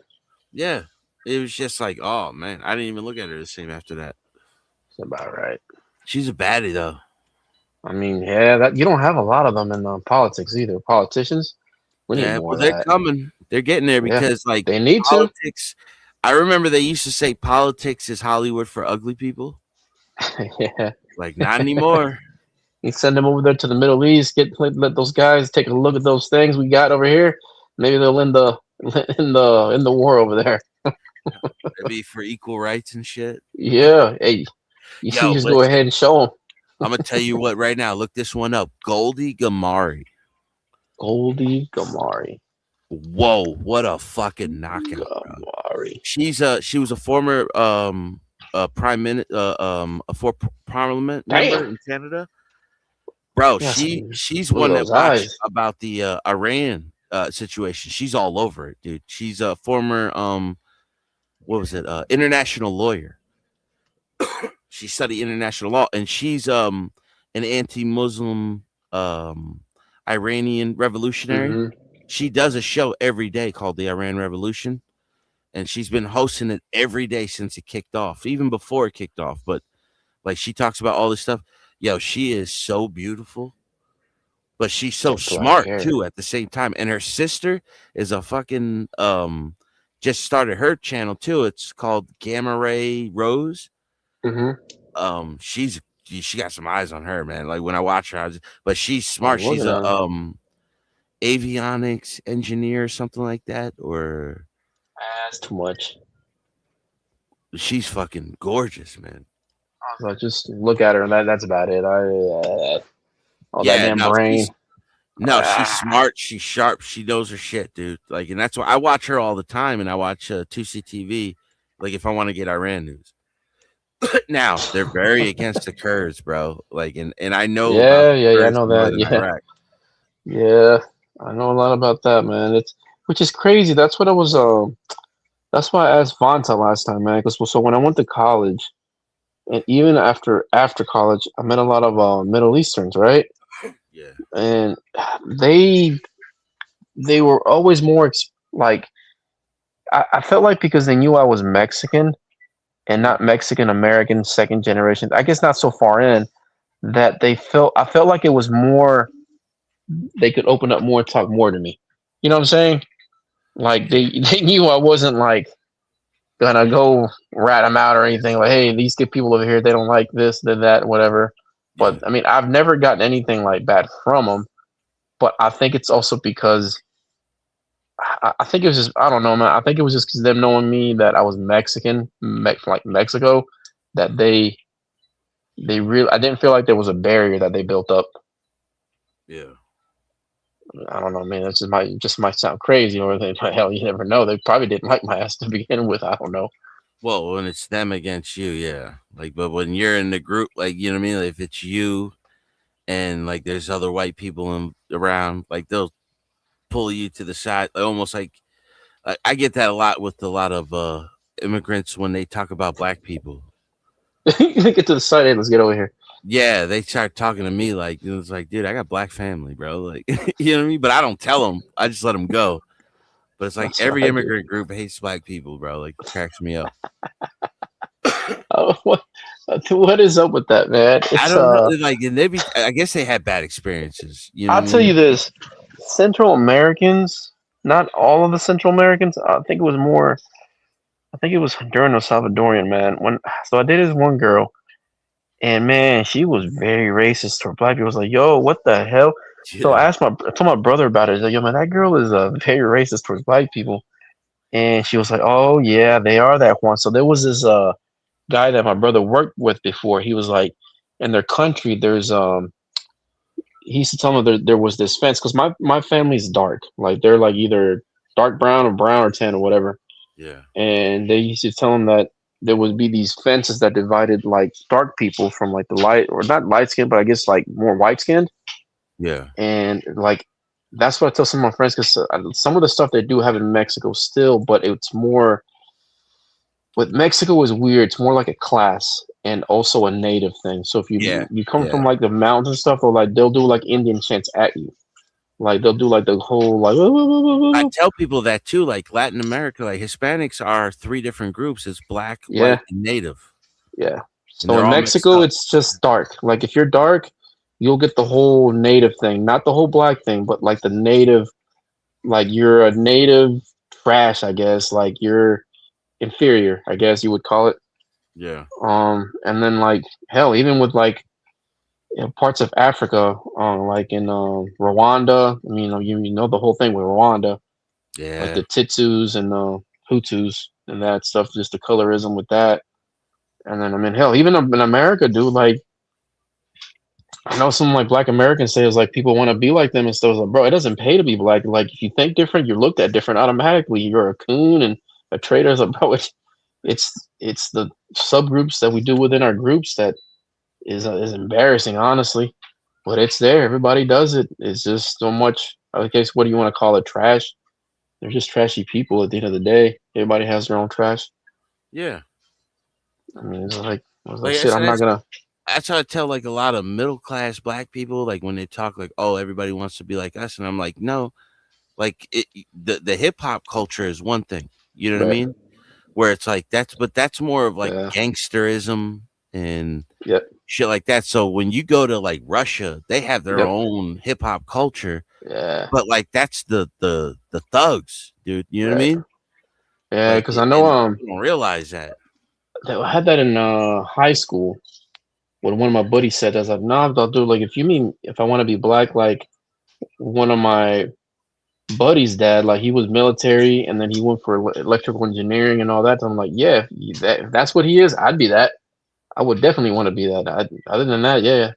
Yeah. It was just like, oh man, I didn't even look at her the same after that. That's about right. She's a baddie though. I mean, yeah, that you don't have a lot of them in politics either. Politicians, we need more of they're that. coming. They're getting there because like they need politics. I remember they used to say politics is Hollywood for ugly people. Yeah, like not anymore. You send them over there to the Middle East, let those guys take a look at those things we got over here. Maybe they'll end the war over there. Maybe for equal rights and shit. Yeah, hey, you can just go ahead and show them. I'm gonna tell you what right now. Look this one up. Goldie Gamari. Goldie Gamari. Whoa, what a fucking knockout! Gamari. She was a former prime minister, a parliament member in Canada. Bro, she's one that watched about the Iran situation. She's all over it, dude. She's a former what was it? International lawyer. She studied international law, and she's an anti-Muslim Iranian revolutionary. Mm-hmm. She does a show every day called the Iran Revolution, and she's been hosting it every day since it kicked off, even before it kicked off. But like she talks about all this stuff. Yo, she is so beautiful, but she's so smart too at the same time. And her sister is a fucking just started her channel too. It's called Gamma Ray Rose. Mm-hmm. She got some eyes on her, man. Like when I watch her, but she's smart. She's a avionics engineer or something like that, or that's too much. She's fucking gorgeous, man. So just look at her, and that's about it. That damn brain. She's smart. She's sharp. She knows her shit, dude. Like, and that's why I watch her all the time, and I watch 2CTV. Like, if I want to get Iran news. Now they're very against the Kurds, bro. Like, and I know. I know that. Yeah. Yeah, I know a lot about that, man. It's which is crazy. That's what I was. That's why I asked Vonta last time, man. Because so when I went to college, and even after college, I met a lot of Middle Easterns, right? Yeah. And they they were always more like I felt like because they knew I was Mexican and not Mexican American second generation. I guess not so far in that I felt like it was more they could open up more, talk more to me. You know what I'm saying? Like they knew I wasn't like gonna go rat them out or anything. Like, hey, these good people over here, they don't like this, then that, whatever. But I mean, I've never gotten anything like bad from them. But I think it's also because I think it was just I don't know, man. I think it was just because them knowing me that I was Mexican, like Mexico, that they really I didn't feel like there was a barrier that they built up. Yeah. I don't know, man. This is just might sound crazy, or they might hell, you never know. They probably didn't like my ass to begin with. I don't know. Well, when it's them against you, yeah. Like, but when you're in the group, like you know what I mean. Like, if it's you and like there's other white people around, like they'll pull you to the side, almost like I get that a lot with a lot of immigrants when they talk about black people. Get to the side. Hey, let's get over here. Yeah, they start talking to me like it was like, dude, I got black family, bro. Like, you know what I mean? But I don't tell them. I just let them go. But it's like That's every what I do. immigrant group hates black people, bro. Like, it cracks me up. Oh, what is up with that, man? I It's don't know. Like, and I guess they had bad experiences. You know I'll what I tell mean? you this: Central Americans, not all of the Central Americans. I think it was more. I think it was Honduran or Salvadorian, man. So I dated this one girl, and man, she was very racist toward black people. I was like, yo, what the hell? So I told my brother about it. He's like, yo, man, that girl is very racist towards black people. And she was like, oh yeah, they are that one. So there was this guy that my brother worked with before. He was like, in their country, there's he used to tell me there was this fence because my family's dark, like they're like either dark brown or tan or whatever. Yeah. And they used to tell him that there would be these fences that divided like dark people from like the light or not light skin, but I guess like more white skinned. Yeah. And like that's what I tell some of my friends because some of the stuff they do have in Mexico still, but it's more with Mexico is weird. It's more like a class and also a native thing. So if you come from like the mountains and stuff, or like they'll do like Indian chants at you, like they'll do like the whole like. I tell people that too. Like Latin America, like Hispanics are 3 different groups: it's black, Yeah. white, and native. Yeah. And So they're in all mixed Mexico, up. it's just dark. Like if you're dark, you'll get the whole native thing, not the whole black thing, but like the native, like you're a native trash, I guess. Like you're inferior, I guess you would call it. Yeah. And then like hell, even with like parts of Africa, like in Rwanda. I mean, you know the whole thing with Rwanda, Yeah. like the Tutsis and Hutus and that stuff, just the colorism with that. And then I mean, hell, even in America, dude, like I know some like Black Americans say it's like people want to be like them and stuff. It's like, bro, it doesn't pay to be black. Like if you think different, you're looked at different automatically. You're a coon and a traitor. It's like, bro, it's the subgroups that we do within our groups that is embarrassing, honestly. But it's there. Everybody does it. It's just so much. I guess what do you want to call it? Trash. They're just trashy people at the end of the day. Everybody has their own trash. Yeah. I mean, it's like I was like, Like I shit. said, I'm not gonna. I try to tell like a lot of middle class black people, like when they talk like, oh, everybody wants to be like us, and I'm like, no, like the hip hop culture is one thing, you know what I Right. mean? Where it's like that's more of like gangsterism and shit like that. So when you go to like Russia, they have their own hip hop culture. Yeah. But like that's the thugs, dude. You know what I mean? Yeah, Like, because I know you don't realize that. I had that in high school when one of my buddies said, "I was like, nah, I'll do like if you mean if I want to be black, like one of my buddy's dad, like he was military and then he went for electrical engineering and all that." So I'm like, yeah, if that's what he is, I'd be that. I would definitely want to be that. Other than that, yeah.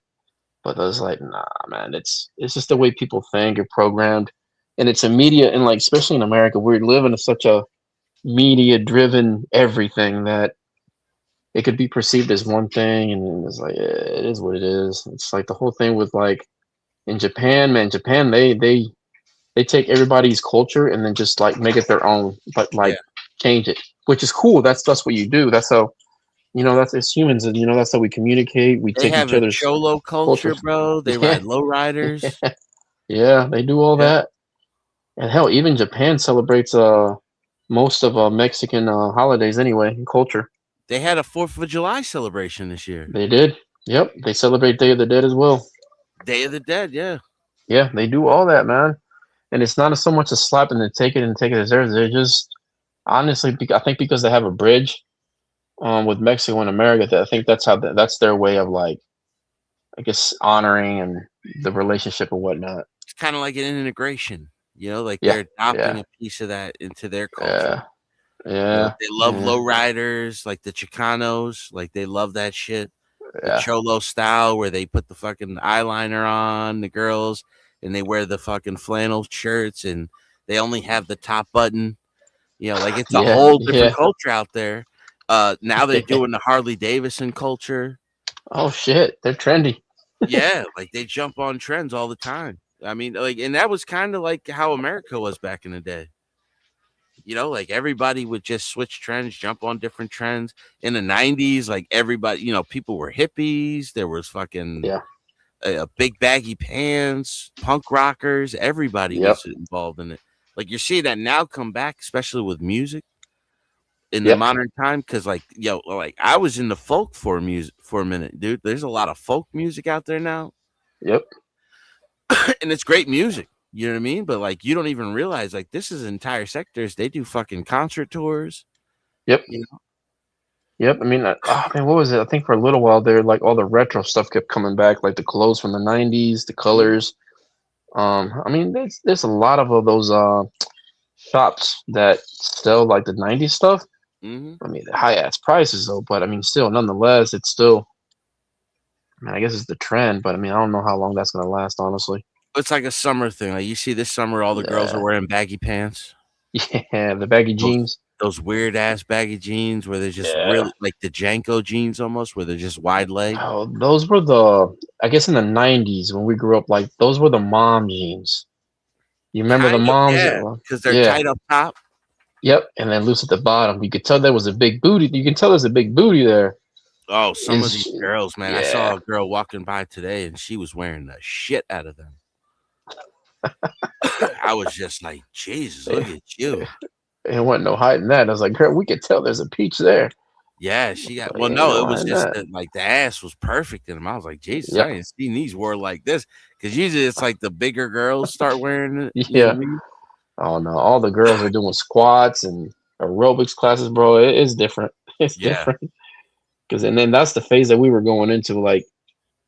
But I was like, nah, man, it's just the way people think or programmed, and it's a media and like especially in America, we're living in such a media driven everything that it could be perceived as one thing, and it's like it is what it is. It's like the whole thing with like In Japan, man, they take everybody's culture and then just like make it their own, but like change it, which is cool. That's what you do. That's how, that's as humans, and that's how we communicate. We They take have each a other's cholo culture, cultures. bro. They ride lowriders. Yeah, they do all that. And hell, even Japan celebrates most of Mexican holidays anyway, and culture. They had a 4th of July celebration this year. They did. Yep, they celebrate Day of the Dead as well. Day of the Dead, yeah. Yeah, they do all that, man. And it's not so much a slap and then take it as theirs. They're just honestly, I think because they have a bridge with Mexico and America, I think that's their way of like, I guess, honoring and the relationship and whatnot. It's kind of like an integration, like they're adopting a piece of that into their culture. Yeah. They love lowriders, like the Chicanos, like they love that shit. The cholo style where they put the fucking eyeliner on the girls and they wear the fucking flannel shirts and they only have the top button. Like it's a whole different culture out there. Now they're doing the Harley Davidson culture. Oh shit, they're trendy. Yeah, like they jump on trends all the time. I mean, like, and that was kind of like how America was back in the day. Like everybody would just switch trends, jump on different trends. In the 90s, like everybody, people were hippies. There was fucking big baggy pants, punk rockers. Everybody was involved in it. Like you're seeing that now come back, especially with music in the modern time. Cause like I was in the folk for a minute, dude. There's a lot of folk music out there now. Yep. And it's great music. You know what I mean? But like, you don't even realize like this is entire sectors. They do fucking concert tours. Yep. Yep. I mean, what was it? I think for a little while there, like all the retro stuff kept coming back, like the clothes from the 90s, the colors. I mean, there's a lot of those shops that sell like the 90s stuff. Mm-hmm. I mean, the high ass prices though, but I mean, still, nonetheless, it's still. I mean, I guess it's the trend, but I mean, I don't know how long that's gonna last, honestly. It's like a summer thing. Like you see this summer, all the girls are wearing baggy pants. Yeah, the baggy jeans. Those weird ass baggy jeans where they're just really like the Janko jeans almost, where they're just wide leg. Oh, those were I guess in the 90s when we grew up, like those were the mom jeans. You remember the moms? Yeah, because they're tight up top. Yep, and then loose at the bottom. You could tell there was a big booty. You can tell there's a big booty there. Oh, some of these girls, man. I saw a girl walking by today and she was wearing the shit out of them. I was just like, Jesus, look at you. It wasn't no hiding that. I was like, girl, we could tell there's a peach there. Yeah, she got. Well, no, it was just that, like the ass was perfect in them. I was like, Jesus, I ain't seen these wore like this because usually it's like the bigger girls start wearing it. Yeah. I mean? Oh no, all the girls are doing squats and aerobics classes, bro. It is different. It's different. Because and then that's the phase that we were going into, like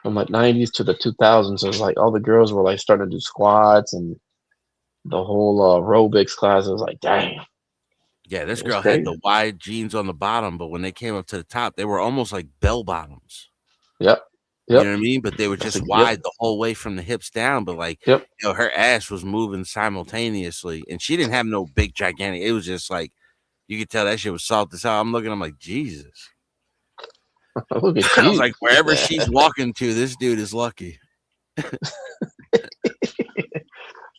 from like 90s to the 2000s. So it was like all the girls were like starting to do squats and the whole aerobics class. I was like, dang. Yeah, this girl had the wide jeans on the bottom, but when they came up to the top, they were almost like bell bottoms. Yep. You know what I mean? But they were just wide the whole way from the hips down. But like, her ass was moving simultaneously, and she didn't have no big gigantic. It was just like you could tell that shit was soft as hell. I'm like, Jesus. Look at I was like, wherever she's walking to, this dude is lucky.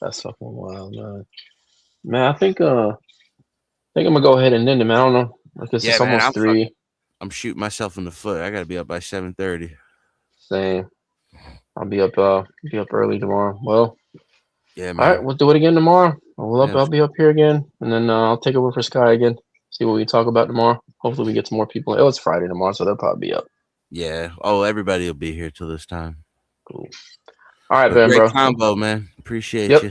That's fucking wild, man. Man, I think I'm gonna go ahead and end it, man. I don't know. I guess it's almost 3. I'm shooting myself in the foot. I gotta be up by 7:30. Same. I'll be up early tomorrow. Well, yeah, man. All right, we'll do it again tomorrow. I'll be up here again, and then I'll take over for Sky again. See what we talk about tomorrow. Hopefully, we get some more people. Oh, it's Friday tomorrow, so they'll probably be up. Yeah. Oh, everybody will be here till this time. Cool. All right, man, great bro. combo, man. Appreciate you.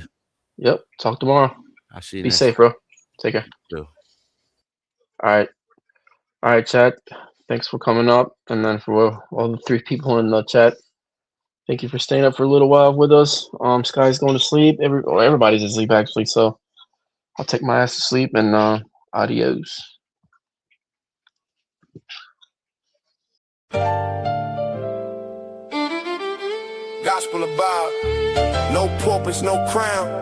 Yep. Talk tomorrow. I'll see you. Be safe, bro. Take care. Too. All right, chat. Thanks for coming up, and then for all the 3 people in the chat, thank you for staying up for a little while with us. Sky's going to sleep. Everybody's asleep actually, so I'll take my ass to sleep and adios. Gospel about no purpose, no crown.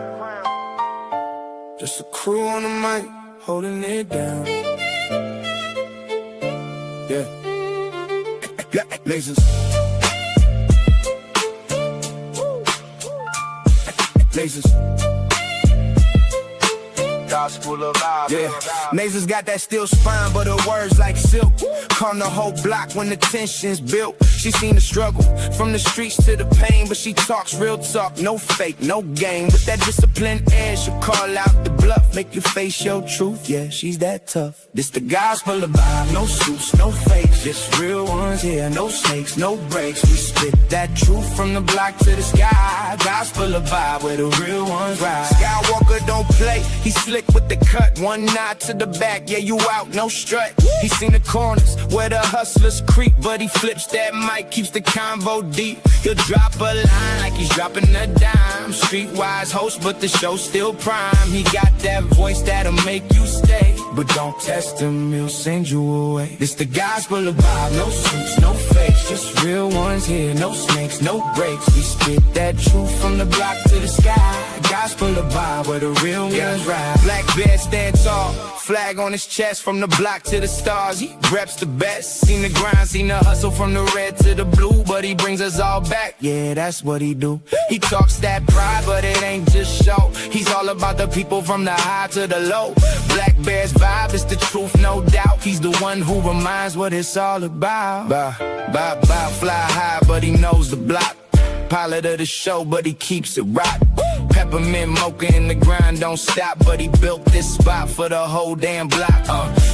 Just a crew on the mic holding it down. Yeah. Lasers. Lasers. Gospel of vibe. Yeah, Nasers got that steel spine, but her words like silk. Calm the whole block when the tension's built. She seen the struggle from the streets to the pain, but she talks real talk, no fake, no game. With that disciplined air, she'll call out the bluff, make you face your truth. Yeah, she's that tough. This the gospel of vibe, no suits, no fakes, just real ones here, no snakes, no breaks. We spit that truth from the block to the sky. Gospel of vibe, where the real ones ride. Skywalker don't play, he slick with the cut, one nod to the back, yeah, you out, no strut. He seen the corners where the hustlers creep, but he flips that mic, keeps the convo deep. He'll drop a line like he's dropping a dime. Streetwise host, but the show's still prime. He got that voice that'll make you stay, but don't test him, he'll send you away. This the gospel of vibe, no suits, no fakes, just real ones here, no snakes, no breaks. We spit that truth from the block to the sky. Gospel of vibe, where the real ones ride. Black bear stand tall, flag on his chest, from the block to the stars. He reps the best. Seen the grind, seen the hustle from the red to the blue, but he brings us all back. Yeah, that's what he do. He talks that pride, but it ain't just show. He's all about the people from the high to the low. Black Bear's vibe is the truth, no doubt. He's the one who reminds what it's all about. Fly high, but he knows the block. Pilot of the show, but he keeps it rock. Peppermint mocha in the grind, don't stop, but he built this spot for the whole damn block.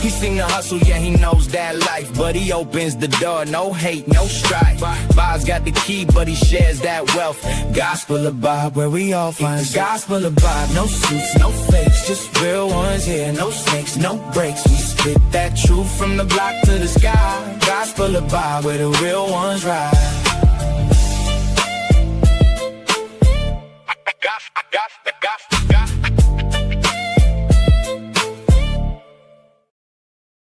He seen the hustle, yeah, he knows that life, but he opens the door, no hate, no strife. Bob's got the key, but he shares that wealth. Gospel of Bob, where we all find the gospel of Bob. No suits, no fakes, just real ones here, no snakes, no breaks. We spit that truth from the block to the sky. Gospel of Bob, where the real ones ride.